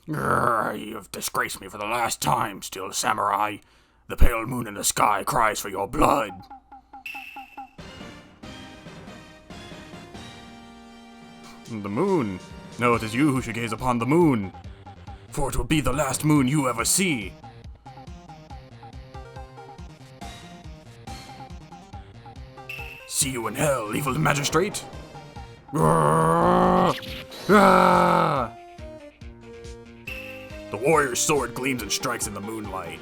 You've disgraced me for the last time, Steel Samurai. The pale moon in the sky cries for your blood. The moon. No, it is you who should gaze upon the moon, for it will be the last moon you ever see. See you in hell, evil magistrate. The warrior's sword gleams and strikes in the moonlight.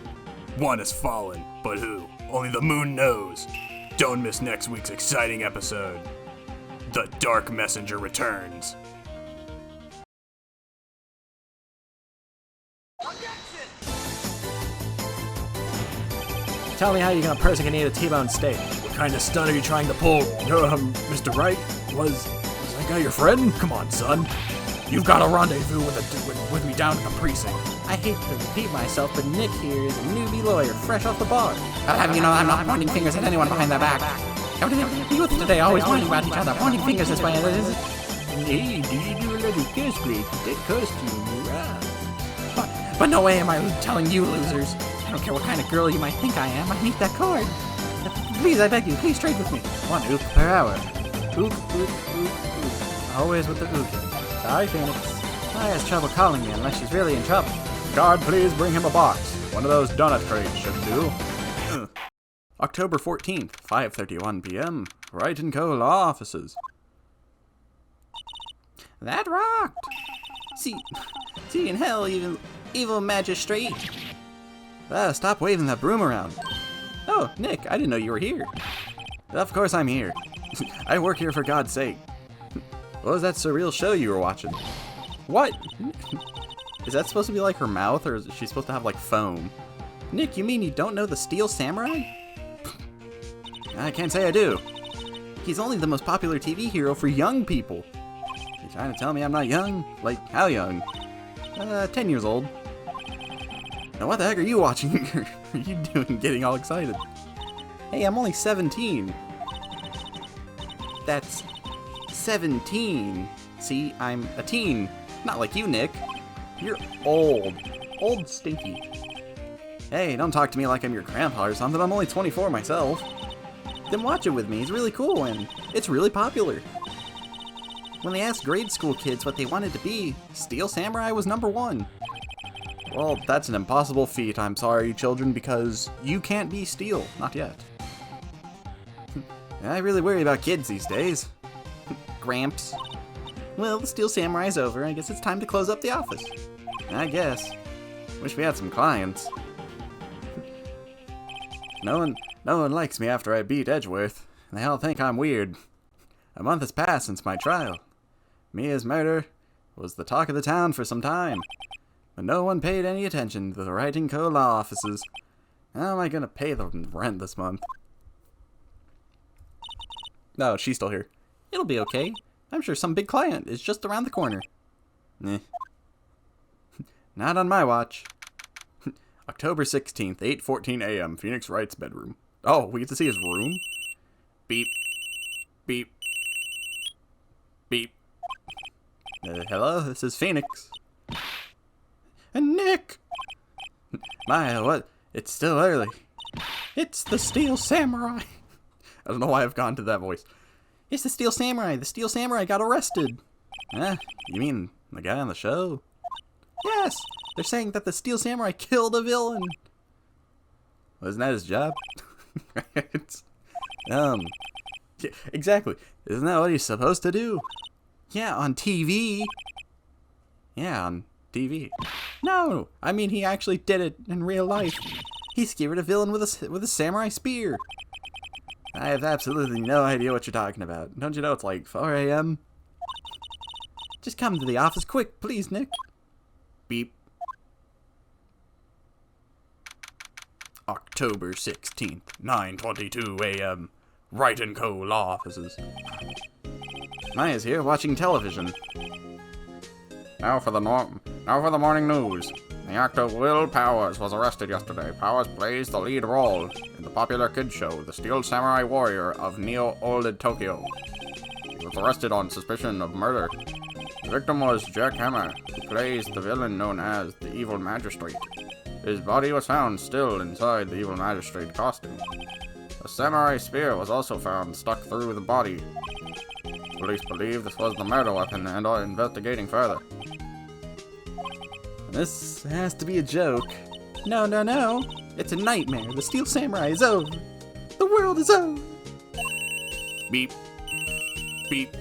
One has fallen, but who? Only the moon knows. Don't miss next week's exciting episode. The Dark Messenger returns. Tell me how you're gonna person can eat a T-bone steak. What kind of stunt are you trying to pull? Mr. Wright, was that guy your friend? Come on, son. You've got a rendezvous with me down at the precinct. I hate to repeat myself, but Nick here is a newbie lawyer, fresh off the bar. I'll have you know I'm not pointing fingers at anyone behind their back. The youth today always whining about each other, pointing fingers this way and this. Hey, do you do a little cosplay for that costume you're on? But no way am I telling you losers. I don't care what kind of girl you might think I am, I need that card. Please, I beg you, please trade with me. 1 ook per hour. Ook. Always with the ooking. Sorry, Phoenix. Maya has trouble calling me unless she's really in trouble. God, please bring him a box. One of those donut crates should do. October 14th, 5:31 p.m. Wright & Co. Law Offices. That rocked. See in hell, evil magistrate. Stop waving that broom around. Oh, Nick, I didn't know you were here. Of course I'm here. I work here for God's sake. What was that surreal show you were watching? What? Is that supposed to be like her mouth, or is she supposed to have like foam? Nick, you mean you don't know the Steel Samurai? I can't say I do. He's only the most popular TV hero for young people. You trying to tell me I'm not young? Like, how young? 10 years old. Now what the heck are you watching? Are you doing getting all excited? Hey, I'm only 17. That's 17. See, I'm a teen. Not like you, Nick. You're old. Old stinky. Hey, don't talk to me like I'm your grandpa or something. I'm only 24 myself. Then watch it with me. It's really cool and it's really popular. When they asked grade school kids what they wanted to be, Steel Samurai was #1. Well, that's an impossible feat, I'm sorry, children, because you can't be Steel. Not yet. I really worry about kids these days. Gramps. Well, the Steel Samurai's over. I guess it's time to close up the office. I guess. Wish we had some clients. No one likes me after I beat Edgeworth. They all think I'm weird. A month has passed since my trial. Mia's murder was the talk of the town for some time. But no one paid any attention to the Wright & Co. law offices. How am I gonna pay the rent this month? No, she's still here. It'll be okay. I'm sure some big client is just around the corner. Eh. Not on my watch. October 16th, 8:14 a.m., Phoenix Wright's bedroom. Oh, we get to see his room? Beep. Beep. Beep. Hello, this is Phoenix. And Nick! Maya, what? It's still early. It's the Steel Samurai. I don't know why I've gone to that voice. It's the Steel Samurai. The Steel Samurai got arrested. You mean the guy on the show? Yes! They're saying that the Steel Samurai killed a villain. Wasn't that his job? Right? Yeah, exactly. Isn't that what he's supposed to do? Yeah, on TV. Yeah, on TV. No, I mean he actually did it in real life. He skewered a villain with a samurai spear. I have absolutely no idea what you're talking about. Don't you know it's like 4 a.m.? Just come to the office quick, please, Nick. Beep. October 16th, 9:22 a.m. Wright & Co. Law Offices. Maya's here watching television. Now for the morning news. The actor Will Powers was arrested yesterday. Powers plays the lead role in the popular kids show, The Steel Samurai Warrior of Olde Tokyo. He was arrested on suspicion of murder. The victim was Jack Hammer, who plays the villain known as the Evil Magistrate. His body was found still inside the Evil Magistrate costume. A samurai spear was also found stuck through the body. Police believe this was the murder weapon and are investigating further. This has to be a joke. No, no, no. It's a nightmare. The Steel Samurai is over. The world is over. Beep. Beep.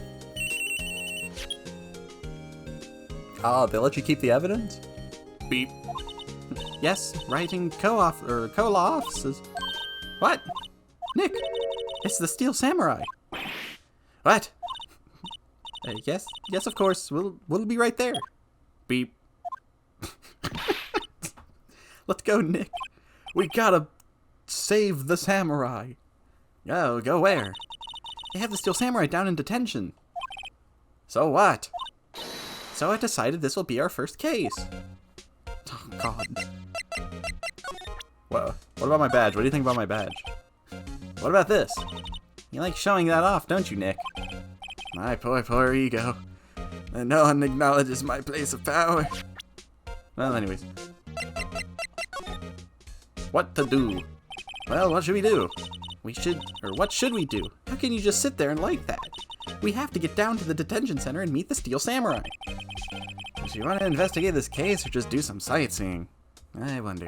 Ah, they let you keep the evidence? Beep. Yes, writing cola offices. What? Nick, it's the Steel Samurai. What? Yes, of course. We'll be right there. Beep. Let's go, Nick. We gotta save the samurai. Go where? They have the Steel Samurai down in detention. So what? So I decided this will be our first case. Oh, God. What about my badge? What do you think about my badge? What about this? You like showing that off, don't you, Nick? My poor ego. And no one acknowledges my place of power. Well, anyways. What to do? Well, what should we do? What should we do? How can you just sit there and like that? We have to get down to the detention center and meet the Steel Samurai. Do you want to investigate this case or just do some sightseeing? I wonder.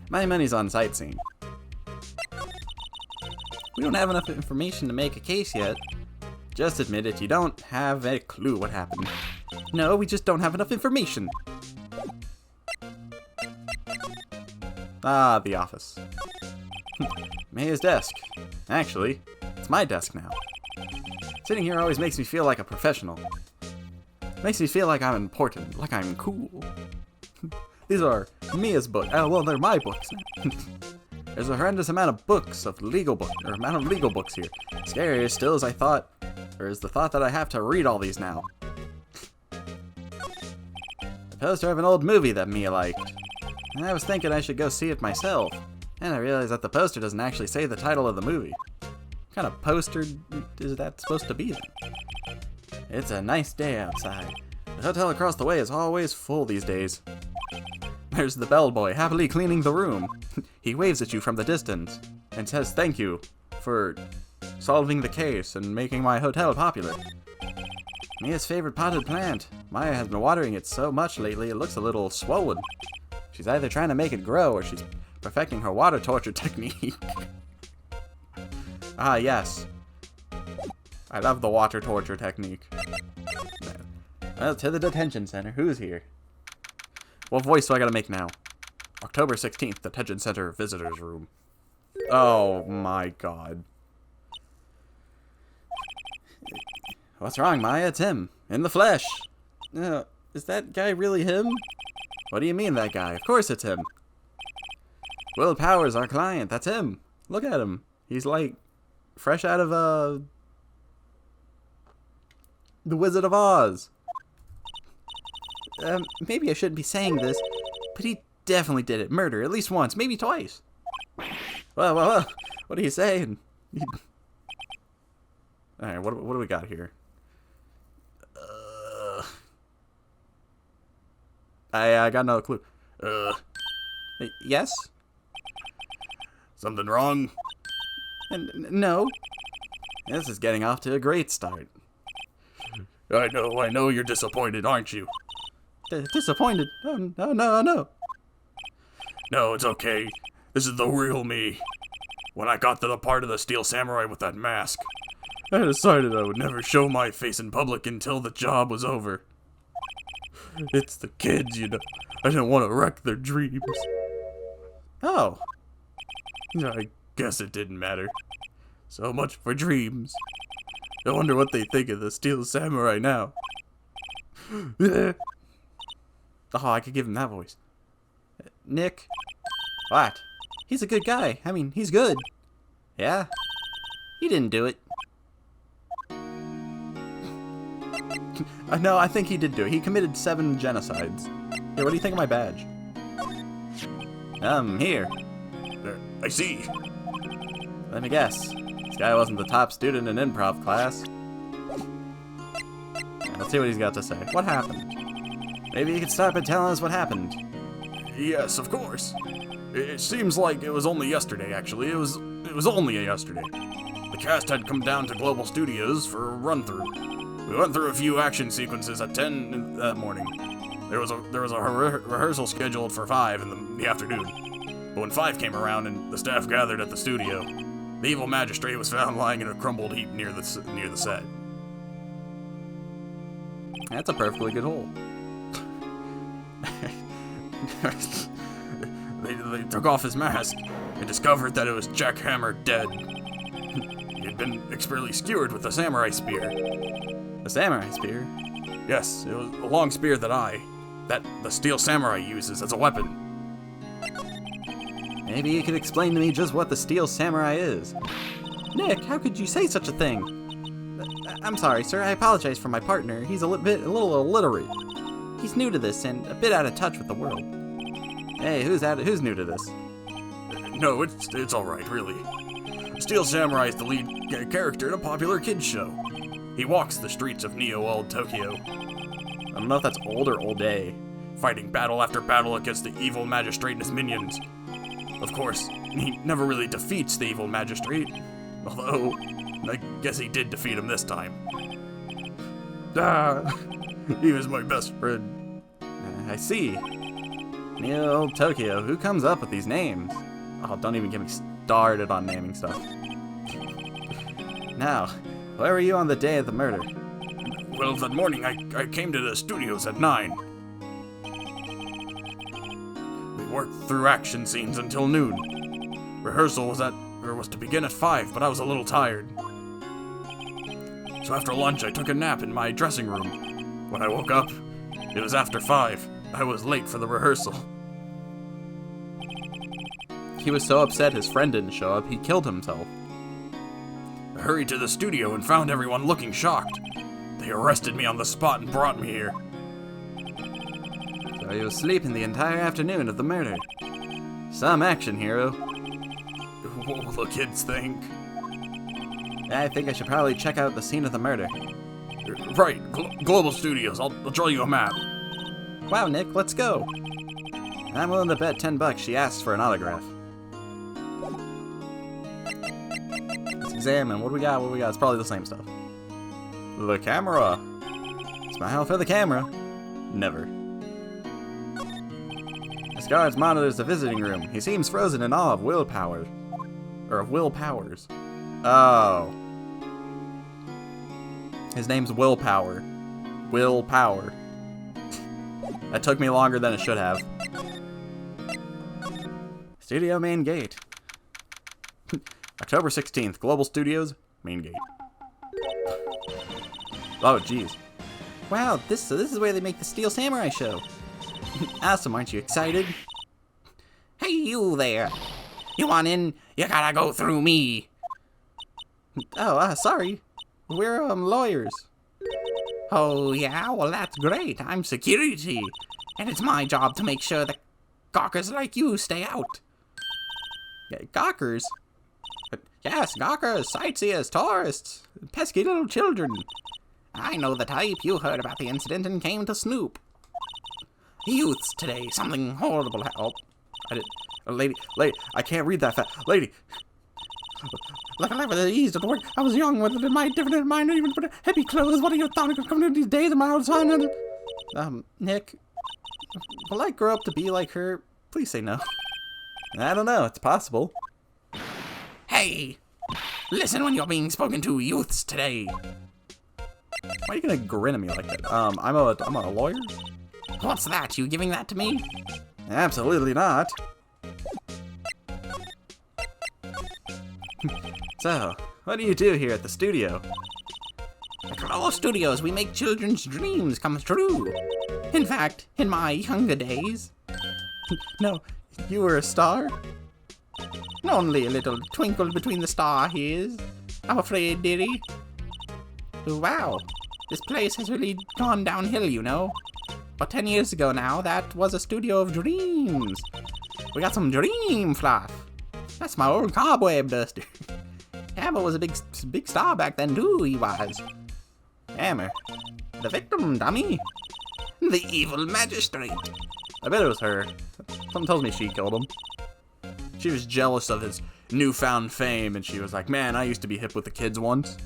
My money's on sightseeing. We don't have enough information to make a case yet. Just admit it, you don't have a clue what happened. No, we just don't have enough information. Ah, the office. Maya's desk. Actually, it's my desk now. Sitting here always makes me feel like a professional. Makes me feel like I'm important, like I'm cool. These are Mia's books. Oh, well, they're my books. There's a horrendous amount of legal books here. Scarier still is the thought that I have to read all these now. The poster of an old movie that Mia liked. And I was thinking I should go see it myself. And I realized that the poster doesn't actually say the title of the movie. What kind of poster is that supposed to be then? It's a nice day outside. The hotel across the way is always full these days. There's the bellboy happily cleaning the room. He waves at you from the distance and says thank you for solving the case and making my hotel popular. Mia's favorite potted plant. Maya has been watering it so much lately it looks a little swollen. She's either trying to make it grow or she's perfecting her water torture technique. Ah, yes. I love the water torture technique. Well, to the detention center. Who's here? What voice do I gotta make now? October 16th, detention center visitors room. Oh my God. What's wrong, Maya? It's him. In the flesh. Is that guy really him? What do you mean, that guy? Of course it's him. Will Powers, our client. That's him. Look at him. He's like fresh out of The Wizard of Oz. Maybe I shouldn't be saying this, but he definitely did it. Murder, at least once, maybe twice. Well, what are you saying? Alright, what do we got here? I got no clue. Yes? Something wrong? No. This is getting off to a great start. I know you're disappointed, aren't you? Disappointed? Oh, no. No, it's okay. This is the real me. When I got to the part of the Steel Samurai with that mask, I decided I would never show my face in public until the job was over. It's the kids, you know. I didn't want to wreck their dreams. Oh. I guess it didn't matter. So much for dreams. I wonder what they think of the Steel Samurai now. Oh, I could give him that voice. Nick? What? He's a good guy. I mean, he's good. Yeah? He didn't do it. No, I think he did do it. He committed 7 genocides. Here, what do you think of my badge? Here. I see. Let me guess. This guy wasn't the top student in improv class. Let's see what he's got to say. What happened? Maybe you could start by telling us what happened. Yes, of course. It seems like it was only yesterday, actually. It was only yesterday. The cast had come down to Global Studios for a run-through. We went through a few action sequences at 10 that morning. There was a rehearsal scheduled for 5 in the afternoon. But when 5 came around and the staff gathered at the studio, the evil magistrate was found lying in a crumbled heap near the set. That's a perfectly good hole. They took off his mask and discovered that it was Jack Hammer dead. He had been expertly skewered with a samurai spear. A samurai spear? Yes, it was a long spear that the steel samurai uses as a weapon. Maybe you could explain to me just what the steel samurai is. Nick, how could you say such a thing? I'm sorry, sir. I apologize for my partner. He's a little illiterate. He's new to this and a bit out of touch with the world. Hey, who's new to this? No, it's all right, really. Steel Samurai is the lead character in a popular kids show. He walks the streets of Olde Tokyo. I don't know if that's old or old day. Fighting battle after battle against the evil magistrate and his minions. Of course, he never really defeats the evil magistrate. Although, I guess he did defeat him this time. He was my best friend. I see. Olde Tokyo, who comes up with these names? Oh, don't even get me started on naming stuff. Now, where were you on the day of the murder? Well, that morning I came to the studios at 9. We worked through action scenes until noon. Rehearsal was to begin at 5, but I was a little tired. So after lunch I took a nap in my dressing room. When I woke up, it was after 5. I was late for the rehearsal. He was so upset his friend didn't show up, he killed himself. I hurried to the studio and found everyone looking shocked. They arrested me on the spot and brought me here. So he was sleeping the entire afternoon of the murder. Some action, hero. What will the kids think? I think I should probably check out the scene of the murder. Right, Global Studios. I'll draw you a map. Wow, Nick, let's go. I'm willing to bet $10 she asks for an autograph. Let's examine. What do we got? It's probably the same stuff. The camera. Smile for the camera. Never. This guard monitors the visiting room. He seems frozen in awe of willpower. Or of Will Powers. Oh. His name's Willpower. Willpower. That took me longer than it should have. Studio main gate. October 16th, Global Studios, main gate. Oh, jeez. Wow, this is where they make the Steel Samurai show. Awesome, aren't you excited? Hey, you there. You want in? You gotta go through me. Oh, sorry. We're, lawyers. Oh, yeah? Well, that's great. I'm security. And it's my job to make sure that gawkers like you stay out. Yeah, gawkers? Yes, gawkers, sightseers, tourists, pesky little children. I know the type. You heard about the incident and came to snoop. Youths today, something horrible Oh, I did. Lady, I can't read that fast. Lady. Like I never eased at work. I was young with it in my different mind, even put heavy clothes. What are your thoughts coming in these days of my old son? Nick, will I grow up to be like her? Please say no. I don't know. It's possible. Hey, listen when you're being spoken to, youths today. Why are you gonna grin at me like that? I'm a lawyer. What's that? You giving that to me? Absolutely not. So, what do you do here at the studio? At all studios, we make children's dreams come true. In fact, in my younger days... No, you were a star? Only a little twinkle between the star his. I'm afraid, dearie. Wow, this place has really gone downhill, you know. But 10 years ago now, that was a studio of dreams. We got some dream fluff. That's my old cobweb duster. Hammer was a big star back then too, he was. Hammer? The victim, dummy. The evil magistrate. I bet it was her. Something tells me she killed him. She was jealous of his newfound fame, and she was like, man, I used to be hip with the kids once.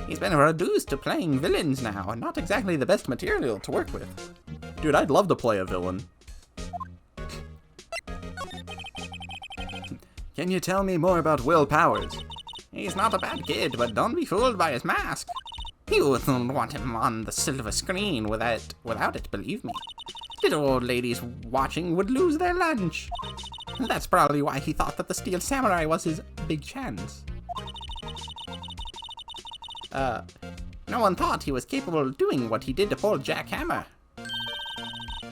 He's been reduced to playing villains now, and not exactly the best material to work with. Dude, I'd love to play a villain. Can you tell me more about Will Powers? He's not a bad kid, but don't be fooled by his mask. You wouldn't want him on the silver screen without it, believe me. Little old ladies watching would lose their lunch. That's probably why he thought that the Steel Samurai was his big chance. No one thought he was capable of doing what he did to poor Jack Hammer.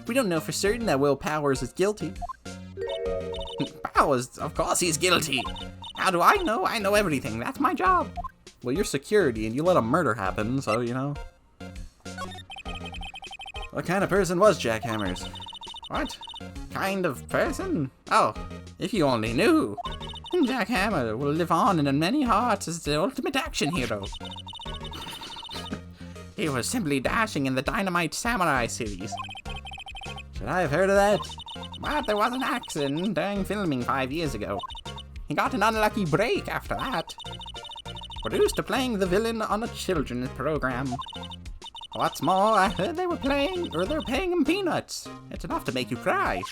We don't know for certain that Will Powers is guilty. Powers, of course he's guilty. How do I know? I know everything. That's my job. Well, you're security and you let a murder happen, so, you know. What kind of person was Jack Hammers? What kind of person? Oh, if you only knew. Jack Hammer will live on in many hearts as the ultimate action hero. He was simply dashing in the Dynamite Samurai series. Should I have heard of that? But there was an accident during filming 5 years ago. He got an unlucky break after that. Reduced to playing the villain on a children's program. What's more, I heard they're paying him peanuts. It's enough to make you cry.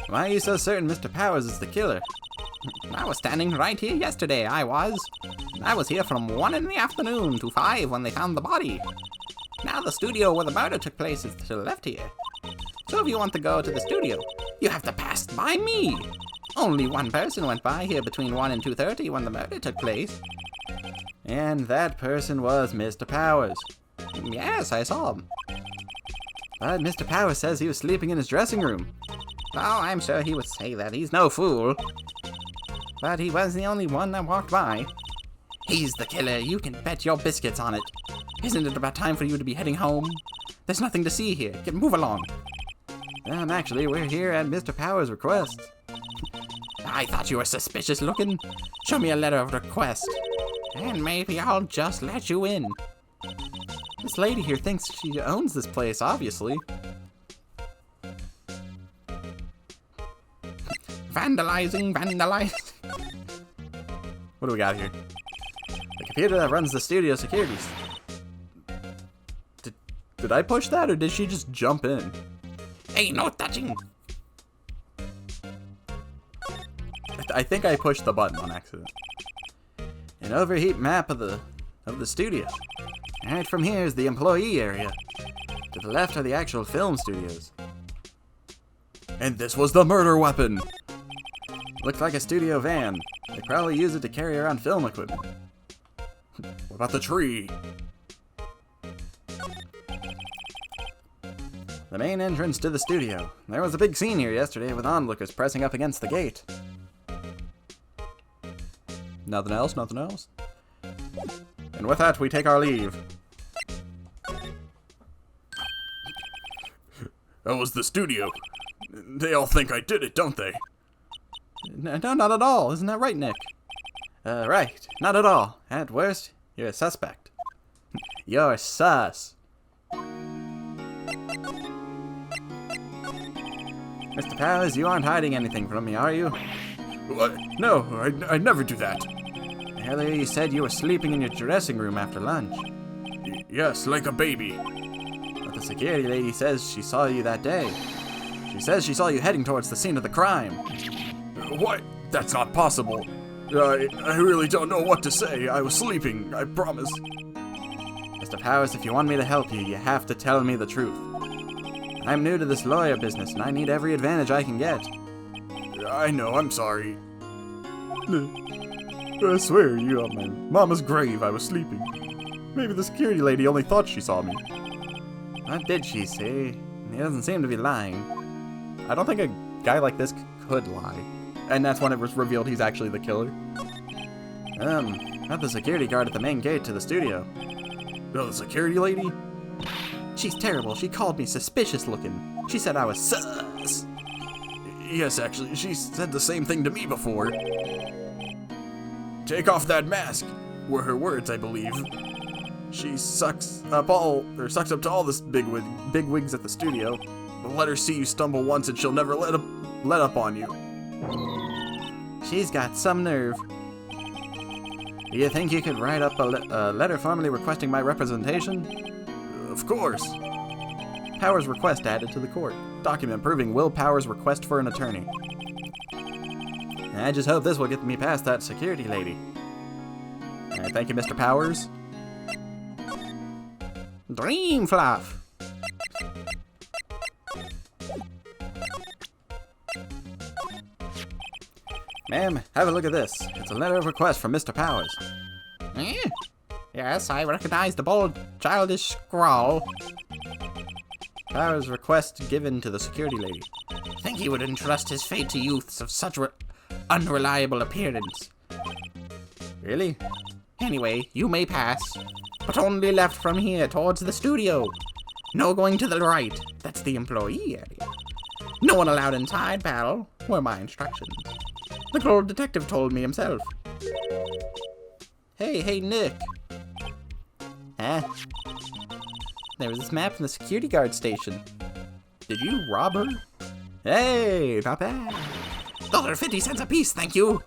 Why are you so certain Mr. Powers is the killer? I was standing right here yesterday, I was. I was here from 1 in the afternoon to 5 when they found the body. Now the studio where the murder took place is to the left here. So if you want to go to the studio, you have to pass by me. Only one person went by here between 1 and 2:30 when the murder took place. And that person was Mr. Powers. Yes, I saw him. But Mr. Powers says he was sleeping in his dressing room. Oh, I'm sure he would say that. He's no fool. But he was the only one that walked by. He's the killer. You can bet your biscuits on it. Isn't it about time for you to be heading home? There's nothing to see here. Move along. Actually, we're here at Mr. Powers' request. I thought you were suspicious looking. Show me a letter of request. And maybe I'll just let you in. This lady here thinks she owns this place, obviously. Vandalizing. What do we got here? The computer that runs the studio securities. Did I push that, or did she just jump in? Hey, no touching. I think I pushed the button on accident. An overheat map of the studio. Right from here is the employee area. To the left are the actual film studios. And this was the murder weapon! Looks like a studio van. They probably use it to carry around film equipment. What about the tree? The main entrance to the studio. There was a big scene here yesterday with onlookers pressing up against the gate. Nothing else? Nothing else? And with that, we take our leave. That was the studio. They all think I did it, don't they? No, not at all. Isn't that right, Nick? Right. Not at all. At worst, you're a suspect. You're sus. Mr. Powers, you aren't hiding anything from me, are you? What? No, I'd never do that. Earlier you said you were sleeping in your dressing room after lunch. Yes, like a baby. But the security lady says she saw you that day. She says she saw you heading towards the scene of the crime. What? That's not possible. I really don't know what to say. I was sleeping, I promise. Mr. Powers, if you want me to help you, you have to tell me the truth. I'm new to this lawyer business, and I need every advantage I can get. I know, I'm sorry. I swear, you on my mama's grave, I was sleeping. Maybe the security lady only thought she saw me. What did she say? He doesn't seem to be lying. I don't think a guy like this could lie. And that's when it was revealed he's actually the killer. Not the security guard at the main gate to the studio. Oh, the security lady? She's terrible. She called me suspicious looking. She said I was sus. Yes, actually, she said the same thing to me before. Take off that mask, were her words, I believe. She sucks up to all this big wigs at the studio. But let her see you stumble once and she'll never let up on you. She's got some nerve. Do you think you could write up a letter formally requesting my representation? Of course. Powers request added to the court. Document proving Will Powers' request for an attorney. I just hope this will get me past that security lady. Alright, thank you, Mr. Powers. Dream fluff. Ma'am, have a look at this. It's a letter of request from Mr. Powers. Yes, I recognize the bold, childish scrawl. Powers' request given to the security lady. Think he would entrust his fate to youths of such unreliable appearance. Really? Anyway, you may pass, but only left from here towards the studio. No going to the right. That's the employee area. No one allowed inside, pal, were my instructions. The gold detective told me himself. Hey, Nick. Huh? There was this map from the security guard station. Did you rob her? Hey, not bad. Those are 50 cents apiece, thank you.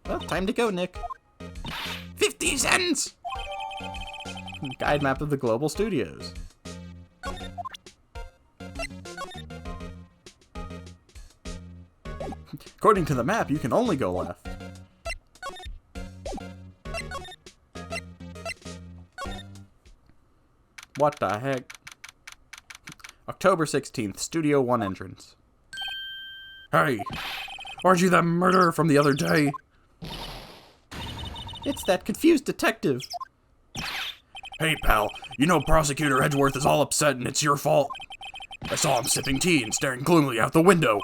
Well, time to go, Nick. 50 cents! Guide map of the Global Studios. According to the map, you can only go left. What the heck? October 16th, Studio 1 entrance. Hey, aren't you that murderer from the other day? It's that confused detective. Hey, pal, you know Prosecutor Edgeworth is all upset and it's your fault. I saw him sipping tea and staring gloomily out the window.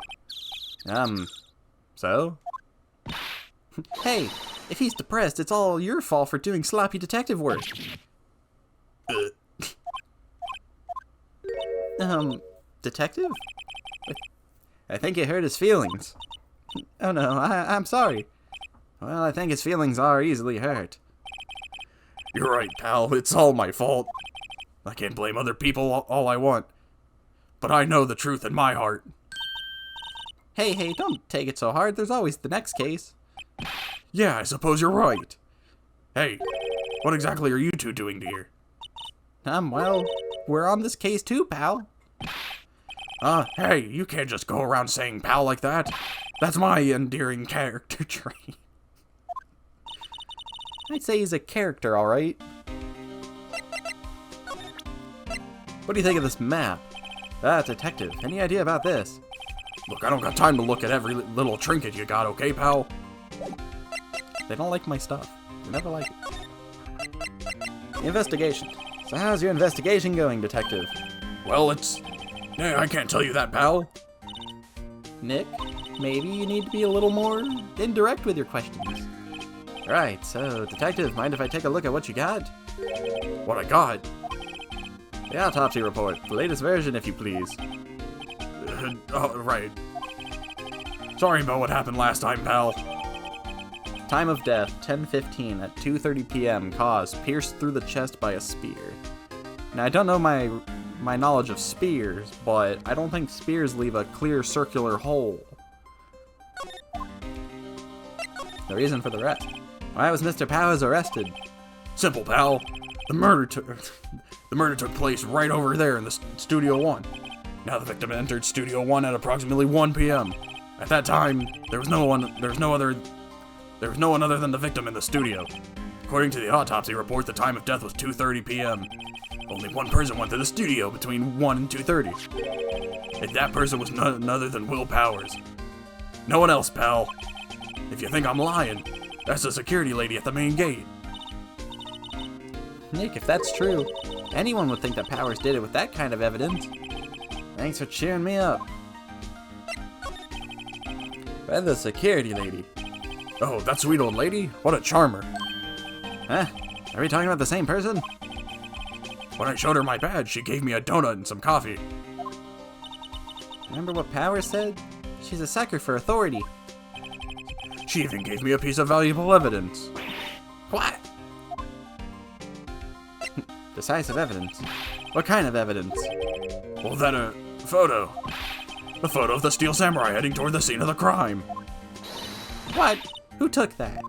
So? Hey, if he's depressed, it's all your fault for doing sloppy detective work. Detective? I think it hurt his feelings. Oh no, I'm sorry. Well, I think his feelings are easily hurt. You're right, pal, it's all my fault. I can't blame other people all I want. But I know the truth in my heart. Hey, don't take it so hard. There's always the next case. Yeah, I suppose you're right. Hey, what exactly are you two doing here? Well, we're on this case too, pal. Hey, you can't just go around saying pal like that. That's my endearing character trait. I'd say he's a character, alright. What do you think of this map? Detective, any idea about this? Look, I don't got time to look at every little trinket you got, okay, pal? They don't like my stuff. They never like it. Investigation. So how's your investigation going, detective? Well, I can't tell you that, pal. Nick, maybe you need to be a little more indirect with your questions. Right, so, detective, mind if I take a look at what you got? What I got? The autopsy report. The latest version, if you please. Right. Sorry about what happened last time, pal. Time of death, 10:15 at 2:30 p.m. Cause, pierced through the chest by a spear. Now, I don't know my knowledge of spears, but I don't think spears leave a clear circular hole. The reason for the arrest. Why was Mr. Powers arrested? Simple, pal. The murder took place right over there in the Studio 1. Now the victim entered Studio 1 at approximately 1 p.m. At that time, there was no one other than the victim in the studio. According to the autopsy report, the time of death was 2:30 p.m. Only one person went to the studio between 1 and 2:30. And that person was none other than Will Powers. No one else, pal. If you think I'm lying, that's the security lady at the main gate. Nick, if that's true, anyone would think that Powers did it with that kind of evidence. Thanks for cheering me up. By the security lady. Oh, that sweet old lady? What a charmer. Huh? Are we talking about the same person? When I showed her my badge, she gave me a donut and some coffee. Remember what Powers said? She's a sucker for authority. She even gave me a piece of valuable evidence. What? Decisive evidence? What kind of evidence? Well, that, photo. The photo of the Steel Samurai heading toward the scene of the crime. What? Who took that?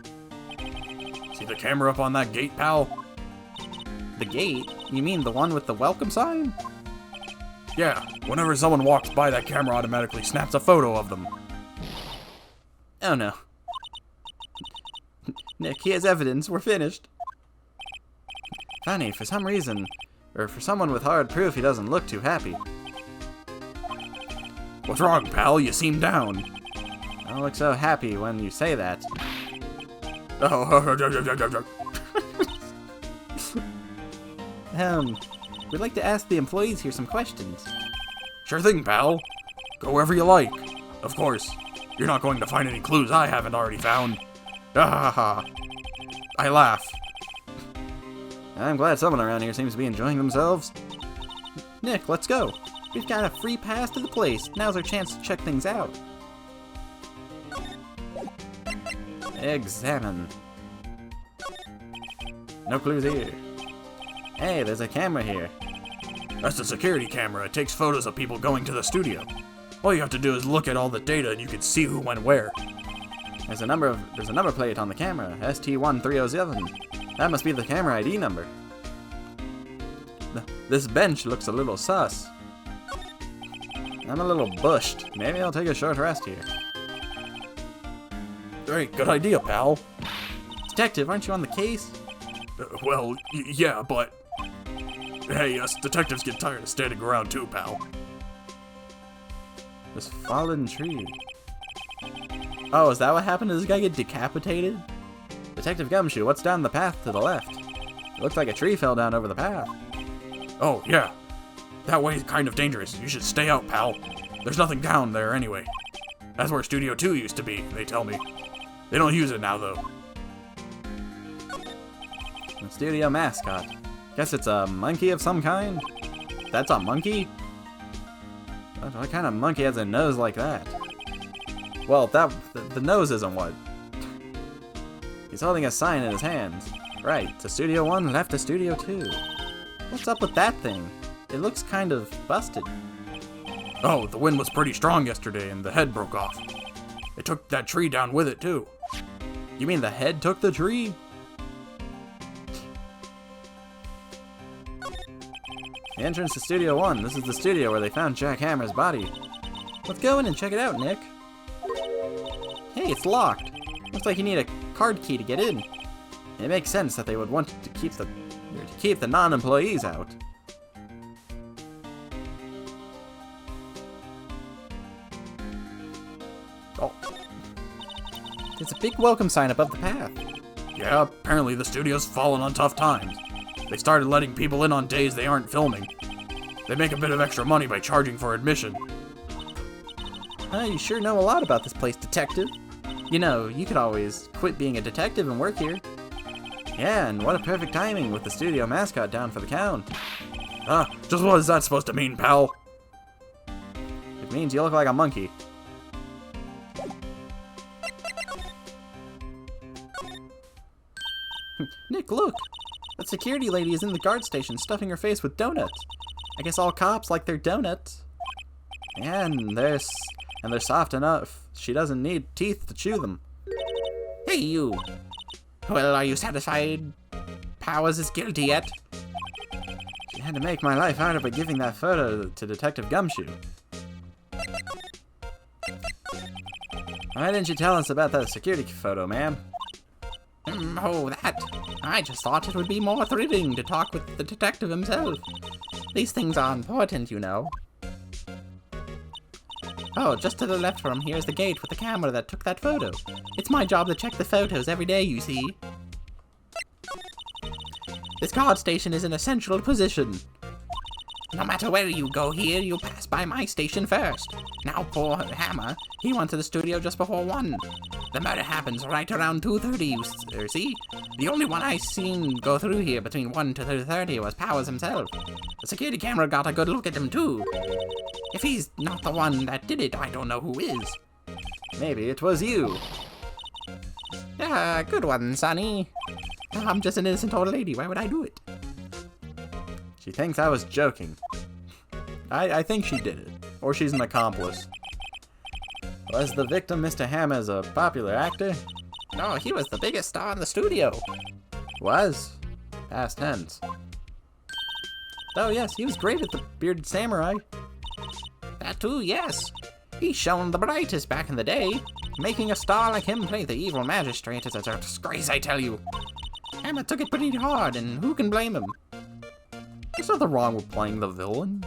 See the camera up on that gate, pal? The gate? You mean the one with the welcome sign? Yeah, whenever someone walks by, that camera automatically snaps a photo of them. Oh no. Nick, he has evidence. We're finished. Funny, for some reason, or for someone with hard proof, he doesn't look too happy. What's wrong, pal? You seem down. I don't look so happy when you say that. We'd like to ask the employees here some questions. Sure thing, pal. Go wherever you like. Of course, you're not going to find any clues I haven't already found. Ah, I laugh. I'm glad someone around here seems to be enjoying themselves. Nick, let's go. We've got a free pass to the place. Now's our chance to check things out. Examine. No clues here. Hey, there's a camera here. That's a security camera. It takes photos of people going to the studio. All you have to do is look at all the data and you can see who went where. There's a number plate on the camera, ST1307. That must be the camera ID number. This bench looks a little sus. I'm a little bushed. Maybe I'll take a short rest here. Great, good idea, pal. Detective, aren't you on the case? Well, yeah, but... Hey, us detectives get tired of standing around too, pal. This fallen tree. Oh, is that what happened? Did this guy get decapitated? Detective Gumshoe, what's down the path to the left? It looks like a tree fell down over the path. Oh, yeah. That way is kind of dangerous. You should stay out, pal. There's nothing down there anyway. That's where Studio 2 used to be, they tell me. They don't use it now, though. The studio mascot. Guess it's a monkey of some kind? That's a monkey? What kind of monkey has a nose like that? Well, the nose isn't what. He's holding a sign in his hands. Right, to Studio 1, left to Studio 2. What's up with that thing? It looks kind of busted. Oh, the wind was pretty strong yesterday and the head broke off. It took that tree down with it, too. You mean the head took the tree? The entrance to Studio 1. This is the studio where they found Jack Hammer's body. Let's go in and check it out, Nick. Hey, it's locked. Looks like you need a card key to get in. It makes sense that they would want to keep the non-employees out. Oh. There's a big welcome sign above the path. Yeah, apparently the studio's fallen on tough times. They started letting people in on days they aren't filming. They make a bit of extra money by charging for admission. You sure know a lot about this place, detective. You know, you could always quit being a detective and work here. Yeah, and what a perfect timing with the studio mascot down for the count. Just what is that supposed to mean, pal? It means you look like a monkey. Nick, look! That security lady is in the guard station stuffing her face with donuts. I guess all cops like their donuts. Yeah, and they're soft enough. She doesn't need teeth to chew them. Hey, you! Well, are you satisfied? Powers is guilty yet? She had to make my life harder by giving that photo to Detective Gumshoe. Why didn't you tell us about that security photo, ma'am? Oh, that. I just thought it would be more thrilling to talk with the detective himself. These things are important, you know. Oh, just to the left from here is the gate with the camera that took that photo. It's my job to check the photos every day, you see. This guard station is in a central position. No matter where you go here, you'll pass by my station first. Now poor Hammer, he went to the studio just before 1. The murder happens right around 2:30, you see? The only one I seen go through here between 1 to 2:30 was Powers himself. The security camera got a good look at him too. If he's not the one that did it, I don't know who is. Maybe it was you. Yeah, good one, Sonny. I'm just an innocent old lady. Why would I do it? She thinks I was joking. I think she did it. Or she's an accomplice. Was the victim Mr. Hammer's a popular actor? No, he was the biggest star in the studio. Was? Past tense. Oh yes, he was great at the Bearded Samurai. That too, yes. He's shown the brightest back in the day. Making a star like him play the evil magistrate is a disgrace, I tell you. Hammer took it pretty hard, and who can blame him? There's nothing wrong with playing the villain.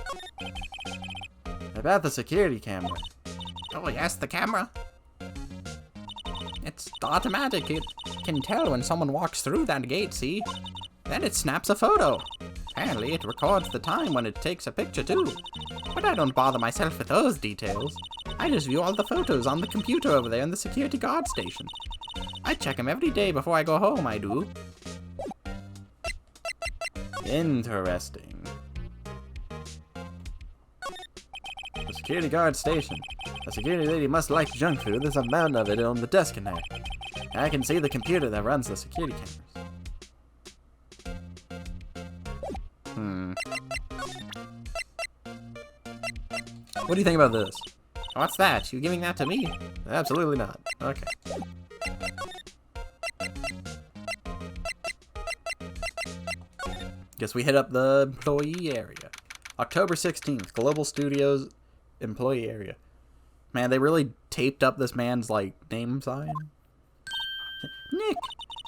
About the security camera. Oh yes, the camera. It's automatic. It can tell when someone walks through that gate, see? Then it snaps a photo. Apparently it records the time when it takes a picture too. But I don't bother myself with those details. I just view all the photos on the computer over there in the security guard station. I check them every day before I go home, I do. Interesting. The security guard station. The security lady must like junk food. There's a mountain of it on the desk in there. I can see the computer that runs the security cameras. What do you think about this? What's that? You giving that to me? Absolutely not. Okay. Guess we hit up the employee area. October 16th, Global Studios employee area. Man, they really taped up this man's, like, name sign. Nick,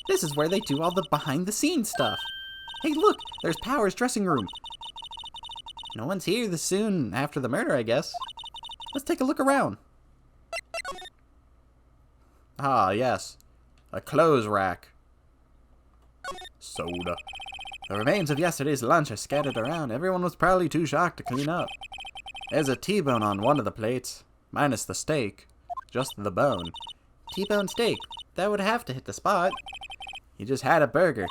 this is where they do all the behind-the-scenes stuff. Hey, look, there's Power's dressing room. No one's here this soon after the murder, I guess. Let's take a look around. Ah, yes. A clothes rack. Soda. The remains of yesterday's lunch are scattered around. Everyone was probably too shocked to clean up. There's a T-bone on one of the plates, minus the steak. Just the bone. T-bone steak. That would have to hit the spot. You just had a burger.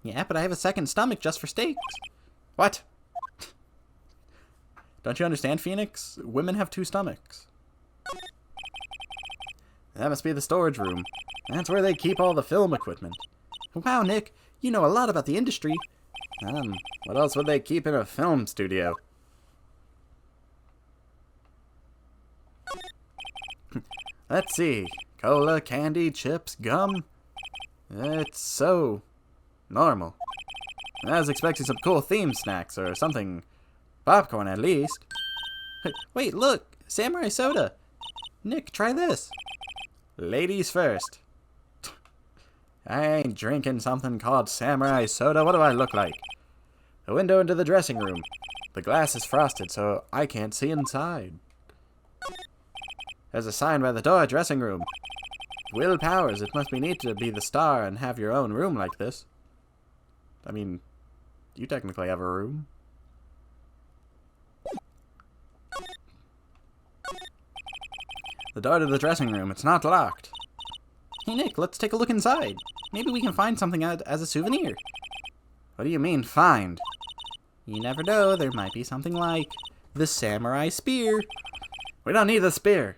Yeah, but I have a second stomach just for steaks. What? Don't you understand, Phoenix? Women have two stomachs. That must be the storage room. That's where they keep all the film equipment. Wow, Nick, you know a lot about the industry. What else would they keep in a film studio? Let's see. Cola, candy, chips, gum. It's so normal. I was expecting some cool theme snacks or something. Popcorn, at least. Wait, look! Samurai soda! Nick, try this. Ladies first. I ain't drinking something called samurai soda. What do I look like? A window into the dressing room. The glass is frosted, so I can't see inside. There's a sign by the door, dressing room. Will Powers, it must be neat to be the star and have your own room like this. I mean, you technically have a room. The door to the dressing room, it's not locked. Hey Nick, let's take a look inside. Maybe we can find something as a souvenir. What do you mean, find? You never know, there might be something like the samurai spear. We don't need the spear.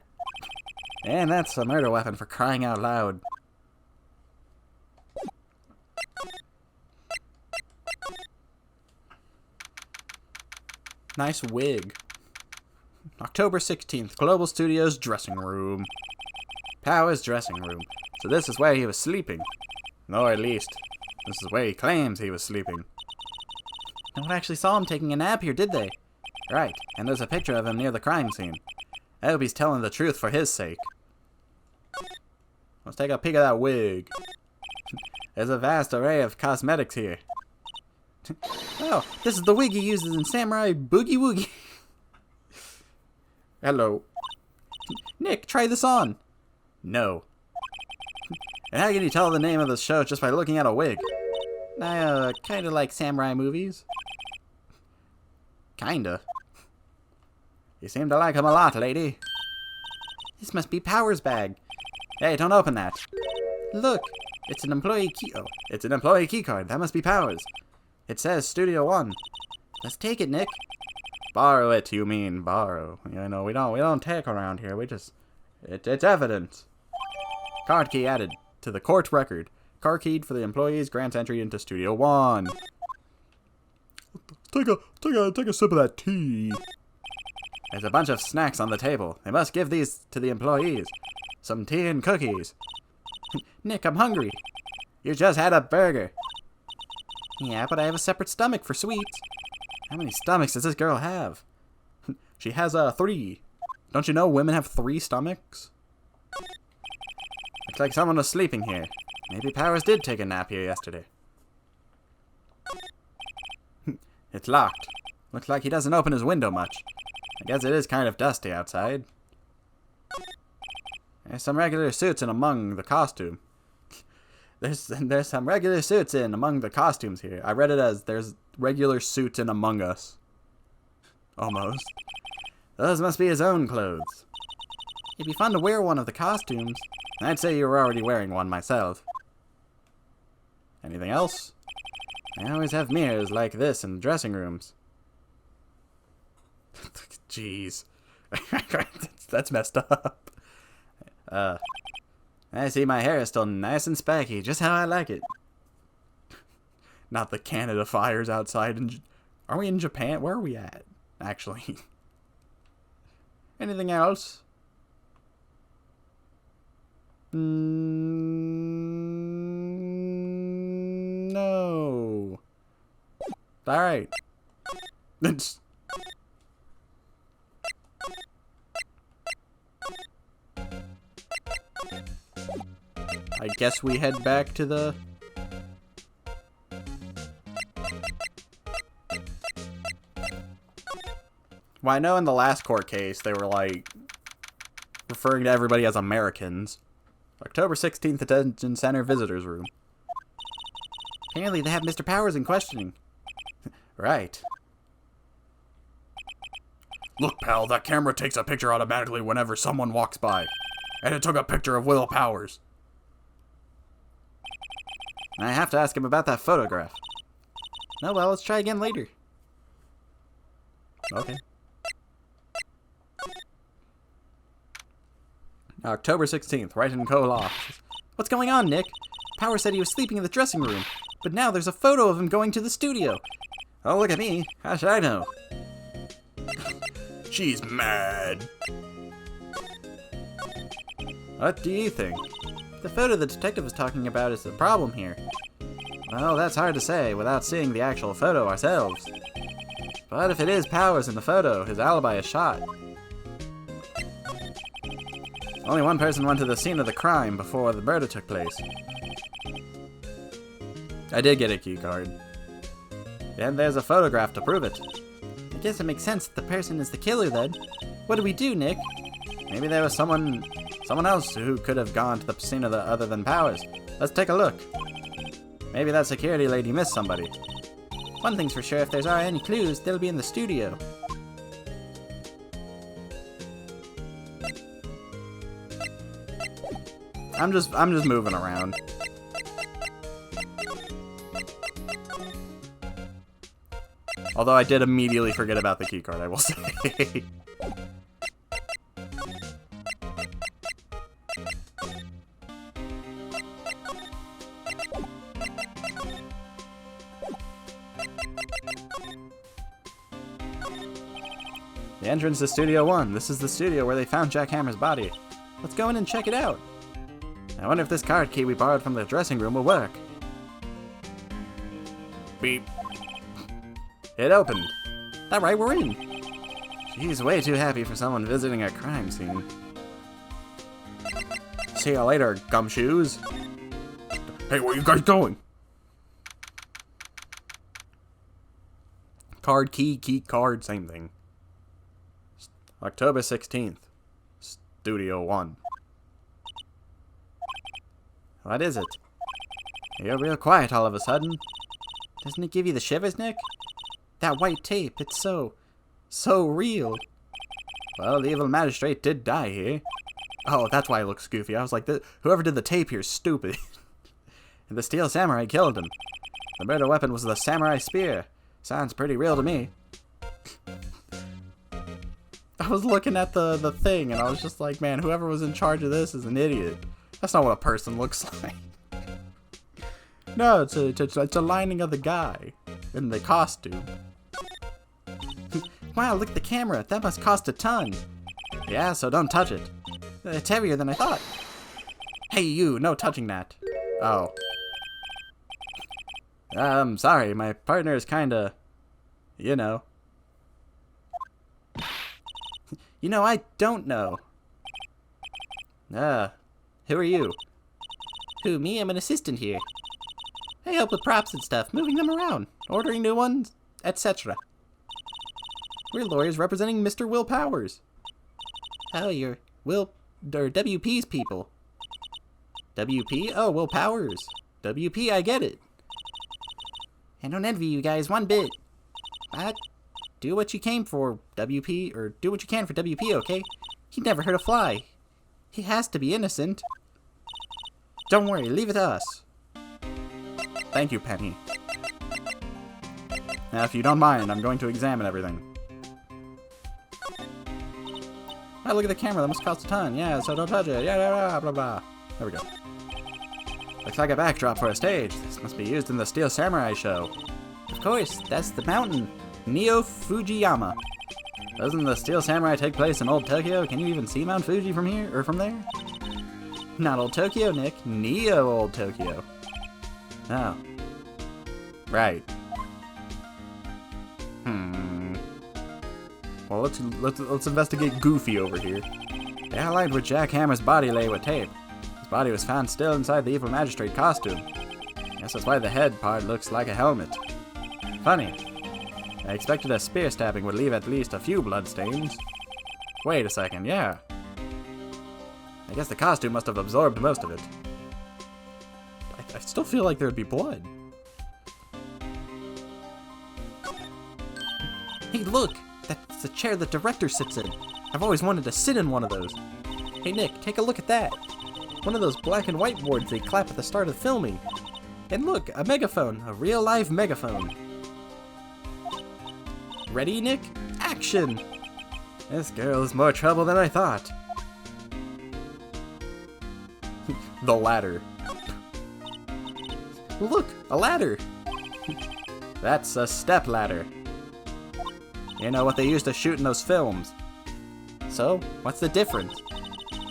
And that's a murder weapon, for crying out loud. Nice wig. October 16th, Global Studios dressing room. Powers' dressing room. So this is where he was sleeping. Or at least, this is where he claims he was sleeping. No one actually saw him taking a nap here, did they? Right, and there's a picture of him near the crime scene. I hope he's telling the truth for his sake. Let's take a peek at that wig. There's a vast array of cosmetics here. Oh, this is the wig he uses in Samurai Boogie Woogie. Hello. Nick, try this on. No. And how can you tell the name of the show just by looking at a wig? I, kinda like samurai movies. Kinda. You seem to like him a lot, lady. This must be Power's bag. Hey, don't open that. Look, it's an employee key. Oh, it's an employee key card. That must be Powers. It says Studio One. Let's take it, Nick. Borrow it, you mean borrow. You know, we don't take around here. We just, it's evidence. Card key added to the court record. Car keyed for the employees grants entry into Studio One. Take a sip of that tea. There's a bunch of snacks on the table. They must give these to the employees. Some tea and cookies. Nick, I'm hungry. You just had a burger. Yeah, but I have a separate stomach for sweets. How many stomachs does this girl have? She has 3. Don't you know women have 3 stomachs? Looks like someone was sleeping here. Maybe Powers did take a nap here yesterday. It's locked. Looks like he doesn't open his window much. I guess it is kind of dusty outside. There's some regular suits in among the costume. There's some regular suits in among the costumes here. I read it as there's regular suits in Among Us. Almost. Those must be his own clothes. It'd be fun to wear one of the costumes. I'd say you were already wearing one myself. Anything else? I always have mirrors like this in dressing rooms. Jeez. That's messed up. I see my hair is still nice and spiky, just how I like it. Not the Canada fires outside. Are we in Japan? Where are we at, actually? Anything else? No. Alright. I guess we head back to the... Well, I know in the last court case, they were, like, referring to everybody as Americans. October 16th, Detention Center Visitors Room. Apparently they have Mr. Powers in questioning. Right. Look, pal, that camera takes a picture automatically whenever someone walks by. And it took a picture of Will Powers. I have to ask him about that photograph. Oh well, let's try again later. Okay. October 16th, Wright & Co. Law. What's going on, Nick? Powers said he was sleeping in the dressing room, but now there's a photo of him going to the studio. Oh, look at me. How should I know? She's mad. What do you think? The photo the detective was talking about is the problem here. Well, that's hard to say without seeing the actual photo ourselves. But if it is Powers in the photo, his alibi is shot. Only one person went to the scene of the crime before the murder took place. I did get a key card. And there's a photograph to prove it. I guess it makes sense that the person is the killer then. What do we do, Nick? Maybe there was someone else who could have gone to the scene of the other than Powers. Let's take a look. Maybe that security lady missed somebody. One thing's for sure, if there's any clues, they'll be in the studio. I'm just moving around. Although I did immediately forget about the keycard, I will say. The entrance to Studio 1. This is the studio where they found Jack Hammer's body. Let's go in and check it out. I wonder if this card key we borrowed from the dressing room will work. Beep. It opened. Alright, we're in. She's way too happy for someone visiting a crime scene. See you later, gumshoes. Hey, where you guys going? Card, key, card, same thing. October 16th, Studio 1. What is it? You're real quiet all of a sudden. Doesn't it give you the shivers, Nick? That white tape, it's so real. Well, the evil magistrate did die here. Oh, that's why it looks goofy. I was like, whoever did the tape here is stupid. And the steel samurai killed him. The murder weapon was the samurai spear. Sounds pretty real to me. I was looking at the thing, and I was just like, man, whoever was in charge of this is an idiot. That's not what a person looks like. No, it's a lining of the guy in the costume. Wow, look at the camera. That must cost a ton. Yeah, so don't touch it. It's heavier than I thought. Hey, you, no touching that. Oh. Sorry, my partner is kinda, you know. You know, I don't know. Who are you? Who, me? I'm an assistant here. I help with props and stuff, moving them around, ordering new ones, etc. We're lawyers representing Mr. Will Powers. Oh, you're WP's people. WP? Oh, Will Powers. WP, I get it. I don't envy you guys one bit. But do what you came for, WP, or do what you can for WP, okay? He'd never hurt a fly. He has to be innocent. Don't worry, leave it to us. Thank you, Penny. Now, if you don't mind, I'm going to examine everything. Oh, look at the camera. That must cost a ton. Yeah, so don't touch it. Yeah, blah, blah, blah. There we go. Looks like a backdrop for a stage. This must be used in the Steel Samurai show. Of course, that's the mountain. Neo Fujiyama. Doesn't the Steel Samurai take place in Old Tokyo? Can you even see Mount Fuji from here, or from there? Not Old Tokyo, Nick. Neo Old Tokyo. Oh. Right. Well, let's investigate Goofy over here. They outlined where Jack Hammer's body lay with tape. His body was found still inside the evil magistrate costume. Guess that's why the head part looks like a helmet. Funny. I expected a spear stabbing would leave at least a few bloodstains. Wait a second, yeah. I guess the costume must have absorbed most of it. I still feel like there'd be blood. Hey, look! That's the chair the director sits in. I've always wanted to sit in one of those. Hey, Nick, take a look at that. One of those black and white boards they clap at the start of filming. And look, a megaphone, a real live megaphone. Ready, Nick? Action! This girl is more trouble than I thought. The ladder. Look, a ladder. That's a step ladder. You know what they used to shoot in those films. So, what's the difference?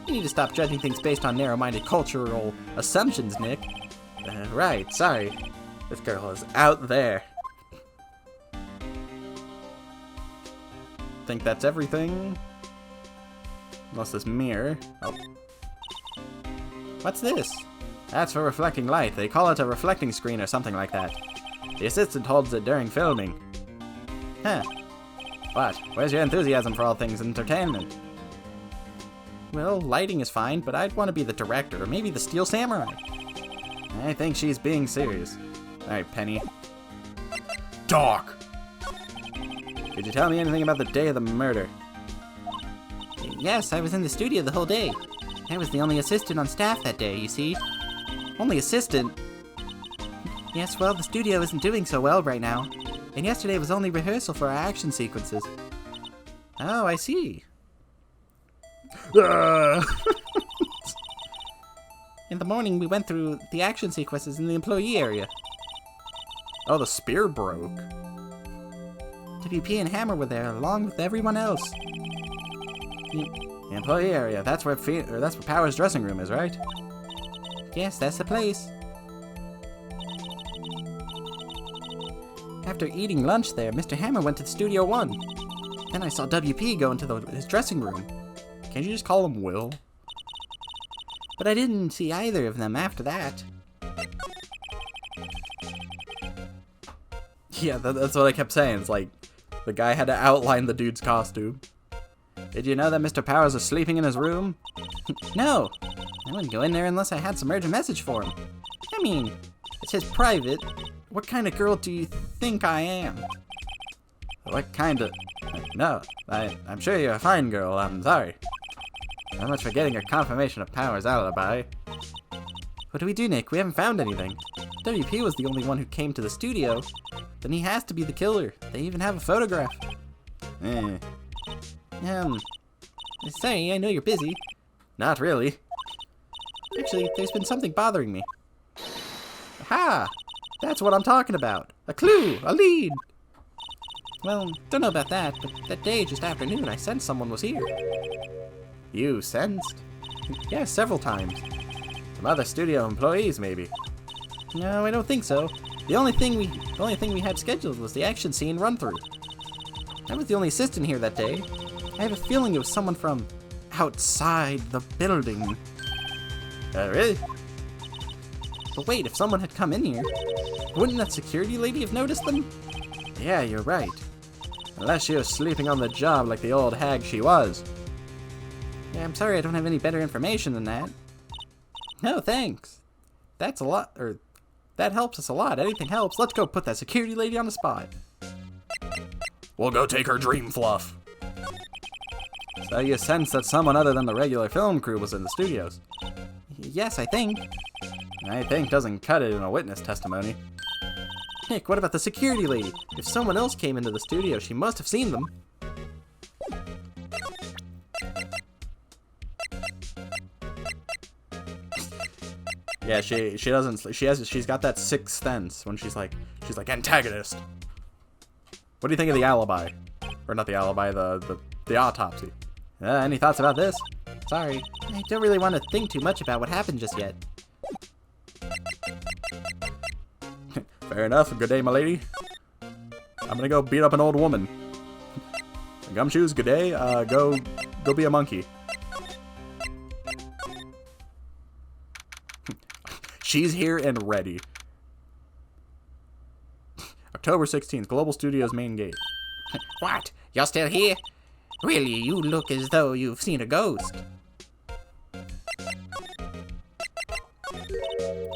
You need to stop judging things based on narrow-minded cultural assumptions, Nick. Right, sorry. This girl is out there. Think that's everything? Unless this mirror. Oh. What's this? That's for reflecting light. They call it a reflecting screen or something like that. The assistant holds it during filming. Huh. What? Where's your enthusiasm for all things entertainment? Well, lighting is fine, but I'd want to be the director, or maybe the Steel Samurai. I think she's being serious. Alright, Penny. Doc! Could you tell me anything about the day of the murder? Yes, I was in the studio the whole day. I was the only assistant on staff that day, you see. Only assistant? Yes, well, the studio isn't doing so well right now. And yesterday was only rehearsal for our action sequences. Oh, I see. In the morning, we went through the action sequences in the employee area. Oh, the spear broke. WP and Hammer were there, along with everyone else. The employee area, that's where Power's dressing room is, right? Yes, that's the place. After eating lunch there, Mr. Hammer went to Studio 1. Then I saw WP go into his dressing room. Can't you just call him Will? But I didn't see either of them after that. Yeah, that's what I kept saying. It's like, the guy had to outline the dude's costume. Did you know that Mr. Powers was sleeping in his room? No! I wouldn't go in there unless I had some urgent message for him. I mean, it's his private. What kind of girl do you think I am? What kind of... No, I'm sure you're a fine girl, I'm sorry. So much for getting a confirmation of Powers' alibi. What do we do, Nick? We haven't found anything. WP was the only one who came to the studio. Then he has to be the killer. They even have a photograph. Sorry, I know you're busy. Not really. Actually, there's been something bothering me. Aha! That's what I'm talking about. A clue! A lead! Well, don't know about that, but that day just after noon I sensed someone was here. You sensed? Yeah, several times. Some other studio employees, maybe. No, I don't think so. The only thing we had scheduled was the action scene run-through. I was the only assistant here that day. I have a feeling it was someone from outside the building. Really? But wait, if someone had come in here, wouldn't that security lady have noticed them? Yeah, you're right. Unless she was sleeping on the job like the old hag she was. Yeah, I'm sorry I don't have any better information than that. No, thanks. That's a lot, or that helps us a lot. Anything helps. Let's go put that security lady on the spot. We'll go take her dream fluff. So you sense that someone other than the regular film crew was in the studios? Yes, I think. I think doesn't cut it in a witness testimony. Nick, what about the security lady? If someone else came into the studio, she must have seen them. Yeah, she doesn't. She's got that sixth sense when she's like antagonist. What do you think of the alibi? Or not the alibi, the autopsy. Any thoughts about this? Sorry, I don't really want to think too much about what happened just yet. Fair enough. Good day, my lady. I'm gonna go beat up an old woman. Gumshoes, good day. Go be a monkey. She's here and ready. October 16th, Global Studios main gate. What? You're still here? Really, you look as though you've seen a ghost.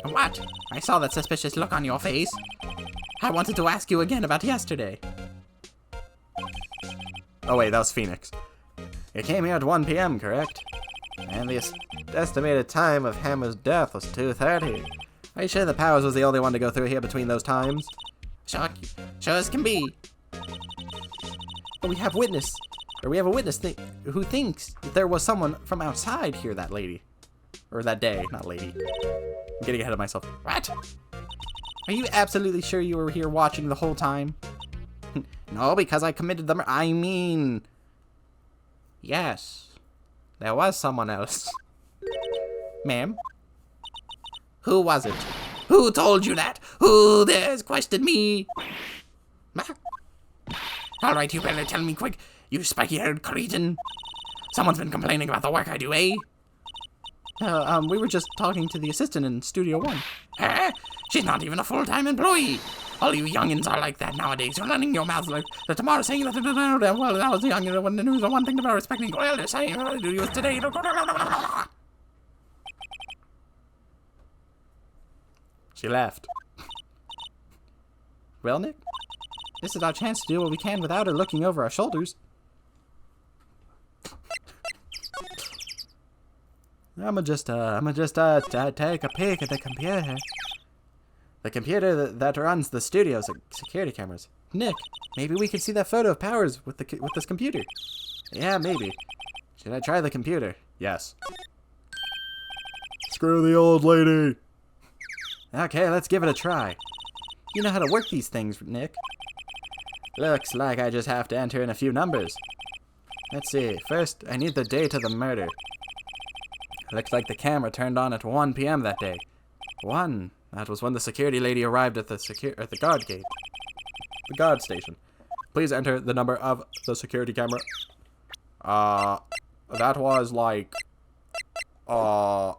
What? I saw that suspicious look on your face. I wanted to ask you again about yesterday. Oh wait, that was Phoenix. You came here at 1 p.m., correct? And the estimated time of Hammer's death was 2:30. Are you sure the Powers was the only one to go through here between those times? Sure as can be. But we have a witness who thinks that there was someone from outside here that lady. Or that day, not lady. I'm getting ahead of myself. What? Are you absolutely sure you were here watching the whole time? No, because I committed the I mean... Yes. There was someone else. Ma'am? Who was it? Who told you that? Who dares question me? All right, you better tell me quick, you spiky-haired cretin. Someone's been complaining about the work I do, eh? We were just talking to the assistant in Studio 1. Huh? She's not even a full-time employee. All you youngins are like that nowadays. You're running your mouths like the tomorrow saying that, well, that was young, when the news, the one thing about respecting elders saying, what do you today? She left. Well, Nick, this is our chance to do what we can without her looking over our shoulders. I'ma just take a peek at the computer. The computer that runs the studio's security cameras. Nick, maybe we could see that photo of Powers with this computer. Yeah, maybe. Should I try the computer? Yes. Screw the old lady. Okay, let's give it a try. You know how to work these things, Nick. Looks like I just have to enter in a few numbers. Let's see. First, I need the date of the murder. Looks like the camera turned on at 1 p.m. that day. 1. That was when the security lady arrived at the guard gate. The guard station. Please enter the number of the security camera. That was like... I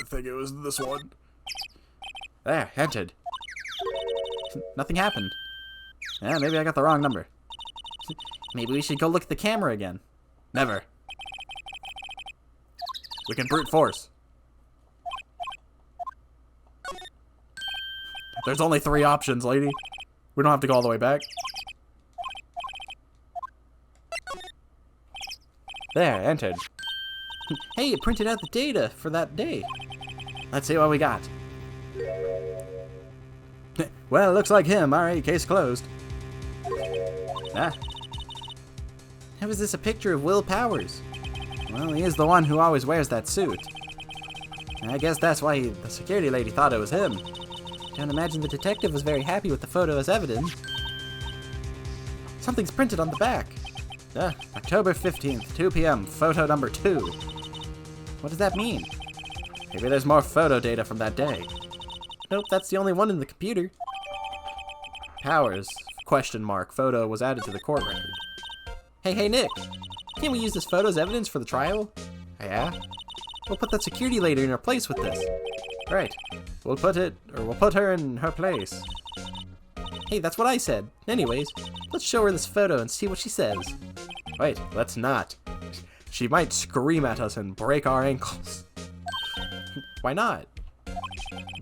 think it was this one. There, entered. Nothing happened. Yeah, maybe I got the wrong number. Maybe we should go look at the camera again. Never. We can brute force. There's only 3 options, lady. We don't have to go all the way back. There, entered. Hey, it printed out the data for that day. Let's see what we got. Well, looks like him. Alright, case closed. Ah. How is this a picture of Will Powers? Well, he is the one who always wears that suit. I guess that's why the security lady thought it was him. Can't imagine the detective was very happy with the photo as evidence. Something's printed on the back. October 15th, 2 p.m., photo number 2. What does that mean? Maybe there's more photo data from that day. Nope, that's the only one in the computer. Powers, question mark, photo was added to the court record. Hey, Nick. Can't we use this photo as evidence for the trial? Yeah? We'll put that security lady in her place with this. Right. We'll put her in her place. Hey, that's what I said. Anyways, let's show her this photo and see what she says. Wait, let's not. She might scream at us and break our ankles. Why not?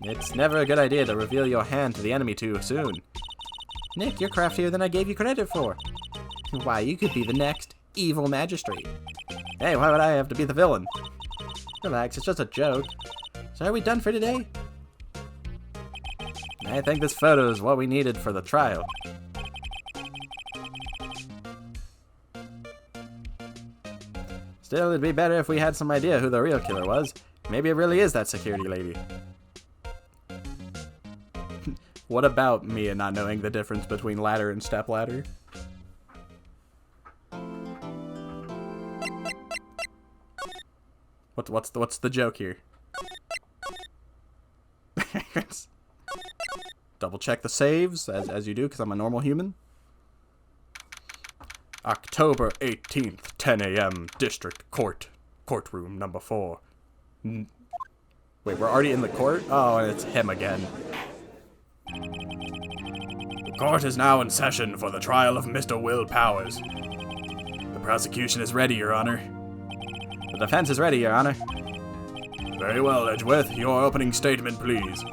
It's never a good idea to reveal your hand to the enemy too soon. Nick, you're craftier than I gave you credit for. Why, you could be the next evil magistrate. Hey, why would I have to be the villain? Relax, it's just a joke. So are we done for today? I think this photo is what we needed for the trial. Still, it'd be better if we had some idea who the real killer was. Maybe it really is that security lady. What about me and not knowing the difference between ladder and stepladder? What's the joke here? Double check the saves, as you do, because I'm a normal human. October 18th, 10 a.m., District Court. Courtroom number 4. Wait, we're already in the court? Oh, and it's him again. The court is now in session for the trial of Mr. Will Powers. The prosecution is ready, Your Honor. The defense is ready, Your Honor. Very well, Edgeworth. Your opening statement, please.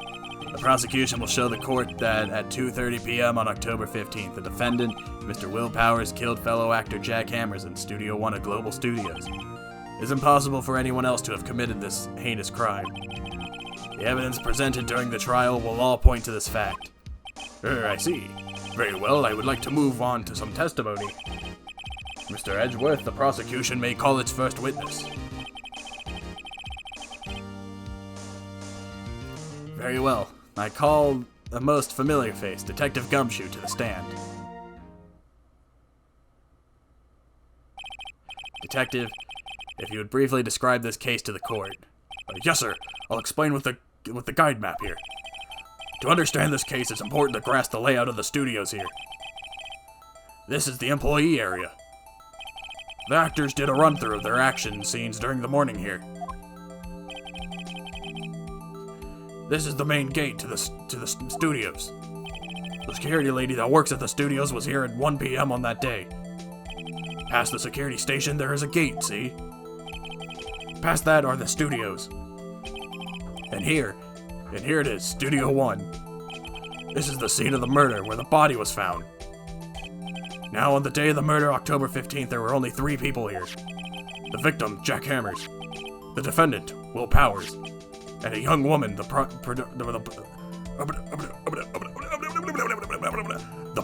The prosecution will show the court that at 2:30 p.m. on October 15th, the defendant, Mr. Will Powers, killed fellow actor Jack Hammers in Studio 1 at Global Studios. It is impossible for anyone else to have committed this heinous crime. The evidence presented during the trial will all point to this fact. I see. Very well, I would like to move on to some testimony. Mr. Edgeworth, the prosecution may call its first witness. Very well. I call a most familiar face, Detective Gumshoe, to the stand. Detective, if you would briefly describe this case to the court. Yes, sir. I'll explain with the guide map here. To understand this case, it's important to grasp the layout of the studios here. This is the employee area. The actors did a run-through of their action scenes during the morning here. This is the main gate to the studios. The security lady that works at the studios was here at 1 p.m. on that day. Past the security station, there is a gate, see? Past that are the studios. And here it is, Studio 1. This is the scene of the murder where the body was found. Now, on the day of the murder, October 15th, there were only 3 people here. The victim, Jack Hammers. The defendant, Will Powers. And a young woman, the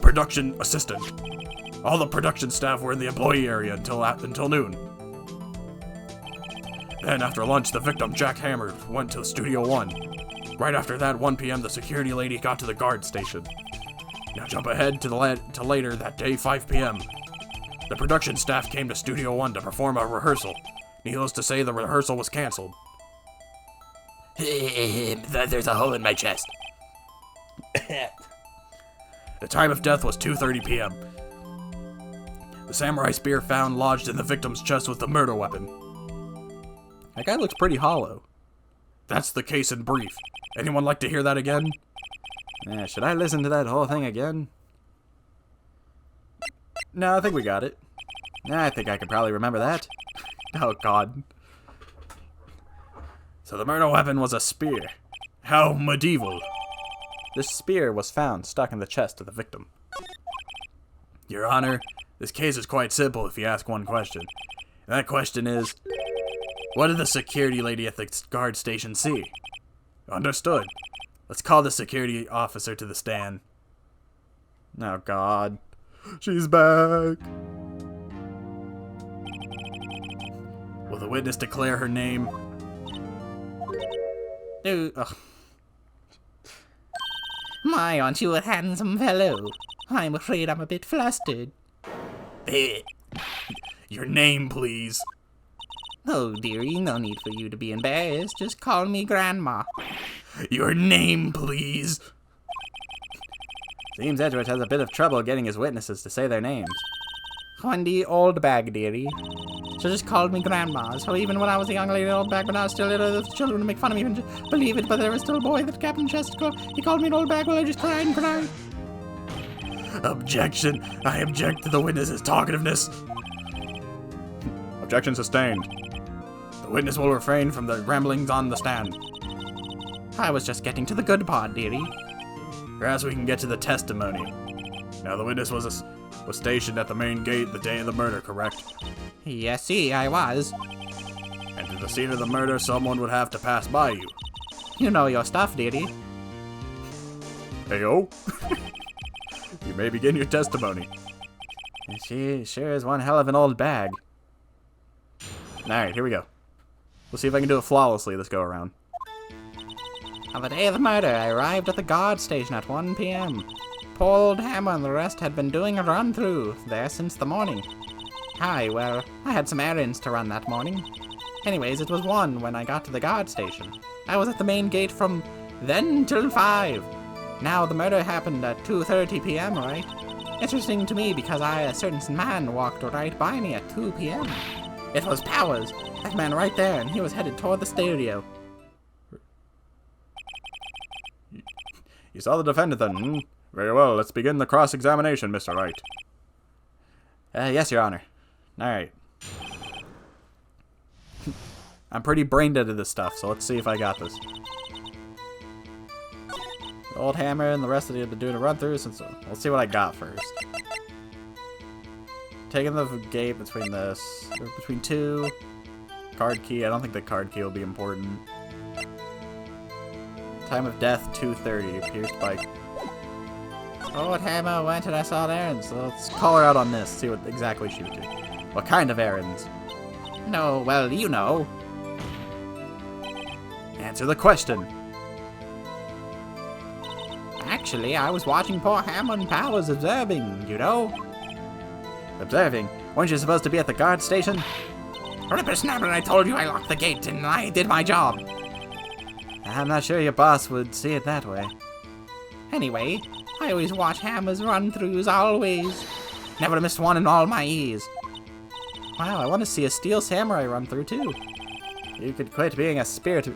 production assistant. All the production staff were in the employee area until noon. Then, after lunch, the victim, Jack Hammers, went to Studio 1. Right after that, 1 p.m., the security lady got to the guard station. Now jump ahead to later that day, 5 p.m. The production staff came to Studio 1 to perform a rehearsal. Needless to say, the rehearsal was canceled. There's a hole in my chest. The time of death was 2:30 p.m. The samurai spear found lodged in the victim's chest was the murder weapon. That guy looks pretty hollow. That's the case in brief. Anyone like to hear that again? Should I listen to that whole thing again? No, I think we got it. I think I could probably remember that. Oh, God. So the murder weapon was a spear. How medieval. This spear was found stuck in the chest of the victim. Your Honor, this case is quite simple if you ask one question. And that question is, what did the security lady at the guard station see? Understood. Let's call the security officer to the stand. Oh, God. She's back. Will the witness declare her name? Ugh. My, aren't you a handsome fellow? I'm afraid I'm a bit flustered. Your name, please. Oh, dearie, no need for you to be embarrassed. Just call me Grandma. Your name, please. Seems Edgeworth has a bit of trouble getting his witnesses to say their names. Wendy Oldbag, dearie. So just called me Grandma. So even when I was a young lady Oldbag, when I was still little, the children would make fun of me and believe it, but there was still a boy that Captain Chester called. He called me an Oldbag while I just cried and cried. Objection. I object to the witness's talkativeness. Objection sustained. The witness will refrain from the ramblings on the stand. I was just getting to the good part, dearie. Perhaps we can get to the testimony. Now, the witness was stationed at the main gate the day of the murder, correct? Yes, see, I was. And to the scene of the murder, someone would have to pass by you. You know your stuff, dearie. Hey-o. You may begin your testimony. She sure is one hell of an old bag. Alright, here we go. We'll see if I can do it flawlessly this go around. On the day of the murder, I arrived at the guard station at 1 p.m. Poor old Hammer and the rest had been doing a run-through there since the morning. Well, I had some errands to run that morning. Anyways, it was 1 when I got to the guard station. I was at the main gate from then till 5. Now, the murder happened at 2:30 p.m., right? Interesting to me because a certain man walked right by me at 2 p.m. It was Powers, that man right there, and he was headed toward the stereo. You saw the defendant then, hmm? Very well, let's begin the cross-examination, Mr. Wright. Yes, Your Honor. Alright. I'm pretty brain dead at this stuff, so let's see if I got this. The old Hammer and the rest of you have been doing a run-through since... Let's see what I got first. Taking the gate between this... Between 2... Card key. I don't think the card key will be important. Time of death, 2:30. Pierced by... Old Hammer went and I saw errands, so Let's call her out on this, see what exactly she would do. What kind of errands? No, well, you know. Answer the question. Actually, I was watching poor Hammer and Powers observing, you know. Observing? Weren't you supposed to be at the guard station? Rippersnapper, I told you I locked the gate and I did my job. I'm not sure your boss would see it that way. Anyway, I always watch Hammer's run-throughs, always. Never missed one in all my years. Wow, I want to see a Steel Samurai run-through too. You could quit being a spirit...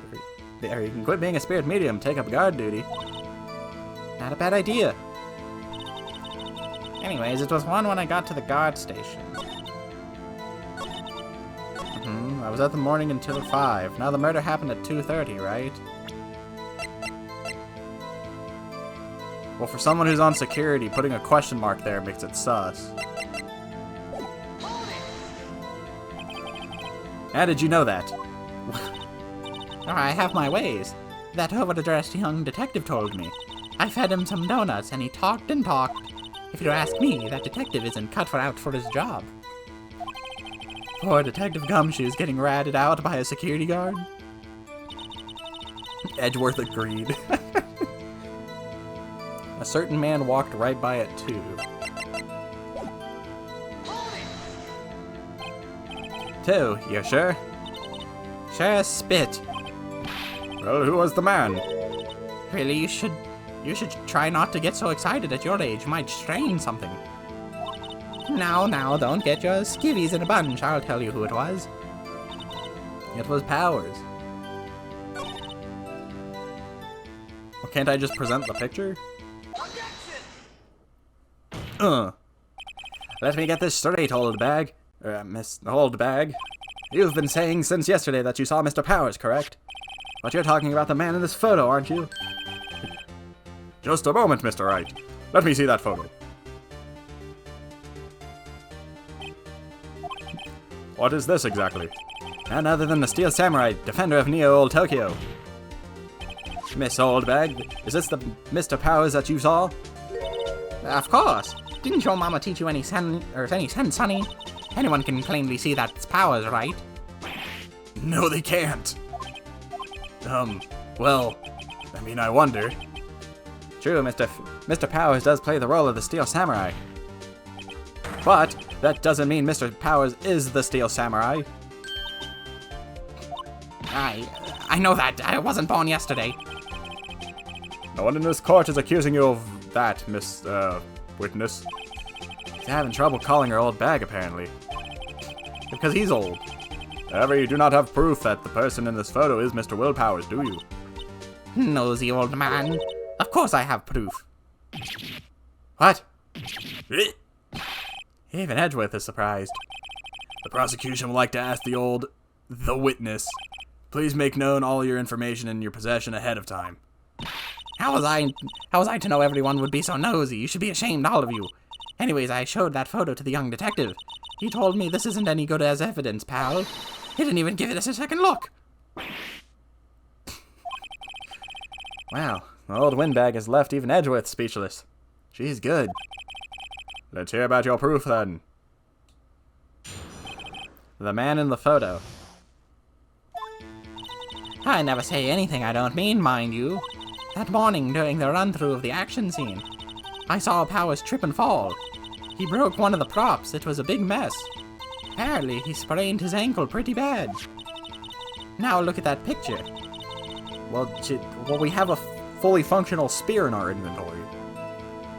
Or you can quit being a spirit medium, take up guard duty. Not a bad idea. Anyways, it was 1 when I got to the guard station. I was at the morning until 5. Now the murder happened at 2:30, right? Well, for someone who's on security, putting a question mark there makes it sus. How did you know that? I have my ways. That overdressed young detective told me. I fed him some donuts and he talked and talked. If you ask me, that detective isn't cut out for his job. Poor Detective Gumshoe's getting ratted out by a security guard. Edgeworth agreed. A certain man walked right by it too. Two, you sure? Sure as spit. Well, who was the man? Really, you should try not to get so excited at your age. You might strain something. Now, don't get your skivvies in a bunch. I'll tell you who it was. It was Powers. Well, can't I just present the picture? Let me get this straight, old bag. Miss Old Bag. You've been saying since yesterday that you saw Mr. Powers, correct? But you're talking about the man in this photo, aren't you? Just a moment, Mr. Wright. Let me see that photo. What is this exactly? None other than the Steel Samurai, defender of Olde Tokyo. Miss Old Bag, is this the Mr. Powers that you saw? Of course. Didn't your mama teach you any sense, sonny? Anyone can plainly see that's Powers, right? No, they can't. Well, I mean, I wonder. True, Mr. Powers does play the role of the Steel Samurai. But that doesn't mean Mr. Powers is the Steel Samurai. I know that. I wasn't born yesterday. No one in this court is accusing you of that, Miss, Witness. He's having trouble calling her old bag, apparently. Because he's old. However, you do not have proof that the person in this photo is Mr. Will Powers, do you? Nosy old man. Of course I have proof. What? Even Edgeworth is surprised. The prosecution would like to ask the witness. Please make known all your information in your possession ahead of time. How was I to know everyone would be so nosy? You should be ashamed, all of you. Anyways, I showed that photo to the young detective. He told me this isn't any good as evidence, pal. He didn't even give it a second look. Wow, the old windbag has left even Edgeworth speechless. She's good. Let's hear about your proof, then. The man in the photo. I never say anything I don't mean, mind you. That morning during the run-through of the action scene, I saw Powers trip and fall. He broke one of the props. It was a big mess. Apparently, he sprained his ankle pretty bad. Now look at that picture. Well, we have a fully functional spear in our inventory.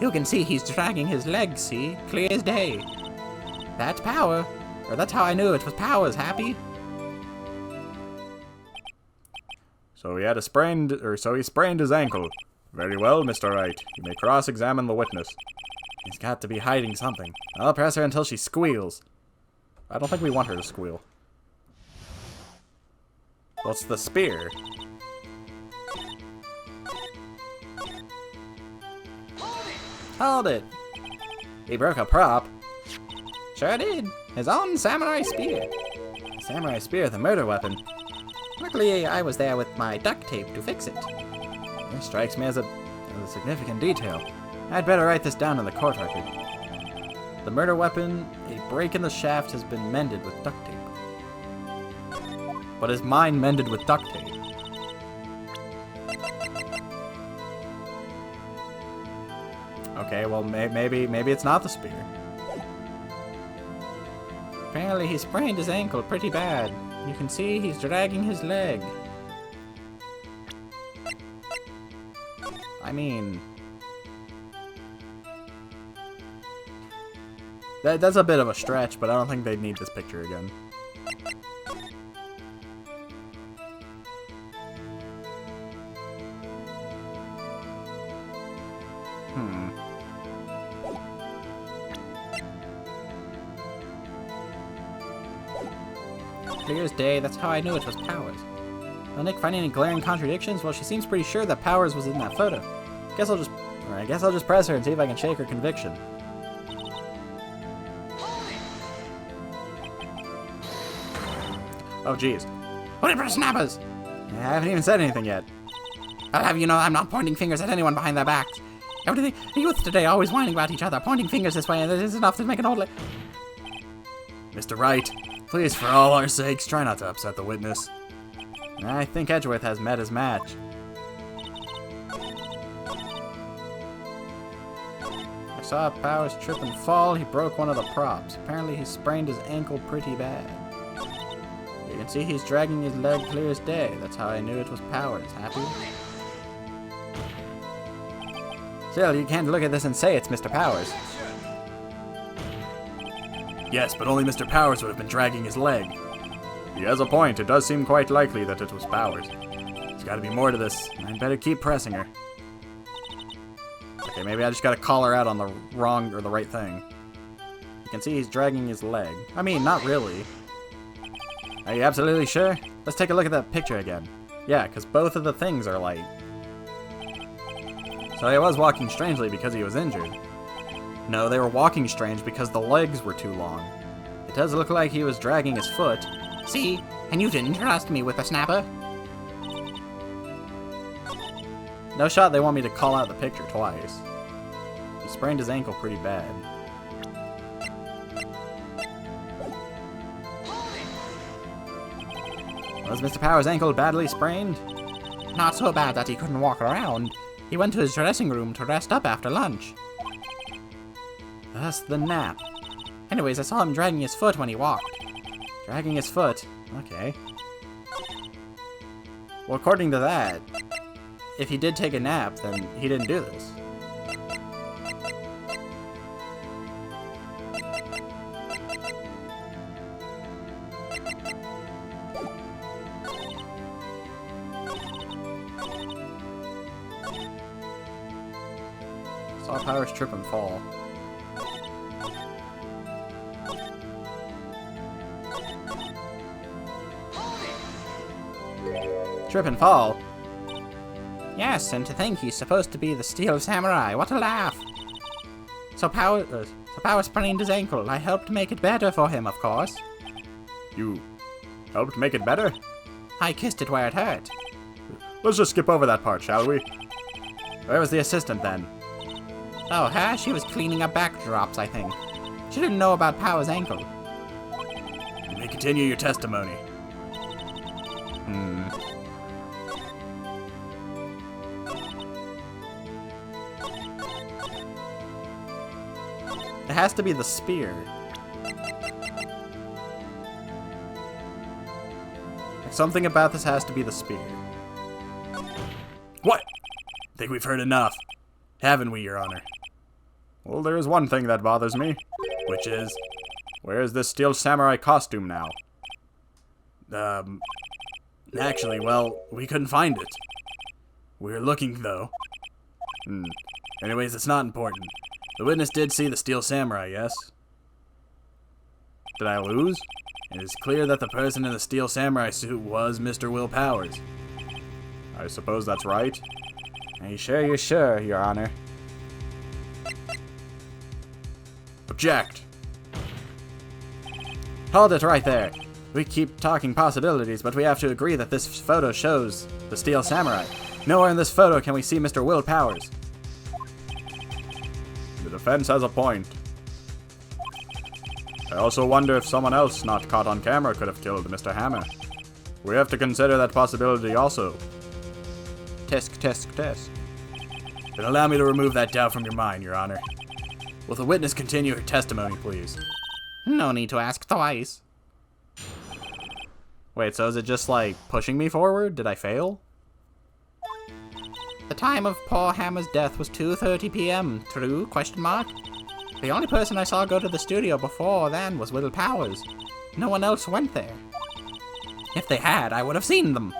You can see he's dragging his leg, see? Clear as day. That's Power. Or that's how I knew it was Powers, Happy. So he sprained his ankle. Very well, Mr. Wright. You may cross-examine the witness. He's got to be hiding something. I'll press her until she squeals. I don't think we want her to squeal. What's the spear? Hold it. He broke a prop. Sure did. His own samurai spear. Samurai spear, the murder weapon. Luckily, I was there with my duct tape to fix it. This strikes me as a significant detail. I'd better write this down in the court record. The murder weapon, a break in the shaft has been mended with duct tape. But is mine mended with duct tape? Okay, well, maybe it's not the spear. Apparently he sprained his ankle pretty bad. You can see he's dragging his leg. I mean... That's a bit of a stretch, but I don't think they'd need this picture again. Clear as day, that's how I knew it was Powers. Will Nick find any glaring contradictions? Well, she seems pretty sure that Powers was in that photo. I guess I'll just press her and see if I can shake her conviction. Oh, jeez. Holy for snappers! I haven't even said anything yet. I'll have you know I'm not pointing fingers at anyone behind their backs. Everything, the youth today always whining about each other, pointing fingers this way, and this is enough to make an old... Mr. Wright, please, for all our sakes, try not to upset the witness. I think Edgeworth has met his match. I saw Powers trip and fall. He broke one of the props. Apparently he sprained his ankle pretty bad. You can see he's dragging his leg clear as day. That's how I knew it was Powers. Happy? Still, you can't look at this and say it's Mr. Powers. Yes, but only Mr. Powers would have been dragging his leg. He has a point. It does seem quite likely that it was Powers. There's got to be more to this. I'd better keep pressing her. Okay, maybe I just gotta call her out on the wrong or the right thing. You can see he's dragging his leg. I mean, not really. Are you absolutely sure? Let's take a look at that picture again. Yeah, because both of the things are light. So he was walking strangely because he was injured. No, they were walking strange because the legs were too long. It does look like he was dragging his foot. See? And you didn't trust me with the snapper? No shot they want me to call out the picture twice. He sprained his ankle pretty bad. Was Mr. Powers' ankle badly sprained? Not so bad that he couldn't walk around. He went to his dressing room to rest up after lunch. That's the nap. Anyways, I saw him dragging his foot when he walked. Dragging his foot. Okay. Well, according to that, if he did take a nap, then he didn't do this. Saw Powers trip and fall. Trip and fall? Yes, and to think he's supposed to be the Steel Samurai. What a laugh! So Power sprained his ankle. I helped make it better for him, of course. You helped make it better? I kissed it where it hurt. Let's just skip over that part, shall we? Where was the assistant then? Oh, her? She was cleaning up backdrops, I think. She didn't know about Power's ankle. You may continue your testimony. It has to be the spear. Like, something about this has to be the spear. What? Think we've heard enough, haven't we, Your Honor? Well, there is one thing that bothers me, which is, where's this Steel Samurai costume now? Actually, well, we couldn't find it. We were looking, though. Anyways, it's not important. The witness did see the Steel Samurai, yes? Did I lose? It is clear that the person in the Steel Samurai suit was Mr. Will Powers. I suppose that's right. Are you sure you're sure, Your Honor? Object! Hold it right there. We keep talking possibilities, but we have to agree that this photo shows the Steel Samurai. Nowhere in this photo can we see Mr. Will Powers. The defense has a point. I also wonder if someone else not caught on camera could have killed Mr. Hammer. We have to consider that possibility also. Tisk, tisk, tisk. Then allow me to remove that doubt from your mind, Your Honor. Will the witness continue her testimony, please? No need to ask twice. Wait, so is it just like pushing me forward? Did I fail? The time of poor Hammer's death was 2:30 p.m. True? Question mark. The only person I saw go to the studio before then was Will Powers. No one else went there. If they had, I would have seen them.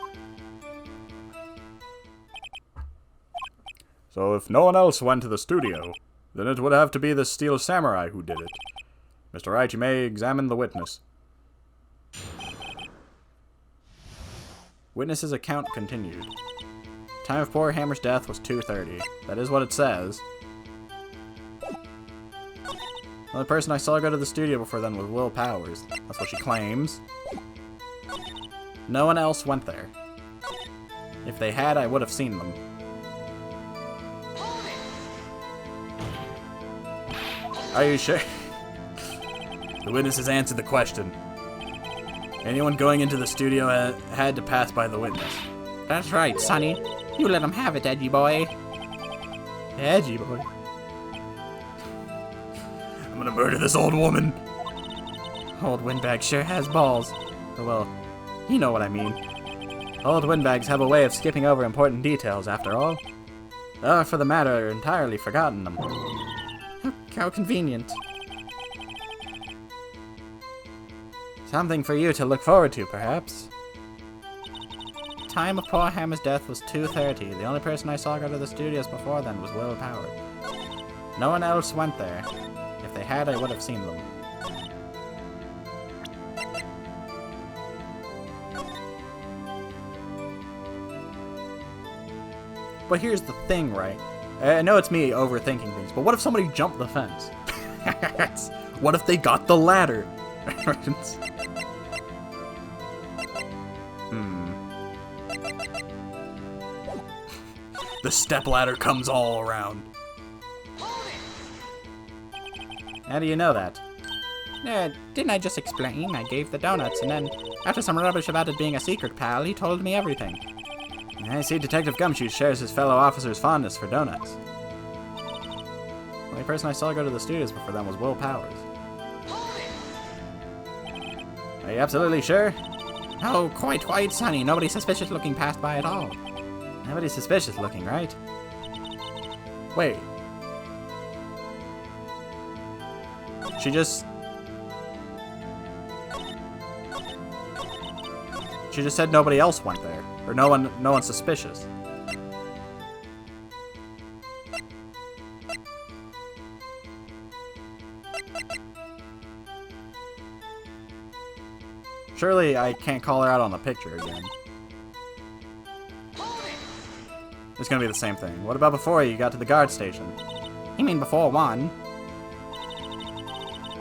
So if no one else went to the studio, then it would have to be the Steel Samurai who did it. Mr. Wright, you may examine the witness. Witness's account continued. Time of poor Hammer's death was 2:30. That is what it says. The only person I saw go to the studio before then was Will Powers. That's what she claims. No one else went there. If they had, I would have seen them. Are you sure? The witness has answered the question. Anyone going into the studio had to pass by the witness. That's right, Sonny. You let him have it, edgy boy. Edgy boy? I'm gonna murder this old woman. Old windbag sure has balls. Or well, you know what I mean. Old windbags have a way of skipping over important details, after all. Or, for the matter, entirely forgotten them. How convenient. Something for you to look forward to, perhaps. Time of poor Hammer's death was 2:30. The only person I saw go to the studios before then was Will Powers. No one else went there. If they had, I would have seen them. But here's the thing, right? I know it's me overthinking things, but what if somebody jumped the fence? What if they got the ladder? The stepladder comes all around. How do you know that? Didn't I just explain? I gave the donuts, and then, after some rubbish about it being a secret, pal, he told me everything. I see Detective Gumshoe shares his fellow officer's fondness for donuts. The only person I saw go to the studios before them was Will Powers. Are you absolutely sure? Oh, quite, Sonny. Nobody suspicious looking passed by at all. Nobody's suspicious looking, right? Wait. She just said nobody else went there. Or no one's suspicious. Surely I can't call her out on the picture again. It's gonna be the same thing. What about before you got to the guard station? You mean before 1?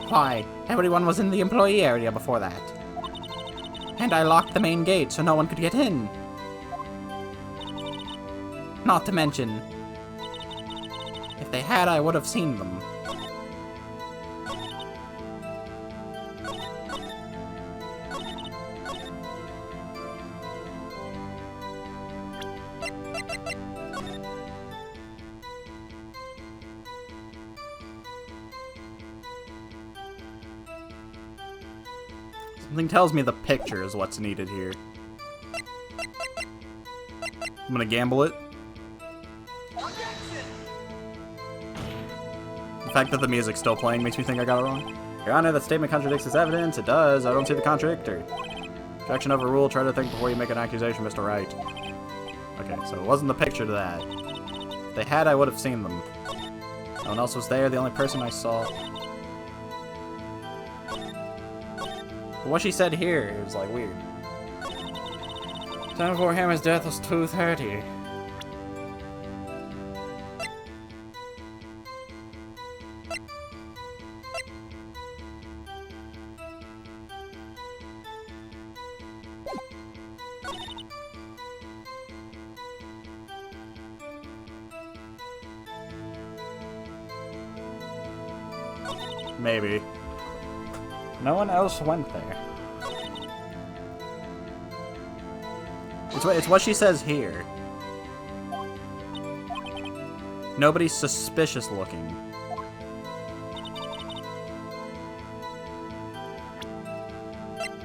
Why, everyone was in the employee area before that. And I locked the main gate so no one could get in. Not to mention, if they had, I would have seen them. Something tells me the picture is what's needed here. I'm gonna gamble it. The fact that the music's still playing makes me think I got it wrong. Your Honor, that statement contradicts this evidence. It does. I don't see the contradictory. Objection overruled. Try to think before you make an accusation, Mr. Wright. Okay, so it wasn't the picture to that. If they had, I would have seen them. No one else was there. The only person I saw... But what she said here is, like, weird. Time before Hammer's death was 2:30. Maybe. No one else went there. It's what she says here. Nobody's suspicious looking.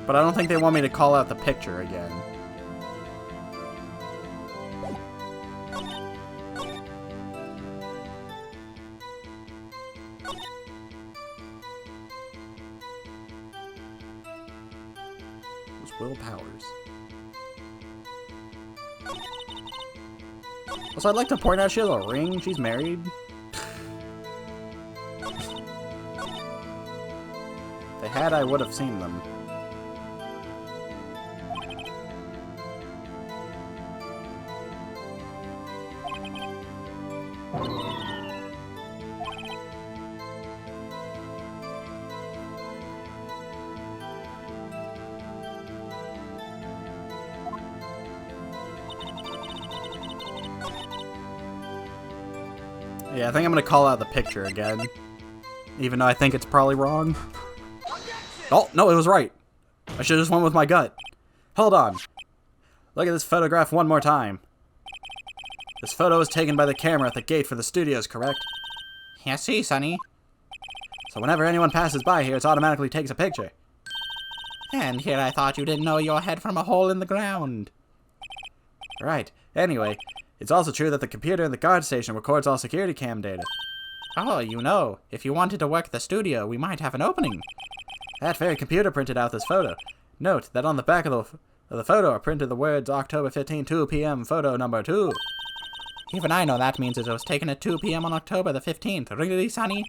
But I don't think they want me to call out the picture again. Will Powers. Also, I'd like to point out she has a ring. She's married. If they had, I would have seen them. Yeah, I think I'm gonna call out the picture again. Even though I think it's probably wrong. Oh, no, it was right. I should've just went with my gut. Hold on. Look at this photograph one more time. This photo was taken by the camera at the gate for the studios, correct? Yes, see, Sonny. So whenever anyone passes by here, it automatically takes a picture. And here I thought you didn't know your head from a hole in the ground. Right. Anyway, it's also true that the computer in the guard station records all security cam data. Oh, you know, if you wanted to work at the studio, we might have an opening. That very computer printed out this photo. Note that on the back of the photo are printed the words October 15, 2 p.m. photo number 2. Even I know that means it was taken at 2 p.m. on October the 15th. Really, Sonny?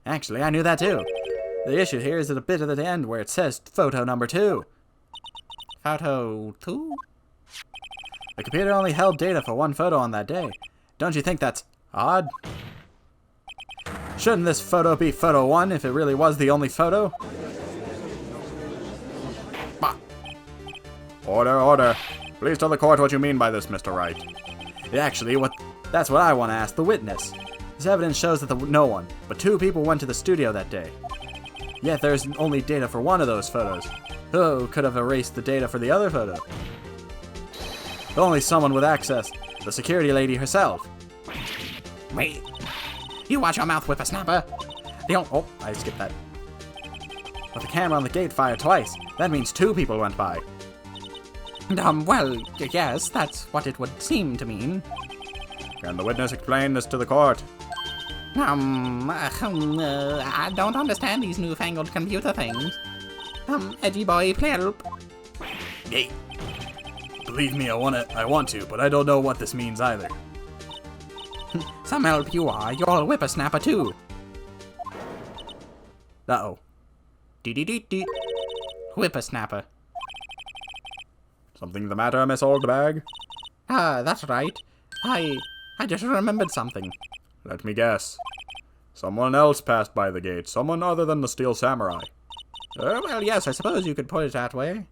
Actually, I knew that too. The issue here is at a bit at the end where it says photo number 2. Photo 2? The computer only held data for one photo on that day. Don't you think that's odd? Shouldn't this photo be photo 1 if it really was the only photo? Bah. Order, order. Please tell the court what you mean by this, Mr. Wright. Actually, that's what I want to ask the witness. This evidence shows that no one, but 2 people went to the studio that day. Yet there's only data for one of those photos. Who could have erased the data for the other photo? Only someone with access. The security lady herself. Wait. You watch your mouth, whippersnapper. Oh, I skipped that. But the camera on the gate fired twice. That means 2 people went by. Well, yes, that's what it would seem to mean. Can the witness explain this to the court? I don't understand these newfangled computer things. Edgy boy, play a loop. Hey. Believe me, I want to, but I don't know what this means either. Some help you are, you're a whippersnapper too. Uh-oh. Dee-dee-dee-dee. Whippersnapper. Something the matter, Miss Oldbag? That's right. I just remembered something. Let me guess. Someone else passed by the gate. Someone other than the Steel Samurai. Well, yes, I suppose you could put it that way.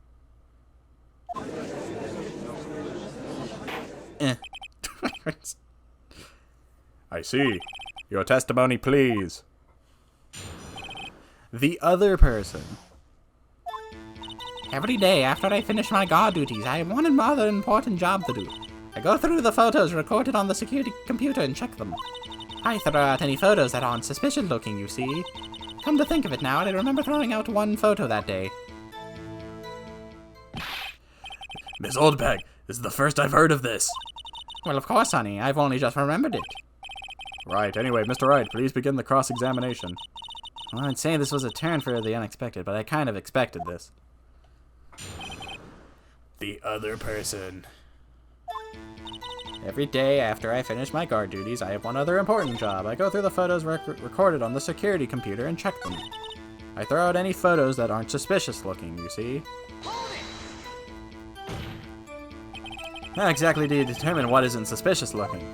I see. Your testimony, please. The other person. Every day after I finish my guard duties, I have one another important job to do. I go through the photos recorded on the security computer and check them. I throw out any photos that aren't suspicious looking, you see. Come to think of it now, I remember throwing out one photo that day. Miss Oldbag, this is the first I've heard of this. Well, of course, honey. I've only just remembered it. Right, anyway, Mr. Wright, please begin the cross-examination. Well, I'd say this was a turn for the unexpected, but I kind of expected this. The other person. Every day after I finish my guard duties, I have one other important job. I go through the photos recorded on the security computer and check them. I throw out any photos that aren't suspicious looking, you see. How exactly do you determine what isn't suspicious looking?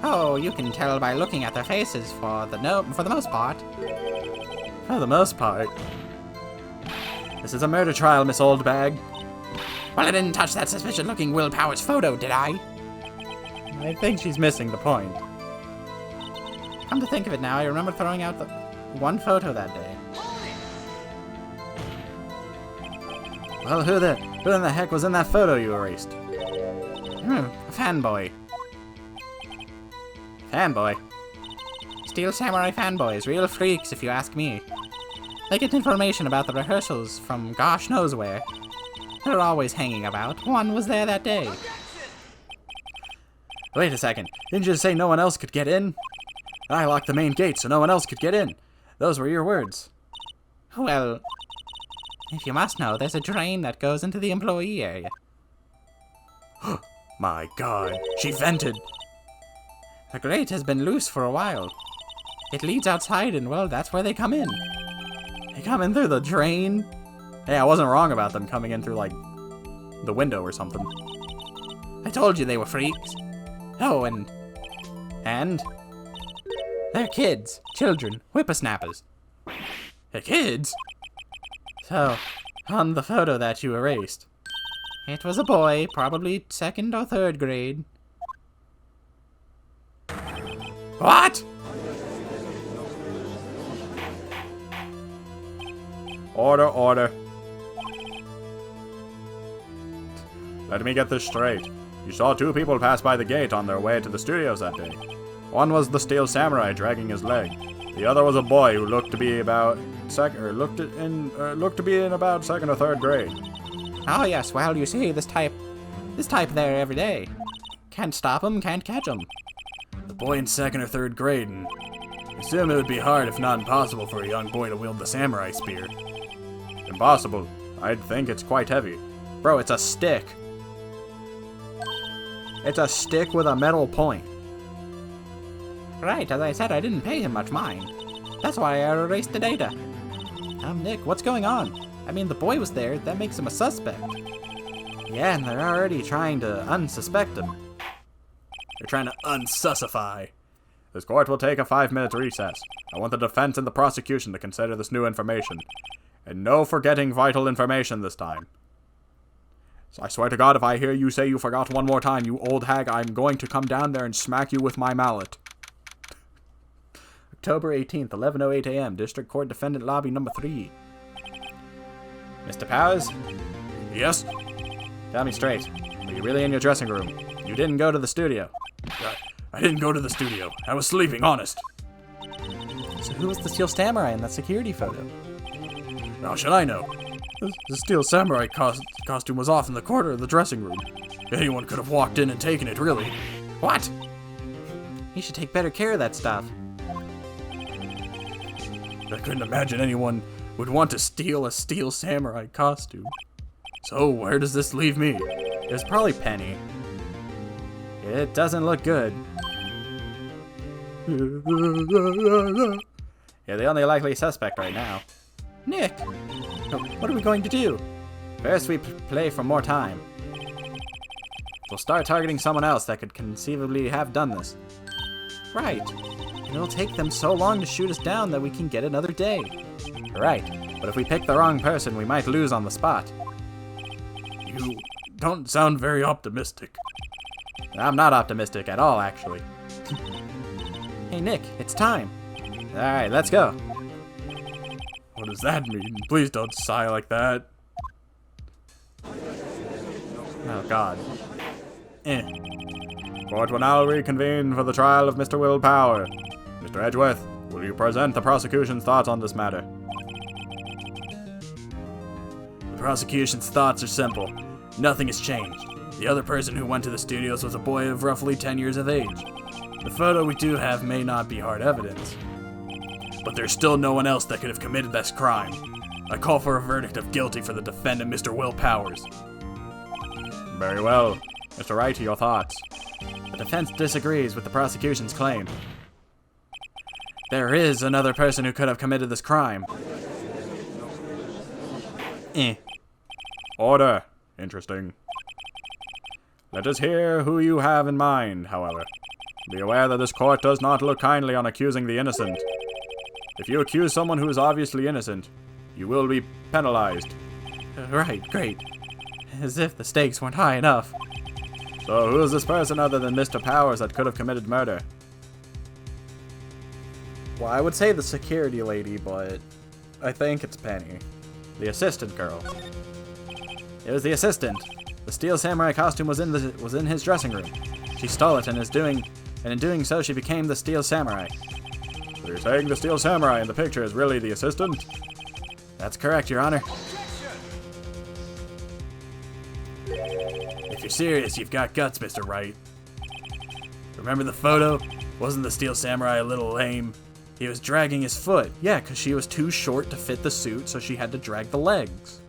Oh, you can tell by looking at their faces for the most part. For the most part. This is a murder trial, Miss Oldbag. Well, I didn't touch that suspicious-looking Will Powers photo, did I? I think she's missing the point. Come to think of it now, I remember throwing out the one photo that day. Well, who in the heck was in that photo you erased? A fanboy. Fanboy? Steel Samurai fanboys, real freaks if you ask me. They get information about the rehearsals from gosh knows where. They're always hanging about. One was there that day. Wait a second. Didn't you say no one else could get in? I locked the main gate so no one else could get in. Those were your words. Well, if you must know, there's a drain that goes into the employee area. My God, she vented. The grate has been loose for a while. It leads outside and, well, that's where they come in. They come in through the drain? Hey, I wasn't wrong about them coming in through, like, the window or something. I told you they were freaks. Oh, and they're kids, children, whippersnappers. Hey, kids? So, on the photo that you erased. It was a boy, probably 2nd or 3rd grade. What? Order, order. Let me get this straight. You saw 2 people pass by the gate on their way to the studios that day. One was the Steel Samurai dragging his leg. The other was a boy who looked to be about looked to be in about 2nd or 3rd grade. Oh yes, well you see this type there every day. Can't stop 'em, can't catch 'em. The boy in 2nd or 3rd grade, and I assume it would be hard, if not impossible, for a young boy to wield the samurai spear. Impossible. I'd think it's quite heavy. Bro, it's a stick. It's a stick with a metal point. Right, as I said, I didn't pay him much mind. That's why I erased the data. Nick, what's going on? I mean, the boy was there, that makes him a suspect. Yeah, and they're already trying to unsuspect him. They're trying to unsussify. This court will take a 5-minute recess. I want the defense and the prosecution to consider this new information. And no forgetting vital information this time. So I swear to God, if I hear you say you forgot one more time, you old hag, I'm going to come down there and smack you with my mallet. October 18th, 11:08 a.m., District Court Defendant Lobby number 3. Mr. Powers? Yes? Tell me straight. Were you really in your dressing room? You didn't go to the studio. I didn't go to the studio. I was sleeping, honest. So who was the Steel Samurai in that security photo? How should I know? The Steel Samurai costume was off in the corner of the dressing room. Anyone could have walked in and taken it, really. What? You should take better care of that stuff. I couldn't imagine anyone would want to steal a Steel Samurai costume. So, where does this leave me? It was probably Penny. It doesn't look good. You're the only likely suspect right now. Nick, What are we going to do? First, we play for more time. We'll start targeting someone else that could conceivably have done this. Right. And it'll take them so long to shoot us down that we can get another day. Right, but if we pick the wrong person, we might lose on the spot. You don't sound very optimistic. I'm not optimistic at all, actually. Hey, Nick, it's time. Alright, let's go. What does that mean? Please don't sigh like that. Oh, God. Court will now reconvene for the trial of Mr. Will Power. Mr. Edgeworth, will you present the prosecution's thoughts on this matter? The prosecution's thoughts are simple. Nothing has changed. The other person who went to the studios was a boy of roughly 10 years of age. The photo we do have may not be hard evidence, but there's still no one else that could have committed this crime. I call for a verdict of guilty for the defendant, Mr. Will Powers. Very well. Mr. Wright, your thoughts? The defense disagrees with the prosecution's claim. There is another person who could have committed this crime. Order. Interesting. Let us hear who you have in mind, however. Be aware that this court does not look kindly on accusing the innocent. If you accuse someone who is obviously innocent, you will be penalized. Right, great. As if the stakes weren't high enough. So who is this person other than Mr. Powers that could have committed murder? Well, I would say the security lady, but I think it's Penny. The assistant girl. It was the assistant. The Steel Samurai costume was in his dressing room. She stole it and in doing so she became the Steel Samurai. So you're saying the Steel Samurai in the picture is really the assistant? That's correct, Your Honor. If you're serious, you've got guts, Mr. Wright. Remember the photo? Wasn't the Steel Samurai a little lame? He was dragging his foot. Yeah, because she was too short to fit the suit, so she had to drag the legs.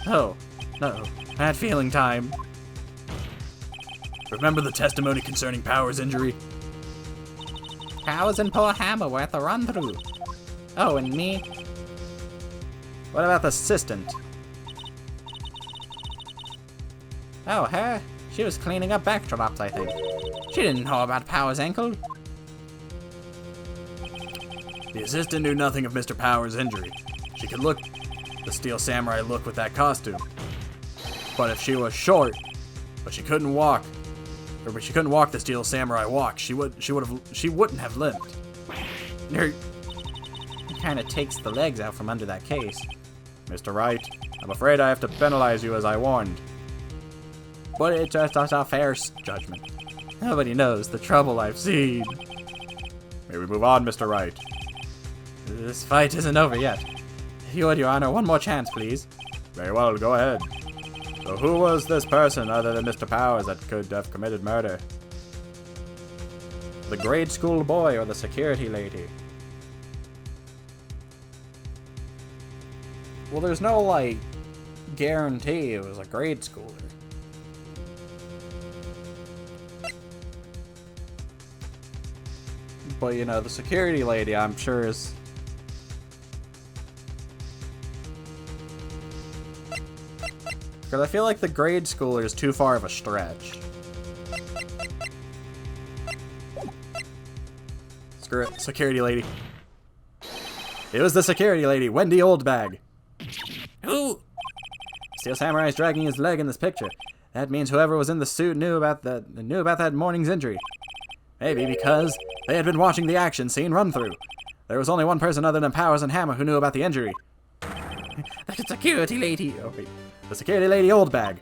Oh, no. Bad feeling time. Remember the testimony concerning Powers' injury? Powers and poor Hammer were at the run-through. Oh, and me? What about the assistant? Oh, her? She was cleaning up backdrops, I think. She didn't know about Powers' ankle. The assistant knew nothing of Mr. Powers' injury. She could look the Steel Samurai look with that costume. But if she was short, but she couldn't walk the Steel Samurai walk, she wouldn't have limped. It kind of takes the legs out from under that case. Mr. Wright, I'm afraid I have to penalize you as I warned. But it's just a fair judgment. Nobody knows the trouble I've seen. May we move on, Mr. Wright? This fight isn't over yet. If you would, Your Honor, one more chance, please. Very well, go ahead. So who was this person other than Mr. Powers that could have committed murder? The grade school boy or the security lady? Well, there's no, like, guarantee it was a grade schooler. But, you know, the security lady, I'm sure, is... Because I feel like the grade schooler is too far of a stretch. Screw it. Security lady. It was the security lady, Wendy Oldbag. Who? Steel Samurai is dragging his leg in this picture. That means whoever was in the suit knew about that morning's injury. Maybe because they had been watching the action scene run through. There was only one person other than Powers and Hammer who knew about the injury. The security lady. Oh, wait. The security lady Oldbag.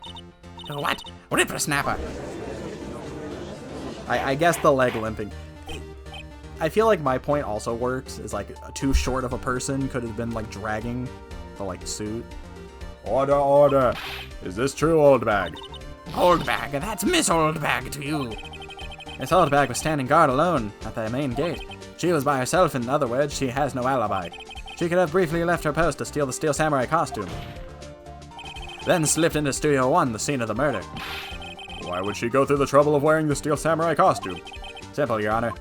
What? Whippersnapper. I guess the leg limping. I feel like my point also works. Is like too short of a person could have been like dragging the like suit. Order, order. Is this true, old bag? Oldbag, that's Miss Oldbag to you. Miss Oldbag was standing guard alone at the main gate. She was by herself, in other words, she has no alibi. She could have briefly left her post to steal the Steel Samurai costume. Then slipped into Studio 1, the scene of the murder. Why would she go through the trouble of wearing the Steel Samurai costume? Simple, Your Honor.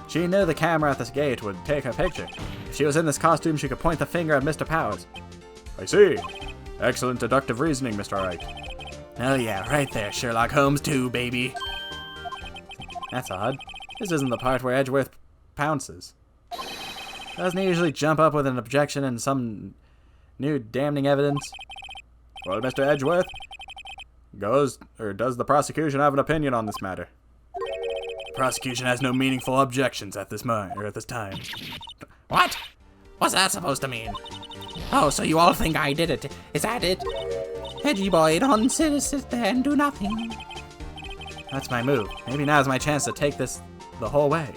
She knew the camera at this gate would take her picture. If she was in this costume, she could point the finger at Mr. Powers. I see. Excellent deductive reasoning, Mr. Wright. Oh yeah, right there, Sherlock Holmes too, baby. That's odd. This isn't the part where Edgeworth pounces. Doesn't he usually jump up with an objection and some new damning evidence? Well, Mr. Edgeworth, does the prosecution have an opinion on this matter? The prosecution has no meaningful objections at this time. What? What's that supposed to mean? Oh, so you all think I did it. Is that it? Edgy boy, don't sit there and do nothing. That's my move. Maybe now's my chance to take this the whole way.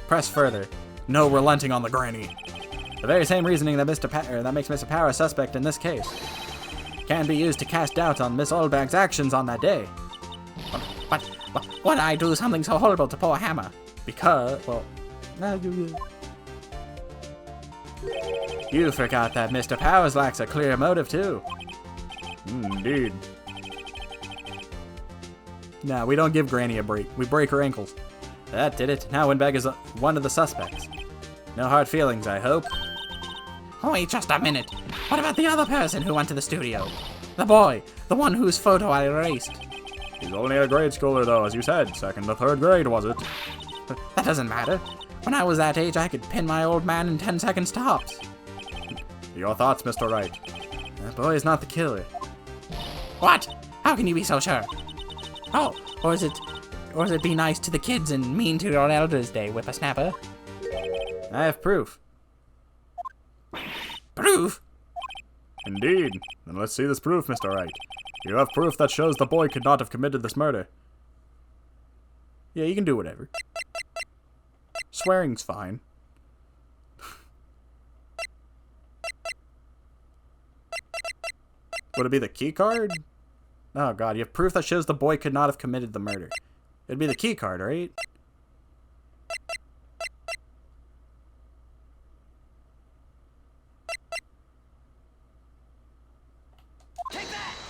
Press further. No relenting on the granny. The very same reasoning that that makes Mr. Power a suspect in this case can be used to cast doubt on Miss Oldbag's actions on that day. But why'd I do something so horrible to poor Hammer? Because, well, you forgot that Mr. Powers lacks a clear motive too. Indeed. No, we don't give Granny a break. We break her ankles. That did it. Now Windbag is one of the suspects. No hard feelings, I hope. Oh, wait just a minute. What about the other person who went to the studio? The boy, the one whose photo I erased. He's only a grade schooler, though, as you said. Second to third grade, was it? That doesn't matter. When I was that age, I could pin my old man in 10 seconds tops. Your thoughts, Mr. Wright? That boy is not the killer. What? How can you be so sure? Oh, or is it be nice to the kids and mean to your elders day, whippersnapper? I have proof. Proof? Indeed. Then let's see this proof, Mr. Wright. You have proof that shows the boy could not have committed this murder. Yeah, you can do whatever. Swearing's fine. Would it be the key card? Oh god, you have proof that shows the boy could not have committed the murder. It'd be the key card, right?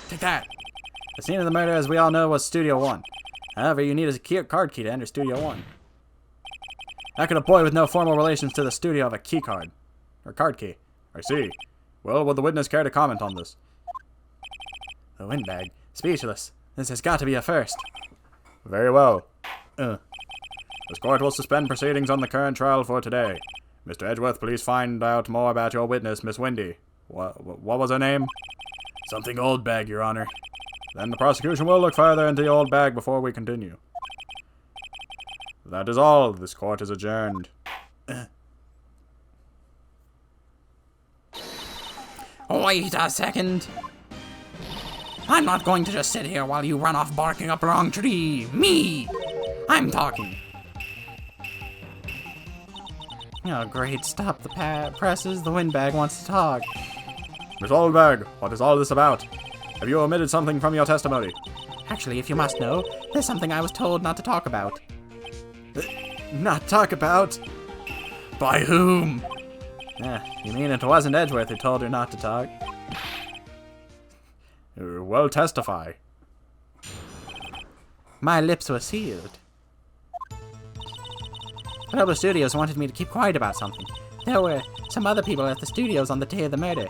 Take that! The scene of the murder, as we all know, was Studio 1. However, you need a card key to enter Studio 1. How could a boy with no formal relations to the studio have a key card? Or card key? I see. Well, would the witness care to comment on this? The Windbag. Speechless. This has got to be a first. Very well. This court will suspend proceedings on the current trial for today. Mr. Edgeworth, please find out more about your witness, Miss Windy. What was her name? Something Oldbag, Your Honor. Then the prosecution will look further into the old bag before we continue. That is all. This court is adjourned. Wait a second. I'm not going to just sit here while you run off barking up the wrong tree. Me! I'm talking. Oh, great. Stop the presses. The Windbag wants to talk. Miss Oldbag, what is all this about? Have you omitted something from your testimony? Actually, if you must know, there's something I was told not to talk about. Not talk about? By whom? You mean it wasn't Edgeworth who told her not to talk? Well, testify. My lips were sealed. Global Studios wanted me to keep quiet about something. There were some other people at the studios on the day of the murder.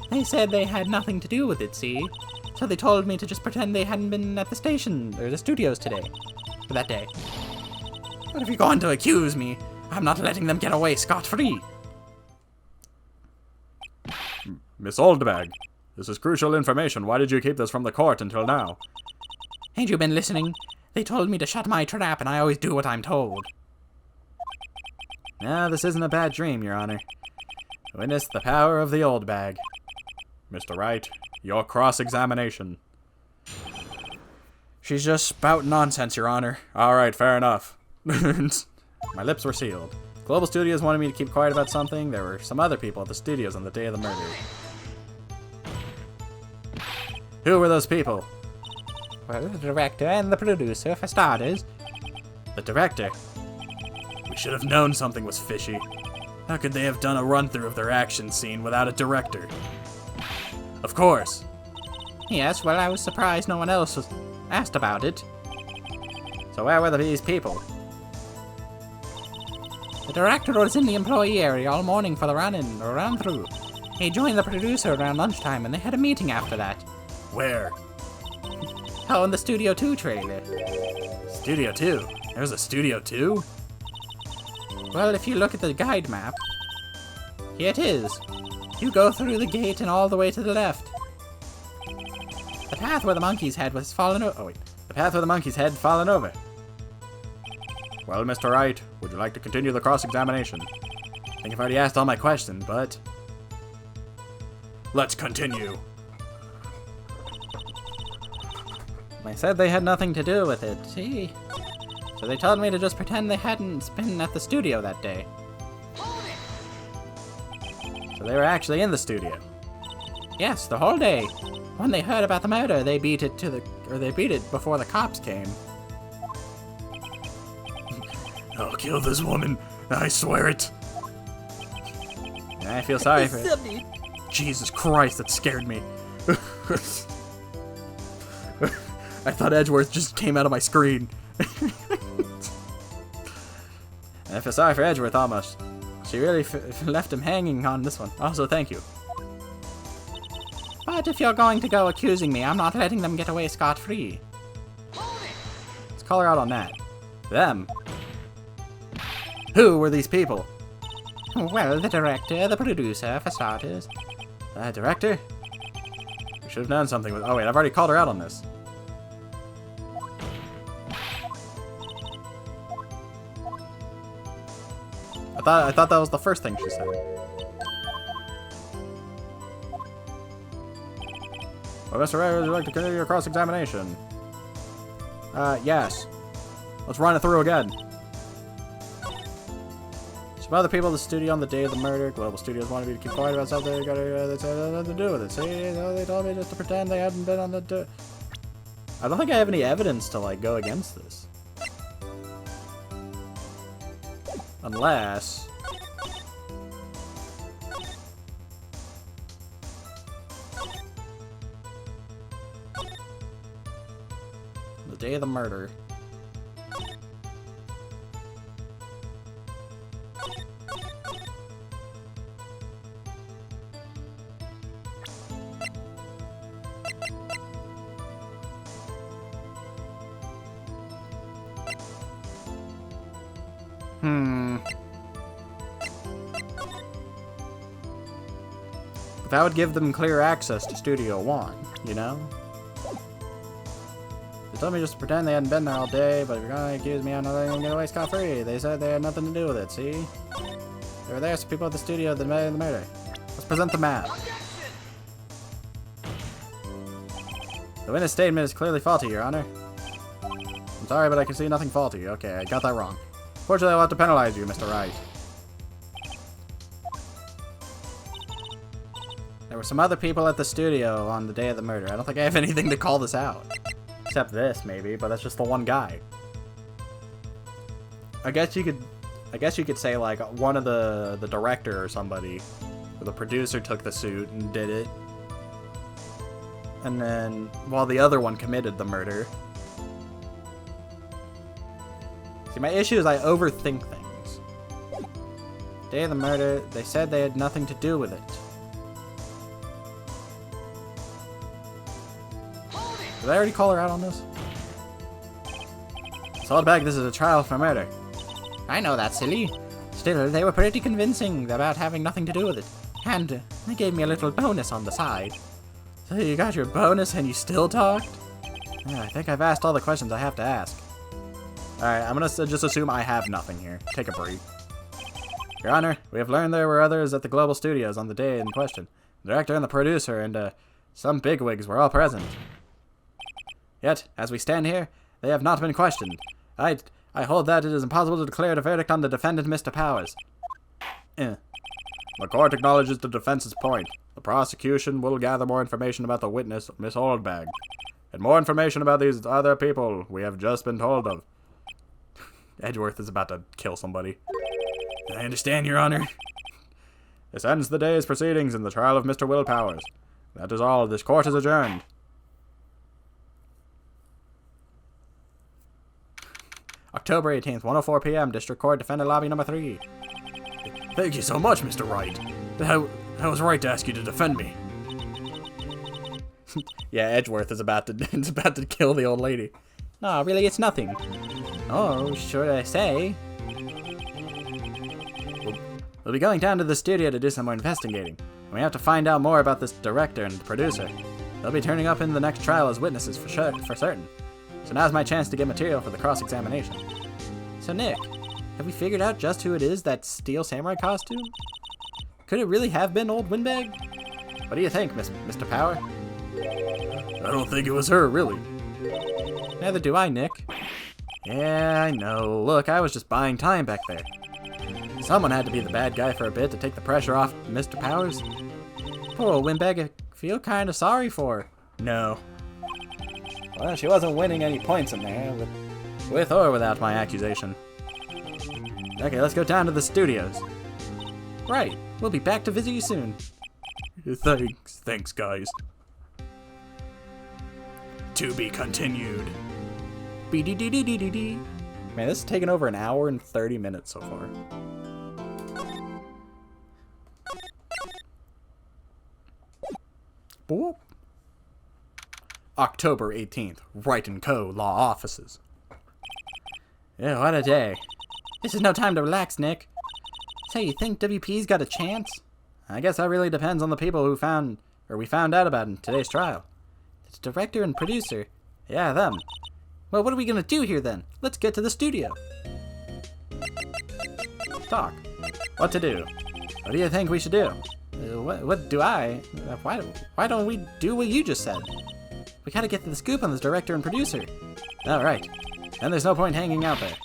They said they had nothing to do with it, see? So they told me to just pretend they hadn't been at the station, or the studios today. For that day. But if you're going to accuse me, I'm not letting them get away scot-free. Miss Oldbag, this is crucial information. Why did you keep this from the court until now? Ain't you been listening? They told me to shut my trap, and I always do what I'm told. No, this isn't a bad dream, Your Honor. Witness the power of the old bag. Mr. Wright, your cross-examination. She's just spouting nonsense, Your Honor. Alright, fair enough. My lips were sealed. Global Studios wanted me to keep quiet about something. There were some other people at the studios on the day of the murder. Who were those people? Well, the director and the producer, for starters. The director. We should have known something was fishy. How could they have done a run-through of their action scene without a director? Of course. Yes, well, I was surprised no one else was asked about it. So where were these people? The director was in the employee area all morning for the run-through. He joined the producer around lunchtime and they had a meeting after that. Where? Oh, in the Studio 2 trailer. Studio 2? There's a Studio 2? Well, if you look at the guide map, here it is. You go through the gate and all the way to the left. The path where the monkey's head was fallen over. Oh, wait. The path where the monkey's head fallen over. Well, Mr. Wright, would you like to continue the cross-examination? I think I've already asked all my questions, but... Let's continue. They said they had nothing to do with it, see? So they told me to just pretend they hadn't been at the studio that day. So they were actually in the studio. Yes, the whole day. When they heard about the murder, they beat it before the cops came. I'll kill this woman. I swear it. And I feel sorry for it. Jesus Christ, that scared me. I thought Edgeworth just came out of my screen. I feel sorry for Edgeworth almost. She really left him hanging on this one. Also, thank you. But if you're going to go accusing me, I'm not letting them get away scot-free. Let's call her out on that. Them. Who were these people? Well, the director, the producer, for starters. Director? We should have known something with... Oh wait, I've already called her out on this. I thought that was the first thing she said. Well, Mr. Wright, would you like to continue your cross-examination? Yes. Let's run it through again. Some other people in the studio on the day of the murder. Global Studios wanted me to keep quiet about something they had nothing to do with it. See, they told me just to pretend they hadn't been on the... I don't think I have any evidence to, like, go against this. Unless... the day of the murder. But that would give them clear access to Studio 1, you know? They told me just to pretend they hadn't been there all day, but if you're gonna accuse me, I'm not letting them get away scot-free. They said they had nothing to do with it, see? They were there, some people at the studio that made the murder. Let's present the map. The witness statement is clearly faulty, Your Honor. I'm sorry, but I can see nothing faulty. Okay, I got that wrong. Fortunately, I'll have to penalize you, Mr. Wright. There were some other people at the studio on the day of the murder. I don't think I have anything to call this out. Except this, maybe, but that's just the one guy. I guess you could say, like, one of the director or somebody, or the producer took the suit and did it. And then, while the other one committed the murder. See, my issue is I overthink things. Day of the murder, they said they had nothing to do with it. Did I already call her out on this? Solid bag, this is a trial for murder. I know that, silly. Still, they were pretty convincing about having nothing to do with it. And they gave me a little bonus on the side. So you got your bonus and you still talked? Yeah, I think I've asked all the questions I have to ask. Alright, I'm gonna just assume I have nothing here. Take a break. Your Honor, we have learned there were others at the Global Studios on the day in question. The director and the producer and some bigwigs were all present. Yet, as we stand here, they have not been questioned. I hold that it is impossible to declare a verdict on the defendant, Mr. Powers. The court acknowledges the defense's point. The prosecution will gather more information about the witness, Miss Oldbag, and more information about these other people we have just been told of. Edgeworth is about to kill somebody. I understand, Your Honor. This ends the day's proceedings in the trial of Mr. Will Powers. That is all. This court is adjourned. October 18th, 1:04 p.m., District Court, Defendant Lobby Number 3. Thank you so much, Mr. Wright. I was right to ask you to defend me. Yeah, Edgeworth is about to kill the old lady. No, really, it's nothing. Oh, should I say? We'll be going down to the studio to do some more investigating. We have to find out more about this director and producer. They'll be turning up in the next trial as witnesses for certain. So now's my chance to get material for the cross-examination. So, Nick, have we figured out just who it is that Steel Samurai costume? Could it really have been old Windbag? What do you think, Mr. Power? I don't think it was her, really. Neither do I, Nick. Yeah, I know. Look, I was just buying time back there. Someone had to be the bad guy for a bit to take the pressure off Mr. Powers. Poor old Windbag, I feel kind of sorry for her. No. Well, she wasn't winning any points in there, with or without my accusation. Okay, let's go down to the studios. Right, we'll be back to visit you soon. Thanks, guys. To be continued. B-D-D-D-D-D-D. Man, this has taken over an hour and 30 minutes so far. Boop. October 18th, Wright & Co. Law Offices. Yeah, what a day. This is no time to relax, Nick. So you think WP's got a chance? I guess that really depends on the people we found out about in today's trial. The director and producer. Yeah, them. Well, what are we gonna do here then? Let's get to the studio. Talk. What to do? What do you think we should do? What do I? Why don't we do what you just said? We gotta get to the scoop on this director and producer. All right. Then there's no point hanging out there.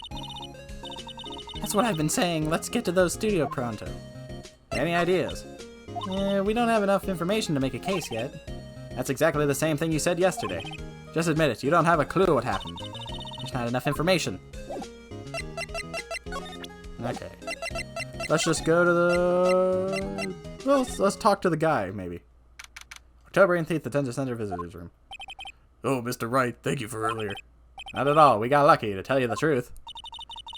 That's what I've been saying. Let's get to those studio pronto. Any ideas? We don't have enough information to make a case yet. That's exactly the same thing you said yesterday. Just admit it. You don't have a clue what happened. There's not enough information. Okay. Let's just go to the... Well, let's talk to the guy, maybe. October 18th, the Tender Center Visitors Room. Oh, Mr. Wright, thank you for earlier. Not at all. We got lucky, to tell you the truth.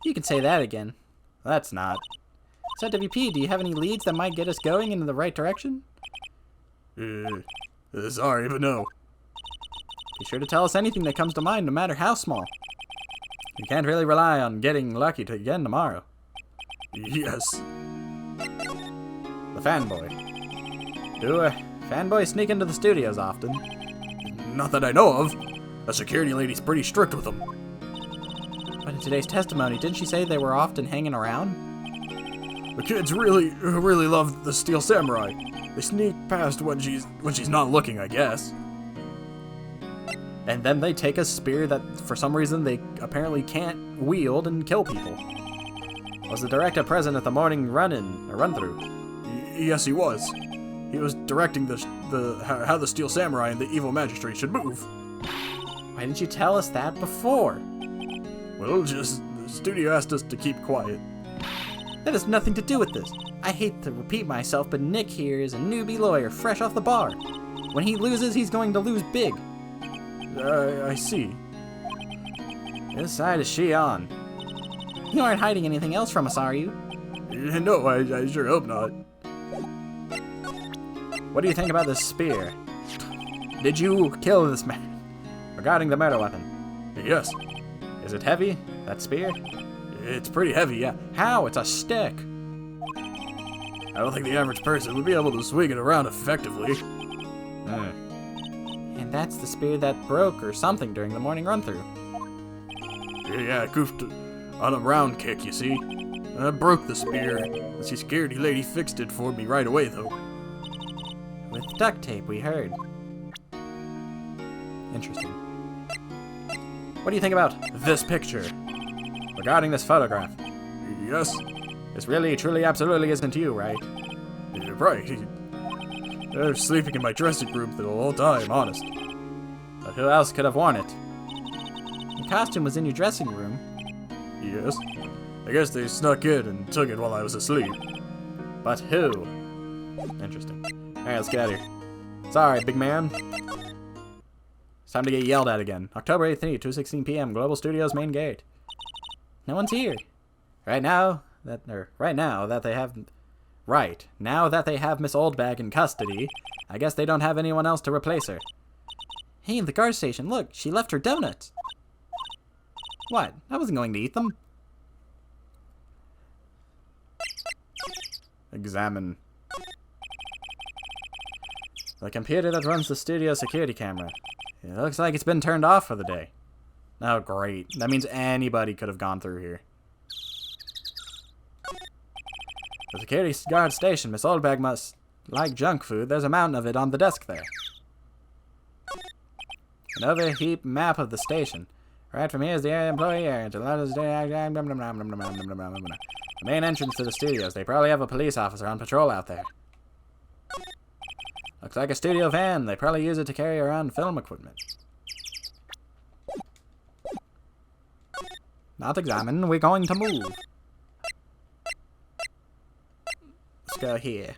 You can say that again. That's not. So, WP, do you have any leads that might get us going in the right direction? Sorry, but no. Be sure to tell us anything that comes to mind, no matter how small. You can't really rely on getting lucky again tomorrow. Yes. The fanboy. Do fanboys sneak into the studios often? Not that I know of. The security lady's pretty strict with them. But in today's testimony, didn't she say they were often hanging around? The kids really love the Steel Samurai. They sneak past when she's not looking, I guess. And then they take a spear that, for some reason, they apparently can't wield and kill people. Was the director present at the morning run-through? Yes, he was. He was directing how the Steel Samurai and the evil magistrate should move. Why didn't you tell us that before? Well, just the studio asked us to keep quiet. That has nothing to do with this. I hate to repeat myself, but Nick here is a newbie lawyer fresh off the bar. When he loses, he's going to lose big. I see. Whose side is she on? You aren't hiding anything else from us, are you? No, I sure hope not. What do you think about this spear? Did you kill this man? Regarding the murder weapon. Yes. Is it heavy, that spear? It's pretty heavy, yeah. How? It's a stick. I don't think the average person would be able to swing it around effectively. And that's the spear that broke or something during the morning run-through. Yeah, it goofed on a round kick, you see. I broke the spear. The scaredy lady fixed it for me right away, though. With duct tape, we heard. Interesting. What do you think about this picture? Regarding this photograph. Yes? This really, truly, absolutely isn't you, right? You're right. I was sleeping in my dressing room the whole time, honest. But who else could have worn it? The costume was in your dressing room. Yes? I guess they snuck in and took it while I was asleep. But who? Interesting. Alright, let's get out of here. Sorry, big man. It's time to get yelled at again. October 18th, 2:16 p.m. Global Studios main gate. No one's here. Right now that they have Miss Oldbag in custody, I guess they don't have anyone else to replace her. Hey, in the guard station, look, she left her donuts. What? I wasn't going to eat them. Examine. The computer that runs the studio security camera. It looks like it's been turned off for the day. Oh, great. That means anybody could have gone through here. The security guard station. Miss Oldbag must like junk food. There's a mountain of it on the desk there. An overheap map of the station. Right from here is the area employee area. The main entrance to the studios. They probably have a police officer on patrol out there. Looks like a studio van. They probably use it to carry around film equipment. Not examine. We're going to move. Let's go here.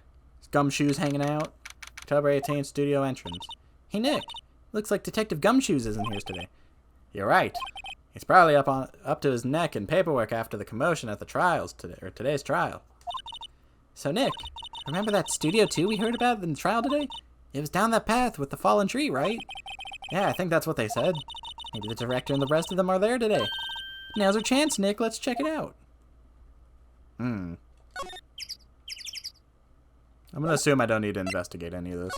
Gumshoes hanging out. October 18th, studio entrance. Hey, Nick. Looks like Detective Gumshoes isn't here today. You're right. He's probably up to his neck in paperwork after the commotion at the trials today, or today's trial. So, Nick, remember that Studio 2 we heard about in the trial today? It was down that path with the fallen tree, right? Yeah, I think that's what they said. Maybe the director and the rest of them are there today. Now's our chance, Nick. Let's check it out. I'm gonna assume I don't need to investigate any of this.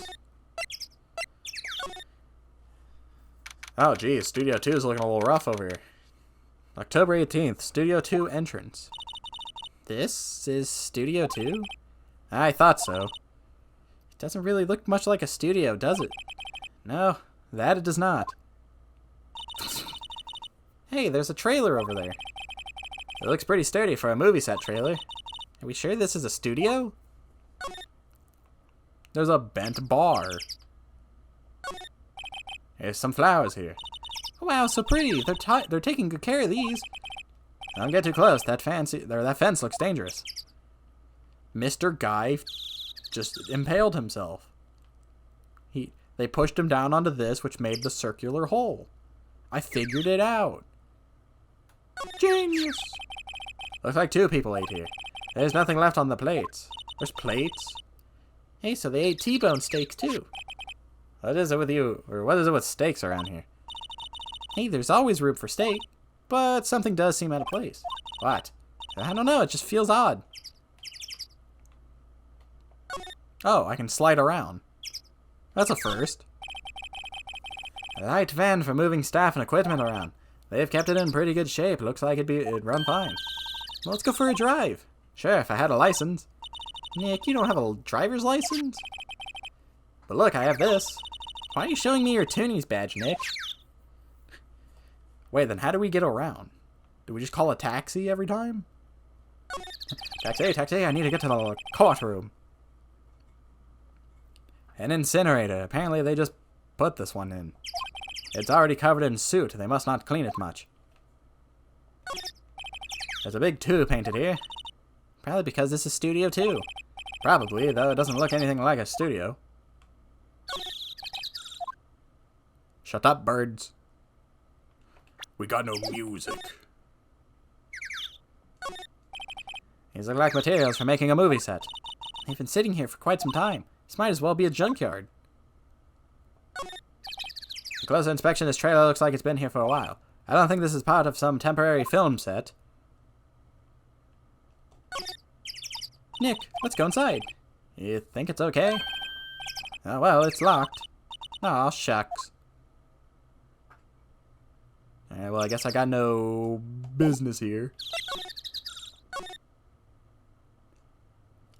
Oh, geez. Studio 2 is looking a little rough over here. October 18th, Studio 2 entrance. This is Studio 2? I thought so. It doesn't really look much like a studio, does it? No, that it does not. Hey, there's a trailer over there. It looks pretty sturdy for a movie set trailer. Are we sure this is a studio? There's a bent bar. There's some flowers here. Oh, wow, so pretty. They're taking good care of these. Don't get too close. That fence looks dangerous. Mr. Guy just impaled himself. They pushed him down onto this, which made the circular hole. I figured it out. Genius. Looks like 2 people ate here. There's nothing left on the plates. There's plates. Hey, so they ate T-bone steaks too. What is it with you, or what is it with steaks around here? Hey, there's always room for steak, but something does seem out of place. What? I don't know, it just feels odd. Oh, I can slide around. That's a first. A light van for moving staff and equipment around. They've kept it in pretty good shape. Looks like it'd run fine. Well, let's go for a drive. Sure, if I had a license. Nick, you don't have a driver's license? But look, I have this. Why are you showing me your Toonies badge, Nick? Wait, then how do we get around? Do we just call a taxi every time? Taxi, I need to get to the courtroom. An incinerator. Apparently they just put this one in. It's already covered in soot. They must not clean it much. There's a big 2 painted here. Probably because this is Studio 2. Probably, though it doesn't look anything like a studio. Shut up, birds. We got no music. These look like materials for making a movie set. They've been sitting here for quite some time. This might as well be a junkyard. A closer inspection, this trailer looks like it's been here for a while. I don't think this is part of some temporary film set. Nick, let's go inside. You think it's okay? Oh, well, it's locked. Aw, shucks. Alright, well, I guess I got no business here.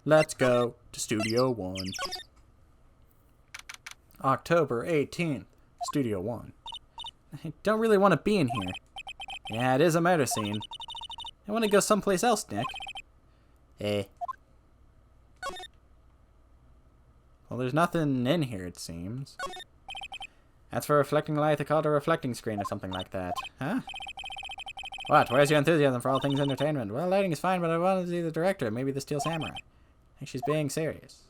Let's go to Studio 1. October 18th, Studio 1. I don't really want to be in here. Yeah, it is a murder scene. I want to go someplace else, Nick. Well, there's nothing in here, it seems. That's for reflecting light. They call it a reflecting screen or something like that. Huh? What? Where's your enthusiasm for all things entertainment? Well, lighting is fine, but I want to see the director. Maybe the Steel Samurai. I think she's being serious.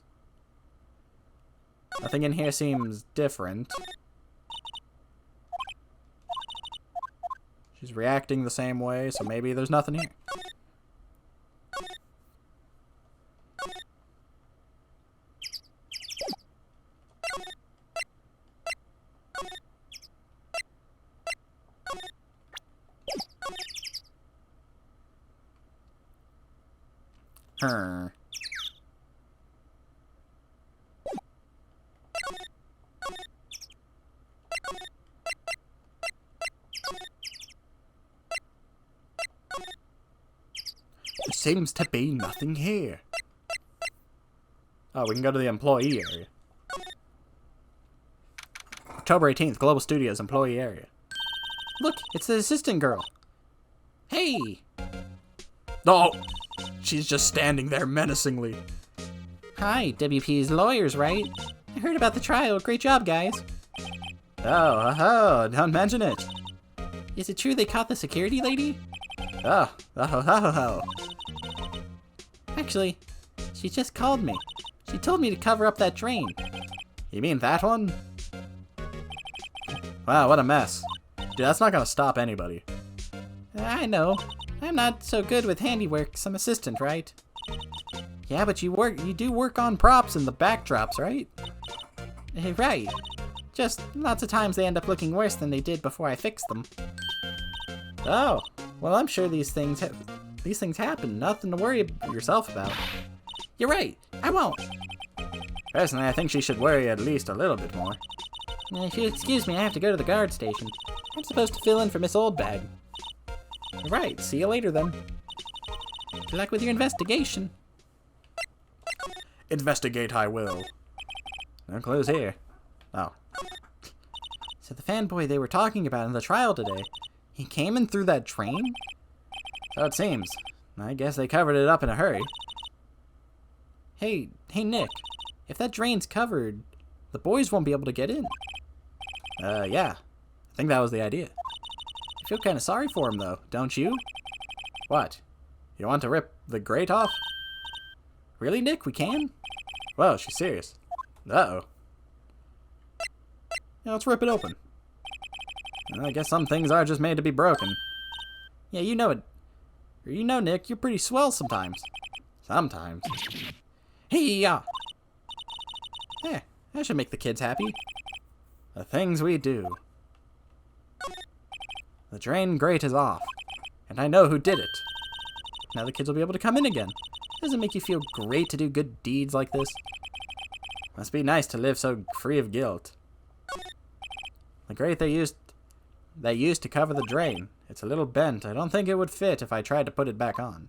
Nothing in here seems different. She's reacting the same way, so maybe there's nothing here. Her. There seems to be nothing here. Oh, we can go to the employee area. October 18th, Global Studios employee area. Look, it's the assistant girl. Hey! Oh! She's just standing there menacingly. Hi, WP's lawyers, right? I heard about the trial. Great job, guys. Oh, don't mention it. Is it true they caught the security lady? Oh. Actually, she just called me. She told me to cover up that drain. You mean that one? Wow, what a mess. Dude, that's not gonna stop anybody. I know. I'm not so good with handiwork. Some assistant, right? Yeah, but you do work on props and the backdrops, right? Right. Just lots of times they end up looking worse than they did before I fixed them. Oh, Well, I'm sure these things happen. Nothing to worry yourself about. You're right. I won't. personally, I think she should worry at least a little bit more. If you excuse me, I have to go to the guard station. I'm supposed to fill in for Miss Oldbag. Right. See you later, then. Good luck with your investigation. Investigate I will. No clues here. Oh. So the fanboy they were talking about in the trial today, he came in through that drain? So it seems. I guess they covered it up in a hurry. Hey, Nick. If that drain's covered, the boys won't be able to get in. Yeah. I think that was the idea. I feel kind of sorry for him, though, don't you? What? You want to rip the grate off? Really, Nick? We can? Whoa, she's serious. Uh-oh. Yeah, let's rip it open. I guess some things are just made to be broken. Yeah, you know it. You know, Nick, you're pretty swell sometimes. Sometimes. Hey-ya! Yeah, that should make the kids happy. The things we do. The drain grate is off, and I know who did it. Now the kids will be able to come in again. Doesn't it make you feel great to do good deeds like this? Must be nice to live so free of guilt. The grate they used to cover the drain. It's a little bent. I don't think it would fit if I tried to put it back on.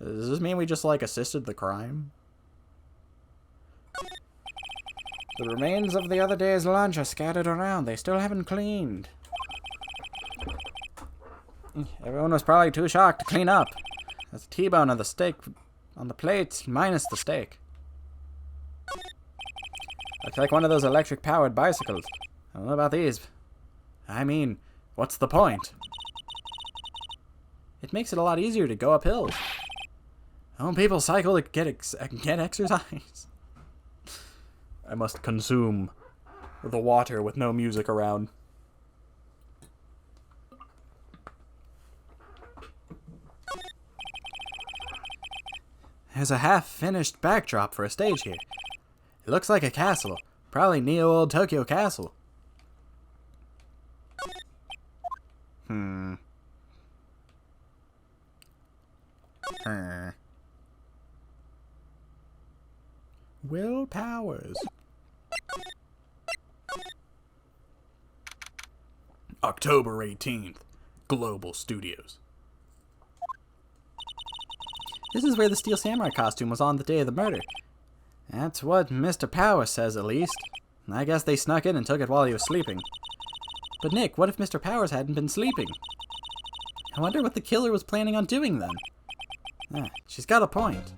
Does this mean we just, like, assisted the crime? The remains of the other day's lunch are scattered around. They still haven't cleaned. Everyone was probably too shocked to clean up. There's a T-bone of the steak on the plates, minus the steak. Looks like one of those electric-powered bicycles. I don't know about these. I mean, what's the point? It makes it a lot easier to go up hills. Don't people cycle to get exercise? I must consume the water with no music around. There's a half-finished backdrop for a stage here. It looks like a castle. Probably Olde Tokyo Castle. Will Powers. October 18th, Global Studios. This is where the Steel Samurai costume was on the day of the murder. That's what Mr. Power says, at least. I guess they snuck in and took it while he was sleeping. But Nick, what if Mr. Powers hadn't been sleeping? I wonder what the killer was planning on doing then. Ah, she's got a point.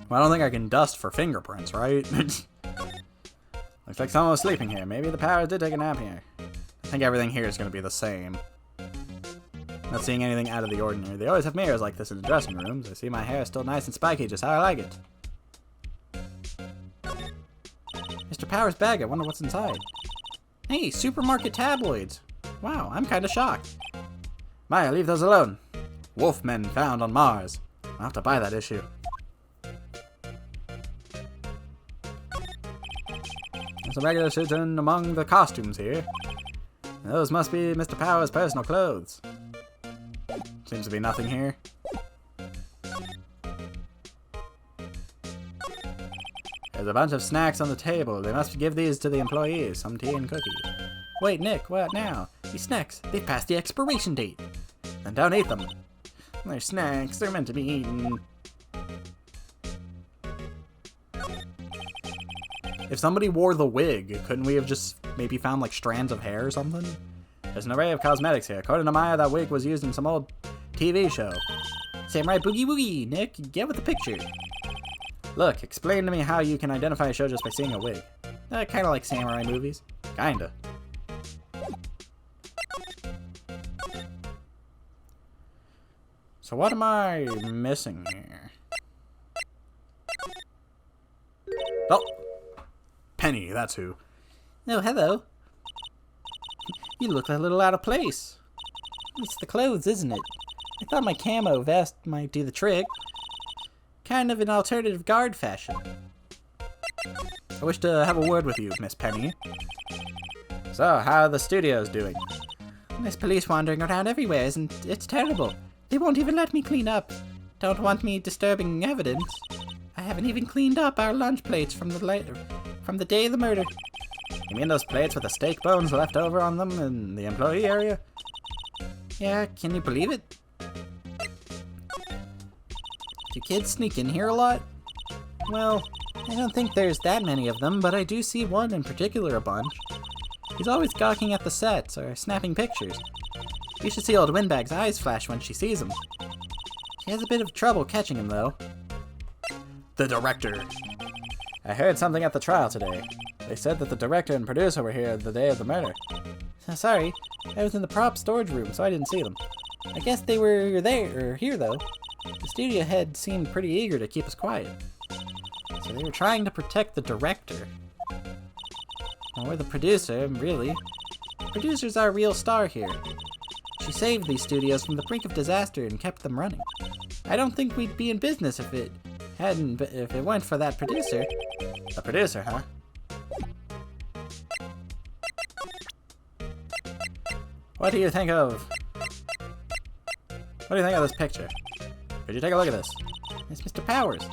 Well, I don't think I can dust for fingerprints, right? Looks like someone was sleeping here. Maybe the Powers did take a nap here. I think everything here is going to be the same. Not seeing anything out of the ordinary. They always have mirrors like this in the dressing rooms. I see my hair is still nice and spiky, just how I like it. Mr. Power's bag, I wonder what's inside. Hey, supermarket tabloids. Wow, I'm kind of shocked. Maya, leave those alone. Wolfmen found on Mars. I'll have to buy that issue. There's a regular citizen among the costumes here. Those must be Mr. Power's personal clothes. Seems to be nothing here. There's a bunch of snacks on the table. They must give these to the employees. Some tea and cookies. Wait, Nick, what now? These snacks, they've passed the expiration date. Then don't eat them. They're snacks. They're meant to be eaten. If somebody wore the wig, couldn't we have just maybe found like strands of hair or something? There's an array of cosmetics here. According to Maya, that wig was used in some old TV show. Samurai Boogie Woogie, Nick, get with the picture. Look, explain to me how you can identify a show just by seeing a wig. Kind of like samurai movies. Kinda. So what am I missing here? Oh! Penny, that's who. Oh, hello. You look a little out of place. It's the clothes, isn't it? I thought my camo vest might do the trick. Kind of an alternative guard fashion. I wish to have a word with you, Miss Penny. So, how are the studios doing? There's police wandering around everywhere, isn't it? It's terrible. They won't even let me clean up. Don't want me disturbing evidence. I haven't even cleaned up our lunch plates from the day of the murder. You mean those plates with the steak bones left over on them in the employee area? Yeah, can you believe it? Do kids sneak in here a lot? Well, I don't think there's that many of them, but I do see one in particular a bunch. He's always gawking at the sets or snapping pictures. You should see old Windbag's eyes flash when she sees him. She has a bit of trouble catching him, though. The director. I heard something at the trial today. They said that the director and producer were here the day of the murder. Sorry, I was in the prop storage room, so I didn't see them. I guess they were here, though. The studio head seemed pretty eager to keep us quiet. So they were trying to protect the director. Or the producer, really. The producer's our real star here. She saved these studios from the brink of disaster and kept them running. I don't think we'd be in business if it went for that producer. The producer, huh? What do you think of this picture? Could you take a look at this? It's Mr. Powers.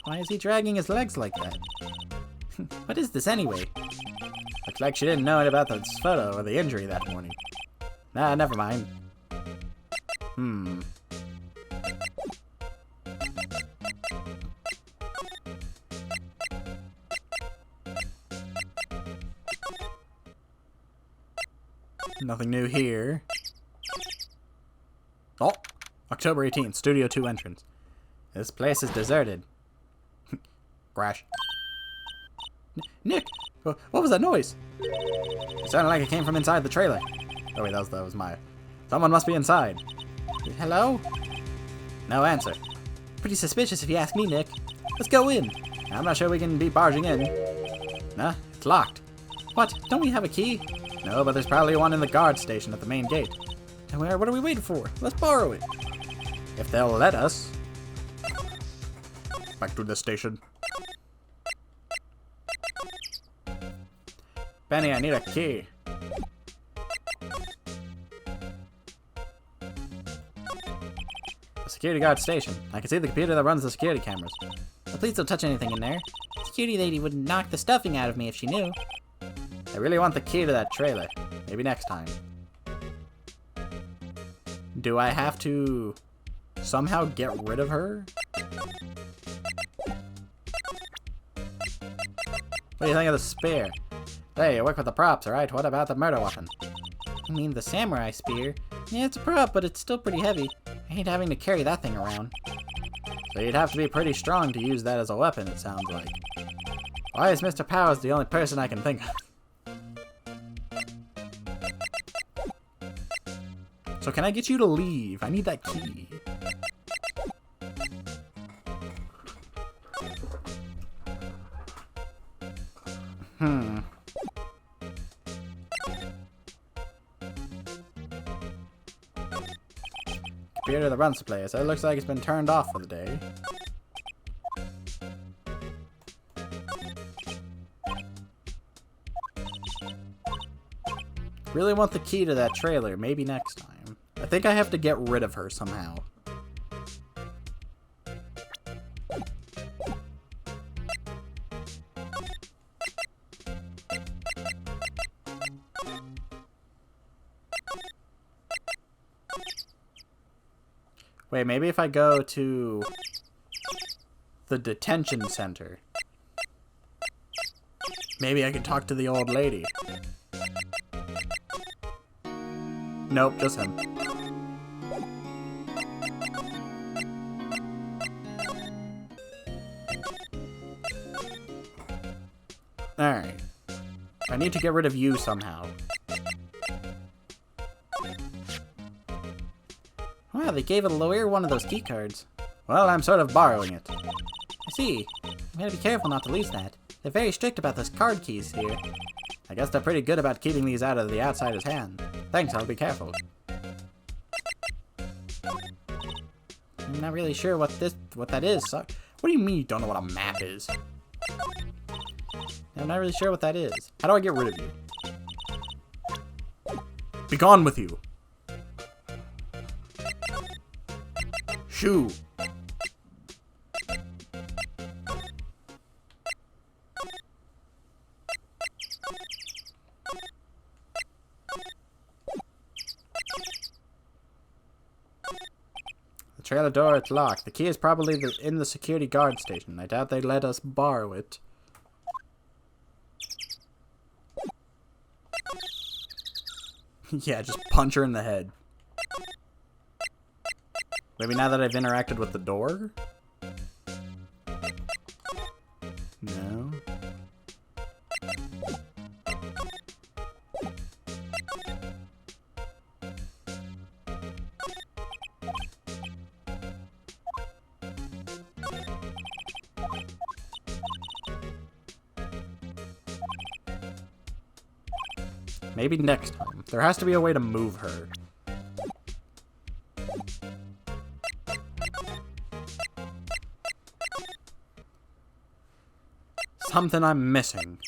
Why is he dragging his legs like that? What is this anyway? Looks like she didn't know about this photo or the injury that morning. Nah, never mind. Nothing new here. Oh! October 18th, Studio 2 entrance. This place is deserted. Crash. Nick! What was that noise? It sounded like it came from inside the trailer. Oh wait, that was Maya. Someone must be inside. Hello? No answer. Pretty suspicious if you ask me, Nick. Let's go in. I'm not sure we can be barging in. Nah, it's locked. What? Don't we have a key? No, but there's probably one in the guard station at the main gate. And what are we waiting for? Let's borrow it. If they'll let us. Back to the station. Benny, I need a key. The security guard station. I can see the computer that runs the security cameras. But please don't touch anything in there. The security lady would knock the stuffing out of me if she knew. I really want the key to that trailer. Maybe next time. Do I have to somehow get rid of her? What do you think of the spear? Hey, you work with the props, alright? What about the murder weapon? You mean the samurai spear? Yeah, it's a prop, but it's still pretty heavy. I hate having to carry that thing around. So you'd have to be pretty strong to use that as a weapon, it sounds like. Why is Mr. Powers the only person I can think of? So can I get you to leave? I need that key. Computer that runs the place. It looks like it's been turned off for the day. Really want the key to that trailer. Maybe next time. I think I have to get rid of her somehow. Wait, maybe if I go to the detention center, maybe I can talk to the old lady. Nope, just him. Alright. I need to get rid of you somehow. Wow, they gave a lawyer one of those key cards. Well, I'm sort of borrowing it. I see. You gotta be careful not to lose that. They're very strict about those card keys here. I guess they're pretty good about keeping these out of the outsider's hand. Thanks, I'll be careful. I'm not really sure what that is. So, what do you mean you don't know what a map is? I'm not really sure what that is. How do I get rid of you? Be gone with you! Shoo! The trailer door, it's locked. The key is probably in the security guard station. I doubt they'd let us borrow it. Yeah, just punch her in the head. Maybe now that I've interacted with the door? No. Maybe next time. There has to be a way to move her. Something I'm missing.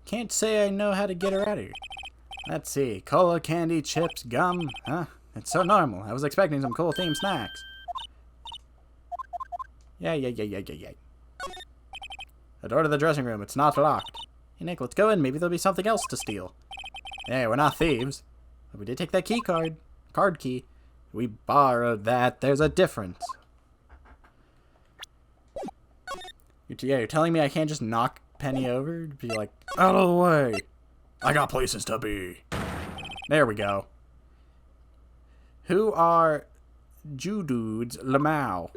Can't say I know how to get her out of here. Let's see. Cola, candy, chips, gum. Huh? It's so normal. I was expecting some cool themed snacks. Yeah. The door to the dressing room. It's not locked. Hey, Nick, let's go in. Maybe there'll be something else to steal. Hey, we're not thieves. But we did take that card key. We borrowed that. There's a difference. You're telling me I can't just knock Penny over? Be like, out of the way. I got places to be. There we go. Who are Judude's Lamau?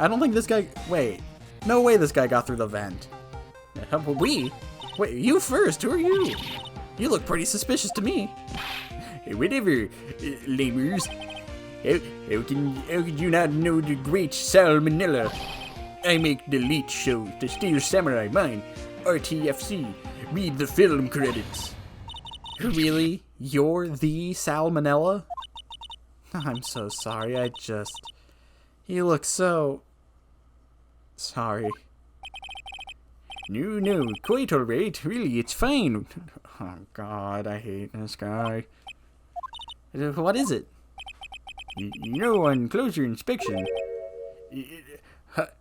I don't think this guy... Wait. No way this guy got through the vent. We? Wait, you first. Who are you? You look pretty suspicious to me. Whatever, lamers. How can you not know the great Salmonella? I make the late show, the Steel Samurai, mine, RTFC. Read the film credits. Really? You're the Salmonella? I'm so sorry, You look so... Sorry. No, quite alright. Really, it's fine. Oh god, I hate this guy. What is it? On closer inspection.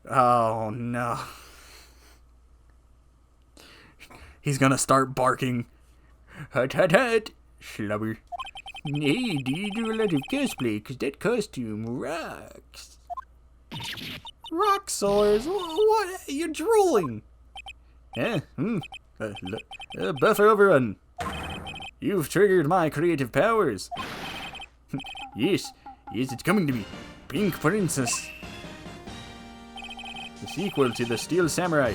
Oh no. He's gonna start barking. Hut, hut, hut. Slubber. Hey, do you do a lot of cosplay? Cause that costume rocks. Rock sores? What? You're drooling. Buffer overrun. You've triggered my creative powers. Yes, it's coming to me. Pink Princess. The sequel to the Steel Samurai.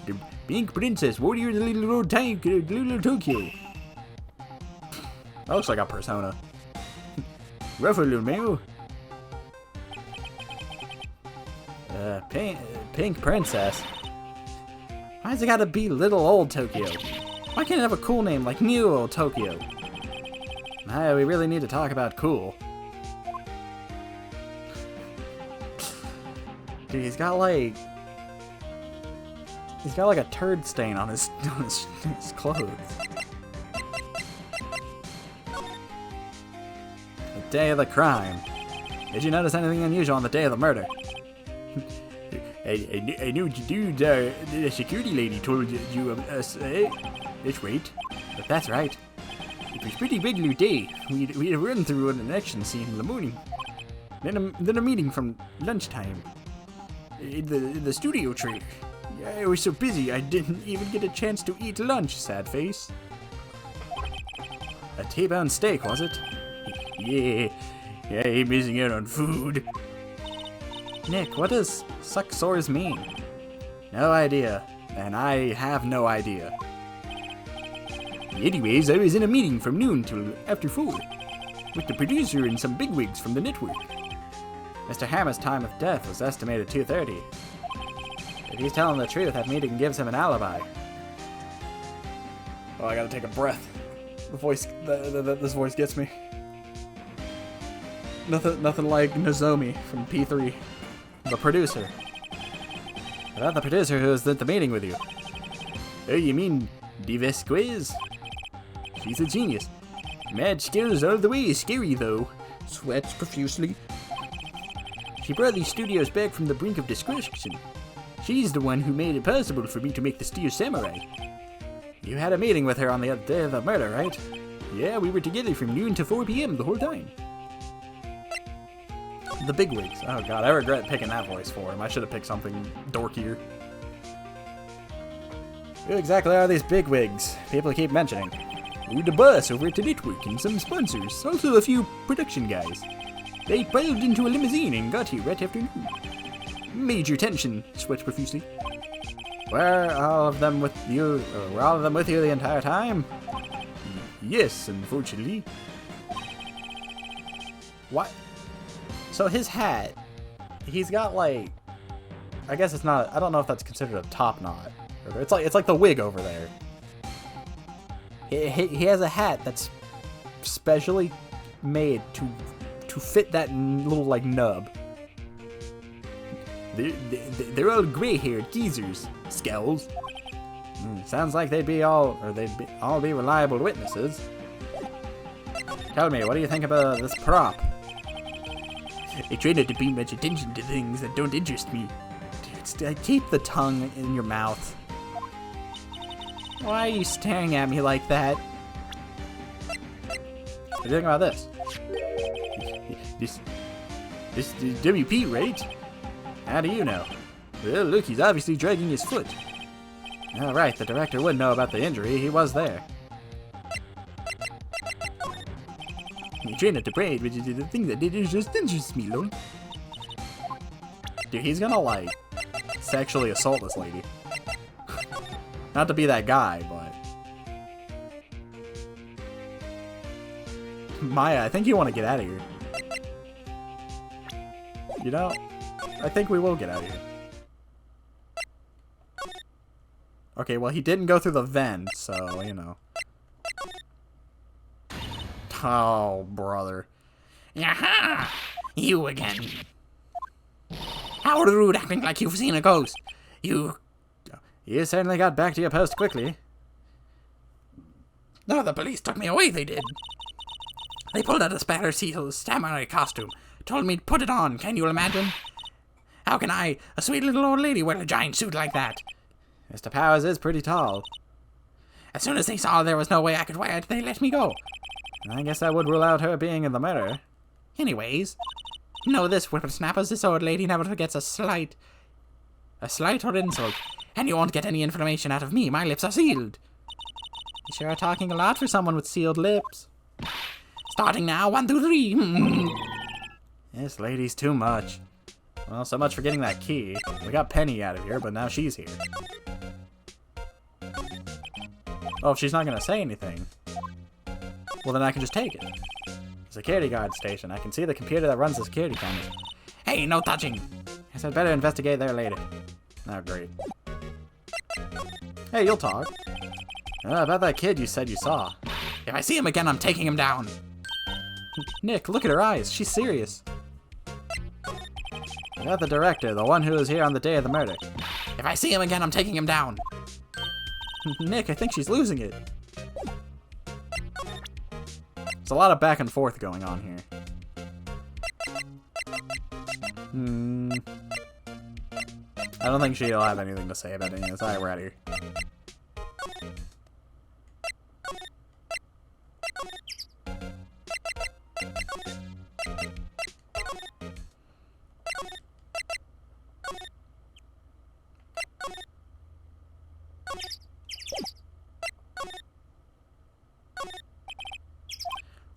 The Pink Princess, Warrior of the Little Tokyo. That looks like a persona. Ruffalo Mayo. Pink Princess. Why's it gotta be Little Old Tokyo? Why can't it have a cool name like New Old Tokyo? We really need to talk about cool. Dude, he's got like a turd stain on his clothes. The day of the crime. Did you notice anything unusual on the day of the murder? I know the dude, the security lady told you us, that's right. But that's right. It was a pretty regular day. We had a run through an action scene in the morning. Then a meeting from lunchtime. In the studio trailer. I was so busy I didn't even get a chance to eat lunch, sad face. A T-bone steak, was it? Yeah, I ain't missing out on food. Nick, what does suck sores mean? No idea. And I have no idea. Anyways, I was in a meeting from noon till after 4 with the producer and some bigwigs from the network. Mr. Hammer's time of death was estimated 2:30. If he's telling the truth, that meeting gives him an alibi. Oh, I gotta take a breath. This voice gets me. Nothing like Nozomi from P3. The producer. About the producer who was at the meeting with you. Oh, you mean Divesquez? She's a genius. Mad skills all the way, scary though. Sweats profusely. She brought these studios back from the brink of destruction. She's the one who made it possible for me to make the Steel Samurai. You had a meeting with her on the day of the murder, right? Yeah, we were together from noon to 4 p.m. the whole time. The bigwigs. Oh god, I regret picking that voice for him. I should have picked something dorkier. Who exactly are these bigwigs? People keep mentioning. We're the boss over at the network and some sponsors, also a few production guys. They piled into a limousine and got here right after noon. Major tension, sweats profusely. Were all of them with you the entire time? Yes, unfortunately. What? So his hat, he's got like, I guess it's not, I don't know if that's considered a top knot. It's like the wig over there. He has a hat that's specially made to fit that little like nub. They're all gray-haired geezers, scowls. Sounds like they'd all be reliable witnesses. Tell me, what do you think about this prop? I try not to pay much attention to things that don't interest me. Dude, keep the tongue in your mouth. Why are you staring at me like that? What do you think about this? This is WP, right? How do you know? Well, look, he's obviously dragging his foot. Oh, right, the director would know about the injury. He was there. I try not to pray, but the thing that did just interests me, lol. Dude, he's gonna, like, sexually assault this lady. Not to be that guy, but... Maya, I think you want to get out of here. You know, I think we will get out of here. Okay, well, he didn't go through the vent, so, you know. Oh, brother. Yaha! You again. How rude, acting like you've seen a ghost. You certainly got back to your post quickly. No, the police took me away, they did. They pulled out a Spatter Seal's samurai costume. Told me to put it on, can you imagine? How can I, a sweet little old lady, wear a giant suit like that? Mr. Powers is pretty tall. As soon as they saw there was no way I could wear it, they let me go. I guess that would rule out her being in the murder. Anyways, know this, whippersnappers, this old lady never forgets a slight or insult, and you won't get any information out of me. My lips are sealed. You sure are talking a lot for someone with sealed lips. Starting now, 1, 2, 3. This lady's too much. Well, so much for getting that key. We got Penny out of here, but now she's here. Oh, if she's not gonna say anything, well then I can just take it. Security guard station. I can see the computer that runs the security cameras. Hey, no touching. Guess I'd better investigate there later. Oh, great. Hey, you'll talk. About that kid you said you saw. If I see him again, I'm taking him down. Nick, look at her eyes. She's serious. About the director, the one who was here on the day of the murder. If I see him again, I'm taking him down. Nick, I think she's losing it. There's a lot of back and forth going on here. I don't think she'll have anything to say about any of this. Alright, we're out of here.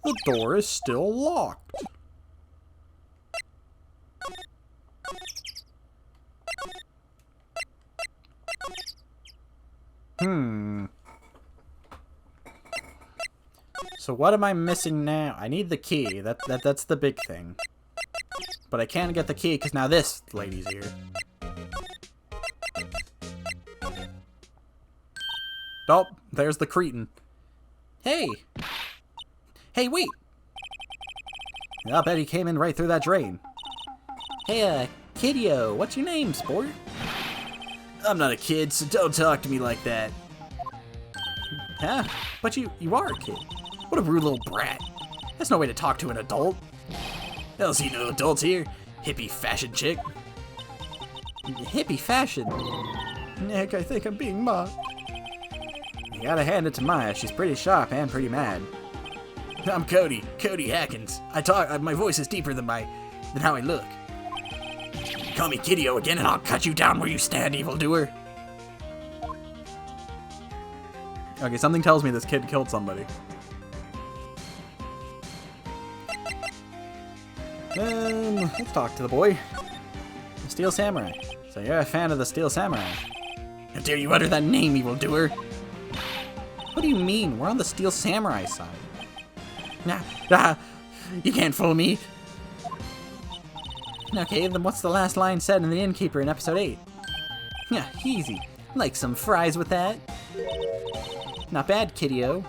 The door is still locked. So what am I missing now? I need the key. That's the big thing. But I can't get the key because now this lady's here. Oh, there's the cretin. Hey! Hey, wait! I'll bet he came in right through that drain. Hey, kiddio, what's your name, sport? I'm not a kid, so don't talk to me like that. Huh? But you are a kid. What a rude little brat. That's no way to talk to an adult. I don't see no adults here. Hippie fashion chick. Hippie fashion? Nick, I think I'm being mocked. You gotta hand it to Maya. She's pretty sharp and pretty mad. I'm Cody Hackins. My voice is deeper than how I look. Call me Kiddio again and I'll cut you down where you stand, evildoer. Okay, something tells me this kid killed somebody. Let's talk to the boy. The Steel Samurai. So you're a fan of the Steel Samurai. How dare you utter that name, evildoer? What do you mean? We're on the Steel Samurai side. Nah, you can't fool me. Okay, then what's the last line said in The Innkeeper in episode 8? Yeah, easy. Like some fries with that? Not bad, kiddio.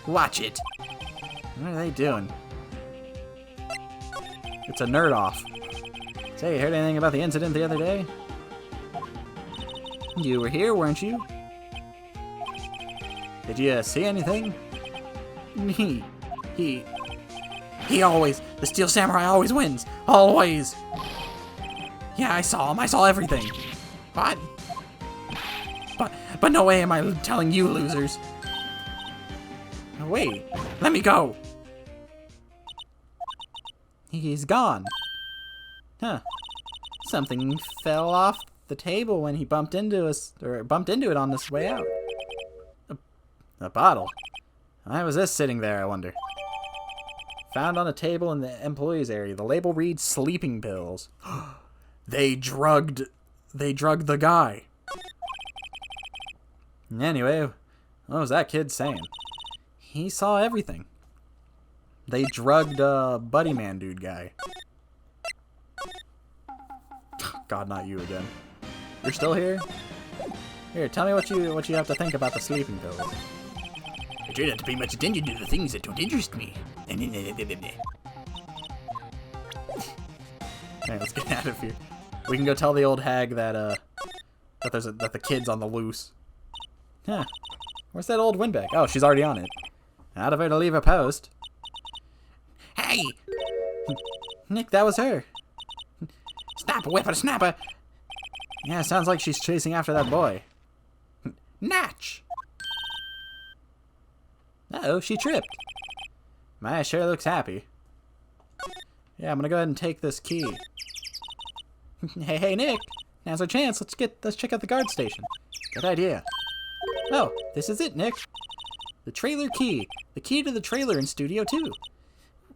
Watch it. What are they doing? It's a nerd off. Say, you heard anything about the incident the other day? You were here, weren't you? Did you see anything? He always, the Steel Samurai always wins. Always. Yeah, I saw him. I saw everything. What? But no way am I telling you losers. No, wait, let me go. He's gone. Huh. Something fell off the table when he bumped into it on this way out. A bottle. Why was this sitting there, I wonder? Found on a table in the employees area. The label reads sleeping pills. They drugged the guy. Anyway, what was that kid saying? He saw everything. They drugged Buddy Man dude guy. God, not you again. You're still here? Here, tell me what you have to think about the sleeping pills. I try not to pay much attention to the things that don't interest me. Alright, let's get out of here. We can go tell the old hag that that the kid's on the loose. Huh. Where's that old windbag? Oh, she's already on it. Out of her to leave her post. Hey! Nick, that was her. Stop, whippersnapper! Yeah, sounds like she's chasing after that boy. Natch! Uh-oh, she tripped. Maya sure looks happy. Yeah, I'm gonna go ahead and take this key. Hey, Nick! Now's our chance. Let's check out the guard station. Good idea. Oh, this is it, Nick. The trailer key. The key to the trailer in Studio 2.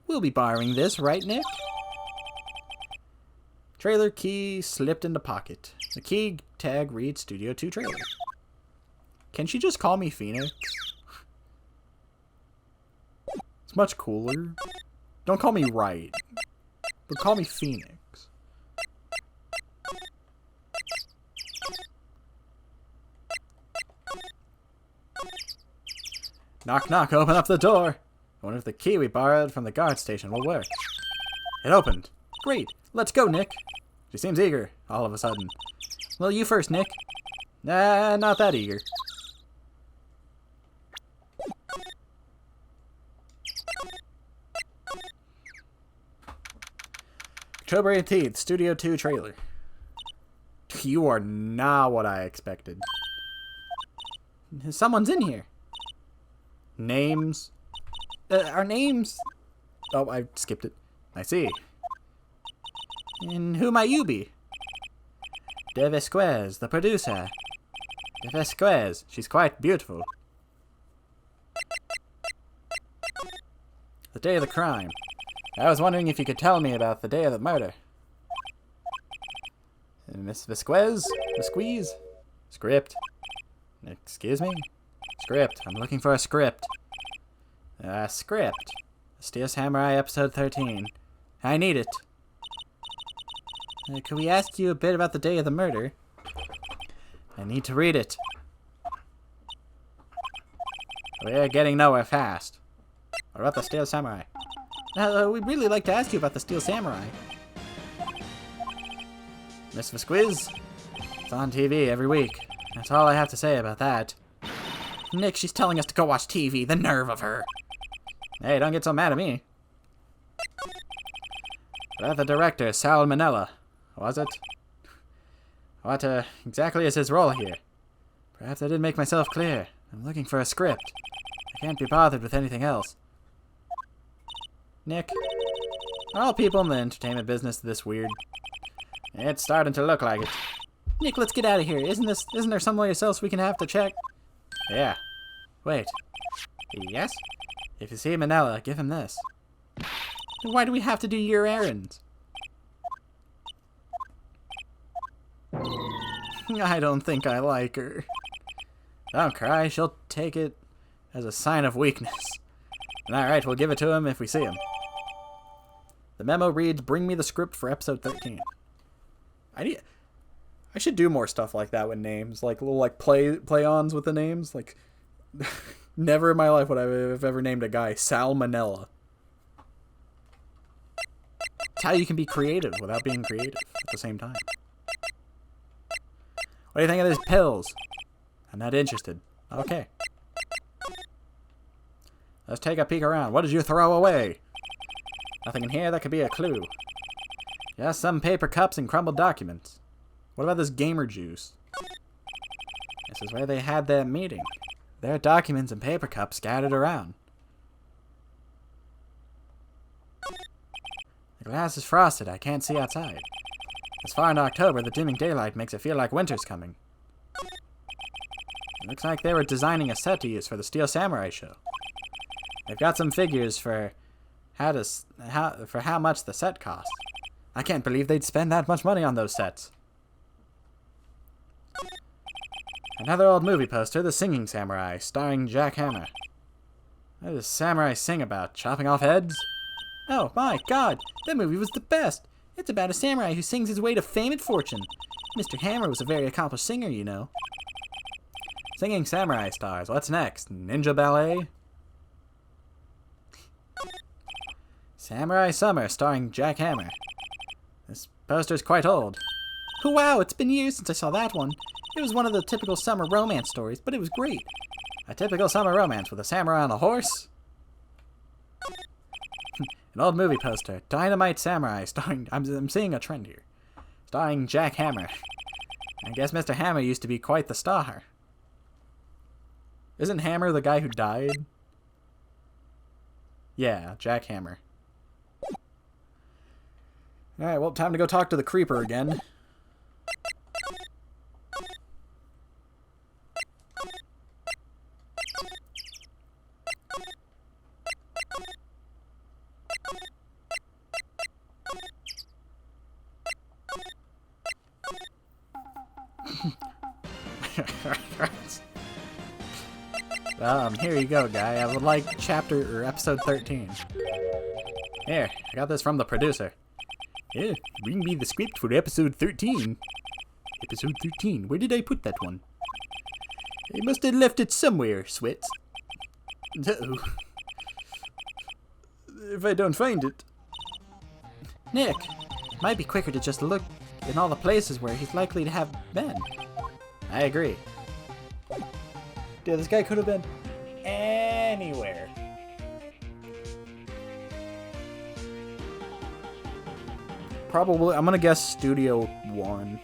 We'll be borrowing this, right, Nick? Trailer key slipped into pocket. The key tag reads Studio 2 trailer. Can she just call me Phoenix? It's much cooler. Don't call me Wright, but call me Phoenix. Knock, knock, open up the door. I wonder if the key we borrowed from the guard station will work. It opened. Great. Let's go, Nick. She seems eager, all of a sudden. Well, you first, Nick. Nah, not that eager. October 18th, Studio 2 trailer. You are not what I expected. Someone's in here. Names? Our names? Oh, I skipped it. I see. And who might you be? De Vesquez, the producer. De Vesquez, she's quite beautiful. The day of the crime. I was wondering if you could tell me about the day of the murder. Miss Vesquez? Vesquez? Script. Excuse me? Script. I'm looking for a script. Script. Steel Samurai episode 13. I need it. Could we ask you a bit about the day of the murder? I need to read it. We're getting nowhere fast. What about the Steel Samurai? We'd really like to ask you about the Steel Samurai. Miss Vesquiz? It's on TV every week. That's all I have to say about that. Nick, she's telling us to go watch TV. The nerve of her. Hey, don't get so mad at me. About the director, Sal Manella. Was it? What exactly is his role here? Perhaps I didn't make myself clear. I'm looking for a script. I can't be bothered with anything else. Nick, are all people in the entertainment business this weird? It's starting to look like it. Nick, let's get out of here. Isn't there someplace else we can have to check? Yeah. Wait. Yes? If you see Manella, give him this. Why do we have to do your errands? I don't think I like her. Don't cry, she'll take it as a sign of weakness. Alright, we'll give it to him if we see him. The memo reads, bring me the script for episode 13. I should do more stuff like that with names. Like little play-ons with the names. Like, never in my life would I have ever named a guy Salmonella. It's how you can be creative without being creative at the same time. What do you think of these pills? I'm not interested. Okay. Let's take a peek around. What did you throw away? Nothing in here that could be a clue. Just some paper cups and crumbled documents. What about this gamer juice? This is where they had their meeting. There are documents and paper cups scattered around. The glass is frosted. I can't see outside. It's far into October. The dimming daylight makes it feel like winter's coming. It looks like they were designing a set to use for the Steel Samurai show. They've got some figures for how much the set costs. I can't believe they'd spend that much money on those sets. Another old movie poster, The Singing Samurai, starring Jack Hammer. What does samurai sing about? Chopping off heads? Oh my god, that movie was the best. It's about a samurai who sings his way to fame and fortune. Mr. Hammer was a very accomplished singer, you know. Singing Samurai stars. What's next? Ninja Ballet? Samurai Summer, starring Jack Hammer. This poster's quite old. Oh, wow, it's been years since I saw that one. It was one of the typical summer romance stories, but it was great. A typical summer romance with a samurai on a horse? An old movie poster. Dynamite Samurai, starring... I'm seeing a trend here. Starring Jack Hammer. I guess Mr. Hammer used to be quite the star. Isn't Hammer the guy who died? Yeah, Jack Hammer. Alright, well, time to go talk to the creeper again. Here you go, guy. I would like chapter or episode 13. Here, I got this from the producer. Yeah, bring me the script for episode 13. Episode 13, where did I put that one? I must have left it somewhere, Sweats. Uh-oh. If I don't find it... Nick, might be quicker to just look in all the places where he's likely to have been. I agree. Dude, this guy could have been anywhere. Probably, I'm gonna guess Studio 1.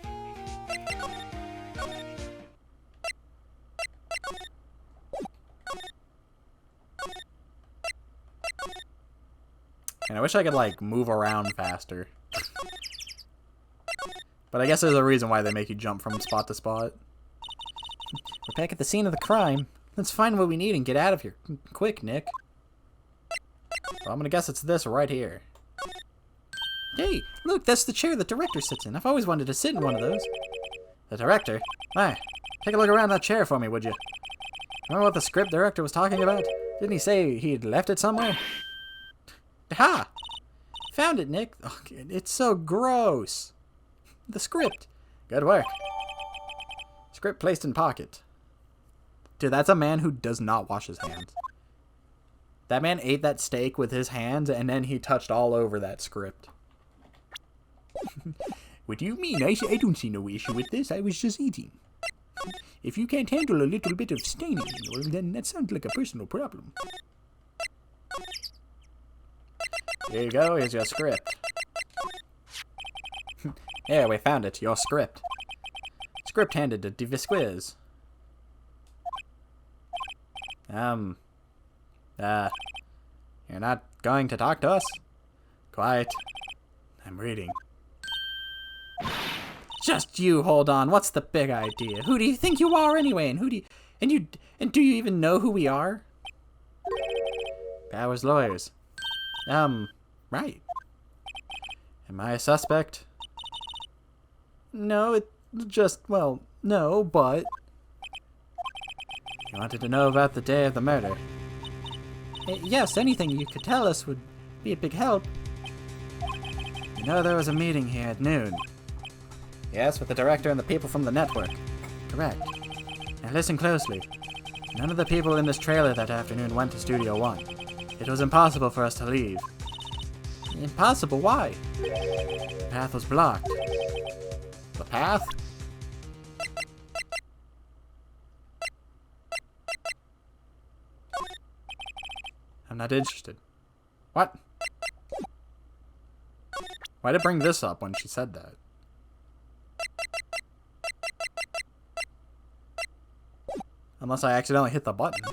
And I wish I could, like, move around faster. But I guess there's a reason why they make you jump from spot to spot. We're back at the scene of the crime. Let's find what we need and get out of here. Quick, Nick. Well, I'm gonna guess it's this right here. Hey, look, that's the chair the director sits in. I've always wanted to sit in one of those. The director? Hi, take a look around that chair for me, would you? Remember what the script director was talking about? Didn't he say he'd left it somewhere? Ha! Found it, Nick. Oh, it's so gross. The script. Good work. Script placed in pocket. Dude, that's a man who does not wash his hands. That man ate that steak with his hands, and then he touched all over that script. What do you mean? I don't see no issue with this. I was just eating. If you can't handle a little bit of staining, well, then that sounds like a personal problem. Here you go. Here's your script. There, we found it. Your script. Script handed to Divisquiz. You're not going to talk to us? Quiet. I'm reading. Just you hold on. What's the big idea? Who do you think you are anyway? And do you even know who we are? Powers lawyers. Right. Am I a suspect? No, it just, well, no, but... You wanted to know about the day of the murder? Yes, anything you could tell us would be a big help. You know there was a meeting here at noon. Yes, with the director and the people from the network. Correct. Now listen closely. None of the people in this trailer that afternoon went to Studio 1. It was impossible for us to leave. Impossible? Why? The path was blocked. The path? I'm not interested. What? Why'd it bring this up when she said that? Unless I accidentally hit the button.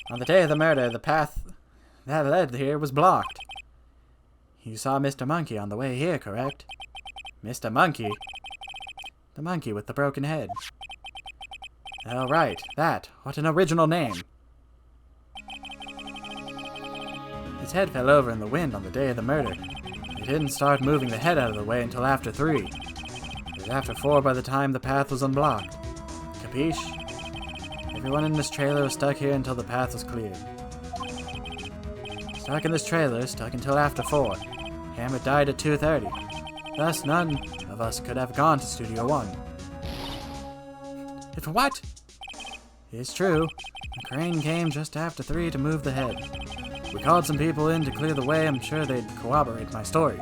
On the day of the murder, the path that led here was blocked. You saw Mr. Monkey on the way here, correct? Mr. Monkey? The monkey with the broken head. Oh, right. That. What an original name. His head fell over in the wind on the day of the murder. He didn't start moving the head out of the way until after 3. It was after 4 by the time the path was unblocked. Capiche? Everyone in this trailer was stuck here until the path was cleared. Stuck in this trailer, stuck until after 4. Hammer died at 2:30. Thus, none of us could have gone to Studio 1. If what? It's true. The crane came just after 3 to move the head. We called some people in to clear the way. I'm sure they'd corroborate my story.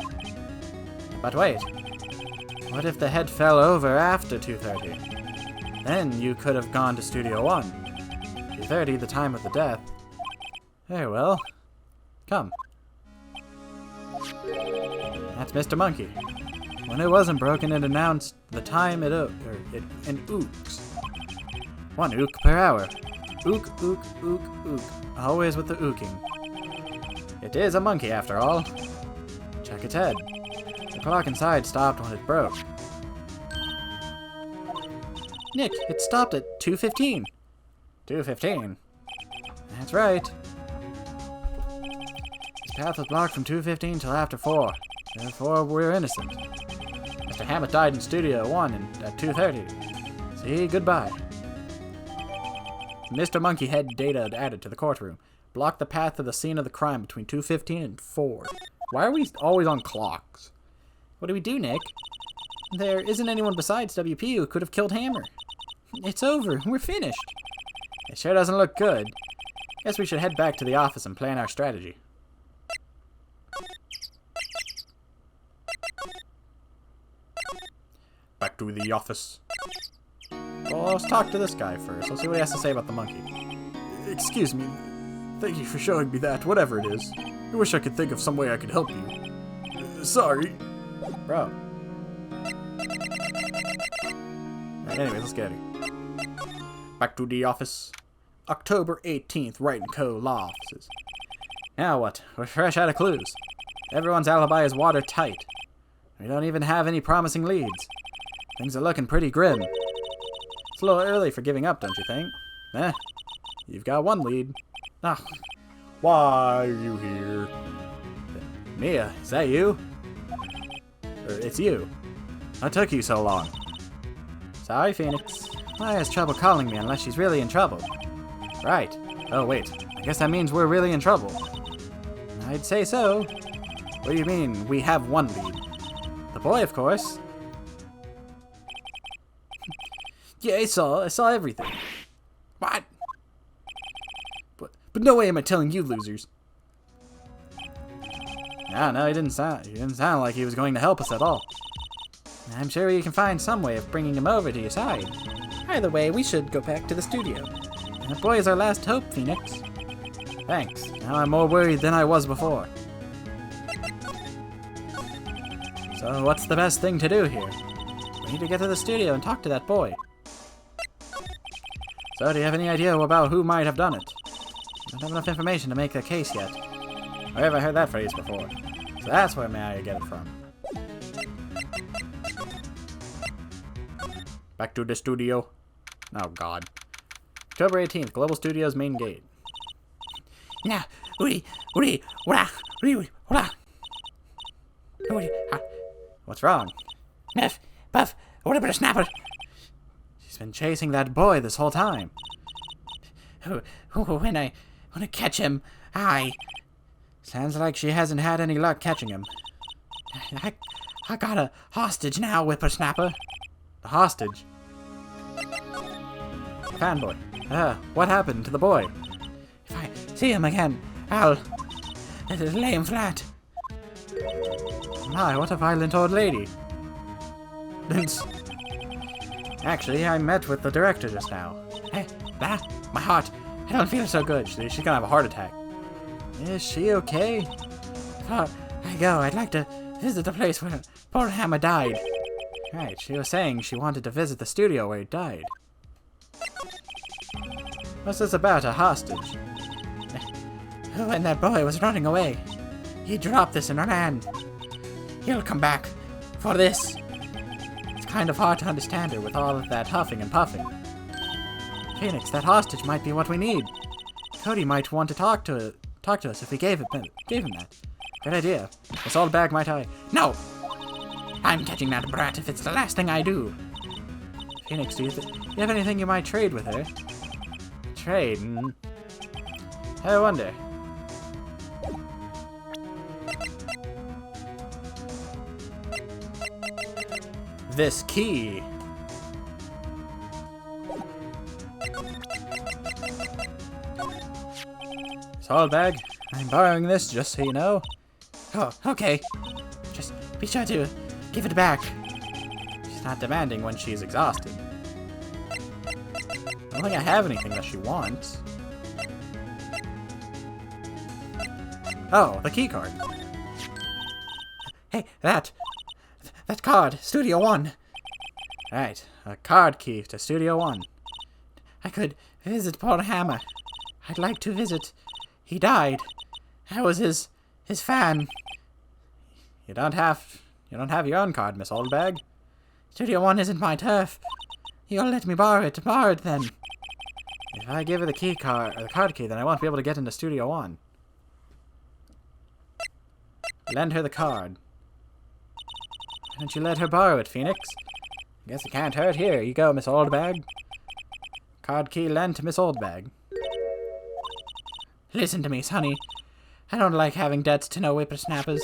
But wait. What if the head fell over after 2:30? Then you could have gone to Studio 1. 2:30, the time of the death. Very well. Come. That's Mr. Monkey. When it wasn't broken, it announced the time in ooks. 1 ook per hour. Ook, ook, ook, ook. Always with the ooking. It is a monkey after all. Check its head. The clock inside stopped when it broke. Nick, it stopped at 2:15. 2:15? That's right. His path was blocked from 2:15 till after 4. Therefore, we're innocent. Mr. Hammett died in Studio 1 at 2:30. See, goodbye. Mr. Monkey had data added to the courtroom. Block the path to the scene of the crime between 2:15 and 4. Why are we always on clocks? What do we do, Nick? There isn't anyone besides WP who could have killed Hammer. It's over. We're finished. It sure doesn't look good. Guess we should head back to the office and plan our strategy. Back to the office. Well, let's talk to this guy first. Let's see what he has to say about the monkey. Excuse me. Thank you for showing me that, whatever it is. I wish I could think of some way I could help you. Sorry. Bro. Right, anyways, let's get it. Back to the office. October 18th, Wright & Co. Law Offices. Now what? We're fresh out of clues. Everyone's alibi is watertight. We don't even have any promising leads. Things are looking pretty grim. It's a little early for giving up, don't you think? You've got 1 lead. Ah, why are you here? Mia, is that you? Or it's you. What took you so long? Sorry, Phoenix. Maya has trouble calling me unless she's really in trouble. Right. Oh, wait. I guess that means we're really in trouble. I'd say so. What do you mean, we have 1 lead? The boy, of course. Yeah, I saw everything. What? But no way am I telling you losers. No, he didn't sound like he was going to help us at all. I'm sure you can find some way of bringing him over to your side. Either way, we should go back to the studio. That boy is our last hope, Phoenix. Thanks. Now I'm more worried than I was before. So what's the best thing to do here? We need to get to the studio and talk to that boy. So do you have any idea about who might have done it? I don't have enough information to make a case yet. Where have I heard that phrase before? So that's where may I get it from. Back to the studio. Oh god. October 18th, Global Studios main gate. Now, What's wrong? Nuff, Buff, what about a snapper? She's been chasing that boy this whole time. When I catch him, Sounds like she hasn't had any luck catching him. I got a hostage now, whippersnapper. A hostage? Fanboy. What happened to the boy? If I see him again, I'll lay him flat. My, what a violent old lady. Actually, I met with the director just now. Hey, my heart. I don't feel so good. She's gonna have a heart attack. Is she okay? Before I go, I'd like to visit the place where poor Hammer died. Right, she was saying she wanted to visit the studio where he died. What's this about, a hostage? When that boy was running away, he dropped this in her hand. He'll come back for this. It's kind of hard to understand her with all of that huffing and puffing. Phoenix, that hostage might be what we need. Cody might want to talk to talk to us if we gave him that. Good idea. Miss Oldbag, might I? No! I'm catching that brat if it's the last thing I do. Phoenix, do you have anything you might trade with her? Trade? I wonder. This key. Solid bag. I'm borrowing this just so you know. Oh, okay. Just be sure to give it back. She's not demanding when she's exhausted. I don't think I have anything that she wants. Oh, the key card. Hey, that card, Studio One. Right, a card key to Studio One. I could visit Paul Hammer. I'd like to visit. He died. I was his fan. You don't have your own card, Miss Oldbag. Studio One isn't my turf. You'll let me borrow it then. If I give her the key card, or the card key, then I won't be able to get into Studio One. Lend her the card. Why don't you let her borrow it, Phoenix? I guess it can't hurt. Here you go, Miss Oldbag. Card key lent to Miss Oldbag. Listen to me, Sonny. I don't like having debts to no whippersnappers.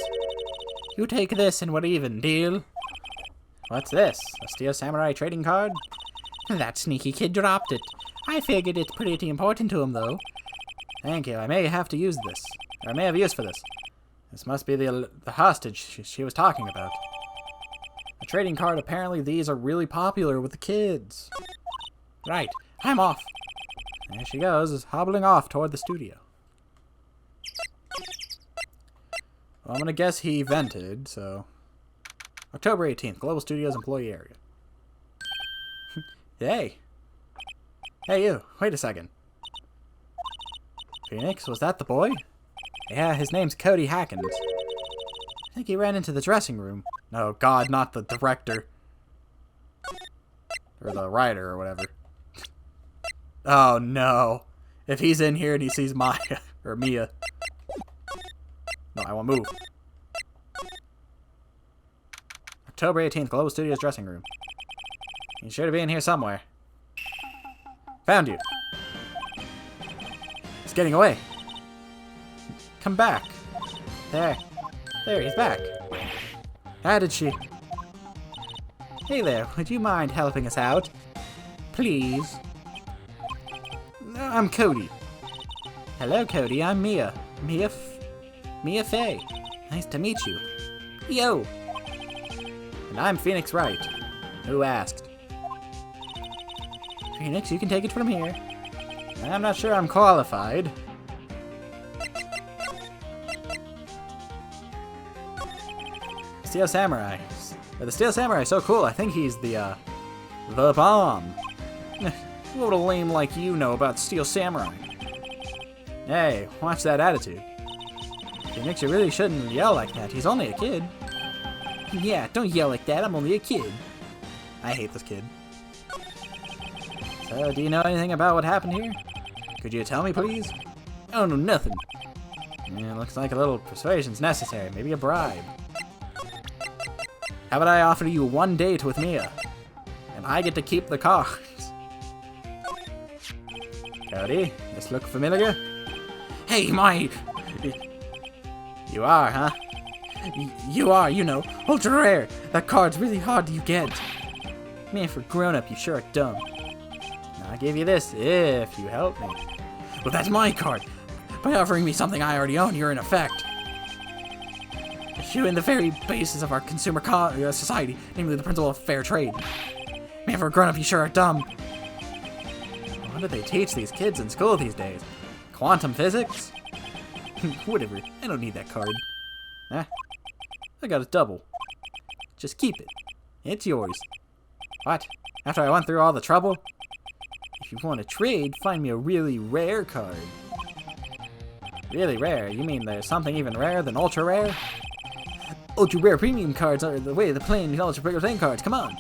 You take this and we're even, deal? What's this? A Steel Samurai trading card? That sneaky kid dropped it. I figured it's pretty important to him, though. Thank you. I may have to use this. Or I may have use for this. This must be the hostage she was talking about. A trading card, apparently these are really popular with the kids. Right. I'm off. There she goes, hobbling off toward the studio. Well, I'm gonna guess he vented, so... October 18th, Global Studios Employee Area. Hey! Hey you, wait a second. Phoenix, was that the boy? Yeah, his name's Cody Hackins. I think he ran into the dressing room. No, God, not the director. Or the writer, or whatever. Oh no. If he's in here and he sees Maya, or Mia. No, I won't move. October 18th, Global Studios dressing room. He's sure to be in here somewhere. Found you. He's getting away. Come back. There. There, he's back. How did she? Hey there, would you mind helping us out? Please. I'm Cody. Hello, Cody. I'm Mia. Mia Fey. Nice to meet you. Yo. And I'm Phoenix Wright. Who asked? Phoenix, you can take it from here. I'm not sure I'm qualified. Steel Samurai. The Steel Samurai is so cool. I think he's the bomb. What would a lame like you know about Steel Samurai? Hey, watch that attitude. Phoenix, you really shouldn't yell like that. He's only a kid. Yeah, don't yell like that. I'm only a kid. I hate this kid. So, do you know anything about what happened here? Could you tell me, please? I don't know nothing. Yeah, looks like a little persuasion's necessary. Maybe a bribe. How about I offer you one date with Mia? And I get to keep the cards. Cody, this look familiar? Hey, Mike! You are, huh? You are, you know. Ultra rare. That card's really hard to get. Man, for grown-up, you sure are dumb. I'll give you this if you help me. Well, that's my card. By offering me something I already own, you're in effect eschewing the very basis of our consumer society, namely the principle of fair trade. Man, for a grown-up, you sure are dumb. What do they teach these kids in school these days? Quantum physics? Whatever. I don't need that card. Eh, I got a double. Just keep it. It's yours. What? After I went through all the trouble? If you want to trade, find me a really rare card. Really rare? You mean there's something even rarer than ultra rare? Ultra rare premium cards are the way of the plain ultra rare thing cards. Come on.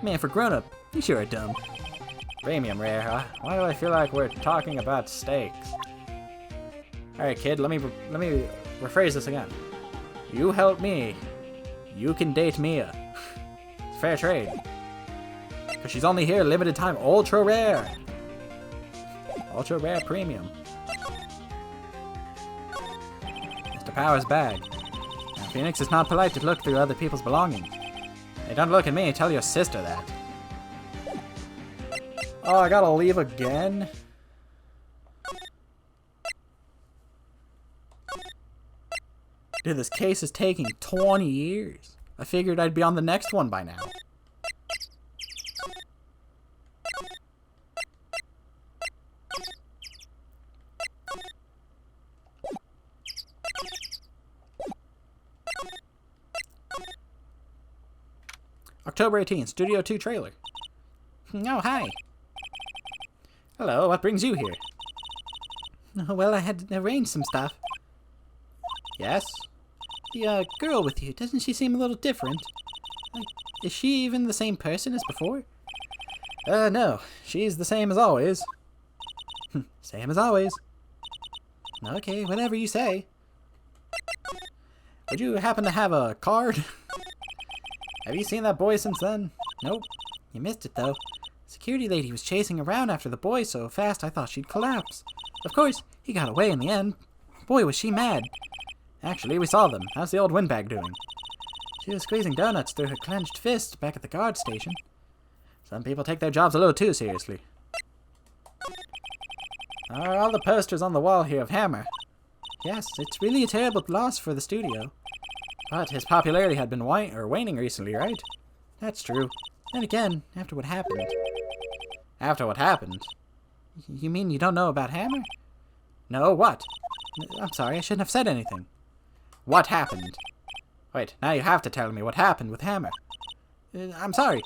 Man, for grown up, you sure are dumb. Premium rare, huh? Why do I feel like we're talking about steaks? Alright, kid, let me rephrase this again. You help me. You can date Mia. It's fair trade. Because she's only here limited time. Ultra rare. Ultra rare premium. Mr. Power's bag. Now, Phoenix, it's not polite to look through other people's belongings. Hey, don't look at me. Tell your sister that. Oh, I gotta leave again? Dude, this case is taking 20 years. I figured I'd be on the next one by now. October 18th, Studio 2 trailer. Oh, hi. Hello, what brings you here? Oh, well, I had to arrange some stuff. Yes? The girl with you, doesn't she seem a little different? Like, is she even the same person as before? No. She's the same as always. Same as always. Okay, whatever you say. Would you happen to have a card? Have you seen that boy since then? Nope. You missed it, though. Security lady was chasing around after the boy so fast I thought she'd collapse. Of course, he got away in the end. Boy, was she mad. Actually, we saw them. How's the old windbag doing? She was squeezing donuts through her clenched fist back at the guard station. Some people take their jobs a little too seriously. Are all the posters on the wall here of Hammer? Yes, it's really a terrible loss for the studio. But his popularity had been waning recently, right? That's true. Then again, after what happened. After what happened? You mean you don't know about Hammer? No, what? I'm sorry, I shouldn't have said anything. What happened? Wait, now you have to tell me what happened with Hammer. I'm sorry.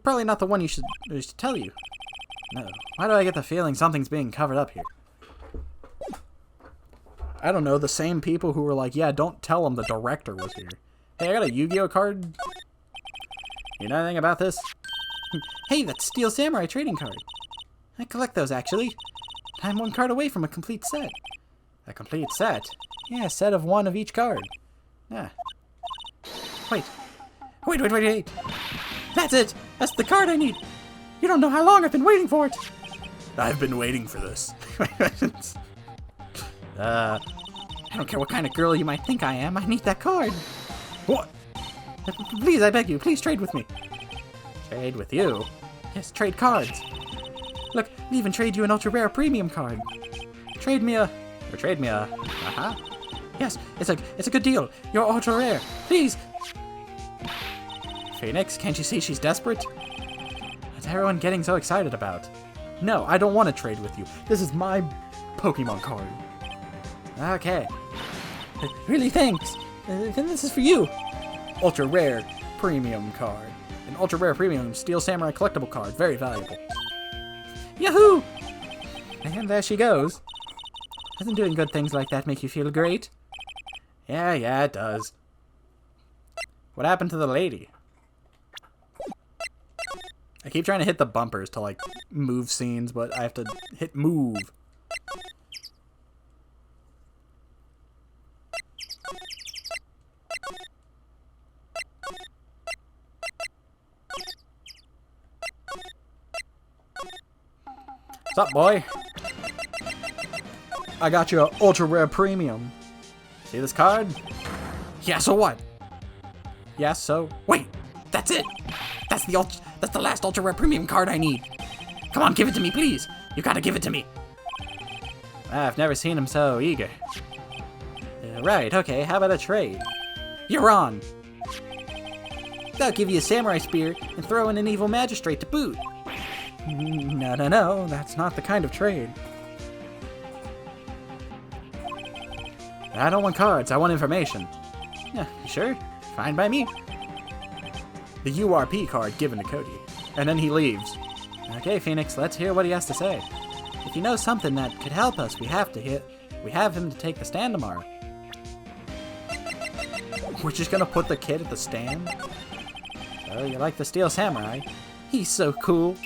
Probably not the one you should tell you. No. Why do I get the feeling something's being covered up here? I don't know, the same people who were like, yeah, don't tell them the director was here. Hey, I got a Yu-Gi-Oh card. You know anything about this? Hey, that's Steel Samurai trading card. I collect those, actually. I'm one card away from a complete set. A complete set? Yeah, a set of one of each card. Yeah. Wait. Wait. That's it! That's the card I need! You don't know how long I've been waiting for it! I've been waiting for this. I don't care what kind of girl you might think I am. I need that card. What? Please, I beg you, please trade with me. Trade with you? Yes, trade cards. Look, I'll even trade you an ultra rare premium card. Trade me a... Uh-huh. Yes, it's a good deal. You're ultra rare. Please. Phoenix, can't you see she's desperate? What's everyone getting so excited about? No, I don't want to trade with you. This is my Pokemon card. Okay. Really, thanks. Then this is for you. Ultra rare premium card. An ultra rare premium Steel Samurai collectible card. Very valuable. Yahoo! And there she goes. Doesn't doing good things like that make you feel great? Yeah, it does. What happened to the lady? I keep trying to hit the bumpers to, like, move scenes, but I have to hit move. What's up, boy? I got you an ultra rare premium. See this card? Yeah, so what? Yeah, so... Wait! That's it! That's the last ultra rare premium card I need. Come on, give it to me, please. You gotta give it to me. I've never seen him so eager. Right, okay, how about a trade? You're on. I'll give you a samurai spear and throw in an evil magistrate to boot. No, that's not the kind of trade. I don't want cards, I want information. Yeah, sure, fine by me. The URP card given to Cody, and then he leaves. Okay, Phoenix, let's hear what he has to say. If you know something that could help us, we have him to take the stand tomorrow. We're just gonna put the kid at the stand? Oh, you like the Steel Samurai? He's so cool.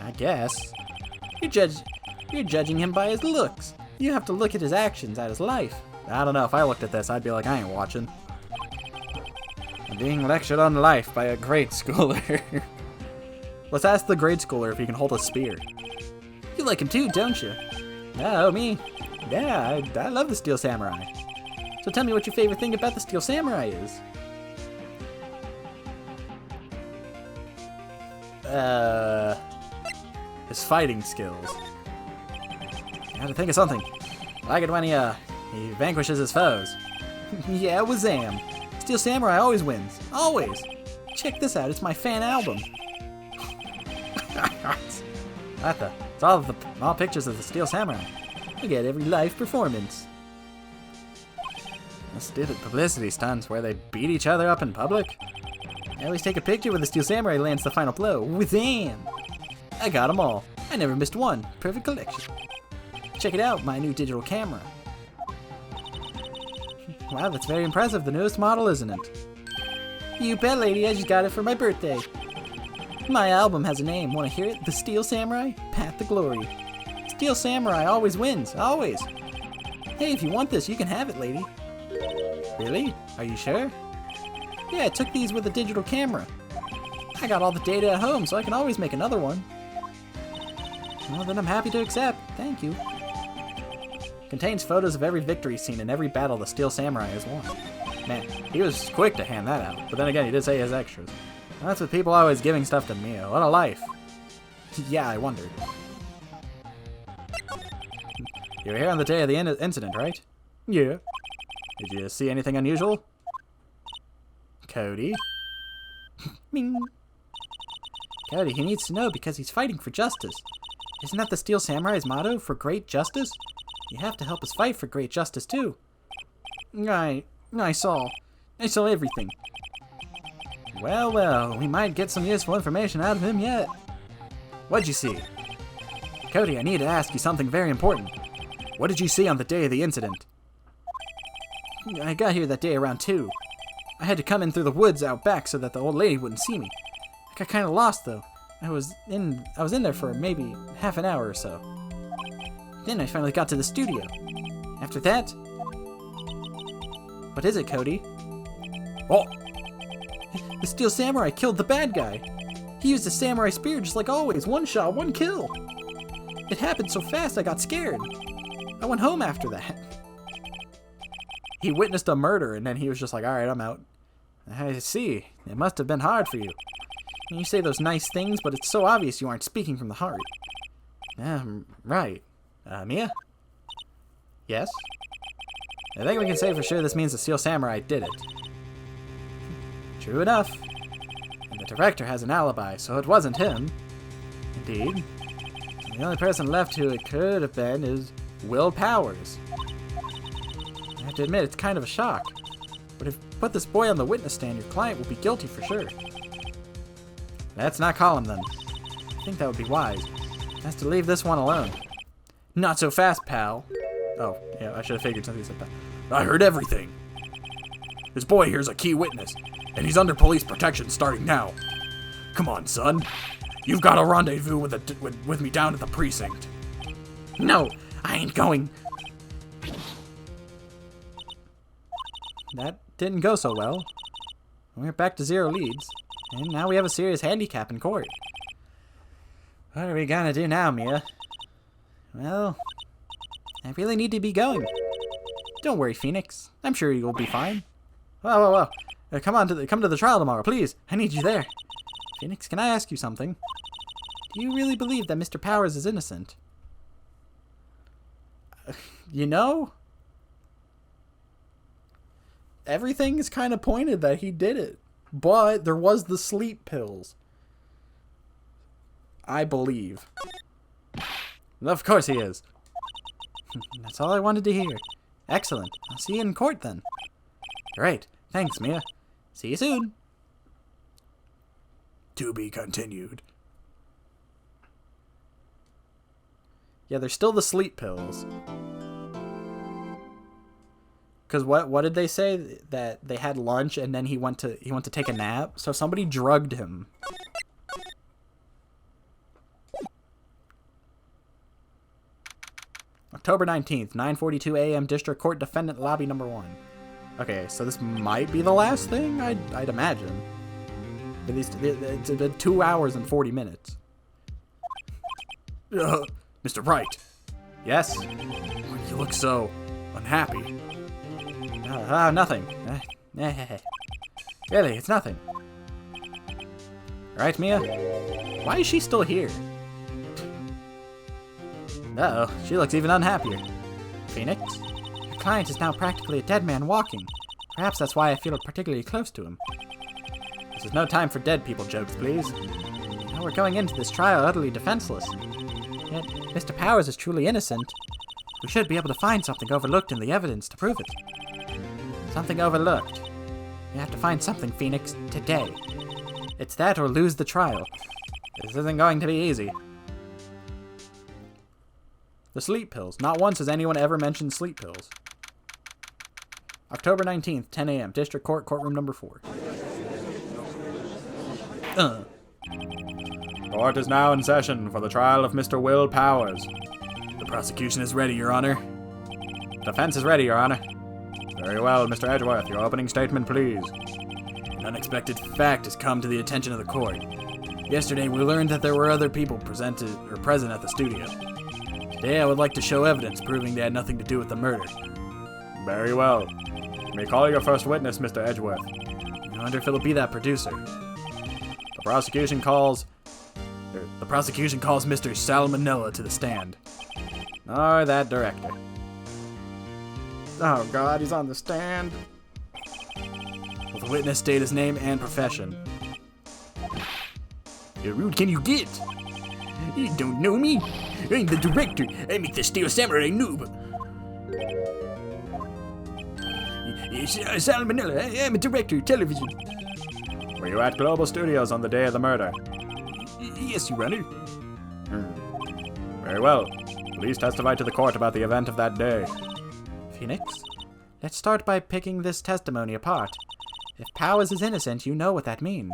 I guess. You're You're judging him by his looks. You have to look at his actions, at his life. I don't know, if I looked at this, I'd be like, I ain't watching. I'm being lectured on life by a grade schooler. Let's ask the grade schooler if he can hold a spear. You like him too, don't you? Oh, me? Yeah, I love the Steel Samurai. So tell me what your favorite thing about the Steel Samurai is. His fighting skills. I had to think of something. I like it when he vanquishes his foes. Yeah, Wazam. Steel Samurai always wins. Always. Check this out, it's my fan album. It's all pictures of the Steel Samurai. I get every live performance. Those stupid publicity stunts where they beat each other up in public. I always take a picture where the Steel Samurai lands the final blow. Wazam! I got them all. I never missed one. Perfect collection. Check it out, my new digital camera. Wow, that's very impressive. The newest model, isn't it? You bet, lady. I just got it for my birthday. My album has a name. Want to hear it? The Steel Samurai? Path to Glory. Steel Samurai always wins. Always. Hey, if you want this, you can have it, lady. Really? Are you sure? Yeah, I took these with a digital camera. I got all the data at home, so I can always make another one. Well, then I'm happy to accept. Thank you. Contains photos of every victory scene and every battle the Steel Samurai has won. Man, he was quick to hand that out. But then again, he did say his extras. And that's with people always giving stuff to Mia. What a life. Yeah, I wondered. You were here on the day of the incident, right? Yeah. Did you see anything unusual? Cody? Ming. Cody, he needs to know because he's fighting for justice. Isn't that the Steel Samurai's motto, for great justice? You have to help us fight for great justice, too. Right. I saw everything. Well, we might get some useful information out of him yet. What'd you see? Cody, I need to ask you something very important. What did you see on the day of the incident? I got here that day around 2. I had to come in through the woods out back so that the old lady wouldn't see me. I got kind of lost, though. I was in there for maybe half an hour or so. Then I finally got to the studio. After that... What is it, Cody? Oh! The Steel Samurai killed the bad guy. He used a samurai spear just like always. One shot, one kill. It happened so fast I got scared. I went home after that. He witnessed a murder and then he was just like, alright, I'm out. I see. It must have been hard for you. You say those nice things, but it's so obvious you aren't speaking from the heart. Right. Mia? Yes? I think we can say for sure this means the Steel Samurai did it. True enough. And the director has an alibi, so it wasn't him. Indeed. And the only person left who it could have been is Will Powers. I have to admit, it's kind of a shock. But if you put this boy on the witness stand, your client will be guilty for sure. Let's not call him then. I think that would be wise. Has to leave this one alone. Not so fast, pal. Oh, yeah, I should have figured something said that. I heard everything. This boy here's a key witness, and he's under police protection starting now. Come on, son. You've got a rendezvous with me down at the precinct. No, I ain't going. That didn't go so well. We're back to 0 leads, and now we have a serious handicap in court. What are we gonna do now, Mia? Well, I really need to be going. Don't worry, Phoenix. I'm sure you'll be fine. Whoa. Come to the trial tomorrow, please. I need you there. Phoenix, can I ask you something? Do you really believe that Mr. Powers is innocent? You know? Everything is kind of pointed that he did it. But there was the sleep pills. I believe. Of course he is. That's all I wanted to hear. Excellent. I'll see you in court then. Great. Thanks, Mia. See you soon. To be continued. Yeah, there's still the sleep pills. Because what did they say? That they had lunch and then he went to take a nap? So somebody drugged him. October 19th, 9:42 a.m. District Court Defendant Lobby Number 1. Okay, so this might be the last thing, I'd imagine. At least it's been 2 hours and 40 minutes. Mr. Wright, Yes? why do you look so unhappy? Nothing. Really, it's nothing. Right, Mia? Why is she still here? Uh-oh, she looks even unhappier. Phoenix? Your client is now practically a dead man walking. Perhaps that's why I feel particularly close to him. This is no time for dead people jokes, please. Now we're going into this trial utterly defenseless. Yet, Mr. Powers is truly innocent. We should be able to find something overlooked in the evidence to prove it. Something overlooked. We have to find something, Phoenix, today. It's that or lose the trial. This isn't going to be easy. The sleep pills. Not once has anyone ever mentioned sleep pills. October 19th, 10 a.m. District Court, Courtroom Number 4. Court is now in session for the trial of Mr. Will Powers. The prosecution is ready, Your Honor. Defense is ready, Your Honor. Very well, Mr. Edgeworth, your opening statement, please. An unexpected fact has come to the attention of the court. Yesterday, we learned that there were other people present at the studio. Today, I would like to show evidence proving they had nothing to do with the murder. Very well. You may call your first witness, Mr. Edgeworth. I wonder if it'll be that producer. The prosecution calls Mr. Salmonella to the stand. Or that director. Oh God, he's on the stand. Will the witness state his name and profession? How rude can you get? You don't know me. I'm the director. I make the Steel Samurai noob. Salmonella, I'm a director of television. Were you at Global Studios on the day of the murder? Yes, Your Honor. Very well. Please testify to the court about the event of that day. Phoenix, let's start by picking this testimony apart. If Powers is innocent, you know what that means.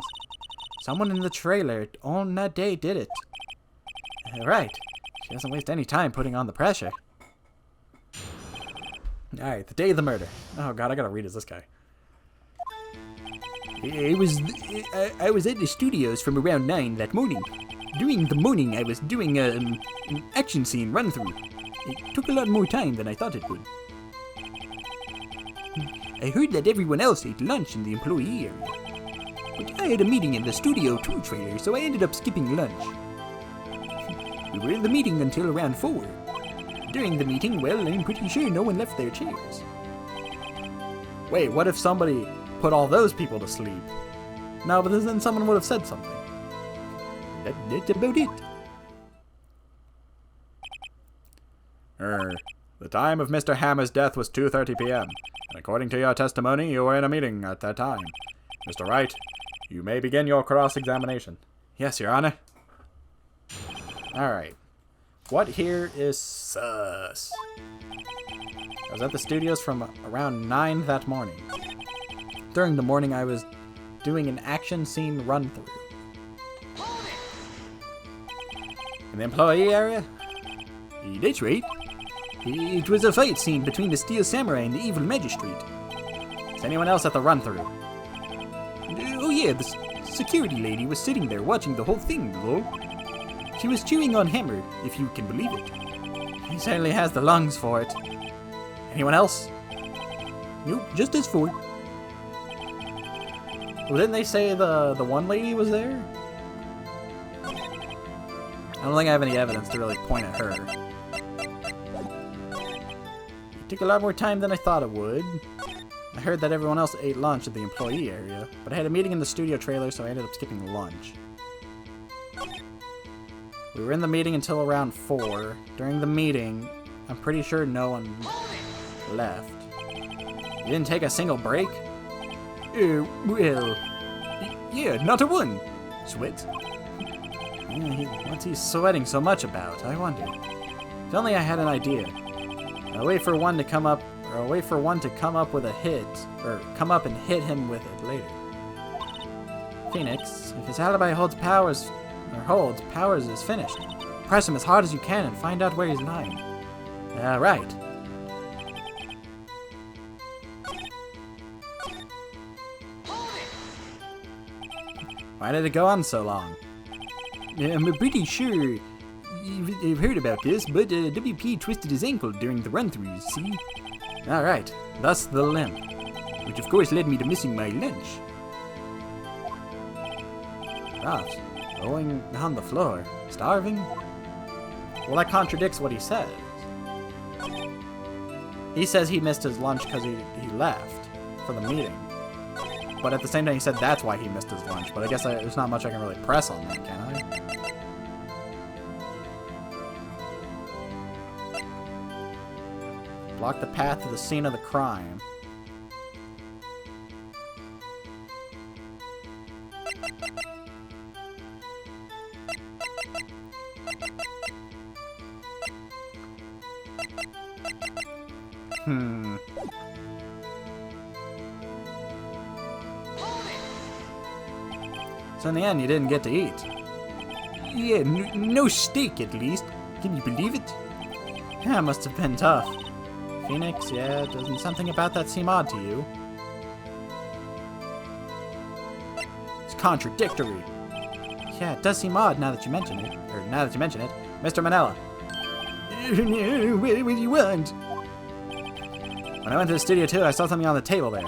Someone in the trailer on that day did it. Right. She doesn't waste any time putting on the pressure. Alright, the day of the murder. Oh God, I gotta read as this guy. I was at the studios from around 9 that morning. During the morning, I was doing an action scene run-through. It took a lot more time than I thought it would. I heard that everyone else ate lunch in the employee area. But I had a meeting in the Studio 2 trailer, so I ended up skipping lunch. We were in the meeting until around 4. During the meeting, well, I'm pretty sure no one left their chairs. Wait, what if somebody put all those people to sleep? No, but then someone would have said something. That's about it. The time of Mr. Hammer's death was 2:30 p.m. And according to your testimony, you were in a meeting at that time. Mr. Wright, you may begin your cross-examination. Yes, Your Honor. Alright. What here is sus? I was at the studios from around 9 that morning. During the morning, I was doing an action scene run-through. In the employee area? That's right. It was a fight scene between the Steel Samurai and the evil magistrate. Is anyone else at the run-through? Oh yeah, the security lady was sitting there watching the whole thing, though. She was chewing on Hammer, if you can believe it. He certainly has the lungs for it. Anyone else? Nope, just us 4. Well, didn't they say the one lady was there? I don't think I have any evidence to really point at her. It took a lot more time than I thought it would. I heard that everyone else ate lunch at the employee area, but I had a meeting in the studio trailer, so I ended up skipping lunch. We were in the meeting until around 4. During the meeting, I'm pretty sure no one left. You didn't take a single break? Well, yeah, not a one. Sweat. What's he sweating so much about, I wonder? If only I had an idea. I'll wait for one to come up, or I'll wait for one to come up with a hit, or come up and hit him with it later. Phoenix, if his alibi holds, Powers is finished. Press him as hard as you can and find out where he's lying. Right. Why did it go on so long? I'm pretty sure you've heard about this, but WP twisted his ankle during the run-throughs, see? Alright, thus the limp. Which of course led me to missing my lunch. Gosh, rolling on the floor. Starving? Well, that contradicts what he says. He says he missed his lunch because he left for the meeting. But at the same time, he said that's why he missed his lunch. But I guess there's not much I can really press on that, can I? Block the path to the scene of the crime. So in the end, you didn't get to eat. Yeah, no steak at least. Can you believe it? Yeah, it must have been tough. Phoenix, yeah, doesn't something about that seem odd to you? It's contradictory. Yeah, it does seem odd now that you mention it. Or now that you mention it. Mr. Manella. What do you want? When I went to the studio too, I saw something on the table there.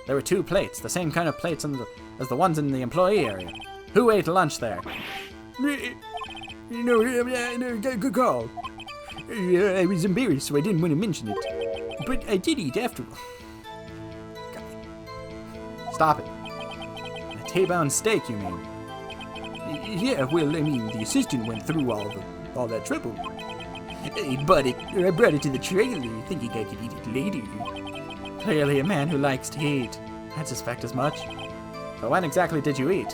There were 2 plates, the same kind of plates as the ones in the employee area. Who ate lunch there? No, good call. I was embarrassed, so I didn't want to mention it. But I did eat after. Stop it. A T-bone steak, you mean? Yeah, well, I mean, the assistant went through all that trouble. I brought it to the trailer, thinking I could eat it later. Clearly a man who likes to eat. I'd suspect as much. But when exactly did you eat?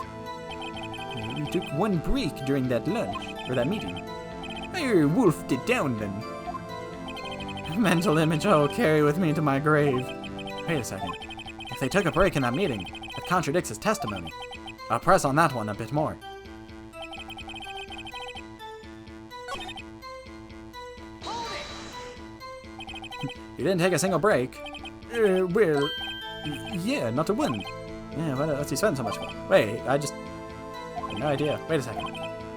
We took one break during that lunch, or that meeting. I wolfed it down then. A mental image I will carry with me to my grave. Wait a second. If they took a break in that meeting, it contradicts his testimony. I'll press on that one a bit more. You didn't take a single break. Well, yeah, not a one. Yeah, what's he spend so much for? Wait, I have no idea. Wait a second.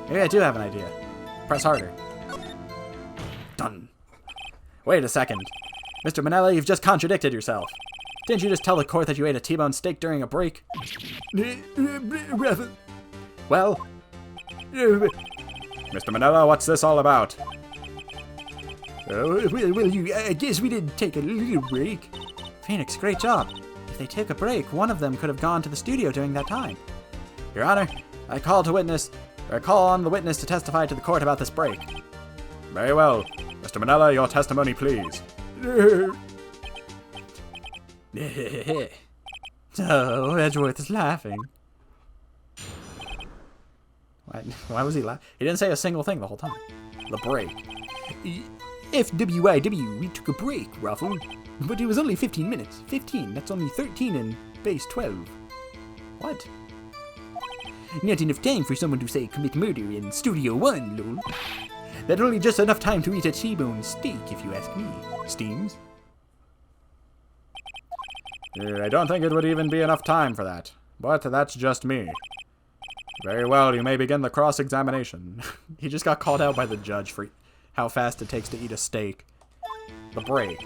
Maybe I do have an idea. Press harder. Done. Wait a second. Mr. Manella, you've just contradicted yourself. Didn't you just tell the court that you ate a T-bone steak during a break? Well? Mr. Manella, what's this all about? I guess we did take a little break. Phoenix, great job. If they take a break, one of them could have gone to the studio during that time. Your Honor, I call on the witness to testify to the court about this break. Very well. Mr. Manella, your testimony, please. Oh, Edgeworth is laughing. Why was he laughing? He didn't say a single thing the whole time. The break. FWIW, we took a break, Ruffle. But it was only 15 minutes. 15, that's only 13 in base 12. What? Not enough time for someone to, say, commit murder in Studio 1, lol. That's only just enough time to eat a T-bone steak, if you ask me. Steams? I don't think it would even be enough time for that. But that's just me. Very well, you may begin the cross-examination. He just got called out by the judge for how fast it takes to eat a steak. The break.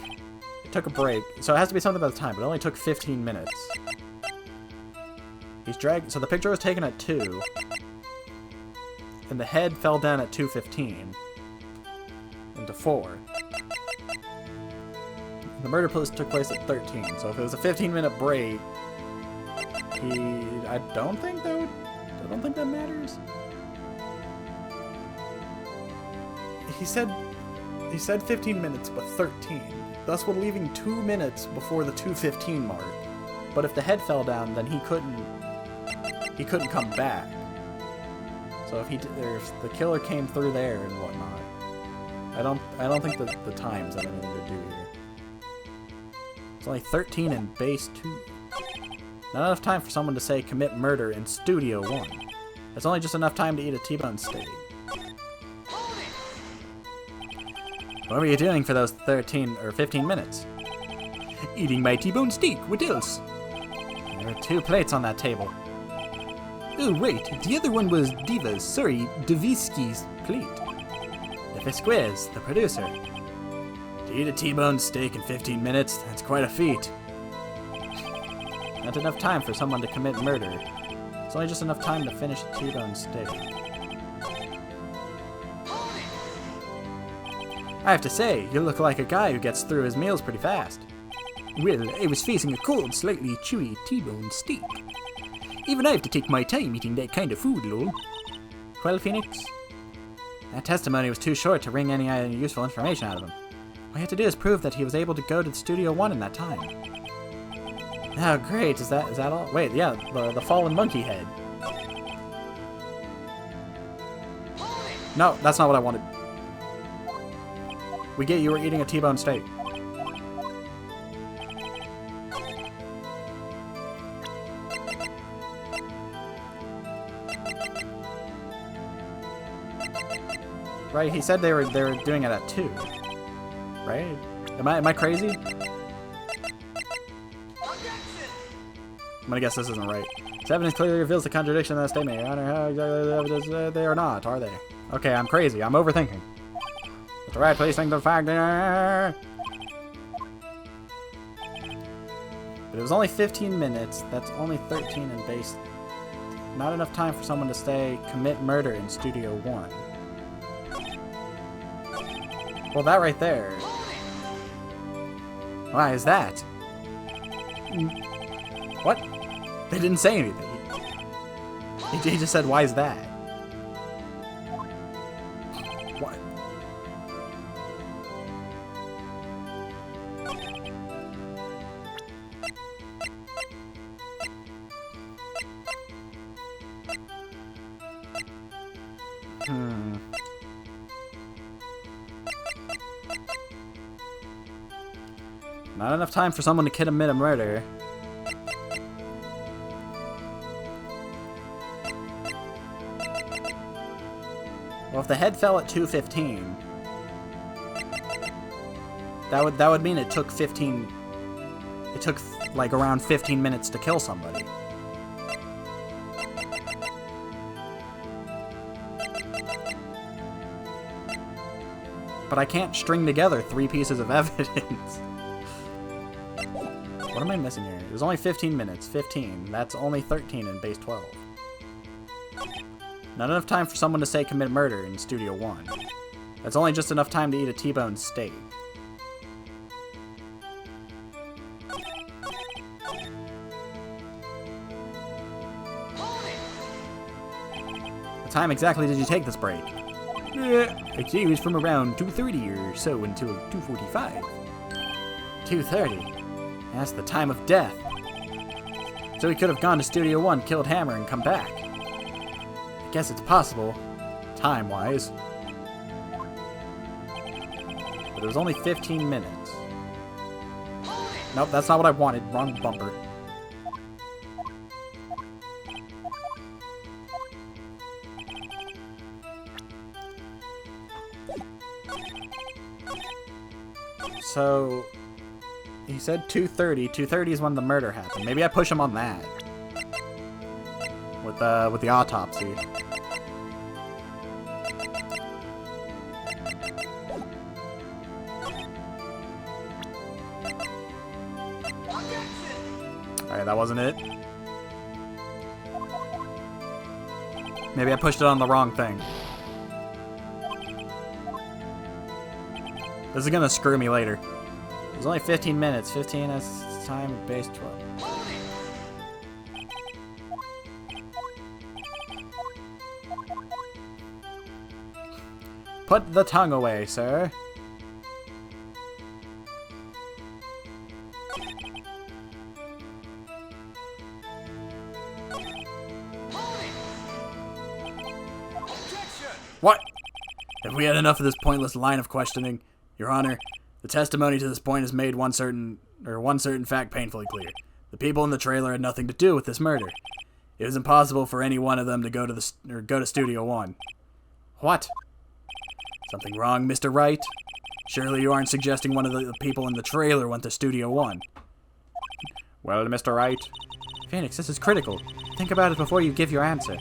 It took a break, so it has to be something about the time, but it only took 15 minutes. So the picture was taken at 2, and the head fell down at 2:15 into 4. The murder took place at 13, so if it was a 15-minute break, I don't think that matters. He said 15 minutes, but 13. Thus, we're leaving 2 minutes before the 2:15 mark. But if the head fell down, then he couldn't come back. So if the killer came through there and whatnot, I don't think that the times have anything to do here. It's only 13 in base 2. Not enough time for someone to say commit murder in Studio 1. It's only just enough time to eat a T-bone steak. What were you doing for those 13 or 15 minutes? Eating my T-bone steak. What else? There were 2 plates on that table. Oh, right. The other one was Diva's, sorry, Davisky's plate. The Visquiz, the producer. To eat a T-bone steak in 15 minutes, that's quite a feat. Not enough time for someone to commit murder. It's only just enough time to finish a T-bone steak. I have to say, you look like a guy who gets through his meals pretty fast. Well, I was facing a cold, slightly chewy T-bone steak. Even I have to take my time eating that kind of food, lol. Well, Phoenix, that testimony was too short to wring any useful information out of him. All you have to do is prove that he was able to go to the Studio 1 in that time. Oh, great. Is that all? Wait, yeah, the fallen monkey head. No, that's not what I wanted. We get you were eating a T-bone steak. Right, he said they were doing it at 2. Right? Am I crazy? I'm gonna guess this isn't right. This evidence clearly reveals the contradiction in that statement, Your Honor. How exactly the evidence they are not, are they? Okay, I'm crazy. I'm overthinking. It's right, please think the fact. But it was only 15 minutes. That's only 13 in base. Not enough time for someone to stay commit murder in Studio 1. Well, that right there. Why is that? What? They didn't say anything. He just said, why is that? What? Not enough time for someone to commit a murder. Well, if the head fell at 2:15, that would mean it took 15. It took like around 15 minutes to kill somebody. But I can't string together 3 pieces of evidence. What am I missing here? It was only 15 minutes. 15. That's only 13 in base 12. Not enough time for someone to say commit murder in Studio 1. That's only just enough time to eat a T-bone steak. What time exactly did you take this break? I'd say it was from around 2:30 or so until 2:45. 2:30? That's the time of death. So he could have gone to Studio 1, killed Hammer, and come back. I guess it's possible, time-wise. But it was only 15 minutes. Nope, that's not what I wanted. Wrong bumper. So, he said 2:30. 2:30 is when the murder happened. Maybe I push him on that. With the autopsy. Alright, that wasn't it. Maybe I pushed it on the wrong thing. This is gonna screw me later. It was only 15 minutes. 15 is time base 12. Put the tongue away, sir. What? Have we had enough of this pointless line of questioning? Your Honor, the testimony to this point has made one certain fact painfully clear. The people in the trailer had nothing to do with this murder. It was impossible for any one of them to go to Studio 1. What? Something wrong, Mr. Wright? Surely you aren't suggesting one of the people in the trailer went to Studio One. Well, Mr. Wright, Phoenix, this is critical. Think about it before you give your answer.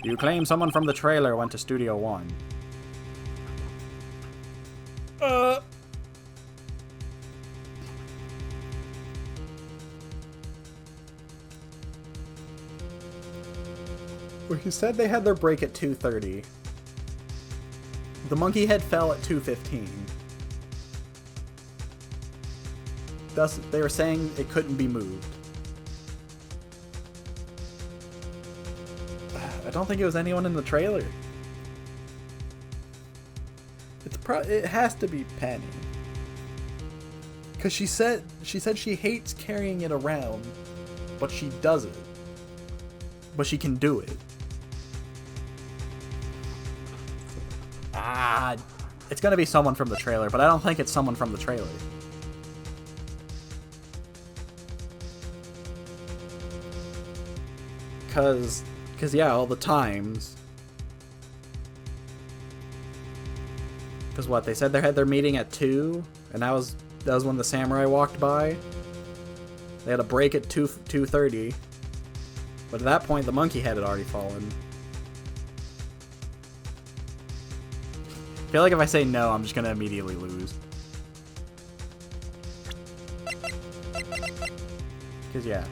you claim someone from the trailer went to Studio One. Well, he said they had their break at 2:30. The monkey head fell at 2:15. Thus, they were saying it couldn't be moved. I don't think it was anyone in the trailer. It has to be Penny. Because she said she hates carrying it around, but she does it. But she can do it. It's gonna be someone from the trailer, but I don't think it's someone from the trailer. Cause yeah, all the times. Cause what, they said they had their meeting at 2, and that was when the samurai walked by. They had a break at 2:30. But at that point the monkey head had already fallen. I feel like if I say no, I'm just gonna immediately lose. Cause yeah.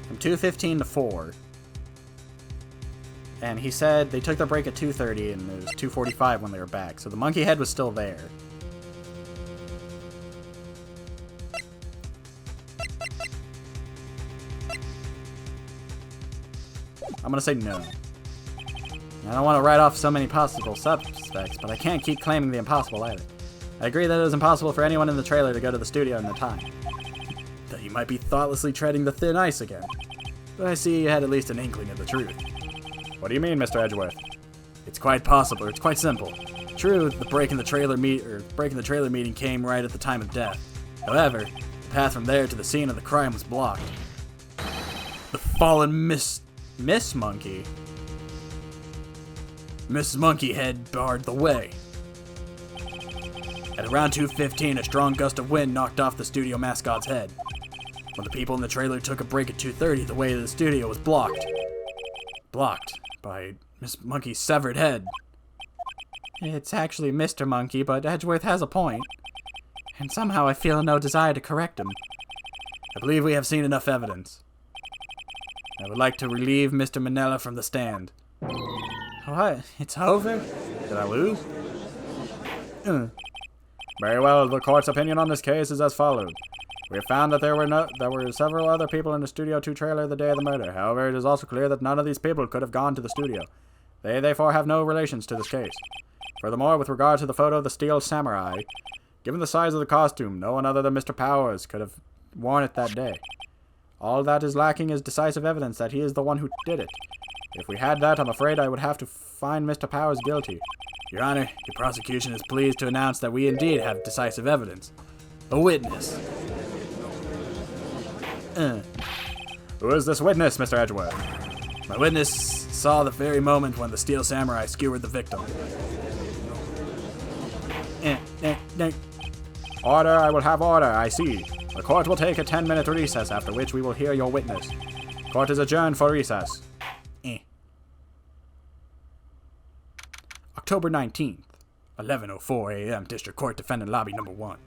From 2:15 to 4. And he said they took their break at 2:30 and it was 2:45 when they were back. So the monkey head was still there. I'm gonna say no. I don't want to write off so many possible suspects, but I can't keep claiming the impossible either. I agree that it was impossible for anyone in the trailer to go to the studio in the time. That you might be thoughtlessly treading the thin ice again. But I see you had at least an inkling of the truth. What do you mean, Mr. Edgeworth? It's quite possible, it's quite simple. True, the break in the trailer meeting came right at the time of death. However, the path from there to the scene of the crime was blocked. The fallen Miss Monkey. Mrs. Monkeyhead barred the way. At around 2:15, a strong gust of wind knocked off the studio mascot's head. When the people in the trailer took a break at 2:30, the way to the studio was blocked. Blocked by Miss Monkey's severed head. It's actually Mr. Monkey, but Edgeworth has a point. And somehow I feel no desire to correct him. I believe we have seen enough evidence. I would like to relieve Mr. Manella from the stand. What? It's over? Did I lose? Very well, the court's opinion on this case is as follows. We have found that there were several other people in the Studio 2 trailer the day of the murder. However, it is also clear that none of these people could have gone to the studio. They therefore have no relations to this case. Furthermore, with regard to the photo of the Steel Samurai, given the size of the costume, no one other than Mr. Powers could have worn it that day. All that is lacking is decisive evidence that he is the one who did it. If we had that, I'm afraid I would have to find Mr. Powers guilty. Your Honor, the prosecution is pleased to announce that we indeed have decisive evidence. A witness. Who is this witness, Mr. Edgeworth? My witness saw the very moment when the Steel Samurai skewered the victim. Order, I will have order, I see. The court will take a 10-minute recess, after which we will hear your witness. Court is adjourned for recess. October 19th, 11:04 a.m. District Court Defendant Lobby Number 1.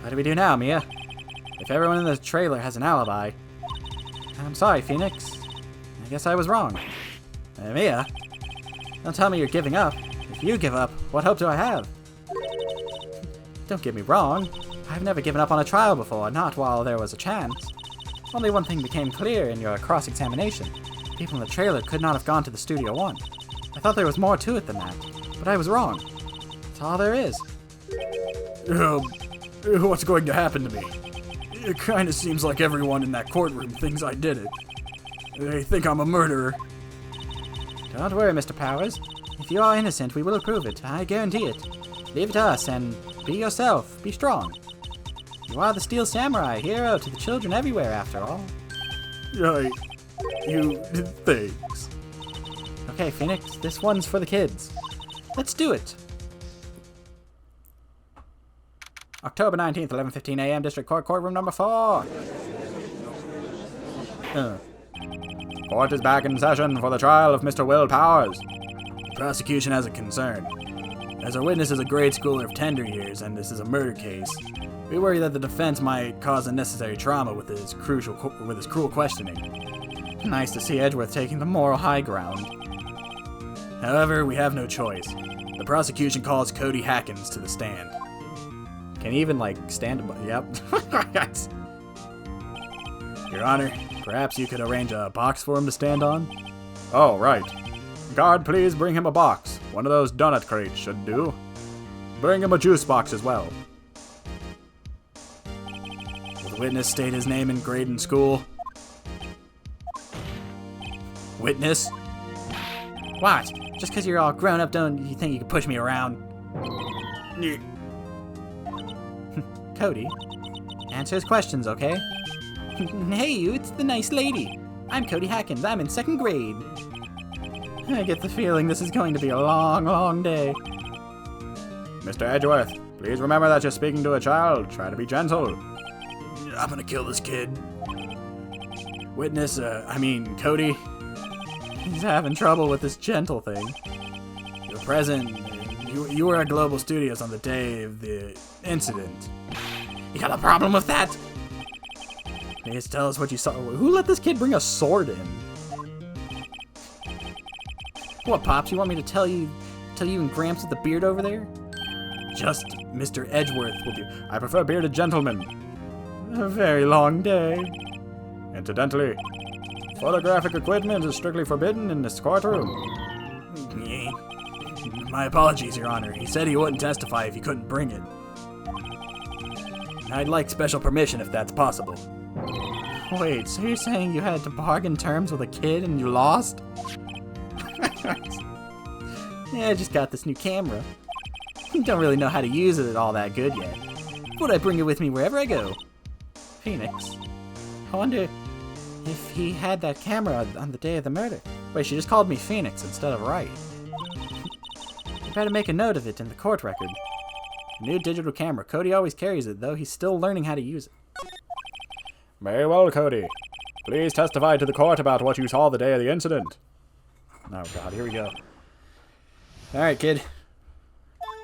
What do we do now, Mia? If everyone in the trailer has an alibi... I'm sorry, Phoenix. I guess I was wrong. Mia, don't tell me you're giving up. If you give up, what hope do I have? Don't get me wrong. I've never given up on a trial before, not while there was a chance. Only one thing became clear in your cross-examination. People in the trailer could not have gone to the Studio 1. I thought there was more to it than that, but I was wrong. That's all there is. What's going to happen to me? It kind of seems like everyone in that courtroom thinks I did it. They think I'm a murderer. Don't worry, Mr. Powers. If you are innocent, we will prove it. I guarantee it. Leave it to us and be yourself. Be strong. You are the Steel Samurai, hero to the children everywhere, after all. Thanks. Okay, Phoenix, this one's for the kids. Let's do it. October 19th, 11:15 a.m., District Court, courtroom number 4. Court is back in session for the trial of Mr. Will Powers. The prosecution has a concern. As our witness is a grade schooler of tender years, and this is a murder case, we worry that the defense might cause unnecessary trauma with his cruel questioning. Nice to see Edgeworth taking the moral high ground. However, we have no choice. The prosecution calls Cody Hackins to the stand. Can he even, stand above? Yep. Your Honor, perhaps you could arrange a box for him to stand on? Oh, right. Guard, please bring him a box. One of those donut crates should do. Bring him a juice box as well. Will the witness state his name and grade in school? Witness? What? Just because you're all grown up, don't you think you can push me around? Cody, answer his questions, okay? Hey, you, it's the nice lady. I'm Cody Hackins. I'm in 2nd grade. I get the feeling this is going to be a long, long day. Mr. Edgeworth, please remember that you're speaking to a child. Try to be gentle. I'm gonna kill this kid. Witness, Cody. He's having trouble with this gentle thing. You were present. You were at Global Studios on the day of the incident. You got a problem with that? Please tell us what you saw. Who let this kid bring a sword in? What, Pops? You want me to tell you and Gramps with the beard over there? Just Mr. Edgeworth will be. I prefer bearded gentlemen. A very long day. Incidentally, photographic equipment is strictly forbidden in this courtroom. My apologies, Your Honor. He said he wouldn't testify if he couldn't bring it. I'd like special permission if that's possible. Wait, so you're saying you had to bargain terms with a kid and you lost? Yeah, I just got this new camera. Don't really know how to use it all that good yet. But I bring it with me wherever I go. Phoenix. I wonder if he had that camera on the day of the murder. Wait, she just called me Phoenix instead of Wright. You better make a note of it in the court record. New digital camera. Cody always carries it, though he's still learning how to use it. Very well, Cody. Please testify to the court about what you saw the day of the incident. Oh god, here we go. Alright, kid.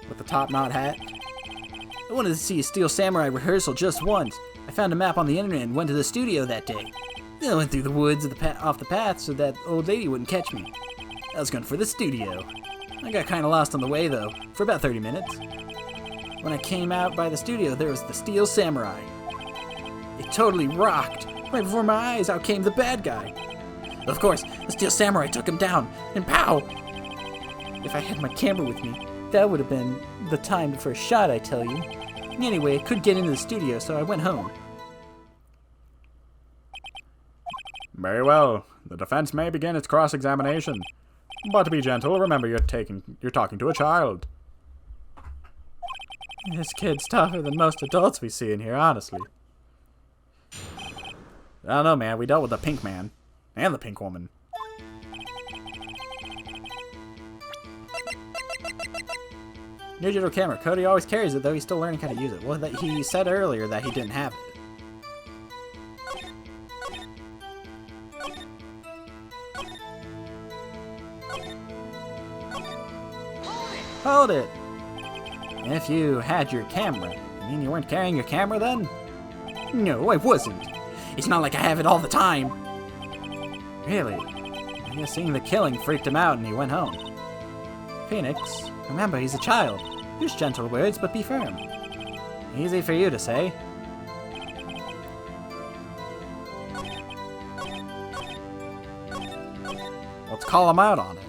With the top knot hat. I wanted to see a Steel Samurai rehearsal just once. I found a map on the internet and went to the studio that day. Then I went through the woods off the path so that old lady wouldn't catch me. I was going for the studio. I got kind of lost on the way, though, for about 30 minutes. When I came out by the studio, there was the Steel Samurai. It totally rocked. Right before my eyes, out came the bad guy. Of course, the Steel Samurai took him down, and pow! If I had my camera with me, that would have been the time for a shot, I tell you. Anyway, I couldn't get into the studio, so I went home. Very well. The defense may begin its cross-examination. But to be gentle, remember you're talking to a child. This kid's tougher than most adults we see in here, honestly. I don't know, man. We dealt with the pink man. And the pink woman. New digital camera. Cody always carries it, though he's still learning how to use it. Well, he said earlier that he didn't have it. Hold it! If you had your camera, you mean you weren't carrying your camera then? No, I wasn't. It's not like I have it all the time. Really? I guess seeing the killing freaked him out and he went home. Phoenix, remember he's a child. Use gentle words, but be firm. Easy for you to say. Let's call him out on it.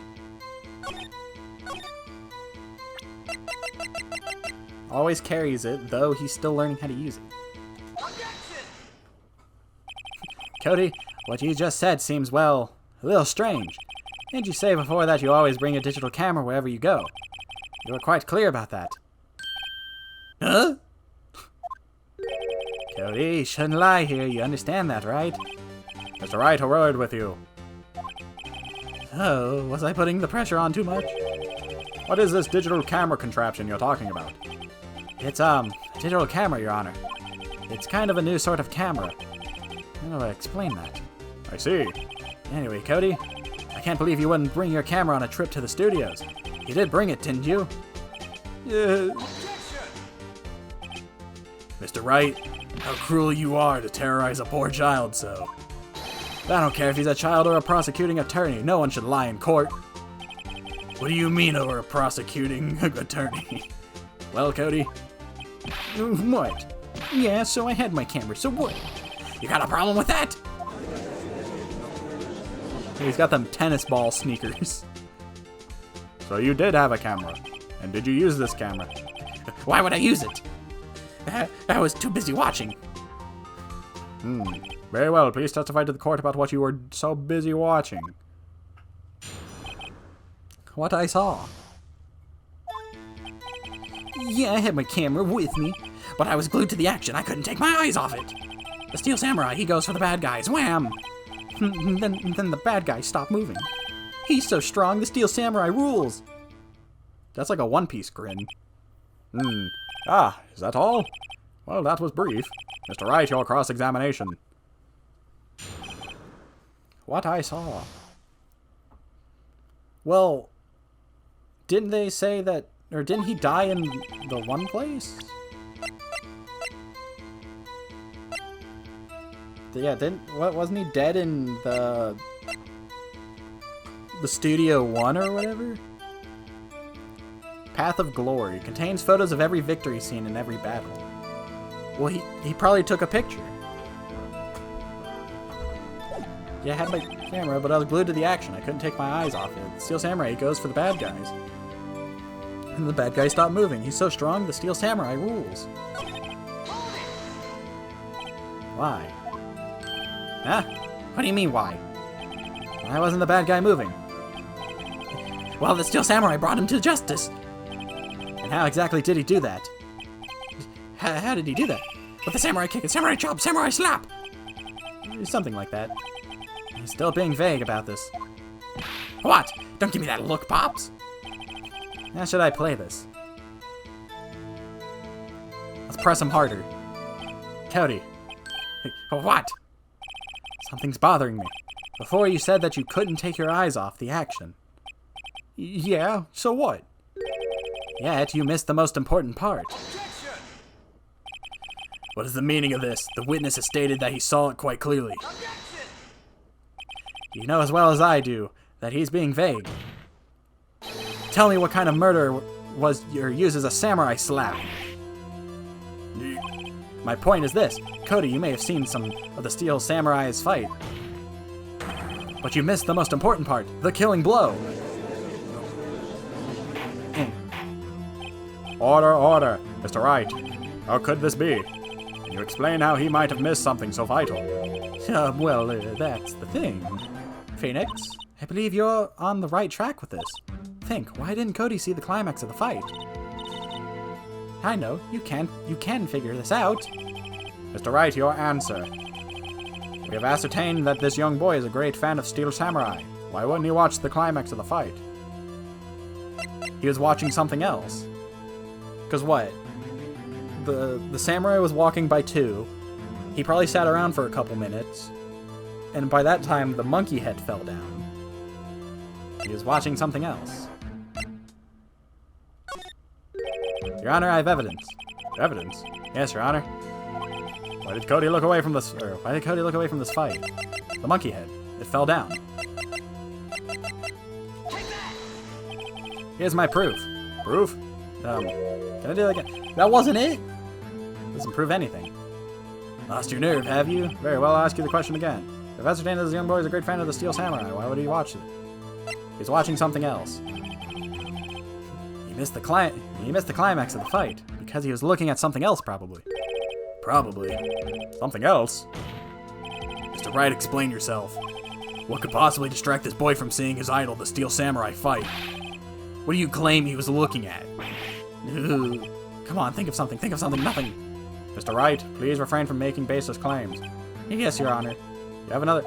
Always carries it, though he's still learning how to use it. Cody, what you just said seems, well, a little strange. Didn't you say before that you always bring a digital camera wherever you go? You were quite clear about that. Huh? Cody, you shouldn't lie here. You understand that, right? Mr. Wright, a word with you. Oh, was I putting the pressure on too much? What is this digital camera contraption you're talking about? It's a digital camera, Your Honor. It's kind of a new sort of camera. How do I explain that? I see. Anyway, Cody, I can't believe you wouldn't bring your camera on a trip to the studios. You did bring it, didn't you? Mr. Wright, how cruel you are to terrorize a poor child so. I don't care if he's a child or a prosecuting attorney. No one should lie in court. What do you mean over a prosecuting attorney? Well, Cody. What? Yeah, so I had my camera, so what? You got a problem with that? He's got them tennis ball sneakers. So you did have a camera. And did you use this camera? Why would I use it? I was too busy watching. Very well, please testify to the court about what you were so busy watching. What I saw. Yeah, I had my camera with me, but I was glued to the action. I couldn't take my eyes off it. The Steel Samurai, he goes for the bad guys. Wham! Then the bad guys stop moving. He's so strong, the Steel Samurai rules. That's like a One Piece grin. Ah, is that all? Well, that was brief. Mr. Wright, your cross-examination. What I saw. Well, didn't they say that, or didn't he die in the one place? Yeah, wasn't he dead in the Studio 1 or whatever? Path of Glory contains photos of every victory scene in every battle. Well, he probably took a picture. Yeah, I had my camera, but I was glued to the action. I couldn't take my eyes off it. The Steel Samurai goes for the bad guys. And the bad guys stop moving. He's so strong, the Steel Samurai rules. Why? Huh? What do you mean, why? Why wasn't the bad guy moving? Well, the Steel Samurai brought him to justice. And how exactly did he do that? How did he do that? With the samurai kick, a samurai chop, samurai slap! Something like that. He's still being vague about this. What? Don't give me that look, Pops! How should I play this? Let's press him harder. Cody. What? Something's bothering me. Before you said that you couldn't take your eyes off the action. Yeah, so what? Yet you missed the most important part. What is the meaning of this? The witness has stated that he saw it quite clearly. You know as well as I do that he's being vague. Tell me what kind of murder was or uses a samurai slap. My point is this. Cody, you may have seen some of the Steel Samurai's fight. But you missed the most important part, the killing blow. Order, order. Mr. Wright, how could this be? Can you explain how he might have missed something so vital? That's the thing. Phoenix, I believe you're on the right track with this. Think, why didn't Cody see the climax of the fight? I know, you can figure this out. Mr. Wright, your answer. We have ascertained that this young boy is a great fan of Steel Samurai. Why wouldn't he watch the climax of the fight? He was watching something else. Because what? The samurai was walking by 2. He probably sat around for a couple minutes. And by that time, the monkey head fell down. He was watching something else. Your Honor, I have evidence. Evidence? Yes, Your Honor. Why did Cody look away from this? Why did Cody look away from this fight? The monkey head. It fell down. Here's my proof. Proof? Can I do that again? That wasn't it! Doesn't prove anything. Lost your nerve, have you? Very well, I'll ask you the question again. If ascertained that this young boy is a great fan of the Steel Samurai, why would he watch it? He's watching something else. He missed the climax of the fight, because he was looking at something else, probably. Probably. Something else? Mr. Wright, explain yourself. What could possibly distract this boy from seeing his idol, the Steel Samurai, fight? What do you claim he was looking at? Ooh. Come on, think of something, nothing. Mr. Wright, please refrain from making baseless claims. Yes, Your Honor. You have another...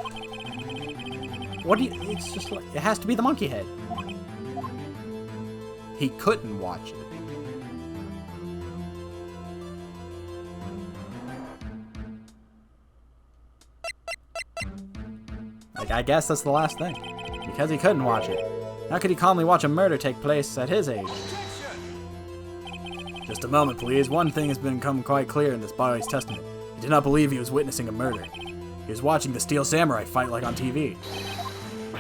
What do you... It's just like... It has to be the monkey head. He couldn't watch it. Like, I guess that's the last thing. Because he couldn't watch it. How could he calmly watch a murder take place at his age? Just a moment, please. One thing has become quite clear in this boy's testament. He did not believe he was witnessing a murder. He was watching the Steel Samurai fight like on TV.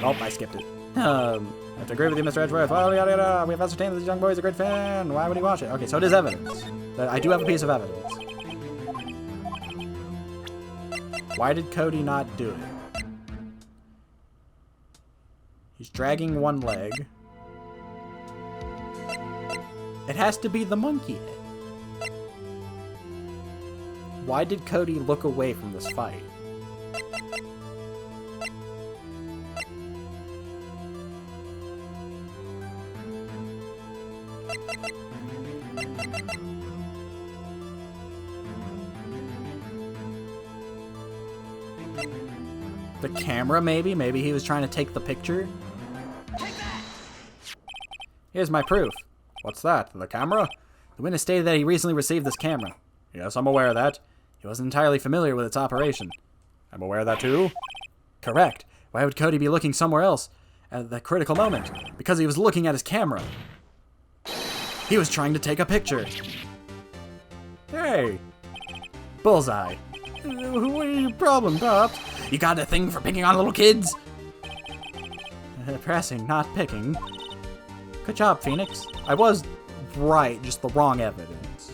Oh, I skipped it. I have to agree with you, Mr. Edgeworth. Well, yada, yada. We have ascertained that this young boy is a great fan. Why would he watch it? Okay, so it is evidence. I do have a piece of evidence. Why did Cody not do it? He's dragging one leg. It has to be the monkey head. Why did Cody look away from this fight? The camera, maybe? Maybe he was trying to take the picture? Here's my proof. What's that? The camera? The witness stated that he recently received this camera. Yes, I'm aware of that. He wasn't entirely familiar with its operation. I'm aware of that too. Correct. Why would Cody be looking somewhere else at that critical moment? Because he was looking at his camera. He was trying to take a picture. Hey! Bullseye. What is your problem, Pops? You got a thing for picking on little kids? Pressing, not picking. Good job, Phoenix. I was right, just the wrong evidence.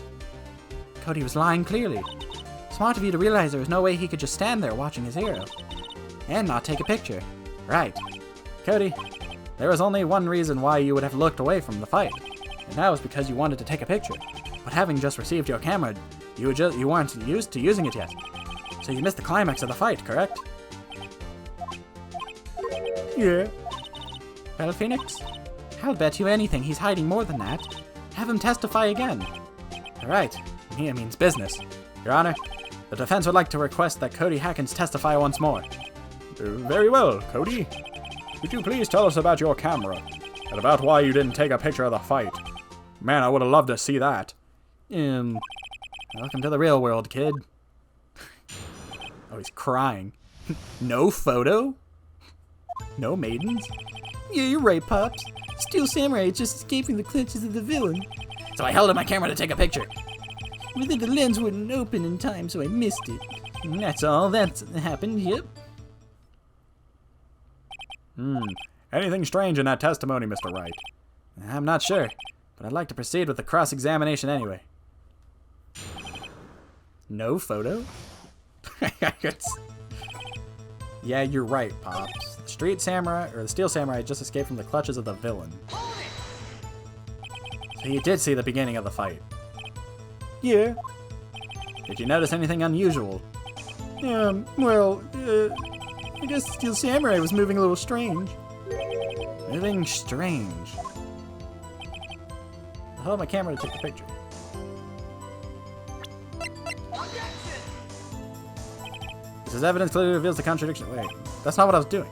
Cody was lying clearly. Smart of you to realize there was no way he could just stand there watching his hero. And not take a picture. Right. Cody, there was only one reason why you would have looked away from the fight. And that was because you wanted to take a picture. But having just received your camera, you weren't used to using it yet. So you missed the climax of the fight, correct? Yeah. Well, Phoenix, I'll bet you anything he's hiding more than that. Have him testify again. Alright, here means business. Your Honor, the defense would like to request that Cody Hackins testify once more. Very well, Cody. Could you please tell us about your camera? And about why you didn't take a picture of the fight? Man, I would have loved to see that. Welcome to the real world, kid. Oh, he's crying. No photo? No maidens? Yeah, you're right, Pops. Steel Samurai just escaping the clutches of the villain. So I held up my camera to take a picture. Well, then the lens wouldn't open in time, so I missed it. And that's all that's happened, yep. Anything strange in that testimony, Mr. Wright? I'm not sure, but I'd like to proceed with the cross-examination anyway. No photo? Yeah, you're right, Pops. The Steel Samurai just escaped from the clutches of the villain. So you did see the beginning of the fight? Yeah. Did you notice anything unusual? Well, I guess the Steel Samurai was moving a little strange. Moving strange? I'll hold my camera to take the picture. This is evidence clearly reveals the contradiction. Wait, that's not what I was doing.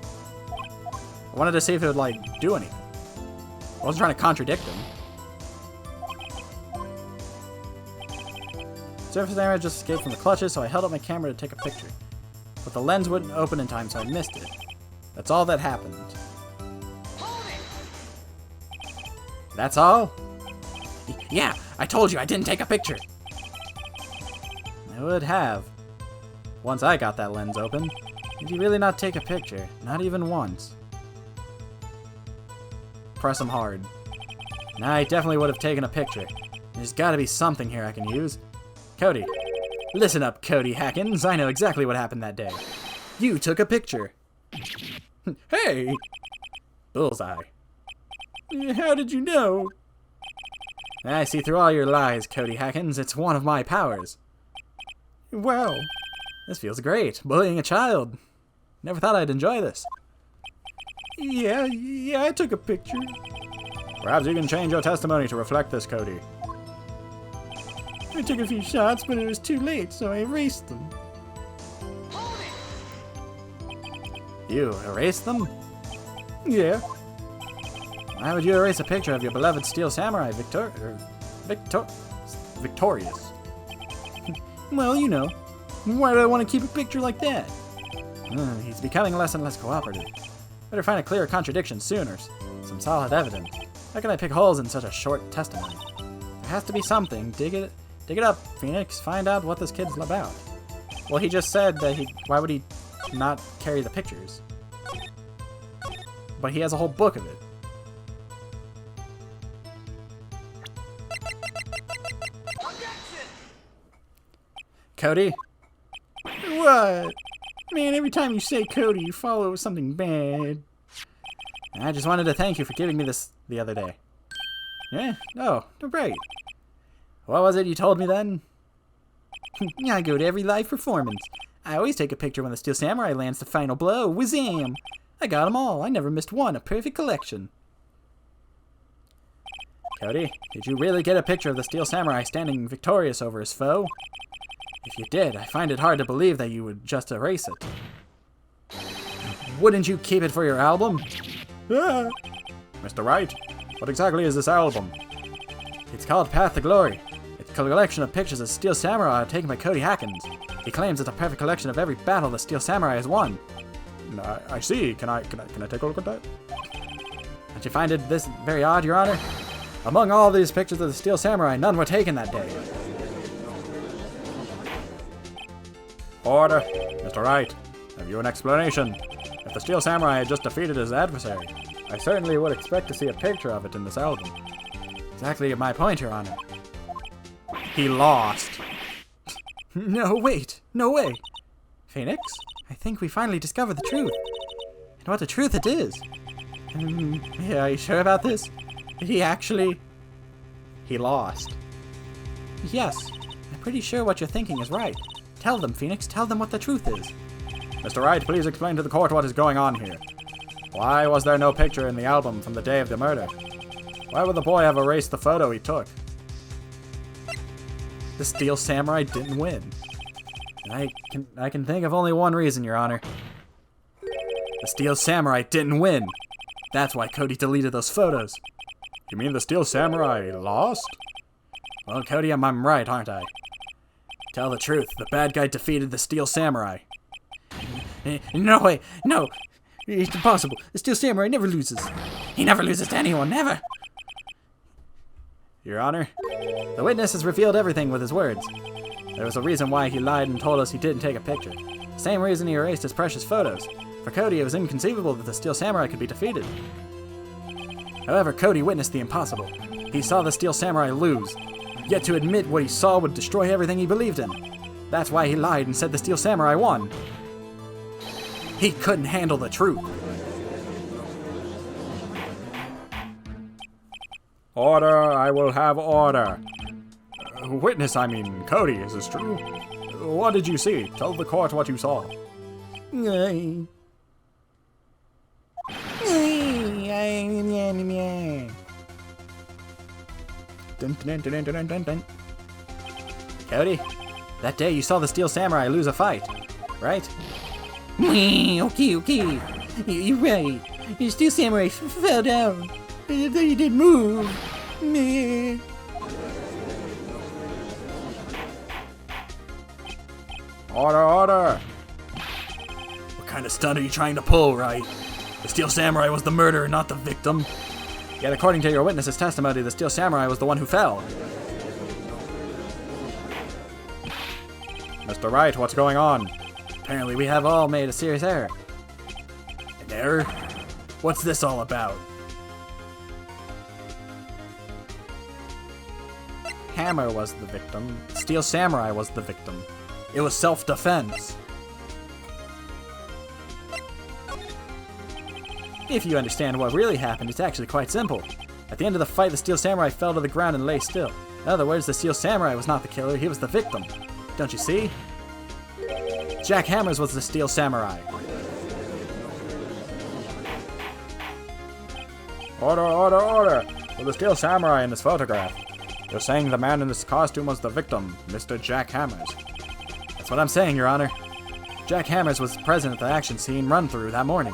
I wanted to see if it would, like, do anything. I wasn't trying to contradict him. Surface Samurai just escaped from the clutches, so I held up my camera to take a picture. But the lens wouldn't open in time, so I missed it. That's all that happened. That's all? Yeah, I told you I didn't take a picture. I would have. Once I got that lens open. Did you really not take a picture? Not even once. Press him hard. Now I definitely would have taken a picture. There's gotta be something here I can use. Cody. Listen up, Cody Hackins. I know exactly what happened that day. You took a picture. Hey! Bullseye. How did you know? I see through all your lies, Cody Hackins. It's one of my powers. Wow. This feels great. Bullying a child. Never thought I'd enjoy this. Yeah, I took a picture. Perhaps you can change your testimony to reflect this, Cody. I took a few shots, but it was too late, so I erased them. You erased them? Yeah. Why would you erase a picture of your beloved Steel Samurai victorious? Well, you know. Why do I want to keep a picture like that? He's becoming less and less cooperative. Better find a clear contradiction sooner. Some solid evidence. How can I pick holes in such a short testimony? There has to be something. Dig it up, Phoenix. Find out what this kid's about. Well, he just said that why would he not carry the pictures? But he has a whole book of it. Cody? What? Man, every time you say Cody, you follow with something bad. I just wanted to thank you for giving me this the other day. Yeah? Oh, right. What was it you told me then? I go to every live performance. I always take a picture when the Steel Samurai lands the final blow. Wazam! I got 'em all. I never missed one. A perfect collection. Cody, did you really get a picture of the Steel Samurai standing victorious over his foe? If you did, I find it hard to believe that you would just erase it. Wouldn't you keep it for your album? Ah. Mr. Wright, what exactly is this album? It's called Path to Glory. It's a collection of pictures of Steel Samurai taken by Cody Hackins. He claims it's a perfect collection of every battle the Steel Samurai has won. I see. Can I take a look at that? Don't you find it this very odd, Your Honor? Among all these pictures of the Steel Samurai, none were taken that day. Order. Mr. Wright, have you an explanation? If the Steel Samurai had just defeated his adversary, I certainly would expect to see a picture of it in this album. Exactly my point, Your Honor. He lost. No, wait. No way. Phoenix? I think we finally discovered the truth. And what the truth it is. Yeah, are you sure about this? Did he actually... He lost. Yes. I'm pretty sure what you're thinking is right. Tell them, Phoenix. Tell them what the truth is. Mr. Wright, please explain to the court what is going on here. Why was there no picture in the album from the day of the murder? Why would the boy have erased the photo he took? The Steel Samurai didn't win. And I can think of only one reason, Your Honor. The Steel Samurai didn't win. That's why Cody deleted those photos. You mean the Steel Samurai lost? Well, Cody, I'm right, aren't I? Tell the truth, the bad guy defeated the Steel Samurai. No way, no. It's impossible. The Steel Samurai never loses. He never loses to anyone, never. Your Honor, the witness has revealed everything with his words. There was a reason why he lied and told us he didn't take a picture. The same reason he erased his precious photos. For Cody, it was inconceivable that the Steel Samurai could be defeated. However, Cody witnessed the impossible. He saw the Steel Samurai lose. Yet to admit what he saw would destroy everything he believed in. That's why he lied and said the Steel Samurai won. He couldn't handle the truth. Order, I will have order. Witness, I mean, Cody, is this true? What did you see? Tell the court what you saw. Cody, that day you saw the Steel Samurai lose a fight, right? Okay. You're right. The Steel Samurai fell down. He didn't move. Meh. Order! What kind of stunt are you trying to pull, Wright? The Steel Samurai was the murderer, not the victim. Yet according to your witness's testimony, the Steel Samurai was the one who fell. Mr. Wright, what's going on? Apparently we have all made a serious error. An error? What's this all about? Hammer was the victim. Steel Samurai was the victim. It was self-defense. If you understand what really happened, it's actually quite simple. At the end of the fight, the Steel Samurai fell to the ground and lay still. In other words, the Steel Samurai was not the killer, he was the victim. Don't you see? Jack Hammers was the Steel Samurai. Order! With the Steel Samurai in this photograph. You're saying the man in this costume was the victim, Mr. Jack Hammers. That's what I'm saying, Your Honor. Jack Hammers was present at the action scene run-through that morning.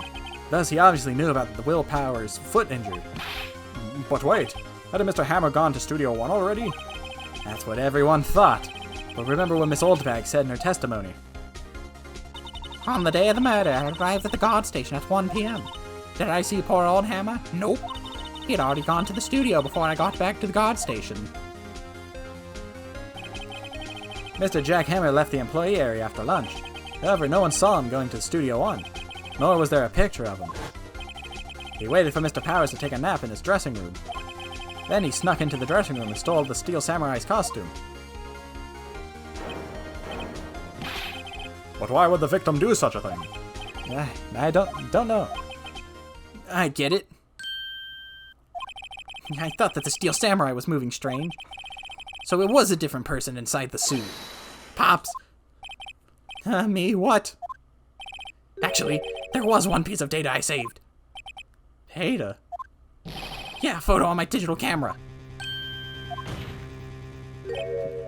Thus, he obviously knew about the Willpower's foot injury. But wait, hadn't Mr. Hammer gone to Studio One already? That's what everyone thought. But remember what Miss Oldbag said in her testimony. On the day of the murder, I arrived at the guard station at 1 p.m. Did I see poor old Hammer? Nope. He had already gone to the studio before I got back to the guard station. Mr. Jack Hammer left the employee area after lunch. However, no one saw him going to Studio 1, nor was there a picture of him. He waited for Mr. Powers to take a nap in his dressing room. Then he snuck into the dressing room and stole the Steel Samurai's costume. But why would the victim do such a thing? I don't know. I get it. I thought that the Steel Samurai was moving strange. So it was a different person inside the suit. Pops. Me, what? Actually, there was one piece of data I saved. Data? Yeah, a photo on my digital camera.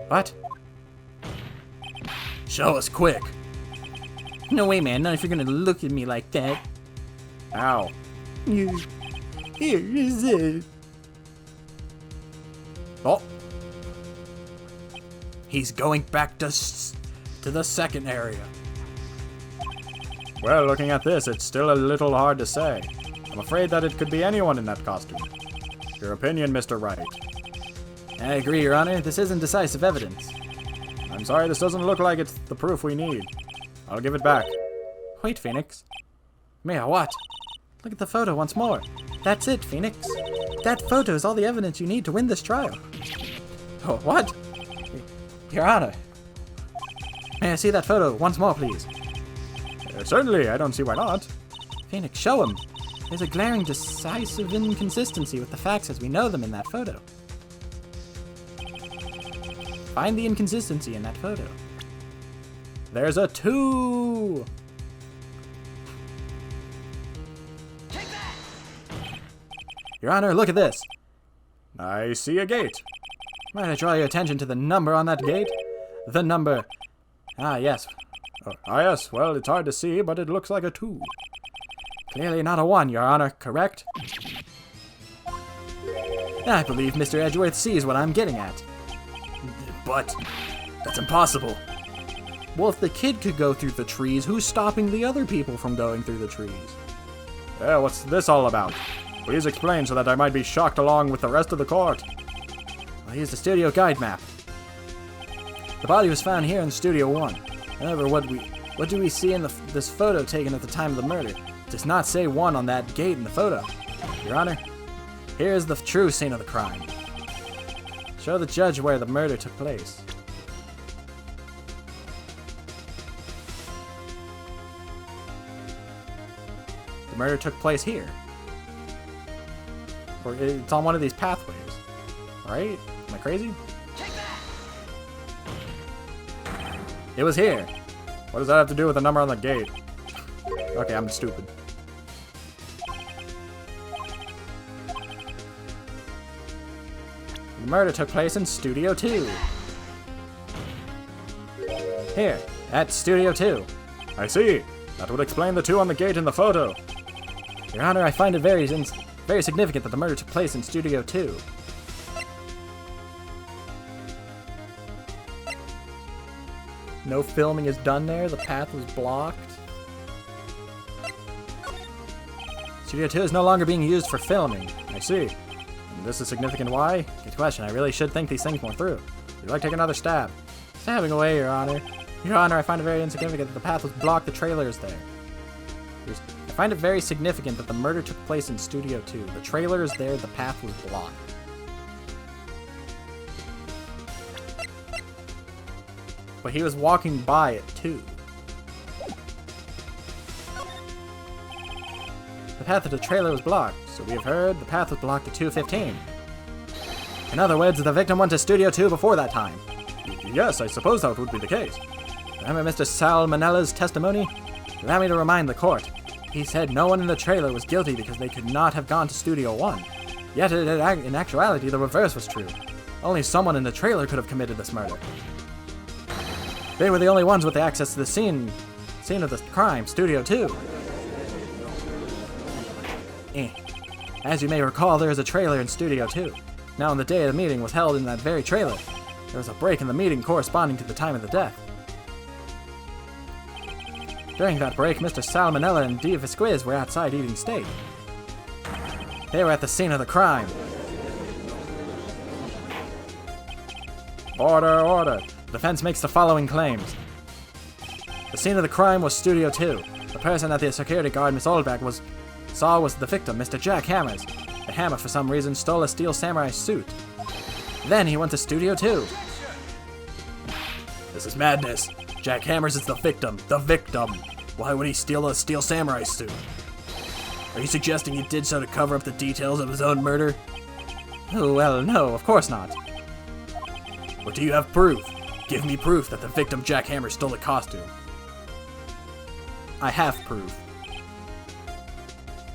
What? Show us quick. No way, man. Not if you're gonna look at me like that. Ow. Here is it. Oh. He's going back to the second area. Well, looking at this, it's still a little hard to say. I'm afraid that it could be anyone in that costume. Your opinion, Mr. Wright? I agree, Your Honor. This isn't decisive evidence. I'm sorry, this doesn't look like it's the proof we need. I'll give it back. Wait, Phoenix. Mia, what? Look at the photo once more. That's it, Phoenix. That photo is all the evidence you need to win this trial. Oh, what? Your Honor. May I see that photo once more, please? Certainly, I don't see why not. Phoenix, show him. There's a glaring, decisive inconsistency with the facts as we know them in that photo. Find the inconsistency in that photo. There's a 2! Your Honor, look at this. I see a gate. Might I draw your attention to the number on that gate? The number... Ah, yes. Yes, well, it's hard to see, but it looks like a 2. Clearly not a 1, Your Honor, correct? I believe Mr. Edgeworth sees what I'm getting at. But that's impossible. Well, if the kid could go through the trees, who's stopping the other people from going through the trees? Yeah, what's this all about? Please explain so that I might be shocked along with the rest of the court. Well, here's the studio guide map. The body was found here in Studio 1. However, what do we see in this photo taken at the time of the murder? It does not say 1 on that gate in the photo. Your Honor, here is the true scene of the crime. Show the judge where the murder took place. The murder took place here. Or it's on one of these pathways. Right? Am I crazy? It was here. What does that have to do with the number on the gate? Okay, I'm stupid. The murder took place in Studio 2. Here, at Studio 2. I see. That would explain the 2 on the gate in the photo. Your Honor, I find it very significant that the murder took place in Studio 2. No filming is done there. The path was blocked. Studio 2 is no longer being used for filming. I see. And this is significant why? Good question. I really should think these things more through. Would you like to take another stab? Stabbing away, Your Honor. Your Honor, I find it very insignificant that the path was blocked. The trailer is there. I find it very significant that the murder took place in Studio 2. The trailer is there. The path was blocked. But he was walking by it too. The path of the trailer was blocked, so we have heard the path was blocked at 2:15. In other words, the victim went to Studio 2 before that time. Yes, I suppose that would be the case. Remember Mr. Salmonella's testimony? Allow me to remind the court. He said no one in the trailer was guilty because they could not have gone to Studio 1. Yet in actuality, the reverse was true. Only someone in the trailer could have committed this murder. They were the only ones with the access to the scene of the crime, Studio 2. As you may recall, there is a trailer in Studio 2. Now, on the day the meeting was held in that very trailer, there was a break in the meeting corresponding to the time of the death. During that break, Mr. Salmonella and D. Visquiz were outside eating steak. They were at the scene of the crime. Order, order. The defense makes the following claims. The scene of the crime was Studio 2. The person that the security guard, Miss Oldback, saw was the victim, Mr. Jack Hammers. The Hammer, for some reason, stole a Steel Samurai suit. Then he went to Studio 2. This is madness. Jack Hammers is the victim. The victim. Why would he steal a Steel Samurai suit? Are you suggesting he did so to cover up the details of his own murder? Oh, well, no, of course not. Or do you have proof? Give me proof that the victim Jack Hammer stole the costume. I have proof.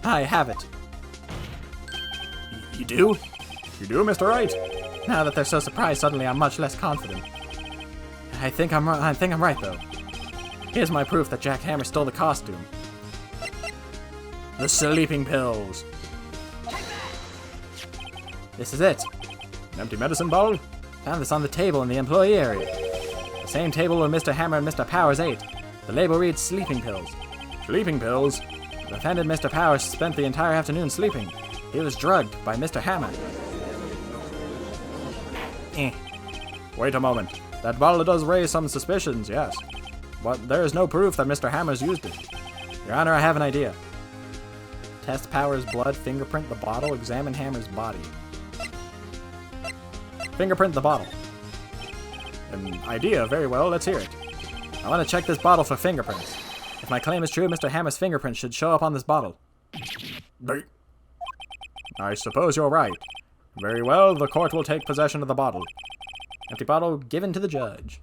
I have it. You do? You do, Mr. Wright? Now that they're so surprised, suddenly I'm much less confident. I think I'm right, though. Here's my proof that Jack Hammer stole the costume. The sleeping pills. This is it. An empty medicine bottle? Found this on the table in the employee area. The same table where Mr. Hammer and Mr. Powers ate. The label reads sleeping pills. Sleeping pills? The offended Mr. Powers spent the entire afternoon sleeping. He was drugged by Mr. Hammer. Wait a moment. That bottle does raise some suspicions, yes. But there is no proof that Mr. Hammers used it. Your Honor, I have an idea. Test Powers' blood, fingerprint the bottle, examine Hammer's body. Fingerprint the bottle. An idea, very well, let's hear it. I want to check this bottle for fingerprints. If my claim is true, Mr. Hammer's fingerprints should show up on this bottle. I suppose you're right. Very well, the court will take possession of the bottle. Empty bottle given to the judge.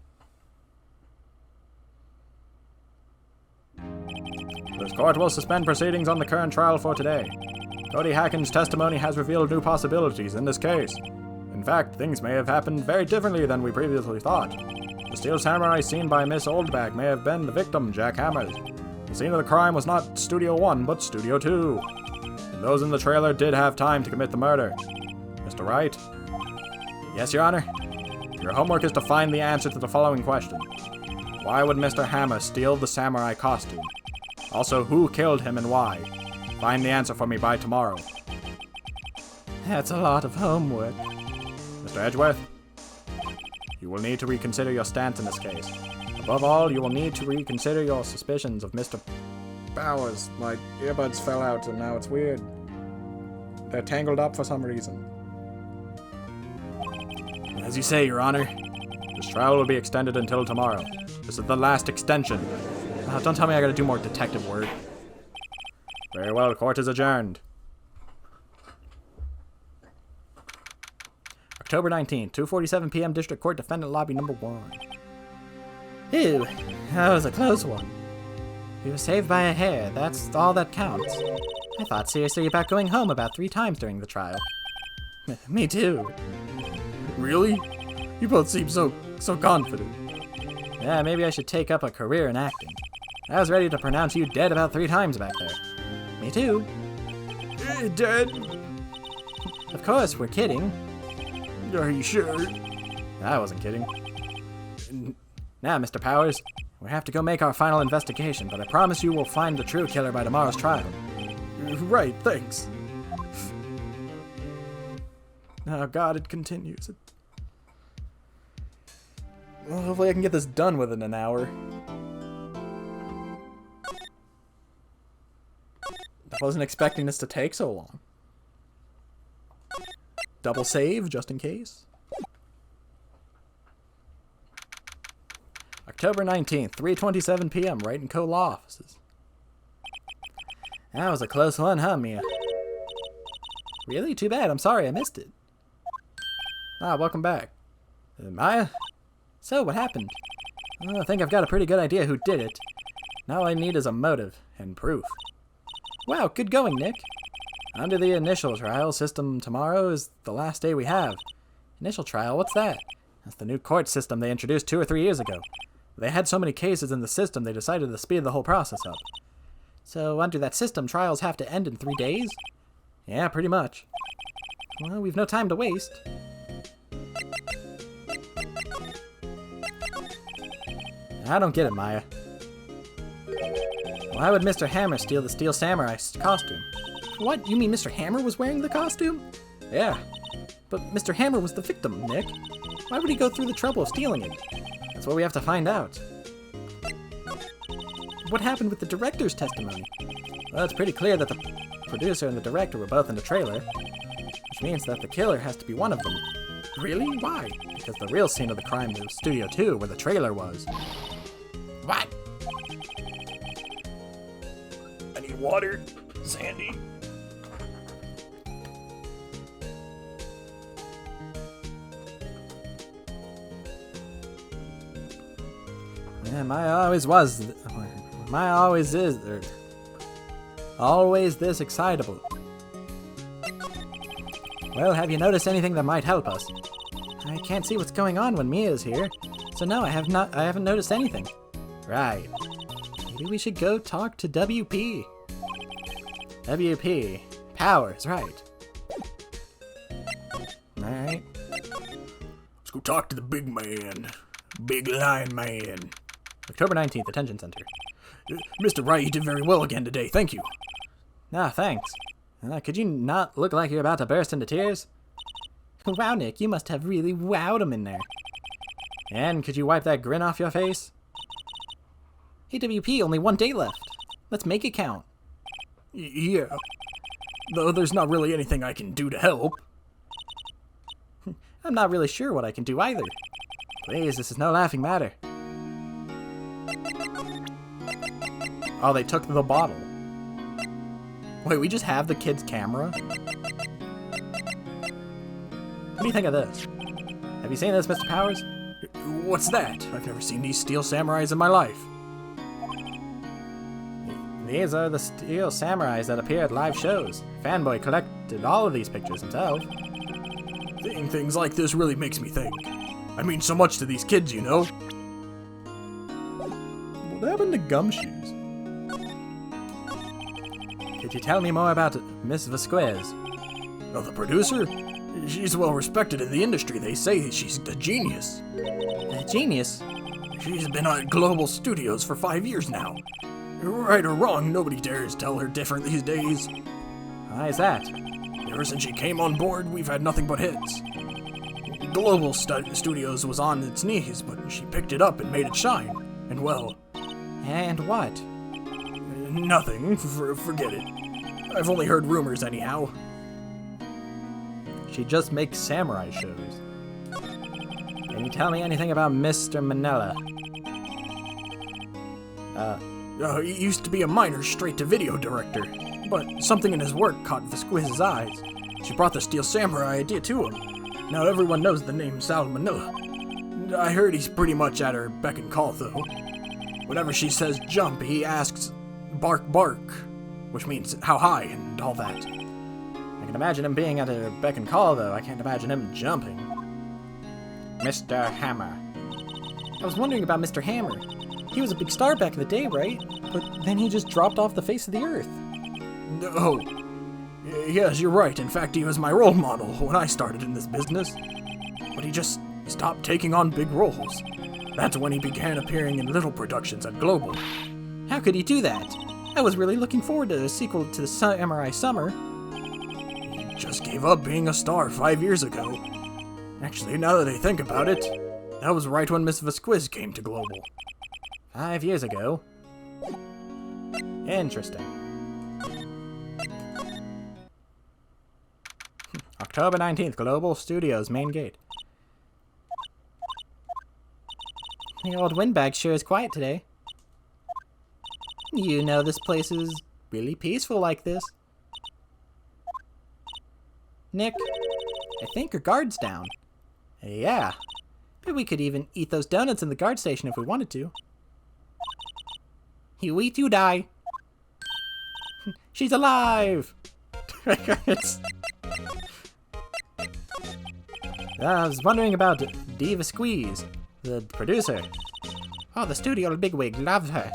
This court will suspend proceedings on the current trial for today. Cody Hacken's testimony has revealed new possibilities in this case. In fact, things may have happened very differently than we previously thought. The Steel Samurai seen by Miss Oldback may have been the victim, Jack Hammers. The scene of the crime was not Studio 1, but Studio 2. And those in the trailer did have time to commit the murder. Mr. Wright? Yes, Your Honor? Your homework is to find the answer to the following question. Why would Mr. Hammer steal the samurai costume? Also, who killed him and why? Find the answer for me by tomorrow. That's a lot of homework. Mr. Edgeworth, you will need to reconsider your stance in this case. Above all, you will need to reconsider your suspicions of Mr. Bowers. My earbuds fell out and now it's weird. They're tangled up for some reason. As you say, Your Honor. This trial will be extended until tomorrow. This is the last extension. Don't tell me I gotta do more detective work. Very well, court is adjourned. October 19th, 2:47 p.m. District Court, Defendant Lobby Number 1. Ew, that was a close one. We were saved by a hair, that's all that counts. I thought seriously about going home about 3 times during the trial. Me too. Really? You both seem so confident. Yeah, maybe I should take up a career in acting. I was ready to pronounce you dead about 3 times back there. Me too. Dead? Of course, we're kidding. Are you sure? I wasn't kidding. Now, Mr. Powers, we have to go make our final investigation, but I promise you we'll find the true killer by tomorrow's trial. Right, thanks. Oh God, it continues. Well, hopefully I can get this done within an hour. I wasn't expecting this to take so long. Double save, just in case. October 19th, 3:27 p.m., Wright & Co. Law Offices. That was a close one, huh, Mia? Really? Too bad. I'm sorry I missed it. Welcome back. Maya? So, what happened? I think I've got a pretty good idea who did it. Now all I need is a motive and proof. Wow, good going, Nick. Under the initial trial system, tomorrow is the last day we have. Initial trial? What's that? That's the new court system they introduced 2 or 3 years ago. They had so many cases in the system, they decided to speed the whole process up. So, under that system, trials have to end in 3 days? Yeah, pretty much. Well, we've no time to waste. I don't get it, Maya. Why would Mr. Hammer steal the Steel Samurai's costume? What? You mean Mr. Hammer was wearing the costume? Yeah, But Mr. Hammer was the victim, Nick. Why would he go through the trouble of stealing it? that's what we have to find out. What happened with the director's testimony? Well, it's pretty clear that the producer and the director were both in the trailer, which means that the killer has to be one of them. Really? Why? Because the real scene of the crime was Studio 2, where the trailer was. What? I need water, Sandy. Yeah, my always is always this excitable. Well, have you noticed anything that might help us? I can't see what's going on when Mia's here, so no, I haven't noticed anything. Right. Maybe we should go talk to WP. WP. Powers, right. Alright. Let's go talk to the big man. Big lion man. October 19th, Attention Center. Mr. Wright, you did very well again today. Thank you. Ah, thanks. Could you not look like you're about to burst into tears? Wow, Nick, you must have really wowed him in there. And could you wipe that grin off your face? Hey, WP, only 1 day left. Let's make it count. Yeah. Though there's not really anything I can do to help. I'm not really sure what I can do either. Please, this is no laughing matter. Oh, they took the bottle. Wait, we just have the kid's camera? What do you think of this? Have you seen this, Mr. Powers? What's that? I've never seen these Steel Samurais in my life. These are the Steel Samurais that appear at live shows. Fanboy collected all of these pictures himself. Seeing things like this really makes me think. I mean so much to these kids, you know? What happened to gumshoes? Could you tell me more about Miss Vasquez? Oh, the producer? She's well respected in the industry. They say she's a genius. A genius? She's been at Global Studios for 5 years now. Right or wrong, nobody dares tell her different these days. Why is that? Ever since she came on board, we've had nothing but hits. Global Studios was on its knees, but she picked it up and made it shine. And well... And what? Nothing. Forget it. I've only heard rumors anyhow. She just makes samurai shows. Can you tell me anything about Mr. Manila? He used to be a minor straight-to-video director, but something in his work caught Vasquez's eyes. She brought the Steel Samurai idea to him. Now everyone knows the name Sal Manila. I heard he's pretty much at her beck and call, though. Whenever she says jump, he asks, bark, bark, which means how high and all that. I can imagine him being at her beck and call, though. I can't imagine him jumping. Mr. Hammer. I was wondering about Mr. Hammer. He was a big star back in the day, right? But then he just dropped off the face of the earth. Oh, yes, you're right. In fact, he was my role model when I started in this business. But he just stopped taking on big roles. That's when he began appearing in little productions at Global. How could he do that? I was really looking forward to a sequel to the Samurai Summer. He just gave up being a star 5 years ago. Actually, now that I think about it, that was right when Miss Vasquez came to Global. 5 years ago? Interesting. October 19th, Global Studios, main gate. The old windbag sure is quiet today. You know this place is really peaceful like this. Nick, I think our guard's down. Yeah. Maybe we could even eat those donuts in the guard station if we wanted to. You eat, you die. She's alive! I was wondering about Diva Squeeze, the producer. Oh, the studio bigwig loves her.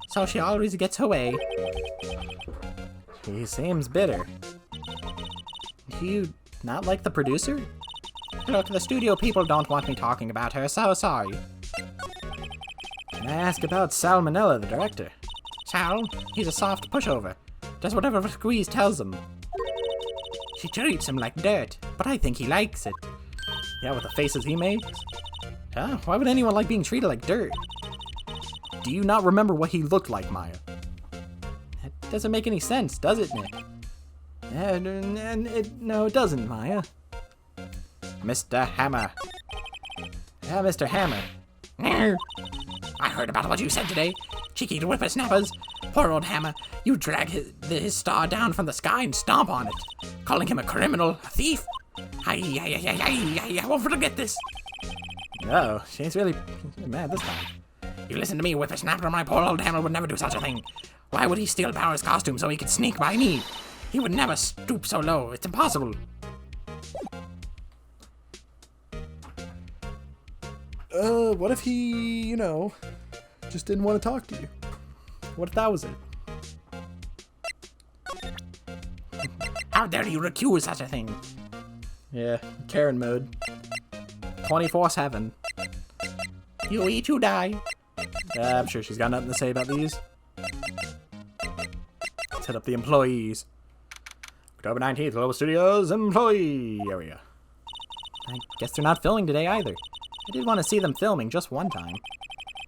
So she always gets her way. He seems bitter. Do you not like the producer? Look, the studio people don't want me talking about her, so sorry. Can I ask about Salmonella, the director? pal. He's a soft pushover. Does whatever Squeeze tells him. She treats him like dirt, but I think he likes it. Yeah, with the faces he makes? Huh? Why would anyone like being treated like dirt? Do you not remember what he looked like, Maya? That doesn't make any sense, does it, Nick? No, it doesn't, Maya. Mr. Hammer. Yeah, Mr. Hammer. I heard about what you said today. Cheeky whippersnappers. Poor old Hammer. You drag his star down from the sky and stomp on it. Calling him a criminal, a thief. I won't forget this. Oh, she's really mad this time. You listen to me, whippersnapper. My poor old Hammer would never do such a thing. Why would he steal Power's costume so he could sneak by me? He would never stoop so low. It's impossible. What if he, just didn't want to talk to you? What if that was it? How dare you accuse such a thing? Yeah, Karen mode. 24/7. You eat, you die. I'm sure she's got nothing to say about these. Let's hit up the employees. October 19th, Global Studios employee area. I guess they're not filming today either. I did want to see them filming just one time.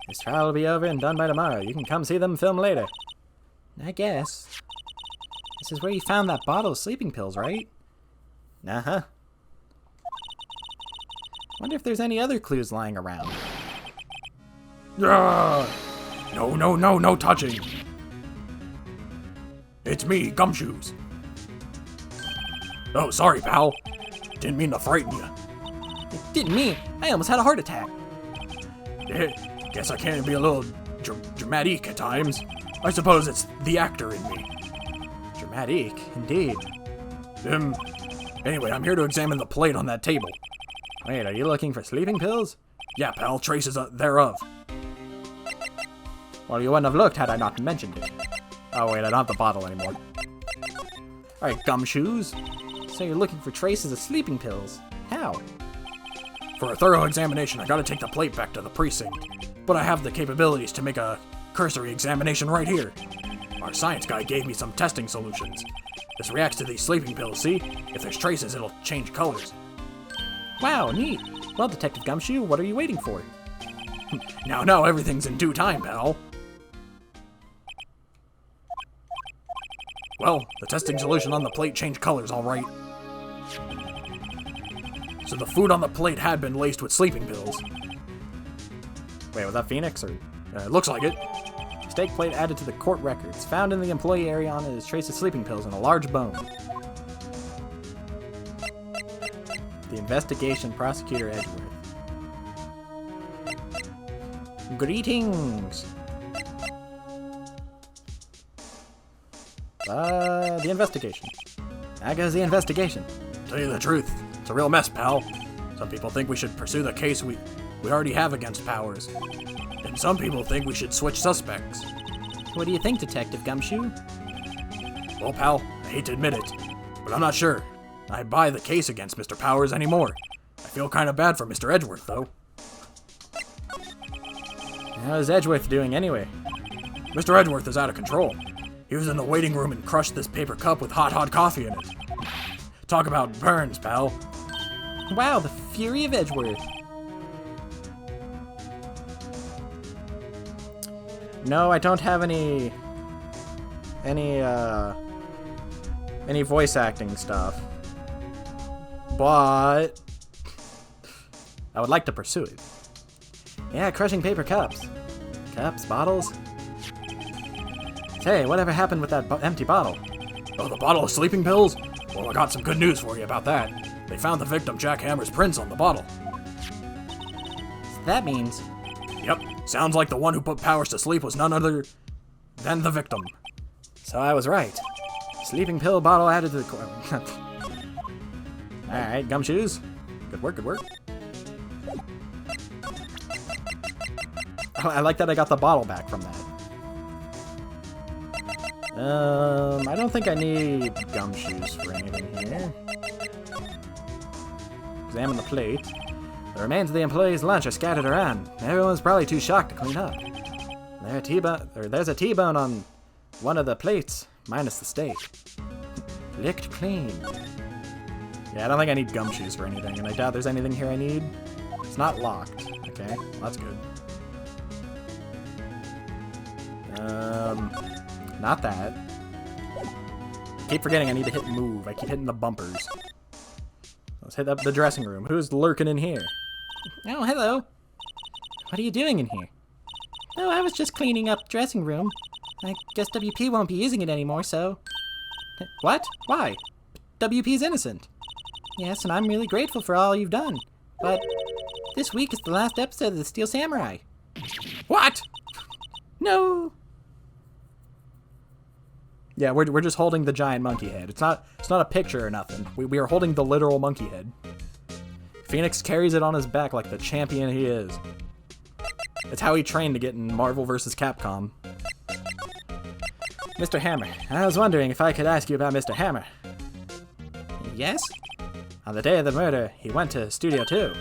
This trial will be over and done by tomorrow. You can come see them film later. I guess. This is where you found that bottle of sleeping pills, right? Uh-huh. Wonder if there's any other clues lying around. No touching. It's me, Gumshoes. Oh, sorry, pal. Didn't mean to frighten you. It didn't mean. I almost had a heart attack. Guess I can be a little dramatic at times. I suppose it's the actor in me. Dramatic, indeed. Anyway, I'm here to examine the plate on that table. Wait, are you looking for sleeping pills? Yeah, pal, traces thereof. Well, you wouldn't have looked had I not mentioned it. Oh wait, I don't have the bottle anymore. Alright, Gumshoes. So you're looking for traces of sleeping pills. How? For a thorough examination, I gotta take the plate back to the precinct. But I have the capabilities to make a cursory examination right here. Our science guy gave me some testing solutions. This reacts to these sleeping pills, see? If there's traces, it'll change colors. Wow, neat. Well, Detective Gumshoe, what are you waiting for? Now, everything's in due time, pal. Well, the testing solution on the plate changed colors, all right. So the food on the plate had been laced with sleeping pills. Wait, was that Phoenix or? Looks like it. Steak plate added to the court records. Found in the employee area on it is traces of sleeping pills and a large bone. The investigation, Prosecutor Edgeworth. Greetings. The investigation. How goes the investigation? Tell you the truth, it's a real mess, pal. Some people think we should pursue the case we already have against Powers. And some people think we should switch suspects. What do you think, Detective Gumshoe? Well, pal, I hate to admit it, but I'm not sure. I buy the case against Mr. Powers anymore. I feel kind of bad for Mr. Edgeworth, though. How's Edgeworth doing anyway? Mr. Edgeworth is out of control. He was in the waiting room and crushed this paper cup with hot coffee in it. Talk about burns, pal. Wow, the fury of Edgeworth. No, I don't have any voice acting stuff. But I would like to pursue it. Yeah, crushing paper cups. Cups, bottles. Hey, whatever happened with that empty bottle? Oh, the bottle of sleeping pills? Well, I got some good news for you about that. They found the victim Jack Hammer's prints on the bottle. So that means... Yep, sounds like the one who put Powers to sleep was none other than the victim. So I was right. Sleeping pill bottle added to the... Alright, Gumshoes. Good work, good work. I like that I got the bottle back from that. I don't think I need Gumshoes for anything here. Examine the plate. The remains of the employee's lunch are scattered around. Everyone's probably too shocked to clean up. There's a T-bone on one of the plates, minus the steak. Licked clean. Yeah, I don't think I need gumshoes for anything, and I doubt there's anything here I need. It's not locked. Okay, well, that's good. Not that. I keep forgetting I need to hit move. I keep hitting the bumpers. Let's hit up the dressing room. Who's lurking in here? Oh, hello. What are you doing in here? Oh, I was just cleaning up dressing room. I guess WP won't be using it anymore, so... What? Why? WP's innocent. Yes, and I'm really grateful for all you've done. But this week is the last episode of the Steel Samurai. What? No! Yeah, we're just holding the giant monkey head. It's not a picture or nothing. We are holding the literal monkey head. Phoenix carries it on his back like the champion he is. It's how he trained to get in Marvel vs. Capcom. Mr. Hammer, I was wondering if I could ask you about Mr. Hammer. Yes? On the day of the murder, he went to Studio 2.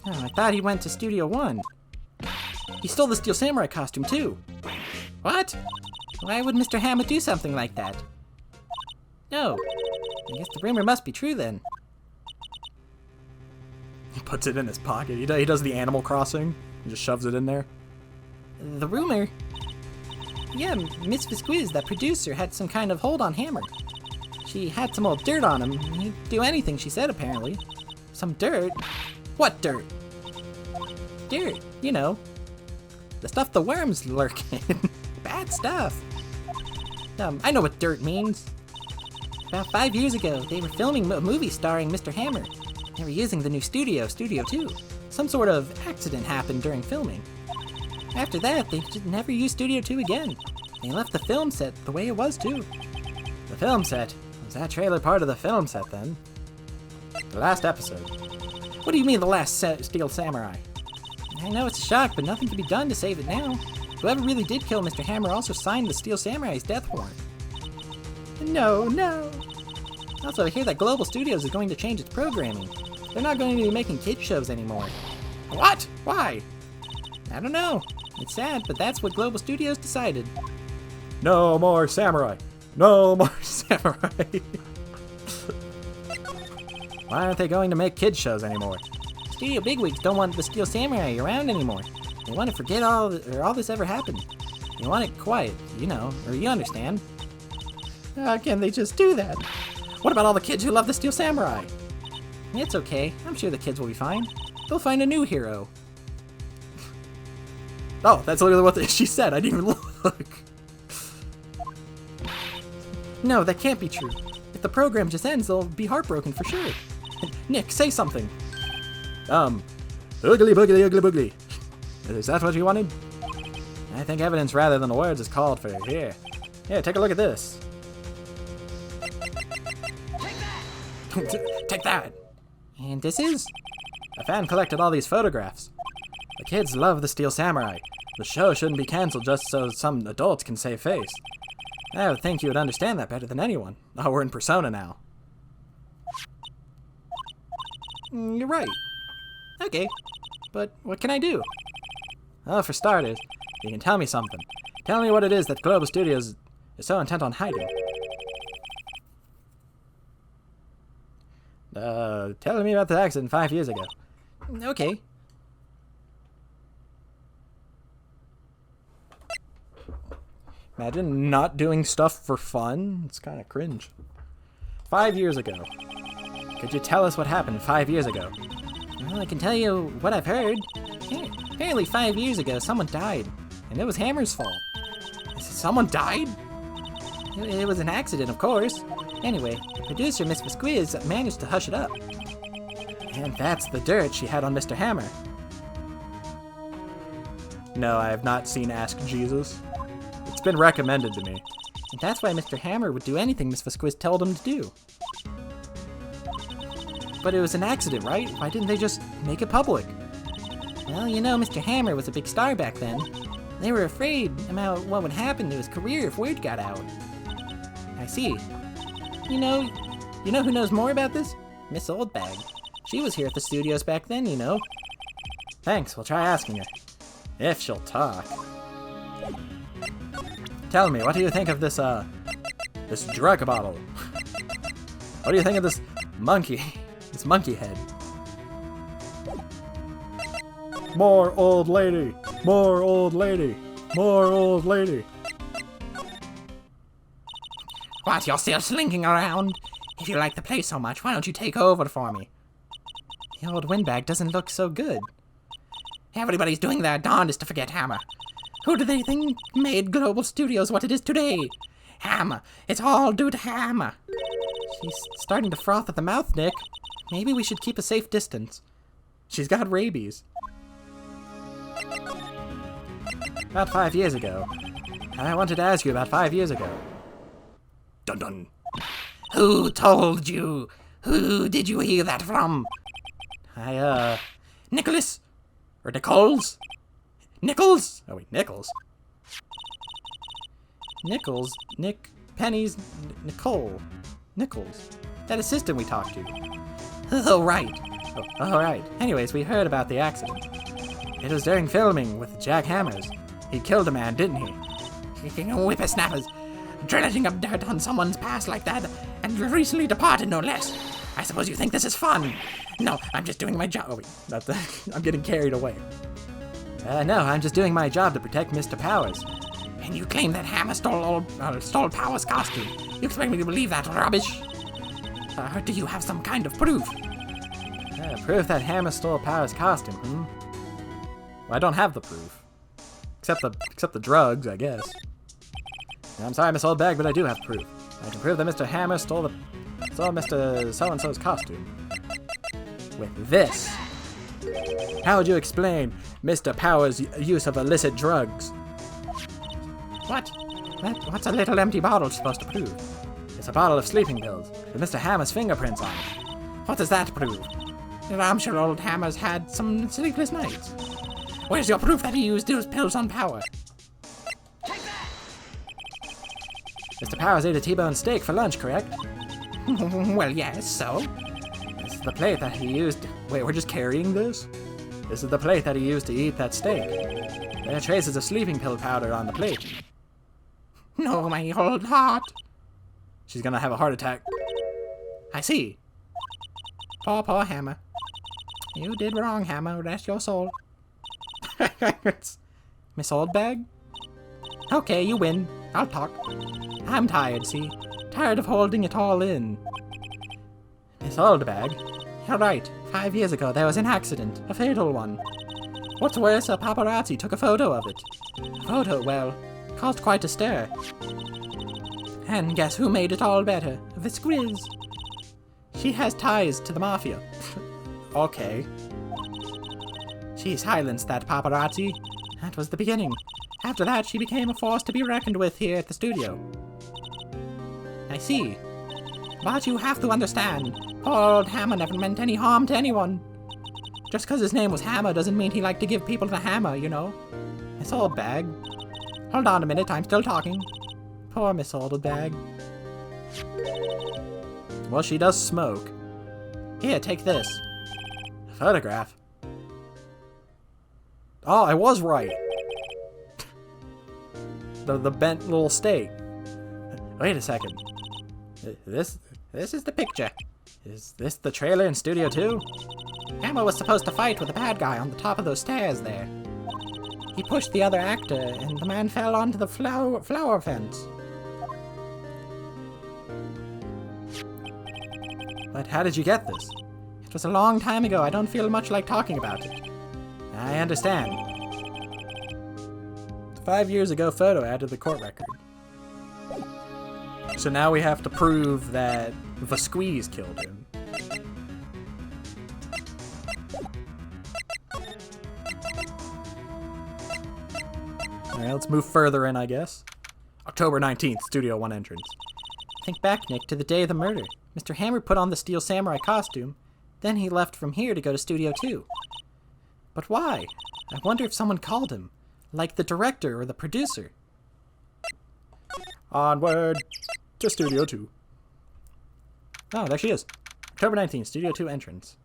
Oh, I thought he went to Studio 1. He stole the Steel Samurai costume, too. What? Why would Mr. Hammer do something like that? No. I guess the rumor must be true, then. He puts it in his pocket. He does the Animal Crossing. He just shoves it in there. The rumor? Yeah, Miss Visquiz, that producer, had some kind of hold on Hammer. She had some old dirt on him. He'd do anything she said, apparently. Some dirt? What dirt? Dirt, you know. The stuff the worms lurk in. Bad stuff. I know what dirt means. About 5 years ago, they were filming a movie starring Mr. Hammer. They were using the new studio, Studio 2. Some sort of accident happened during filming. After that, they just never used Studio 2 again. They left the film set the way it was, too. The film set? Was that trailer part of the film set, then? The last episode. What do you mean, the last Steel Samurai? I know it's a shock, but nothing can be done to save it now. Whoever really did kill Mr. Hammer also signed the Steel Samurai's death warrant. No. Also, I hear that Global Studios is going to change its programming. They're not going to be making kids shows anymore. What? Why? I don't know. It's sad, but that's what Global Studios decided. No more samurai. No more samurai. Why aren't they going to make kids shows anymore? Studio bigwigs don't want the Steel Samurai around anymore. They want to forget all this ever happened. They want it quiet, you know, or you understand. How can they just do that? What about all the kids who love the Steel Samurai? It's okay. I'm sure the kids will be fine. They'll find a new hero. Oh, that's literally what she said. I didn't even look. No, that can't be true. If the program just ends, they'll be heartbroken for sure. Nick, say something. Oogly boogly oogly boogly. Is that what you wanted? I think evidence rather than words is called for. Here, take a look at this. Take that! And this is? A fan collected all these photographs. The kids love the Steel Samurai. The show shouldn't be cancelled just so some adults can save face. I would think you would understand that better than anyone. Oh, we're in Persona now. You're right. Okay, but what can I do? Well, for starters, you can tell me something. Tell me what it is that Global Studios is so intent on hiding. Tell me about the accident 5 years ago. Okay. Imagine not doing stuff for fun. It's kind of cringe. 5 years ago. Could you tell us what happened 5 years ago? Well, I can tell you what I've heard. Yeah, apparently 5 years ago, someone died, and it was Hammer's fault. Someone died? It was an accident, of course. Anyway, the producer, Miss Visquiz, managed to hush it up. And that's the dirt she had on Mr. Hammer. No, I have not seen Ask Jesus. It's been recommended to me. And that's why Mr. Hammer would do anything Miss Visquiz told him to do. But it was an accident, right? Why didn't they just make it public? Well, you know, Mr. Hammer was a big star back then. They were afraid about what would happen to his career if word got out. I see. You know who knows more about this? Miss Oldbag. She was here at the studios back then, you know. Thanks, we'll try asking her. If she'll talk. Tell me, what do you think of this, this drug bottle? What do you think of this monkey? This monkey head? More old lady. More old lady. More old lady. What, you're still slinking around? If you like the place so much, why don't you take over for me? The old windbag doesn't look so good. Everybody's doing their darndest to forget Hammer. Who do they think made Global Studios what it is today? Hammer. It's all due to Hammer. She's starting to froth at the mouth, Nick. Maybe we should keep a safe distance. She's got rabies. About 5 years ago. I wanted to ask you about 5 years ago. Dun dun. Who told you? Who did you hear that from? Nicholas? Or Nichols? Nichols? Oh wait, Nichols? Nichols? Nick? Penny's? Nicole? Nichols? That assistant we talked to. Oh, right. Oh, right. Anyways, we heard about the accident. It was during filming with Jack Hammers. He killed a man, didn't he? Whippersnappers. Dredging up dirt on someone's past like that, and recently departed, no less. I suppose you think this is fun. No, I'm just doing my job. Oh wait, I'm getting carried away. No, I'm just doing my job to protect Mr. Powers. And you claim that Hammer stole Powers' costume. You expect me to believe that rubbish? Or do you have some kind of proof? Proof that Hammer stole Powers' costume, Well, I don't have the proof. Except the drugs, I guess. I'm sorry, Miss Oldbag, but I do have proof. I can prove that Mr. Hammer stole Mr. So-and-so's costume. With this. How would you explain Mr. Powers' use of illicit drugs? What? What's a little empty bottle supposed to prove? It's a bottle of sleeping pills with Mr. Hammer's fingerprints on it. What does that prove? I'm sure old Hammer's had some sleepless nights. Where's your proof that he used those pills on Power? Mr. Powers ate a T-bone steak for lunch, correct? Well, yes, so? This is the plate that he used... Wait, we're just carrying this? This is the plate that he used to eat that steak. There are traces of sleeping pill powder on the plate. No, my old heart. She's gonna have a heart attack. I see. Poor Hammer. You did wrong, Hammer. Rest your soul. Miss Oldbag? Okay, you win. I'll talk. I'm tired, see? Tired of holding it all in. Miss Oldbag? You're right. 5 years ago, there was an accident. A fatal one. What's worse, a paparazzi took a photo of it. A photo, well, caused quite a stir. And guess who made it all better? The Squiz. She has ties to the mafia. Okay. She silenced that paparazzi. That was the beginning. After that, she became a force to be reckoned with here at the studio. I see. But you have to understand, poor old Hammer never meant any harm to anyone. Just because his name was Hammer doesn't mean he liked to give people the hammer, you know. Miss Oldbag. Hold on a minute, I'm still talking. Poor Miss Oldbag. Well, she does smoke. Here, take this. A photograph. Oh, I was right. The bent little steak. Wait a second. This is the picture. Is this the trailer in Studio 2? Hammer was supposed to fight with a bad guy on the top of those stairs there. He pushed the other actor, and the man fell onto the flower fence. But how did you get this? It was a long time ago. I don't feel much like talking about it. I understand. 5 years ago photo added to the court record. So now we have to prove that the Squeeze killed him. Alright, let's move further in, I guess. October 19th, Studio 1 entrance. Think back, Nick, to the day of the murder. Mr. Hammer put on the Steel Samurai costume, then he left from here to go to Studio 2. But why? I wonder if someone called him, like the director or the producer. Onward to Studio 2. Oh, there she is. October 19th, Studio 2 entrance.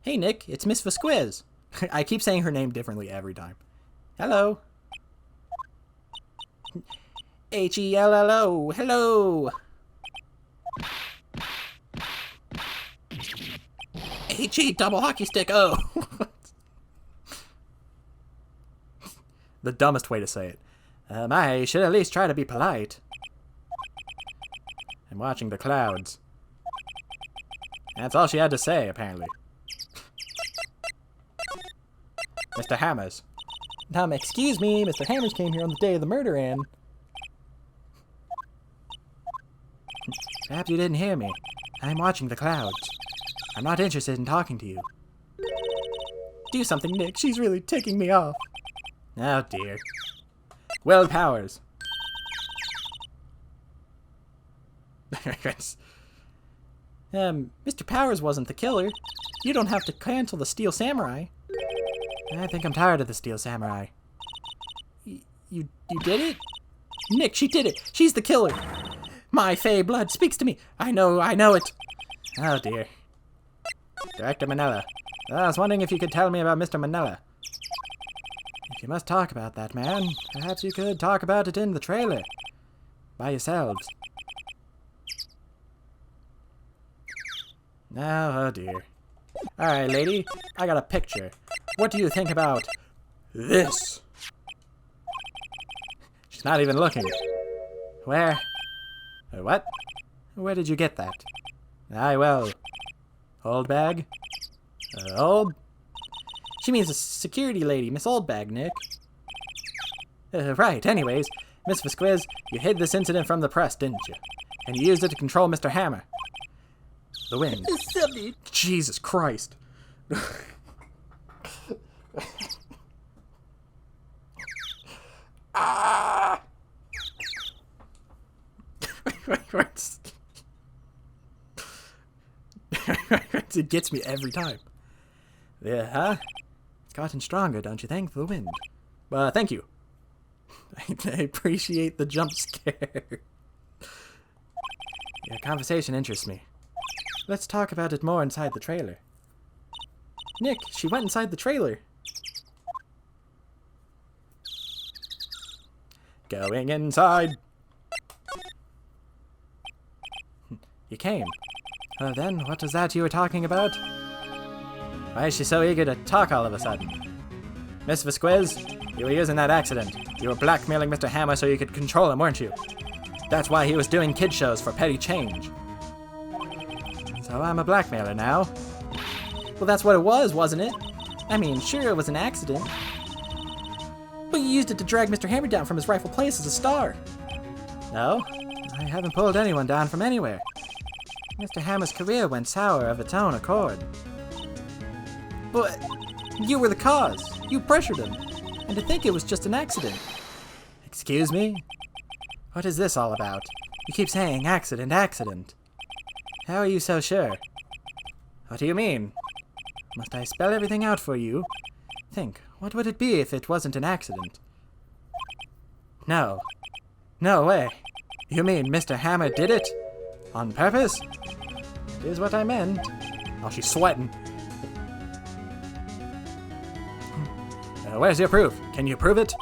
Hey, Nick, it's Miss Vasquez. I keep saying her name differently every time. Hello. Hello, hello. HE double hockey stick, oh. The dumbest way to say it. I should at least try to be polite. I'm watching the clouds. That's all she had to say, apparently. Mr. Hammers. Excuse me, Mr. Hammers came here on the day of the murder, and... Perhaps you didn't hear me. I'm watching the clouds. I'm not interested in talking to you. Do something, Nick. She's really ticking me off. Oh, dear. Will Powers. Mr. Powers wasn't the killer. You don't have to cancel the Steel Samurai. I think I'm tired of the Steel Samurai. You did it? Nick, she did it. She's the killer. My fey blood speaks to me. I know it. Oh, dear. Director Manella. I was wondering if you could tell me about Mr. Manella. If you must talk about that man, perhaps you could talk about it in the trailer. By yourselves. Oh dear. Alright, lady. I got a picture. What do you think about this? She's not even looking. Where? What? Where did you get that? Aye, well. Old bag? Old? She means a security lady, Miss Oldbag, Nick. Right, anyways. Miss Vasquez, you hid this incident from the press, didn't you? And you used it to control Mr. Hammer. The wind. Jesus Christ. Ah! It gets me every time. Yeah, huh? It's gotten stronger, don't you think, the wind? Thank you. I appreciate the jump scare. Your conversation interests me. Let's talk about it more inside the trailer. Nick, she went inside the trailer. Going inside. You came. Then, what was that you were talking about? Why is she so eager to talk all of a sudden? Miss Vasquez, you were using that accident. You were blackmailing Mr. Hammer so you could control him, weren't you? That's why he was doing kid shows for petty change. So I'm a blackmailer now? Well, that's what it was, wasn't it? I mean, sure, it was an accident. But you used it to drag Mr. Hammer down from his rightful place as a star. No, I haven't pulled anyone down from anywhere. Mr. Hammer's career went sour of its own accord. But you were the cause. You pressured him. And to think it was just an accident. Excuse me? What is this all about? You keep saying accident, accident. How are you so sure? What do you mean? Must I spell everything out for you? Think, what would it be if it wasn't an accident? No. No way. You mean Mr. Hammer did it? On purpose? It is what I meant. Oh, she's sweating. Where's your proof? Can you prove it?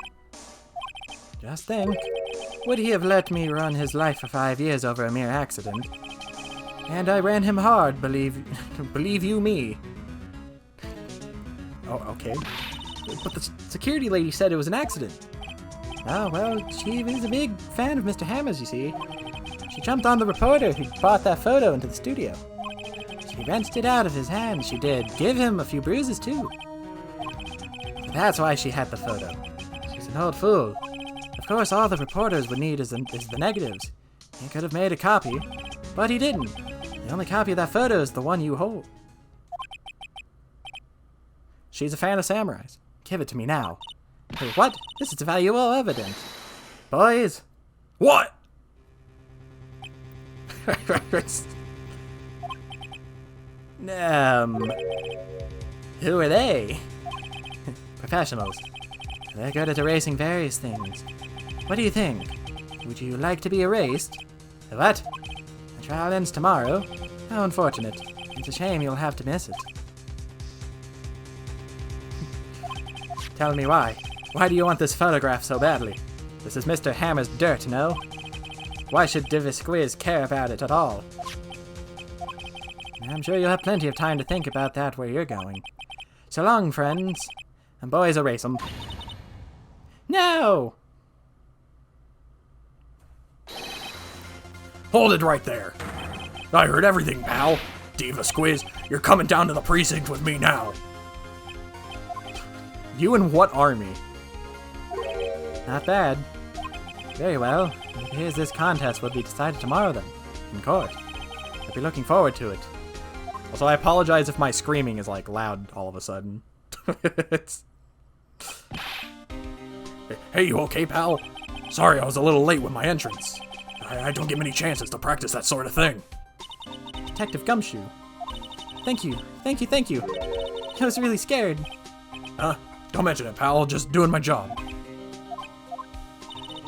Just think. Would he have let me run his life for 5 years over a mere accident? And I ran him hard, believe you me. Oh, okay. But the security lady said it was an accident. Oh, well, she is a big fan of Mr. Hammers, you see. She jumped on the reporter who brought that photo into the studio. She wrenched it out of his hand, she did. Give him a few bruises, too. That's why she had the photo. She's an old fool. Of course, all the reporters would need is the negatives. He could have made a copy, but he didn't. The only copy of that photo is the one you hold. She's a fan of samurais. Give it to me now. Hey, what? This is valuable evidence. Boys. What? Who are they? Professionals. They're good at erasing various things. What do you think? Would you like to be erased? What? The trial ends tomorrow. How unfortunate. It's a shame you'll have to miss it. Tell me why. Why do you want this photograph so badly? This is Mr. Hammer's dirt, no? Why should Divis Squiz care about it at all? I'm sure you'll have plenty of time to think about that where you're going. So long, friends. And boys, erase 'em. No! Hold it right there. I heard everything, pal. Diva Squiz, you're coming down to the precinct with me now. You in what army? Not bad. Very well. It appears this contest will be decided tomorrow then, in court. I'll be looking forward to it. Also, I apologize if my screaming is, like, loud all of a sudden. Hey, you okay, pal? Sorry, I was a little late with my entrance. I don't get many chances to practice that sort of thing. Detective Gumshoe. Thank you. Thank you, thank you. I was really scared. Don't mention it, pal. Just doing my job.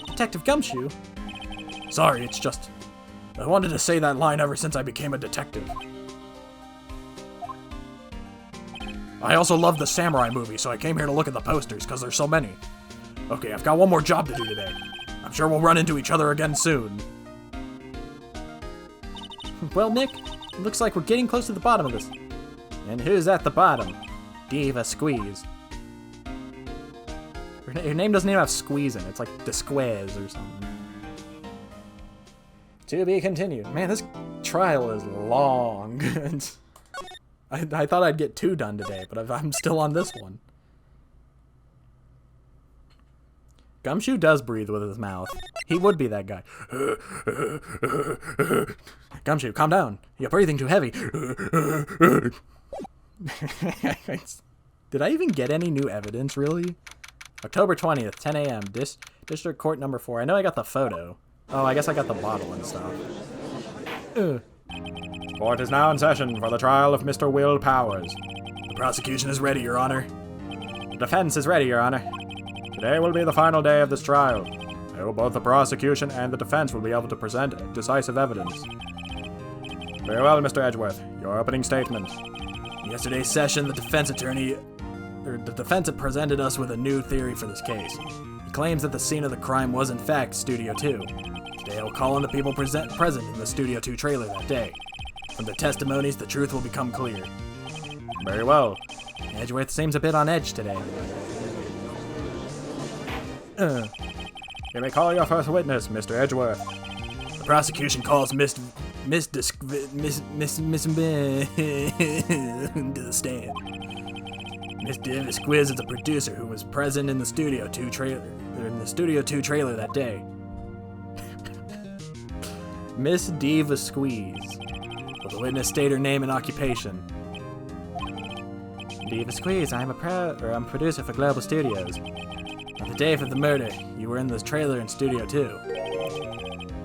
Detective Gumshoe? Sorry, it's just... I wanted to say that line ever since I became a detective. I also love the samurai movie, so I came here to look at the posters, because there's so many. Okay, I've got one more job to do today. I'm sure we'll run into each other again soon. Well, Nick, it looks like we're getting close to the bottom of this. And who's at the bottom? Diva Squeeze. Her name doesn't even have squeeze in it. It's like the Squares or something. To be continued. Man, this trial is long. I thought I'd get 2 done today, but I'm still on this one. Gumshoe does breathe with his mouth. He would be that guy. Gumshoe, calm down. You're breathing too heavy. Did I even get any new evidence, really? October 20th, 10 a.m., District Court number 4. I know I got the photo. Oh, I guess I got the bottle and stuff. Court is now in session for the trial of Mr. Will Powers. The prosecution is ready, Your Honor. The defense is ready, Your Honor. Today will be the final day of this trial. I hope both the prosecution and the defense will be able to present decisive evidence. Very well, Mr. Edgeworth. Your opening statement. In yesterday's session, the defense presented us with a new theory for this case. He claims that the scene of the crime was in fact Studio 2. Today I'll call on the people present in the Studio 2 trailer that day. From their testimonies, the truth will become clear. Very well. Edgeworth seems a bit on edge today. You may call your first witness, Mr. Edgeworth. The prosecution calls Miss to the stand. Miss Divis Squiz is a producer who was present in the Studio 2 trailer that day. Miss Diva Squeeze. Will the witness state her name and occupation? Diva Squeeze, I'm producer for Global Studios. On the day of the murder, you were in this trailer in Studio 2.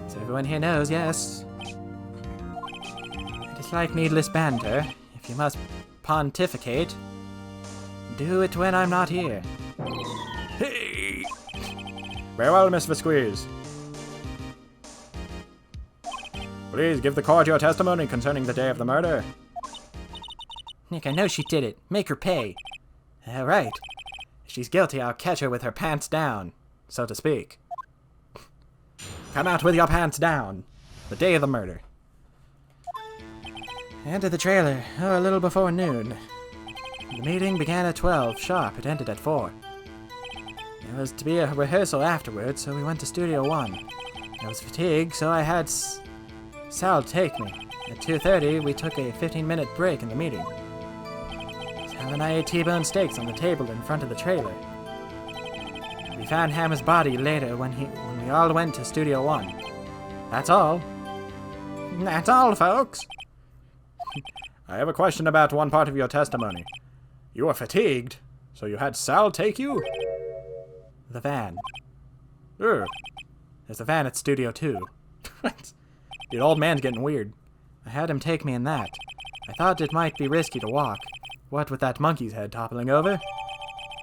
As everyone here knows, yes. I dislike needless banter. If you must pontificate, do it when I'm not here. Hey! Very well, Miss Vasquez. Please give the court your testimony concerning the day of the murder. Nick, I know she did it. Make her pay. All right. If she's guilty, I'll catch her with her pants down, so to speak. Come out with your pants down. The day of the murder. I entered the trailer, a little before noon. The meeting began at 12 sharp. It ended at 4. There was to be a rehearsal afterwards, so we went to Studio 1. I was fatigued, so I had Sal take me. At 2:30, we took a 15-minute break in the meeting. Sal and I ate T-bone steaks on the table in front of the trailer. We found Hammer's body later when we all went to Studio 1. That's all. That's all, folks. I have a question about one part of your testimony. You were fatigued, so you had Sal take you? The van. There's a van at Studio 2. The old man's getting weird. I had him take me in that. I thought it might be risky to walk. What with that monkey's head toppling over?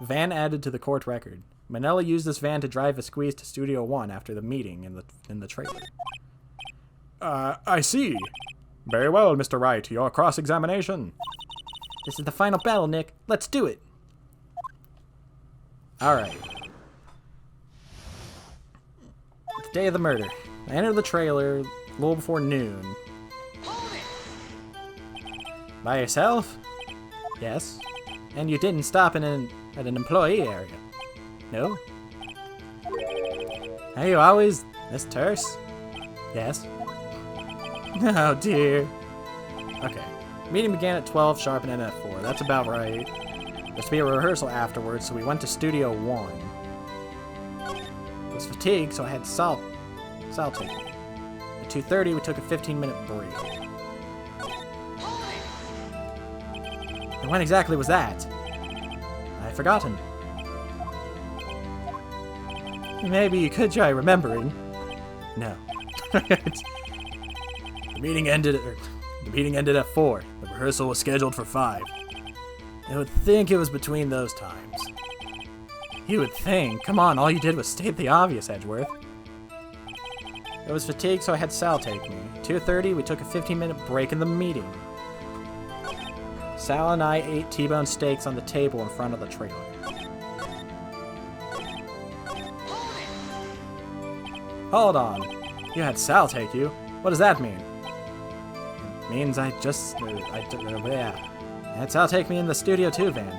Van added to the court record. Manella used this van to drive a squeeze to Studio 1 after the meeting in the trailer. I see. Very well, Mr. Wright. Your cross-examination. This is the final battle, Nick. Let's do it. Alright. Day of the murder. I entered the trailer a little before noon. By yourself? Yes. And you didn't stop at an employee area? No. Are you always this terse? Yes. Oh dear. Okay. Meeting began at 12 sharp and ended at 4. That's about right. There's to be a rehearsal afterwards, so we went to Studio 1. I was fatigued, so I had salt taken. At 2:30, we took a 15-minute break. And when exactly was that? I've forgotten. Maybe you could try remembering. No. The meeting ended at 4. The rehearsal was scheduled for 5. I would think it was between those times. You would think. Come on, all you did was state the obvious, Edgeworth. I was fatigued, so I had Sal take me. 2:30, we took a 15-minute break in the meeting. Sal and I ate T-bone steaks on the table in front of the trailer. Hold on. You had Sal take you? What does that mean? It means I had Sal take me in the Studio 2 van.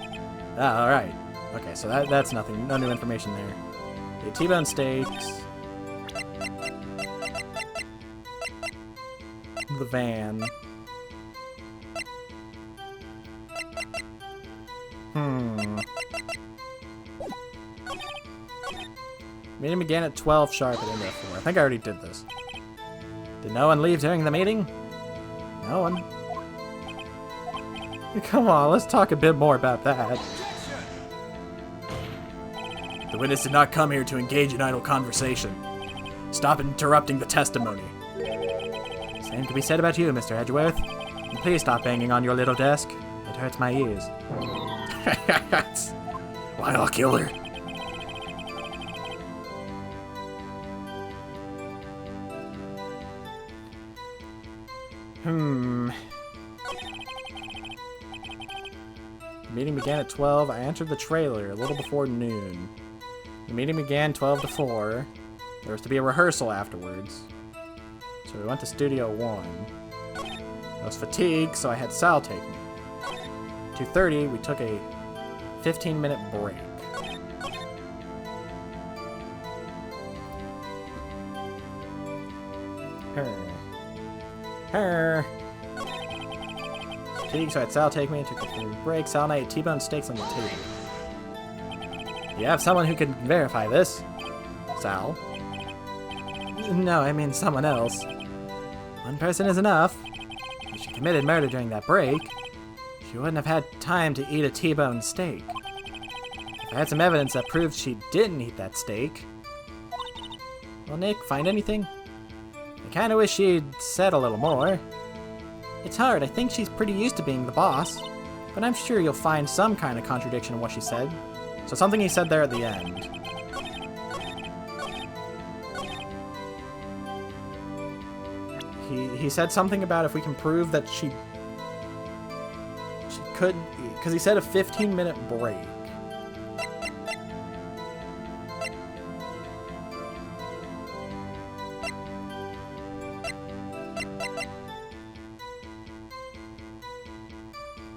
Ah, alright. Okay, so that's nothing. No new information there. Okay, T-bone steaks. The van. Meeting began at 12 sharp and ended at 4. I think I already did this. Did no one leave during the meeting? No one. Come on, let's talk a bit more about that. The witness did not come here to engage in idle conversation. Stop interrupting the testimony. Same can be said about you, Mr. Edgeworth. And please stop banging on your little desk. It hurts my ears. Why, I'll kill her. The meeting began at 12. I entered the trailer a little before noon. The meeting began 12 to 4. There was to be a rehearsal afterwards. So we went to Studio 1. I was fatigued, so I had Sal take me. 2:30, we took a 15-minute break. Fatigued, so I had Sal take me and took a break. Sal and I ate T-bone steaks on the table. You have someone who can verify this? Sal? No, I mean someone else. One person is enough. If she committed murder during that break, she wouldn't have had time to eat a T-bone steak. If I had some evidence that proved she didn't eat that steak... Well, Nick, find anything? I kinda wish she'd said a little more. It's hard, I think she's pretty used to being the boss. But I'm sure you'll find some kind of contradiction in what she said. So something he said there at the end. He said something about if we can prove that she couldn't eat, because he said a 15-minute break.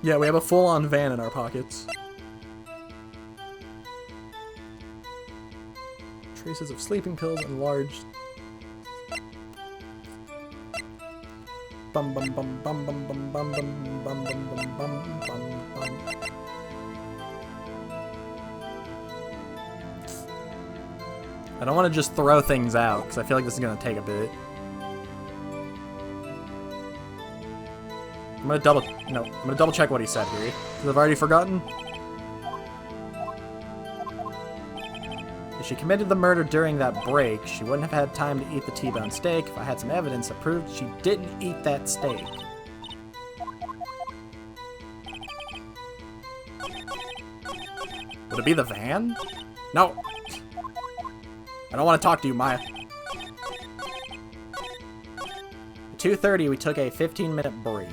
Yeah, we have a full-on van in our pockets. Traces of sleeping pills and large... Bum bum bum bum bum bum bum bum bum bum bum bum bum. I don't want to just throw things out, because I feel like this is going to take a bit. I'm going to double check what he said here, because I've already forgotten. If she committed the murder during that break, she wouldn't have had time to eat the T-bone steak if I had some evidence that proved she didn't eat that steak. Would it be the van? No. I don't want to talk to you, Maya. At 2:30, we took a 15-minute break.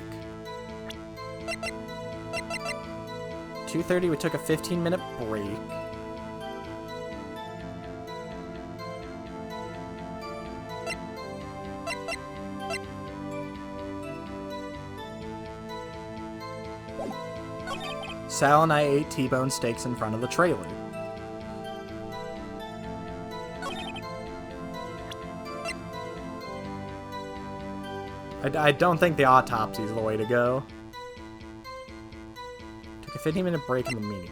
2:30, we took a 15-minute break. Sal and I ate T-bone steaks in front of the trailer. I don't think the autopsy is the way to go. Took a 15-minute break in the meeting.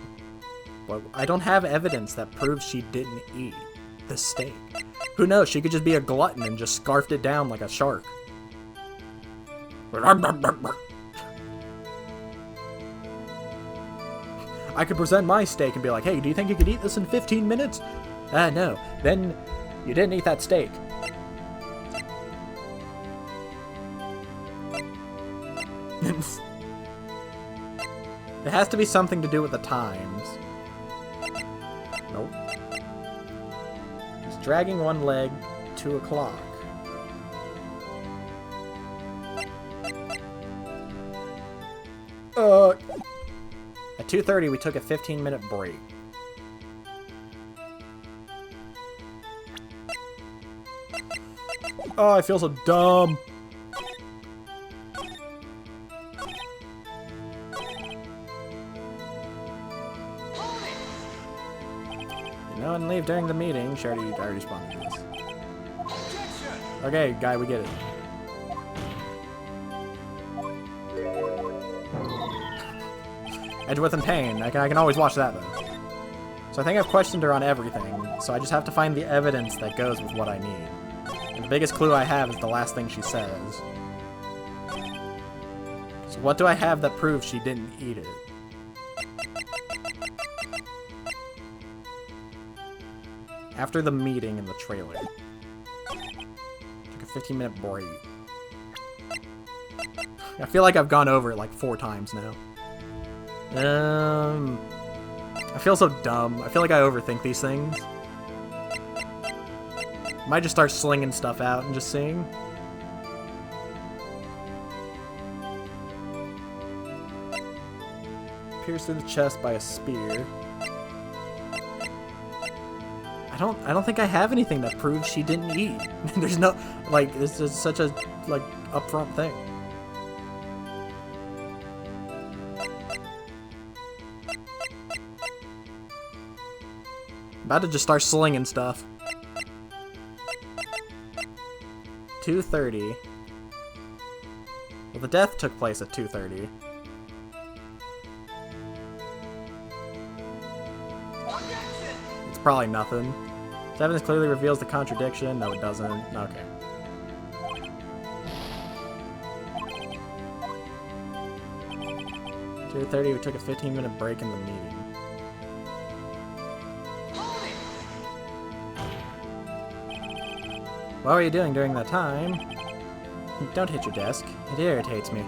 But I don't have evidence that proves she didn't eat the steak. Who knows? She could just be a glutton and just scarfed it down like a shark. I could present my steak and be like, hey, do you think you could eat this in 15 minutes? No. Then you didn't eat that steak. It has to be something to do with the times. Nope. He's dragging one leg, 2 o'clock. At 2:30, we took a 15-minute break. Oh, I feel so dumb. No one leave during the meeting. I already responded to this. Okay, guy, we get it. Edgeworth and Payne. I can always watch that, though. So I think I've questioned her on everything, so I just have to find the evidence that goes with what I need. And the biggest clue I have is the last thing she says. So what do I have that proves she didn't eat it? After the meeting in the trailer. Took a 15-minute break. I feel like I've gone over it like 4 times now. I feel so dumb. I feel like I overthink these things. Might just start slinging stuff out and just seeing. Pierced through the chest by a spear. I don't think I have anything that proves she didn't eat. There's no, like, this is such a, like, upfront thing. About to just start slinging stuff. 2:30. Well, the death took place at 2:30. It's probably nothing. This evidence clearly reveals the contradiction. No, it doesn't. Okay. .30, we took a 15-minute break in the meeting. What were you doing during that time? Don't hit your desk. It irritates me.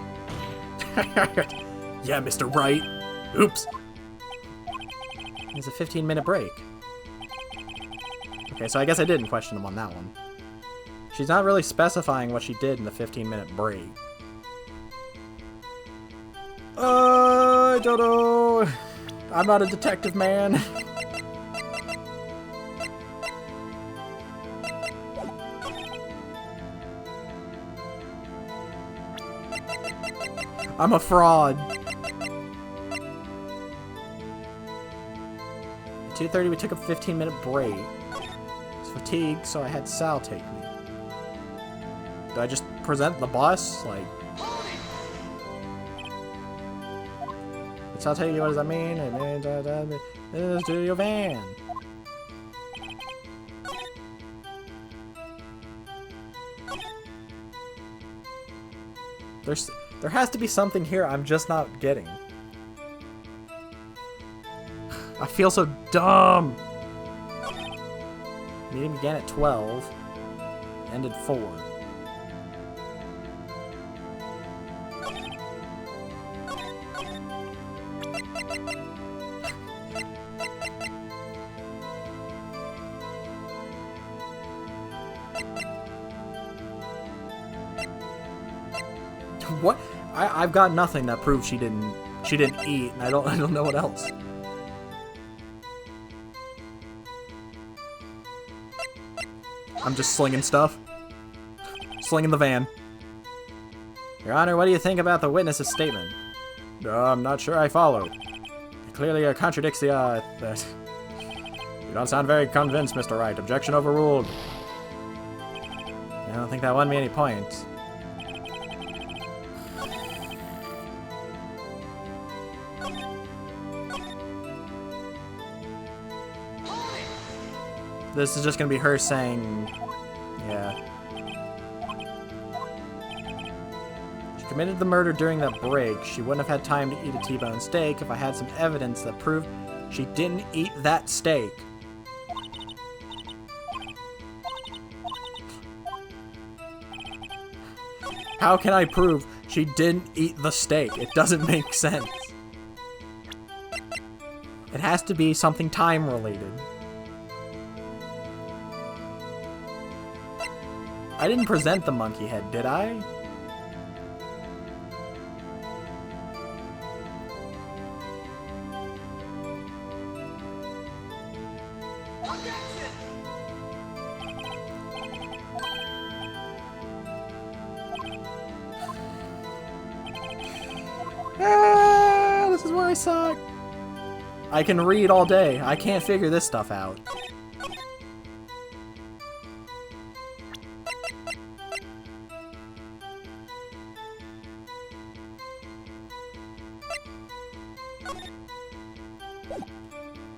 Yeah, Mr. Wright. Oops. It's a 15-minute break. Okay, so I guess I didn't question him on that one. She's not really specifying what she did in the 15-minute break. I don't know. I'm not a detective, man. I'm a fraud. At 2:30, we took a 15-minute break. I was fatigued, so I had Sal take me. Do I just present the bus? Like, Sal take you, what does that mean? It means this is to your van. There has to be something here I'm just not getting. I feel so dumb. Meeting began at 12. Ended 4. What? I've got nothing that proves she didn't eat, and I don't know what else. I'm just slinging stuff. Slinging the van. Your Honor, what do you think about the witness's statement? I'm not sure I followed. clearly contradicts the, that. You don't sound very convinced, Mr. Wright. Objection overruled. I don't think that won me any points. This is just gonna be her saying, yeah. She committed the murder during that break. She wouldn't have had time to eat a T-bone steak if I had some evidence that proved she didn't eat that steak. How can I prove she didn't eat the steak? It doesn't make sense. It has to be something time-related. I didn't present the monkey head, did I? Ah, this is where I suck. I can read all day. I can't figure this stuff out.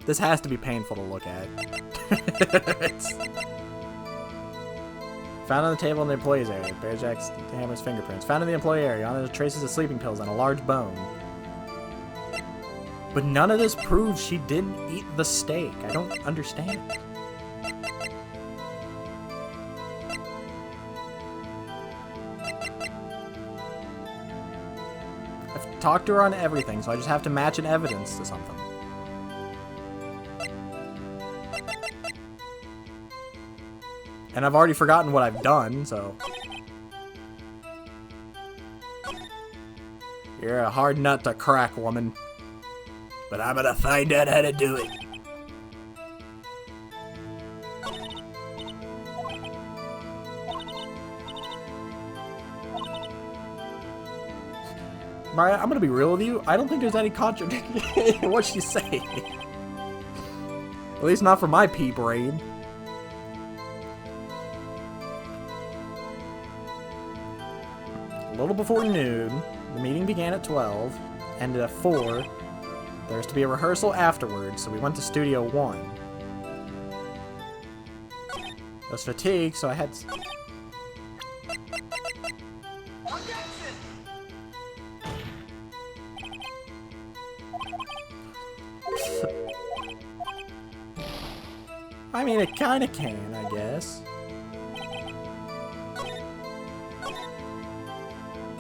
This has to be painful to look at. Found on the table in the employee's area. Bearjack's hammer's fingerprints. Found in the employee area. On the traces of sleeping pills and a large bone. But none of this proves she didn't eat the steak. I don't understand. I've talked to her on everything, so I just have to match an evidence to something. And I've already forgotten what I've done, so... You're a hard nut to crack, woman. But I'm gonna find out how to do it. Mariah, I'm gonna be real with you. I don't think there's any contradiction in what she's saying. At least not for my pea brain. A little before noon, the meeting began at 12, ended at 4. There was to be a rehearsal afterwards, so we went to Studio 1. I was fatigued, so I had... I mean, it kinda can, I guess.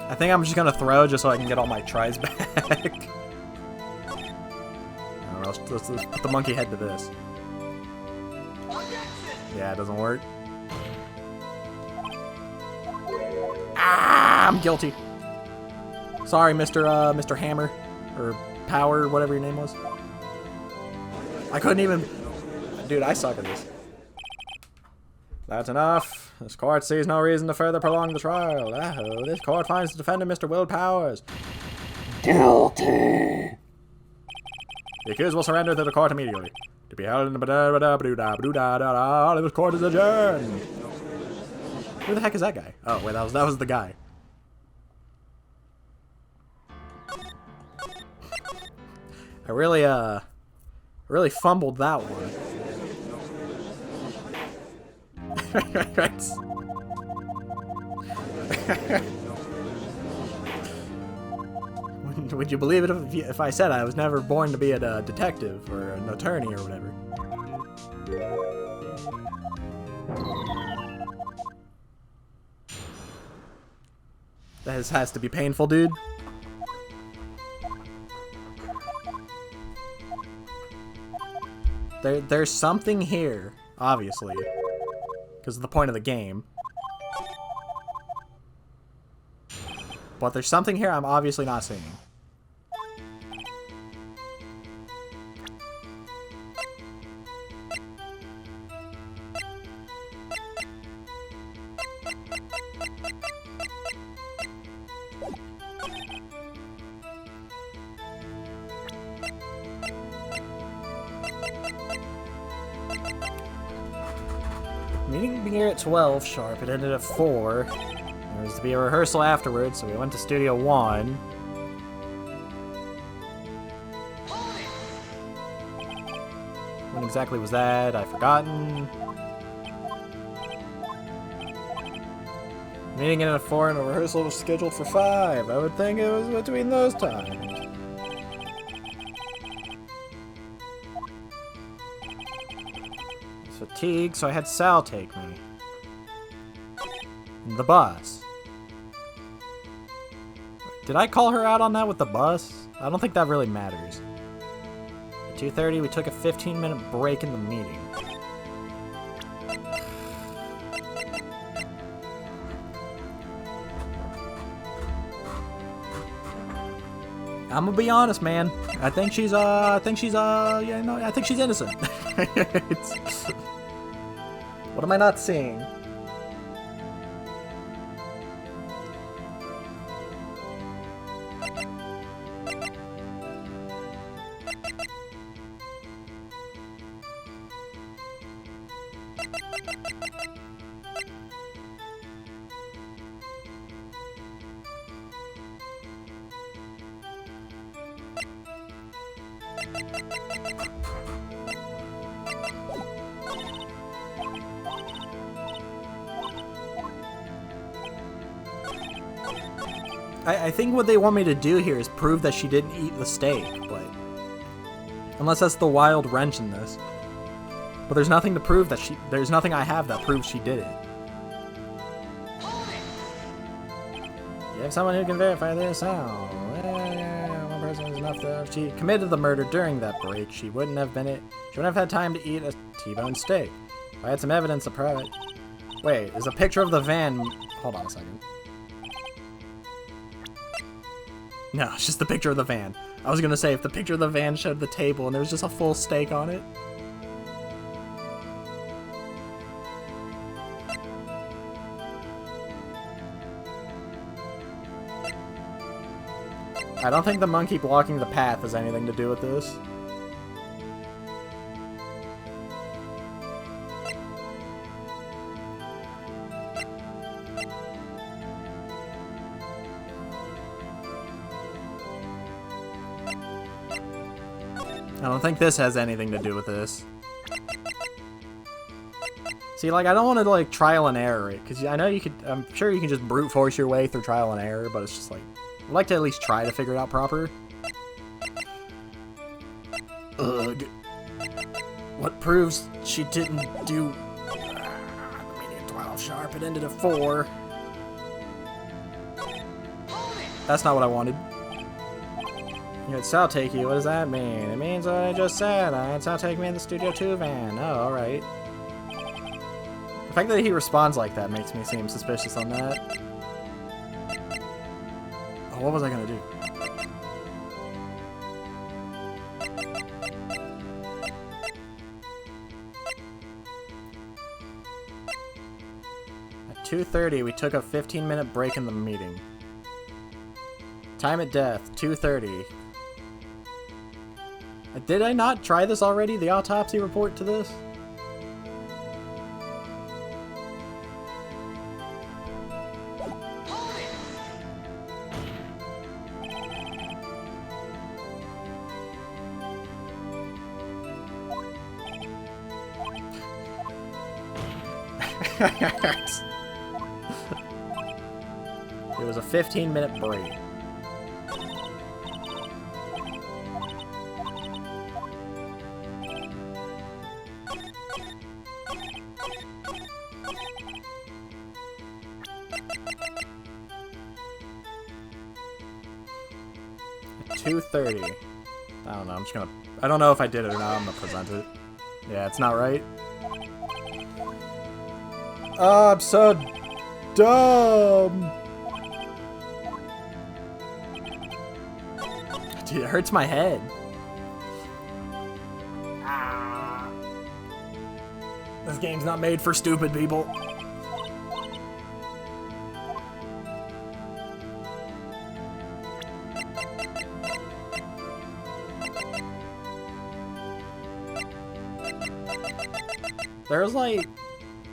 I think I'm just gonna throw just so I can get all my tries back. I don't know, let's put the monkey head to this. Yeah, it doesn't work. Ah, I'm guilty. Sorry, Mr. Hammer. Or Power, whatever your name was. I couldn't even... Dude, I suck at this. That's enough. This court sees no reason to further prolong the trial. Oh, this court finds the defendant, Mr. Will Powers, guilty. The accused will surrender to the court immediately. To be held in the... This court is adjourned. Who the heck is that guy? Oh, wait, that was the guy. I really fumbled that one. Would you believe it if I said I was never born to be a detective or an attorney or whatever? This has to be painful, dude. There's something here, obviously, because of the point of the game. But there's something here I'm obviously not seeing. meeting began at 12 sharp. It ended at 4. There was to be a rehearsal afterwards, so we went to Studio 1. When exactly was that? I've forgotten. Meeting ended at 4 and a rehearsal was scheduled for 5. I would think it was between those times. Fatigue, so I had Sal take me. The bus. Did I call her out on that with the bus? I don't think that really matters. At 2:30, we took a 15-minute break in the meeting. I'm gonna be honest, man. I think she's innocent. What am I not seeing? I think what they want me to do here is prove that she didn't eat the steak, but... Unless that's the wild wrench in this. But there's nothing to prove that she... There's nothing I have that proves she did it. You have someone who can verify this? Oh, one person is enough to... If she committed the murder during that break, she wouldn't have been it. She wouldn't have had time to eat a T-bone steak. If I had some evidence to prove it... Wait, is a picture of the van... Hold on a second. No, it's just the picture of the van. I was gonna say, if the picture of the van showed the table and there was just a full steak on it. I don't think the monkey blocking the path has anything to do with this. I don't think this has anything to do with this. See, like, I don't want to, like, trial and error it, because I know you could, I'm sure you can just brute force your way through trial and error, but it's just, like, I'd like to at least try to figure it out proper. Ugh. What proves she didn't do... meeting at 12 sharp, it ended at 4. That's not what I wanted. You had Sal take you, what does that mean? It means what I just said. I had Sal take me in the Studio 2 van. Oh, alright. The fact that he responds like that makes me seem suspicious on that. Oh, what was I gonna do? At 2:30, we took a 15-minute break in the meeting. Time at death, 2:30. Did I not try this already? The autopsy report to this? It was a 15-minute break. At 2:30. I don't know, I'm just gonna... I don't know if I did it or not, I'm gonna present it. Yeah, it's not right. Oh, I'm so dumb. Dude, it hurts my head. Ah. This game's not made for stupid people.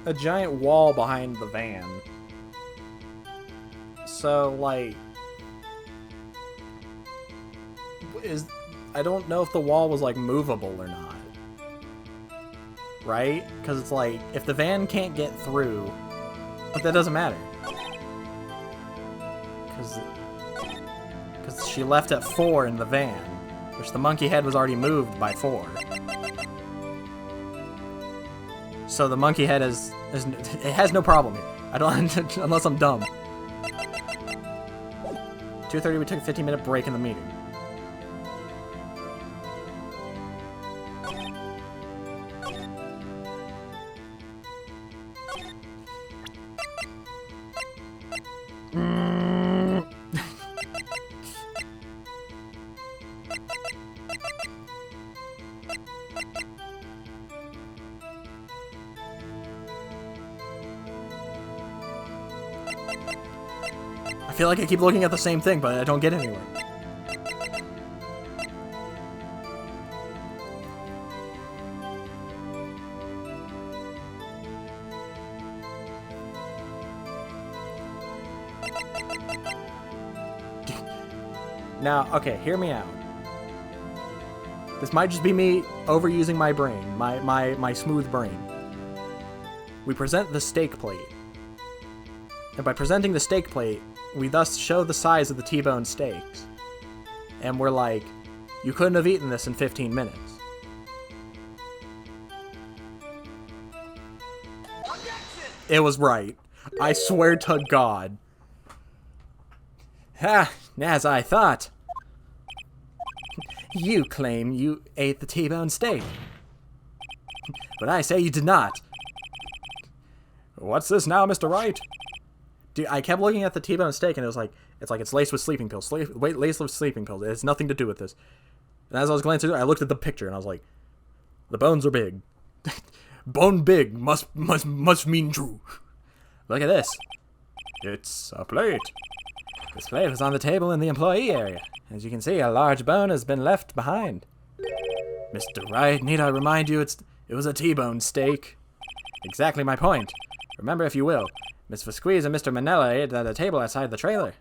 a giant wall behind the van. So, like... I don't know if the wall was, like, movable or not. Right? Because it's like, if the van can't get through... But that doesn't matter. Because she left at 4 in the van, which the monkey head was already moved by 4. So the monkey head it has no problem here. I don't unless I'm dumb. 2:30 we took a 15-minute break in the meeting. I feel like I keep looking at the same thing, but I don't get anywhere. Now, okay, hear me out. This might just be me overusing my brain, my smooth brain. We present the steak plate. And by presenting the steak plate, we thus show the size of the T-bone steaks. And we're like, you couldn't have eaten this in 15 minutes. It was right. I swear to God. Ha! As I thought. You claim you ate the T-bone steak. But I say you did not. What's this now, Mr. Wright? Dude, I kept looking at the T-bone steak and it was like, it's laced with sleeping pills. Laced with sleeping pills. It has nothing to do with this. And as I was glancing through it, I looked at the picture and I was like, the bones are big. Bone big must mean true. Look at this. It's a plate. This plate was on the table in the employee area. As you can see, a large bone has been left behind. Mr. Wright, need I remind you, it was a T-bone steak. Exactly my point. Remember, if you will, Miss Vasquez and Mr. Manella ate at a table outside the trailer.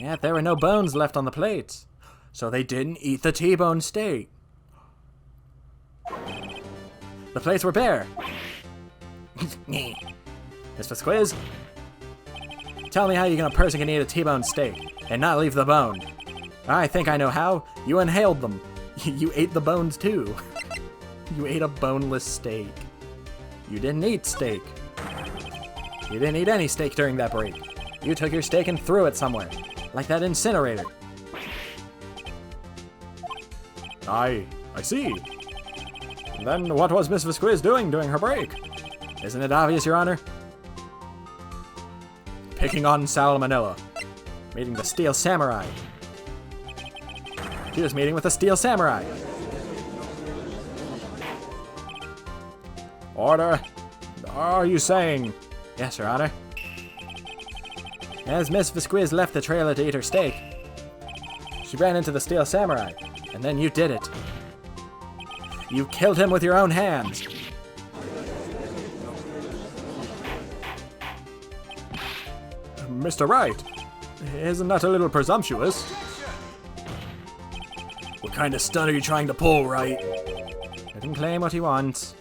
Yeah, there were no bones left on the plates. So they didn't eat the T-bone steak. The plates were bare. Miss Vasquez, tell me how a person can eat a T-bone steak and not leave the bone. I think I know how. You inhaled them. You ate the bones too. You ate a boneless steak. You didn't eat steak. You didn't eat any steak during that break. You took your steak and threw it somewhere, like that incinerator. I see. Then what was Miss Vasquez doing during her break? Isn't it obvious, Your Honor? Picking on Salmonella. Meeting the Steel Samurai. She was meeting with the Steel Samurai. Order. Are you saying? Yes, Your Honor. As Miss Vasquez left the trailer to eat her steak, she ran into the Steel Samurai, and then you did it. You killed him with your own hands. Mr. Wright, isn't that a little presumptuous? What kind of stunt are you trying to pull, Wright? Let him claim what he wants.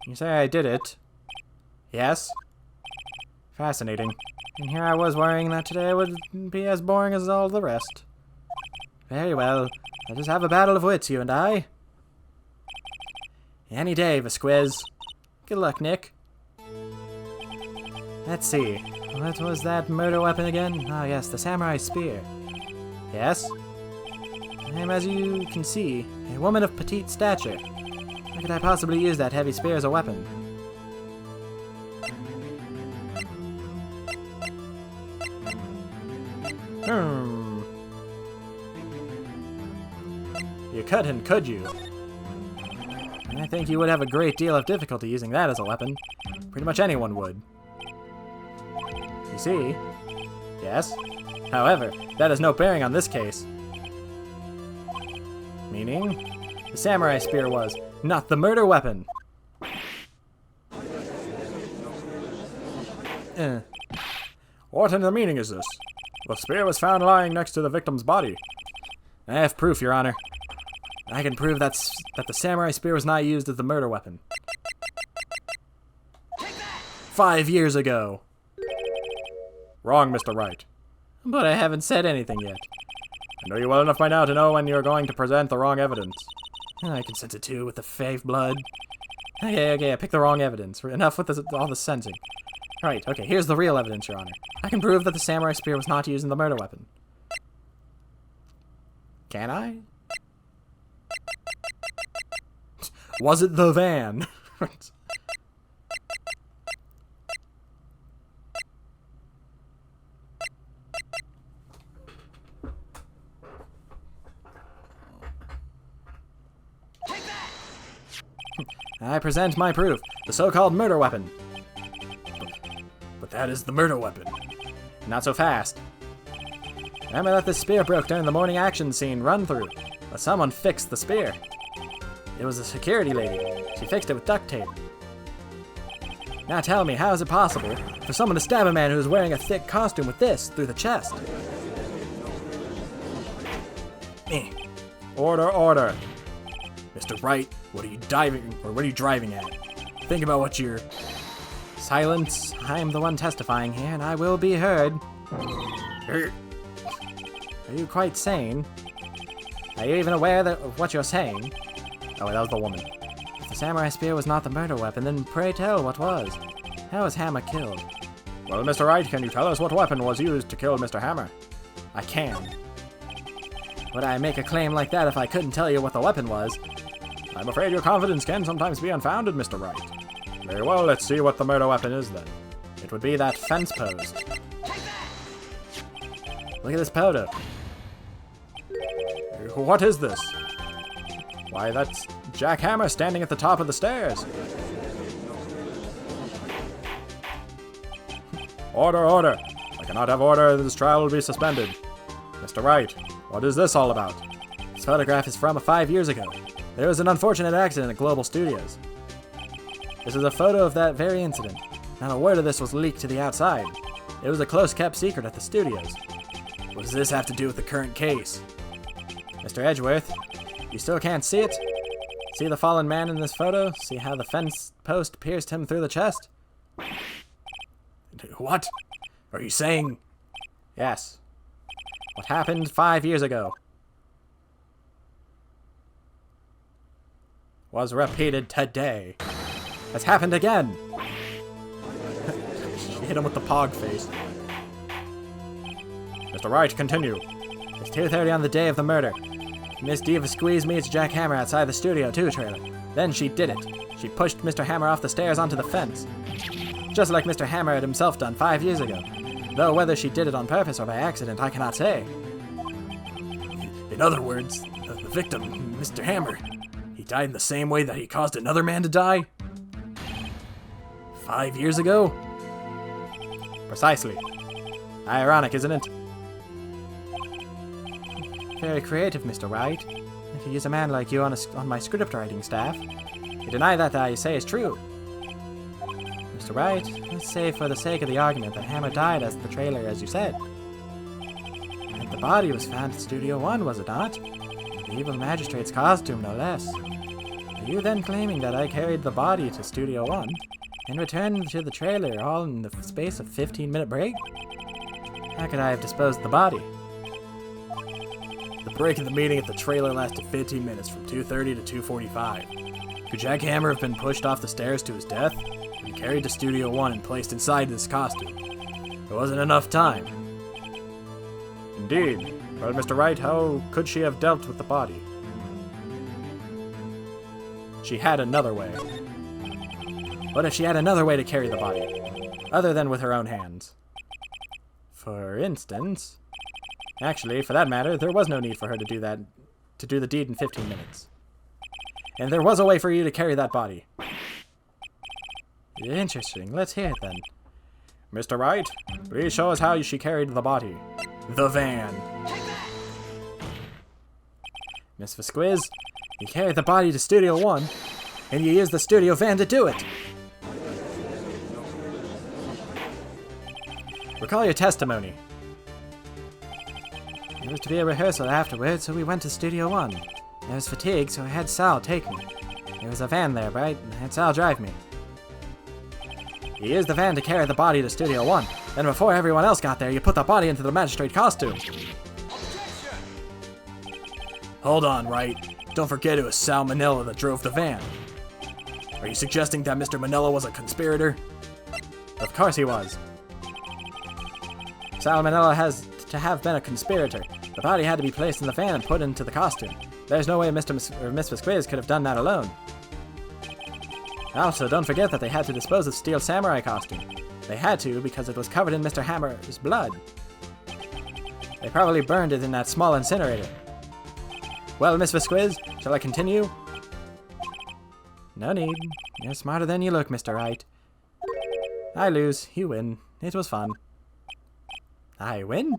You say I did it. Yes? Fascinating. And here I was worrying that today would be as boring as all the rest. Very well. Let us have a battle of wits, you and I. Any day, Vasquez. Good luck, Nick. Let's see. What was that murder weapon again? Ah, yes, the samurai spear. Yes? I am, as you can see, a woman of petite stature. How could I possibly use that heavy spear as a weapon? You couldn't, could you? I think you would have a great deal of difficulty using that as a weapon. Pretty much anyone would. You see? Yes? However, that has no bearing on this case. Meaning? The samurai spear was, not the murder weapon. What in the meaning is this? The spear was found lying next to the victim's body. I have proof, Your Honor. I can prove that the samurai spear was not used as the murder weapon. 5 years ago. Wrong, Mr. Wright. But I haven't said anything yet. I know you well enough by now to know when you're going to present the wrong evidence. I can sense it too with the fave blood. Okay, I picked the wrong evidence. Enough with all the sensing. Right, okay, here's the real evidence, Your Honor. I can prove that the samurai spear was not used in the murder weapon. Can I? Was it the van? I present my proof, the so-called murder weapon. But that is the murder weapon. Not so fast. Remember that the spear broke during the morning action scene run-through, but someone fixed the spear. It was a security lady. She fixed it with duct tape. Now tell me, how is it possible for someone to stab a man who is wearing a thick costume with this through the chest? Order. Mr. Wright, what are you driving at? Think about what you're... Silence. I am the one testifying here, and I will be heard. Are you quite sane? Are you even aware of what you're saying? Oh, wait, that was the woman. If the samurai spear was not the murder weapon, then pray tell what was. How was Hammer killed? Well, Mr. Wright, can you tell us what weapon was used to kill Mr. Hammer? I can. Would I make a claim like that if I couldn't tell you what the weapon was? I'm afraid your confidence can sometimes be unfounded, Mr. Wright. Very well, let's see what the murder weapon is then. It would be that fence post. Look at this photo. What is this? Why, that's Jack Hammer standing at the top of the stairs. Order. I cannot have order. This trial will be suspended. Mr. Wright, what is this all about? This photograph is from 5 years ago. There was an unfortunate accident at Global Studios. This is a photo of that very incident. Not a word of this was leaked to the outside. It was a close-kept secret at the studios. What does this have to do with the current case? Mr. Edgeworth, you still can't see it? See the fallen man in this photo? See how the fence post pierced him through the chest? What? Are you saying... Yes. What happened 5 years ago was repeated today. Has happened again. She hit him with the pog face. Mr. Wright, continue. It's 2:30 on the day of the murder. Miss Diva squeezed meets Jack Hammer outside the Studio 2 trailer. Then she did it. She pushed Mr. Hammer off the stairs onto the fence. Just like Mr. Hammer had himself done 5 years ago. Though whether she did it on purpose or by accident, I cannot say. In other words, the victim, Mr. Hammer, he died in the same way that he caused another man to die? 5 years ago? Precisely. Ironic, isn't it? Very creative, Mr. Wright. I could use a man like you on my script writing staff. You deny that I say is true. Mr. Wright, let's say for the sake of the argument that Hammer died as the trailer, as you said. And the body was found at Studio 1, was it not? The evil magistrate's costume, no less. Are you then claiming that I carried the body to Studio 1 and returned to the trailer all in the space of 15-minute break? How could I have disposed of the body? The break in the meeting at the trailer lasted 15 minutes, from 2:30 to 2:45. Could Jack Hammer have been pushed off the stairs to his death and carried to Studio 1 and placed inside this costume? There wasn't enough time. Indeed. But Mr. Wright, how could she have dealt with the body? She had another way. What if she had another way to carry the body, other than with her own hands? For instance... Actually, for that matter, there was no need for her to do the deed in 15 minutes. And there was a way for you to carry that body. Interesting. Let's hear it then. Mr. Wright, please show us how she carried the body. The van. Miss Vasquez, You carried the body to Studio 1, and you used the studio van to do it. Recall your testimony. There was to be a rehearsal afterwards, so we went to Studio 1. I was fatigued, so I had Sal take me. There was a van there, right? And I had Sal drive me. You used the van to carry the body to Studio 1. Then before everyone else got there, you put the body into the magistrate costume. Hold on, Wright. Don't forget it was Sal Manila that drove the van. Are you suggesting that Mr. Manila was a conspirator? Of course he was. Sal Manila has to have been a conspirator. The body had to be placed in the van and put into the costume. There's no way Mr. or Miss Vasquez could have done that alone. Also, don't forget that they had to dispose of Steel Samurai costume. They had to because it was covered in Mr. Hammer's blood. They probably burned it in that small incinerator. Well, Miss Vasquez, shall I continue? No need. You're smarter than you look, Mr. Wright. I lose, you win. It was fun. I win?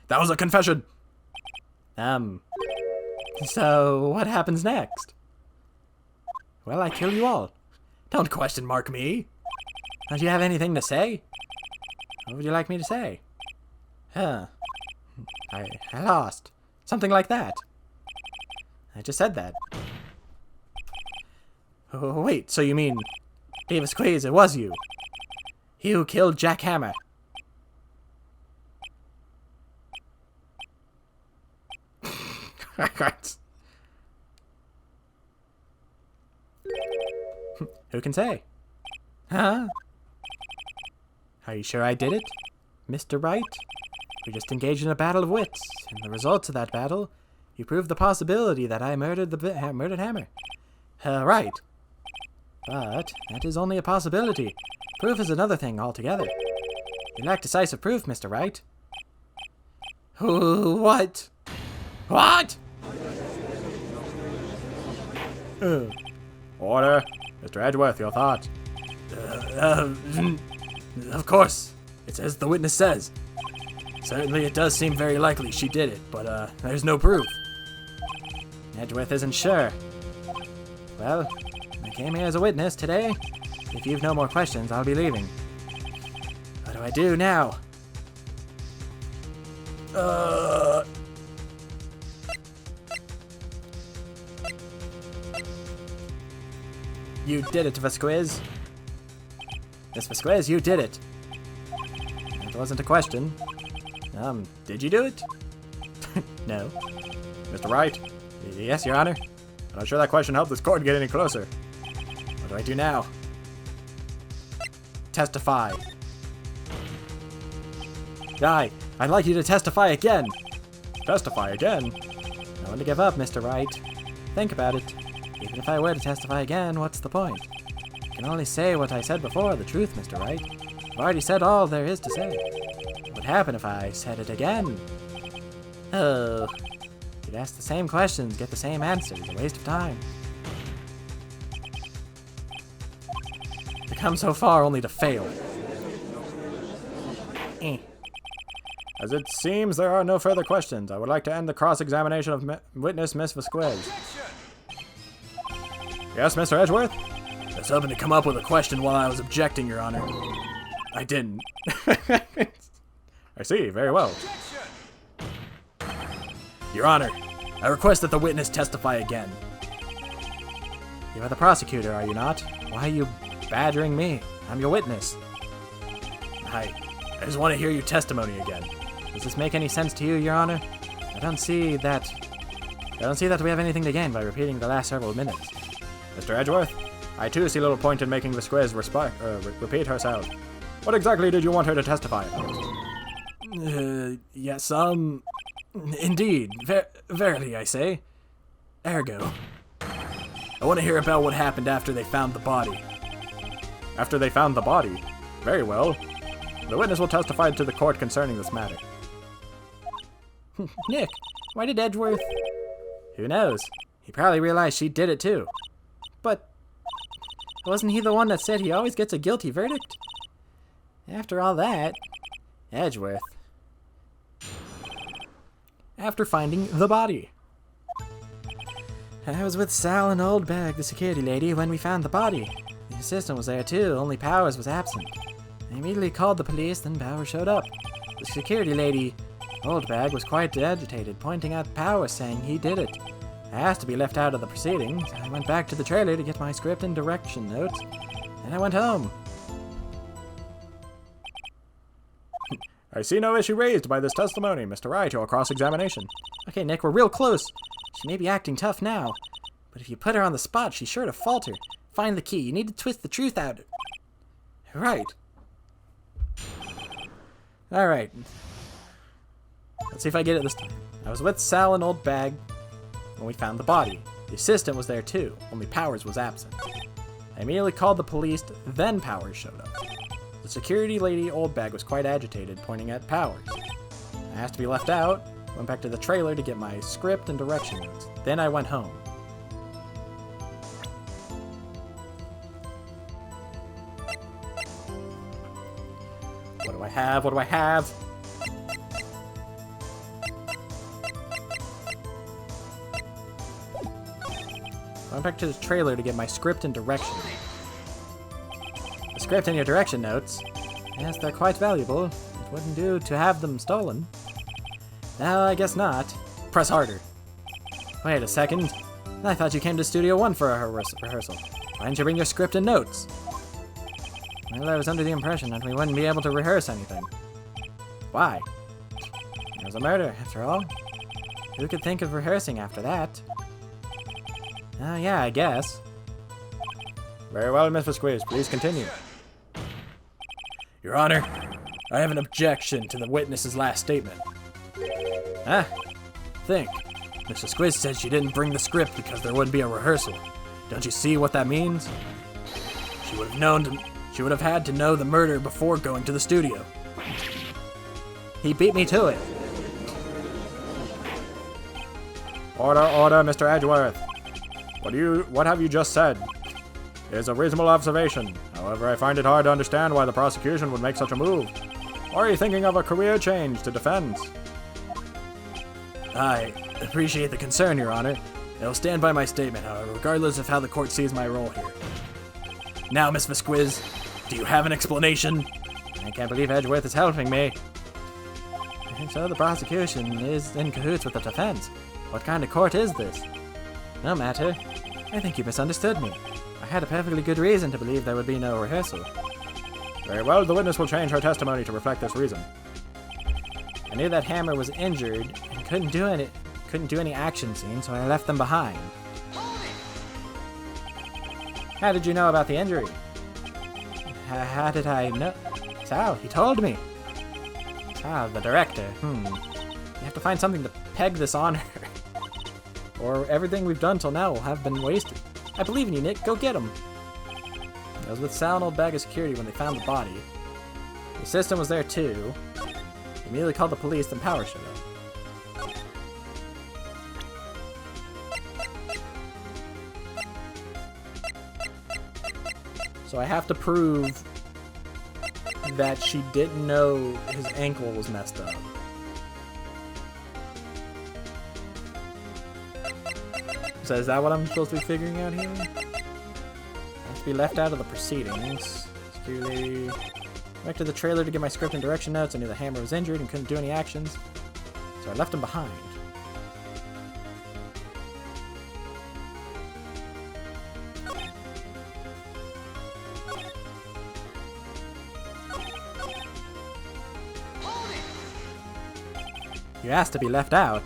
That was a confession! So what happens next? Well, I kill you all. Don't question mark me. Don't you have anything to say? What would you like me to say? I lost. Something like that. I just said that. Oh, wait, so you mean... Davis Quays, it was you. You killed Jack Hammer. Who can say? Huh? Are you sure I did it, Mr. Wright? We just engaged in a battle of wits. In the results of that battle, you proved the possibility that I murdered murdered Hammer. Right. But that is only a possibility. Proof is another thing altogether. You lack decisive proof, Mr. Wright. What? What? Order. Mr. Edgeworth, your thoughts. Of course. It's as the witness says. Certainly it does seem very likely she did it, but there's no proof. Edgeworth isn't sure. Well, I came here as a witness today. If you've no more questions, I'll be leaving. What do I do now? You did it, Vasquez. Miss Vasquez, you did it. That wasn't a question. Did you do it? No. Mr. Wright? Yes, Your Honor. I'm not sure that question helped this court get any closer. What do I do now? Testify. I'd like you to testify again. Testify again? No one to give up, Mr. Wright. Think about it. Even if I were to testify again, what's the point? I can only say what I said before, the truth, Mr. Wright. I've already said all there is to say. What would happen if I said it again? Oh. You'd ask the same questions, get the same answers. A waste of time. To come so far only to fail. As it seems there are no further questions, I would like to end the cross-examination of witness Miss Vasquez. Yes, Mr. Edgeworth? I was hoping to come up with a question while I was objecting, Your Honor. I didn't. I see, very well. Your Honor, I request that the witness testify again. You are the prosecutor, are you not? Why are you badgering me? I'm your witness. I just want to hear your testimony again. Does this make any sense to you, Your Honor? I don't see that we have anything to gain by repeating the last several minutes. Mr. Edgeworth, I too see little point in making Vasquez repeat herself. What exactly did you want her to testify about? Yes, indeed. Verily, I say. Ergo. I want to hear about what happened after they found the body. After they found the body? Very well. The witness will testify to the court concerning this matter. Nick, why did Edgeworth... Who knows? He probably realized she did it too. But wasn't he the one that said he always gets a guilty verdict? After all that, Edgeworth. After finding the body. I was with Sal and Old Bag, the security lady, when we found the body. The assistant was there too, only Powers was absent. I immediately called the police, then Powers showed up. The security lady, Old Bag, was quite agitated, pointing at Powers, saying he did it. I asked to be left out of the proceedings. I went back to the trailer to get my script and direction notes, and I went home. I see no issue raised by this testimony, Mr. Wright, or cross-examination. Okay, Nick, we're real close. She may be acting tough now, but if you put her on the spot, she's sure to falter. Find the key. You need to twist the truth out. Right. Alright. Let's see if I get it this time. I was with Sal and Old Bag when we found the body. The assistant was there too, only Powers was absent. I immediately called the police, then Powers showed up. The security lady, Old Bag, was quite agitated, pointing at Powers. I asked to be left out, went back to the trailer to get my script and direction notes. Then I went home. What do I have? What do I have? Went back to the trailer to get my script and direction. The script and your direction notes? Yes, they're quite valuable. It wouldn't do to have them stolen. No, I guess not. Press harder. Wait a second. I thought you came to Studio 1 for a rehearsal. Why didn't you bring your script and notes? Well, I was under the impression that we wouldn't be able to rehearse anything. Why? It was a murder, after all. Who could think of rehearsing after that? Oh, yeah, I guess. Very well, Mr. Squiz. Please continue. Your Honor, I have an objection to the witness's last statement. Ah, think. Mr. Squiz said she didn't bring the script because there wouldn't be a rehearsal. Don't you see what that means? She would have had to know the murder before going to the studio. He beat me to it. Order, order, Mr. Edgeworth. What have you just said? It is a reasonable observation. However, I find it hard to understand why the prosecution would make such a move. Or are you thinking of a career change to defense? I appreciate the concern, Your Honor. I'll stand by my statement, however, regardless of how the court sees my role here. Now, Miss Vasquiz, do you have an explanation? I can't believe Edgeworth is helping me. I think so. The prosecution is in cahoots with the defense. What kind of court is this? No matter. I think you misunderstood me. I had a perfectly good reason to believe there would be no rehearsal. Very well, the witness will change her testimony to reflect this reason. I knew that Hammer was injured and couldn't do any action scene, so I left them behind. How did you know about the injury? How did I know? Sal, he told me. Sal, the director. You have to find something to peg this on her. Or everything we've done till now will have been wasted. I believe in you, Nick. Go get him. I was with Sal and Old Bag of Security when they found the body. The assistant was there too. He immediately called the police, then Power showed up. So I have to prove that she didn't know his ankle was messed up. So is that what I'm supposed to be figuring out here? I have to be left out of the proceedings. Securely back to the trailer to get my script and direction notes. I knew the Hammer was injured and couldn't do any actions, so I left him behind. You asked to be left out.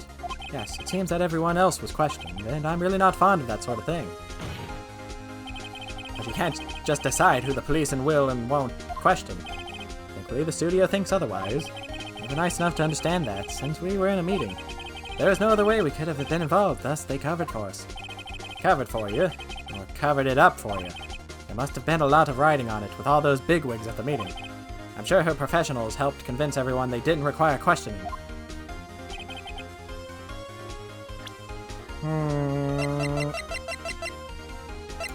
Yes, it seems that everyone else was questioned, and I'm really not fond of that sort of thing. But you can't just decide who the police will and won't question. Thankfully, the studio thinks otherwise. They were nice enough to understand that, since we were in a meeting. There was no other way we could have been involved, thus they covered for us. Covered for you? Or covered it up for you? There must have been a lot of writing on it, with all those bigwigs at the meeting. I'm sure her professionals helped convince everyone they didn't require questioning.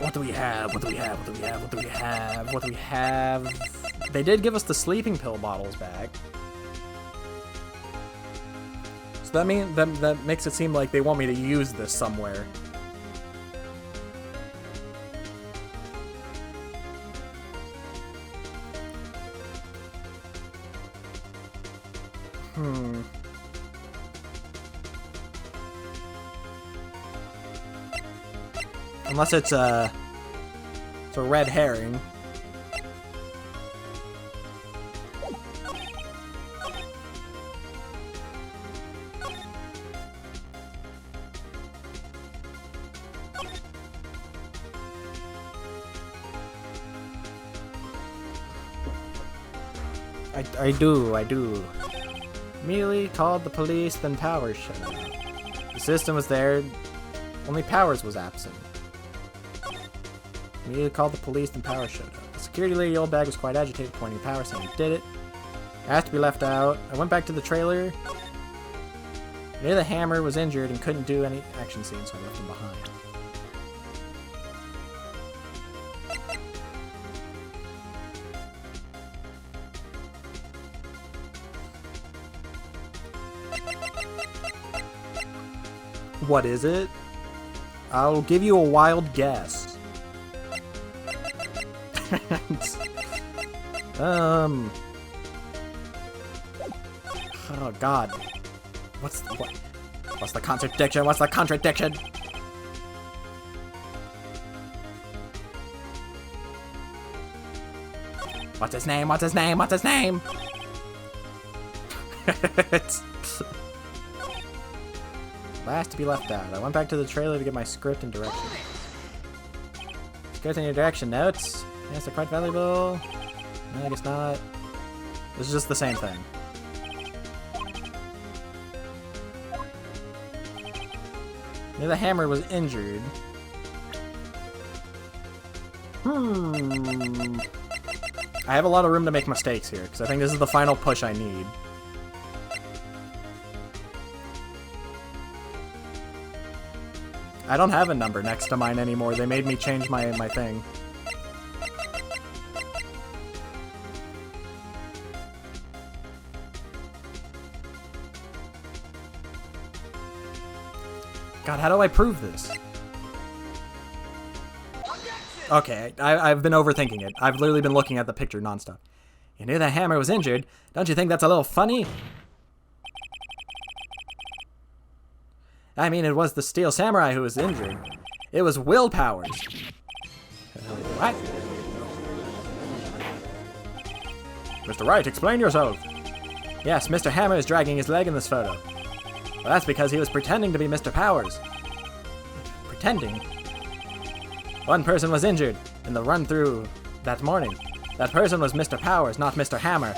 What do we have? What do we have? What do we have? What do we have? What do we have? They did give us the sleeping pill bottles back. So that makes it seem like they want me to use this somewhere. Unless it's a red herring. I do. Immediately called the police, then Powers showed up. The system was there, only Powers was absent. Immediately called the police, then Powers showed up. The security lady old bag was quite agitated, pointing at Powers, saying he did it. Asked to be left out. I went back to the trailer. Near the hammer was injured and couldn't do any action scenes, so I left him behind. What is it? I'll give you a wild guess. Oh God. What's the contradiction? What's the contradiction? What's his name? What's his name? What's his name? Last to be left out. I went back to the trailer to get my script and direction. Script and your direction notes. Yes, they're quite valuable. No, I guess not. This is just the same thing. Near the hammer was injured. I have a lot of room to make mistakes here, because I think this is the final push I need. I don't have a number next to mine anymore. They made me change my thing. God, how do I prove this? Okay, I've been overthinking it. I've literally been looking at the picture nonstop. You knew the hammer was injured. Don't you think that's a little funny? I mean, it was the Steel Samurai who was injured. It was Will Powers. What? Mr. Wright, explain yourself. Yes, Mr. Hammer is dragging his leg in this photo. Well, that's because he was pretending to be Mr. Powers. Pretending? One person was injured in the run-through that morning. That person was Mr. Powers, not Mr. Hammer.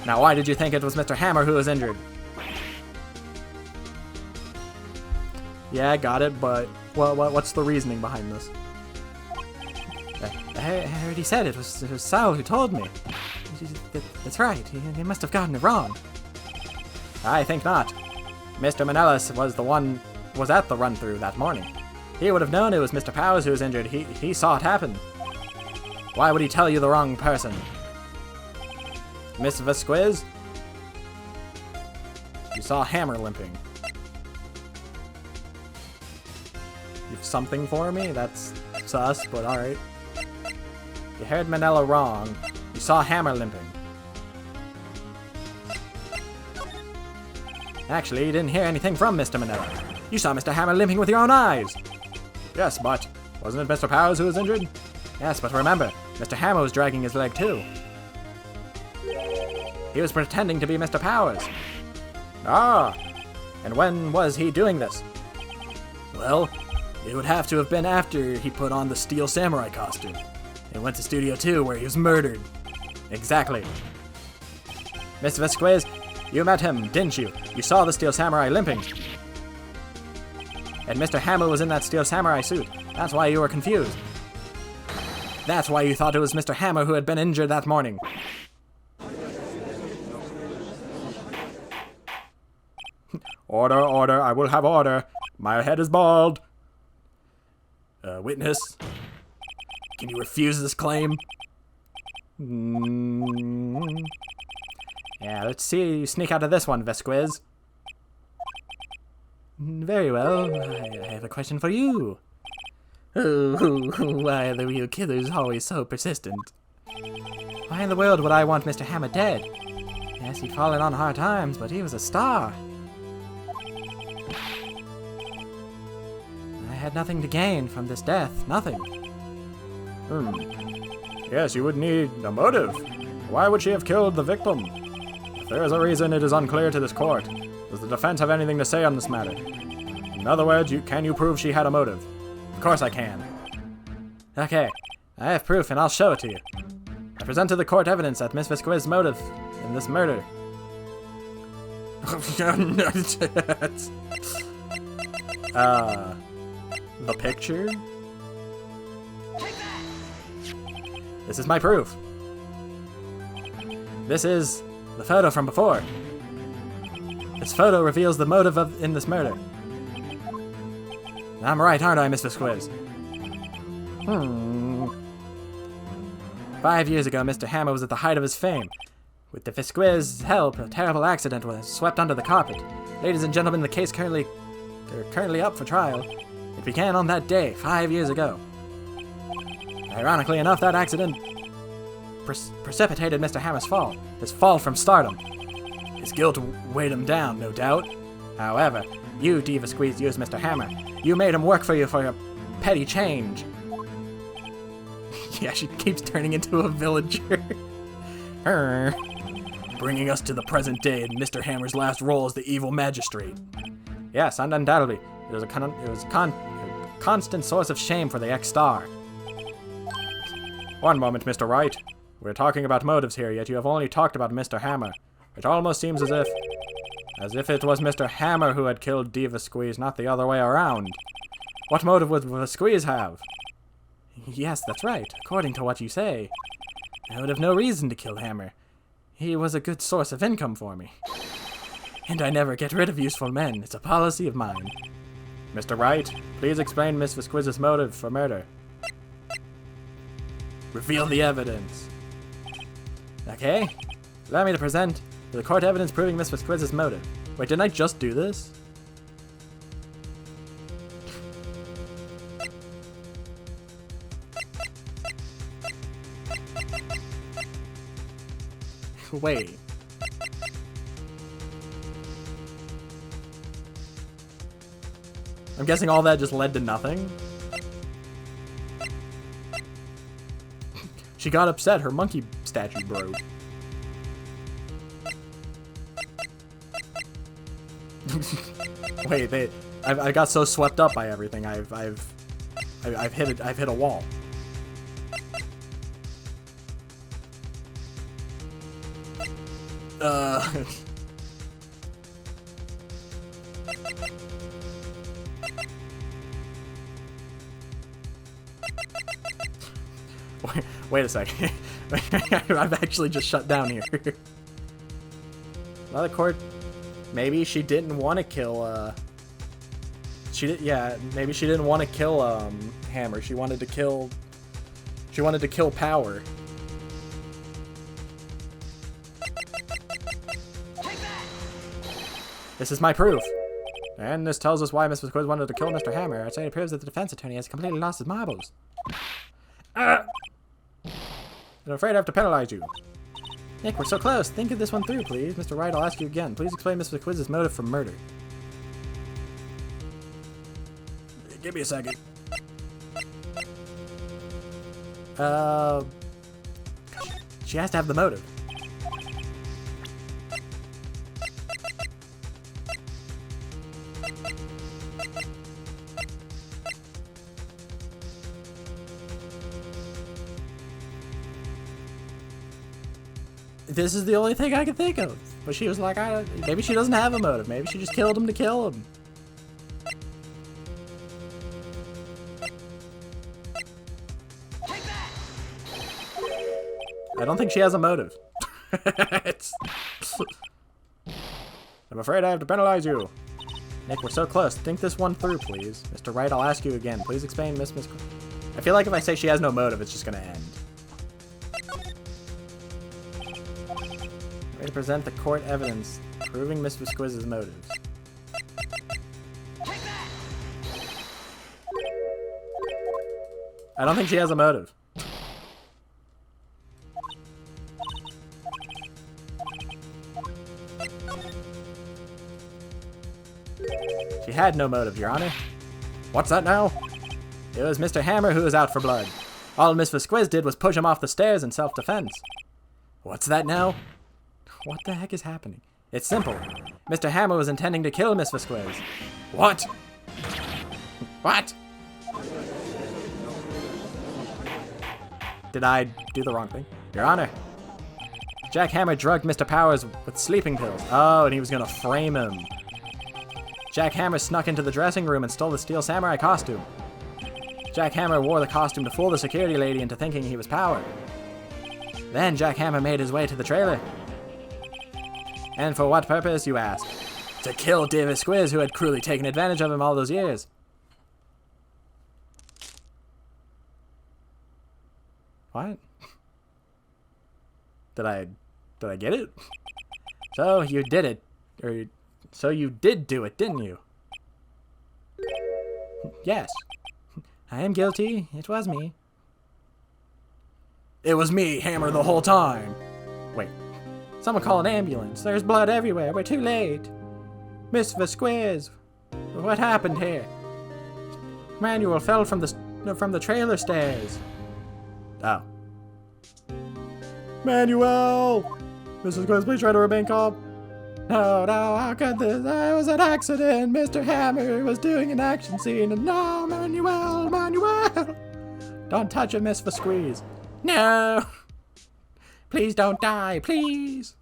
Now, why did you think it was Mr. Hammer who was injured? Yeah, I got it, but what's the reasoning behind this? I already said it was Sal who told me. That's right, he must have gotten it wrong. I think not. Mr. Manellis was at the run-through that morning. He would have known it was Mr. Powers who was injured. He saw it happen. Why would he tell you the wrong person? Miss Vasquez? You saw Hammer limping. You have something for me? That's sus, but alright. You heard Manella wrong. You saw Hammer limping. Actually, you didn't hear anything from Mr. Manella. You saw Mr. Hammer limping with your own eyes. Yes, but wasn't it Mr. Powers who was injured? Yes, but remember, Mr. Hammer was dragging his leg too. He was pretending to be Mr. Powers. Ah, and when was he doing this? Well, it would have to have been after he put on the Steel Samurai costume and went to Studio 2 where he was murdered. Exactly. Miss Vasquez, you met him, didn't you? You saw the Steel Samurai limping. And Mr. Hammer was in that Steel Samurai suit. That's why you were confused. That's why you thought it was Mr. Hammer who had been injured that morning. Order, order, I will have order. My head is bald. Witness? Can you refuse this claim? Yeah, let's see you sneak out of this one, Vasquez. Very well. I have a question for you. Oh, why are the real killers always so persistent? Why in the world would I want Mr. Hammer dead? Yes, he'd fallen on hard times, but he was a star. I had nothing to gain from this death. Nothing. Yes, you would need a motive. Why would she have killed the victim? If there is a reason, it is unclear to this court. Does the defense have anything to say on this matter? In other words, can you prove she had a motive? Of course I can. Okay, I have proof and I'll show it to you. I present to the court evidence that Miss Vasquez's motive in this murder. The picture? This is my proof. This is the photo from before. This photo reveals the motive in this murder. I'm right, aren't I, Miss Vasquez? 5 years ago, Mr. Hammer was at the height of his fame. With the Vasquez's help, a terrible accident was swept under the carpet. Ladies and gentlemen, the case currently up for trial. It began on that day, 5 years ago. Ironically enough, that accident precipitated Mr. Hammer's fall. His fall from stardom. His guilt weighed him down, no doubt. However, you, D. Vasquez, used Mr. Hammer. You made him work for you for a petty change. Yeah, she keeps turning into a villager. Bringing us to the present day in Mr. Hammer's last role as the evil magistrate. Yes, and undoubtedly, it was a constant source of shame for the ex-star. One moment, Mr. Wright. We're talking about motives here, yet you have only talked about Mr. Hammer. It almost seems as if it was Mr. Hammer who had killed D. Vasquez, not the other way around. What motive would Vasquez have? Yes, that's right, according to what you say. I would have no reason to kill Hammer. He was a good source of income for me. And I never get rid of useful men. It's a policy of mine. Mr. Wright, please explain Miss Vasquez's motive for murder. Reveal the evidence. Okay. Allow me to present the court evidence proving Miss Vasquez's motive. Wait, didn't I just do this? Wait. I'm guessing all that just led to nothing? She got upset, her monkey statue broke. Wait, I got so swept up by everything. I've hit a wall. Wait a second. I've actually just shut down here. Well, the court, maybe she didn't want to kill, maybe she didn't want to kill, Hammer. She wanted to kill Power. This is my proof. And this tells us why Miss Vasquez wanted to kill Mr. Hammer. I'd say it proves that the defense attorney has completely lost his marbles. I'm afraid I have to penalize you. Nick, we're so close. Think of this one through, please. Mr. Wright, I'll ask you again. Please explain Miss Vasquez's motive for murder. Give me a second. She has to have the motive. This is the only thing I can think of. But she was like, maybe she doesn't have a motive. Maybe she just killed him to kill him. I don't think she has a motive. I'm afraid I have to penalize you. Nick, we're so close. Think this one through, please. Mr. Wright, I'll ask you again. Please explain Miss. I feel like if I say she has no motive, it's just gonna end. to present the court evidence proving Miss Visquiz's motives. I don't think she has a motive. She had no motive, Your Honor. What's that now? It was Mr. Hammer who was out for blood. All Miss Visquiz did was push him off the stairs in self-defense. What's that now? What the heck is happening? It's simple. Mr. Hammer was intending to kill Miss Visquiz. What? What? Did I do the wrong thing? Your Honor. Jack Hammer drugged Mr. Powers with sleeping pills. Oh, and he was gonna frame him. Jack Hammer snuck into the dressing room and stole the Steel Samurai costume. Jack Hammer wore the costume to fool the security lady into thinking he was Power. Then Jack Hammer made his way to the trailer. And for what purpose, you ask? To kill Davis Squiz, who had cruelly taken advantage of him all those years. What? Did I get it? So you did it. So you did do it, didn't you? Yes. I am guilty. It was me. It was me, Hammer, the whole time. Wait. Someone call an ambulance. There's blood everywhere. We're too late. Miss Visquiz. What happened here? Manuel fell from the trailer stairs. Oh. Manuel! Mrs. Visquiz, please try to remain calm. No, how could this? It was an accident. Mr. Hammer was doing an action scene, and no, Manuel! Don't touch him, Miss Visquiz. No! Please don't die, please!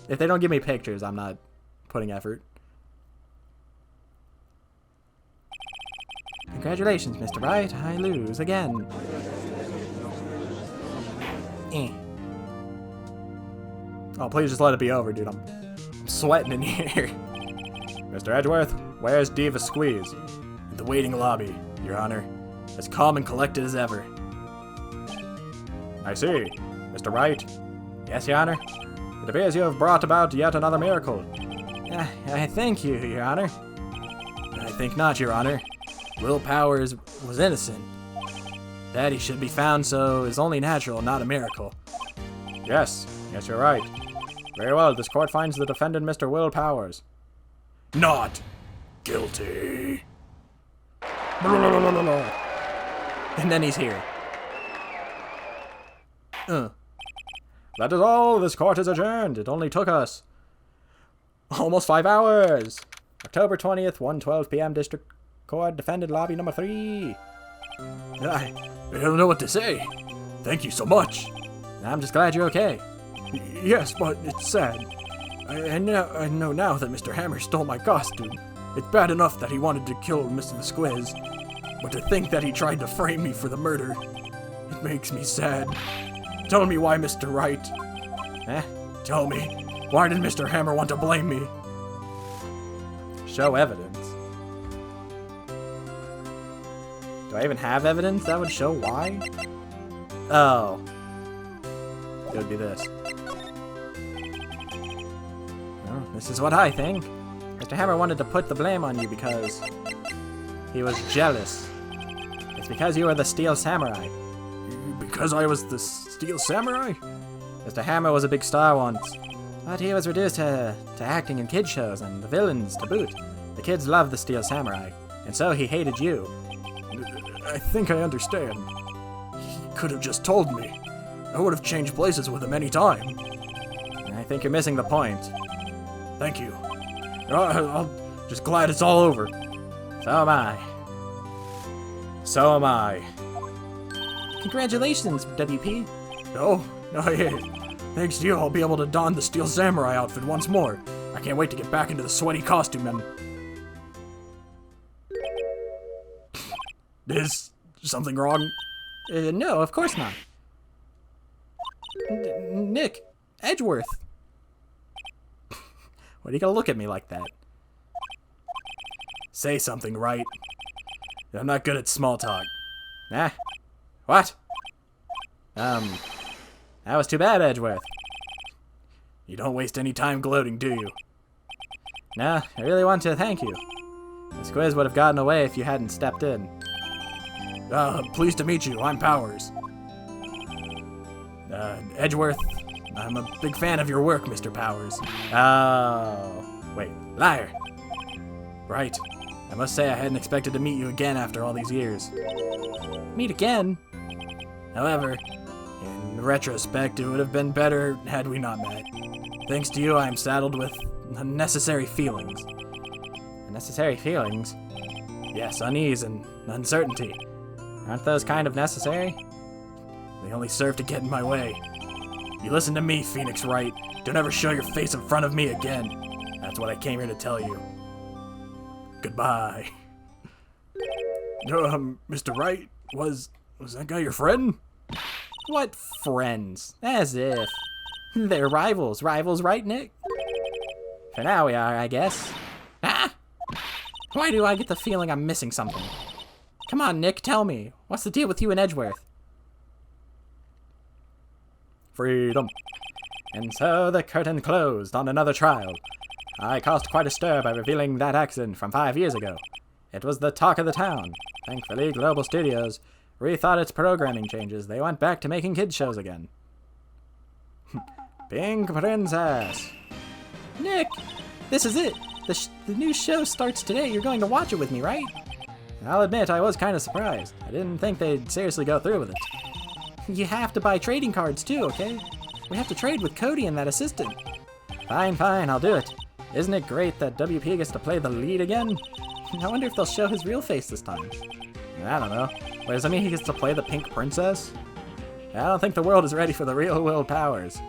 If they don't give me pictures, I'm not putting effort. Congratulations, Mr. Wright. I lose again. Oh, please just let it be over, dude. I'm sweating in here. Mr. Edgeworth, where's Diva Squeeze? In the waiting lobby, Your Honor. As calm and collected as ever. I see. Mr. Wright? Yes, Your Honor? It appears you have brought about yet another miracle. I thank you, Your Honor. I think not, Your Honor. Will Powers was innocent. That he should be found so is only natural, not a miracle. Yes, you're right. Very well, this court finds the defendant Mr. Will Powers not guilty. And then he's here. That is all. This court is adjourned. It only took us almost 5 hours. October 20th, 1:12 p.m. District Court, defendant lobby number 3. I don't know what to say. Thank you so much. I'm just glad you're okay. Yes, but it's sad. I know now that Mr. Hammer stole my costume. It's bad enough that he wanted to kill Mr. Visquiz, but to think that he tried to frame me for the murder, it makes me sad. Tell me why, Mr. Wright. Tell me, why did Mr. Hammer want to blame me? Show evidence. Do I even have evidence that would show why? Oh. It would be this. Well, this is what I think. Mr. Hammer wanted to put the blame on you because he was jealous. It's because you were the Steel Samurai. Because I was the Steel Samurai? Mr. Hammer was a big star once, but he was reduced to acting in kid shows and the villains to boot. The kids loved the Steel Samurai, and so he hated you. I think I understand. He could have just told me. I would have changed places with him any time. I think you're missing the point. Thank you. I'm just glad it's all over. So am I. So am I. Congratulations, WP. No, not yet. Thanks to you, I'll be able to don the Steel Samurai outfit once more. I can't wait to get back into the sweaty costume and... Is something wrong? No, of course not. Nick, Edgeworth. Why do you gotta look at me like that? Say something, right? I'm not good at small talk. What? That was too bad, Edgeworth. You don't waste any time gloating, do you? Nah, I really want to thank you. This quiz would have gotten away if you hadn't stepped in. Pleased to meet you. I'm Powers. Edgeworth, I'm a big fan of your work, Mr. Powers. Oh, wait, liar. Right. I must say I hadn't expected to meet you again after all these years. Meet again? However, in retrospect, it would have been better had we not met. Thanks to you, I am saddled with unnecessary feelings. Unnecessary feelings? Yes, unease and uncertainty. Aren't those kind of necessary? They only serve to get in my way. You listen to me, Phoenix Wright. Don't ever show your face in front of me again. That's what I came here to tell you. Goodbye. Mr. Wright, was that guy your friend? What friends? As if. They're rivals. Rivals, right, Nick? For now we are, I guess. Ah! Why do I get the feeling I'm missing something? Come on, Nick, tell me. What's the deal with you and Edgeworth? Freedom. And so the curtain closed on another trial. I caused quite a stir by revealing that accident from 5 years ago. It was the talk of the town. Thankfully, Global Studios rethought its programming changes. They went back to making kids shows again. Pink Princess. Nick, this is it. The new show starts today. You're going to watch it with me, right? I'll admit, I was kind of surprised. I didn't think they'd seriously go through with it. You have to buy trading cards too, okay? We have to trade with Cody and that assistant. Fine, I'll do it. Isn't it great that WP gets to play the lead again? I wonder if they'll show his real face this time. I don't know. Wait, does that mean he gets to play the Pink Princess? I don't think the world is ready for the real Will Powers.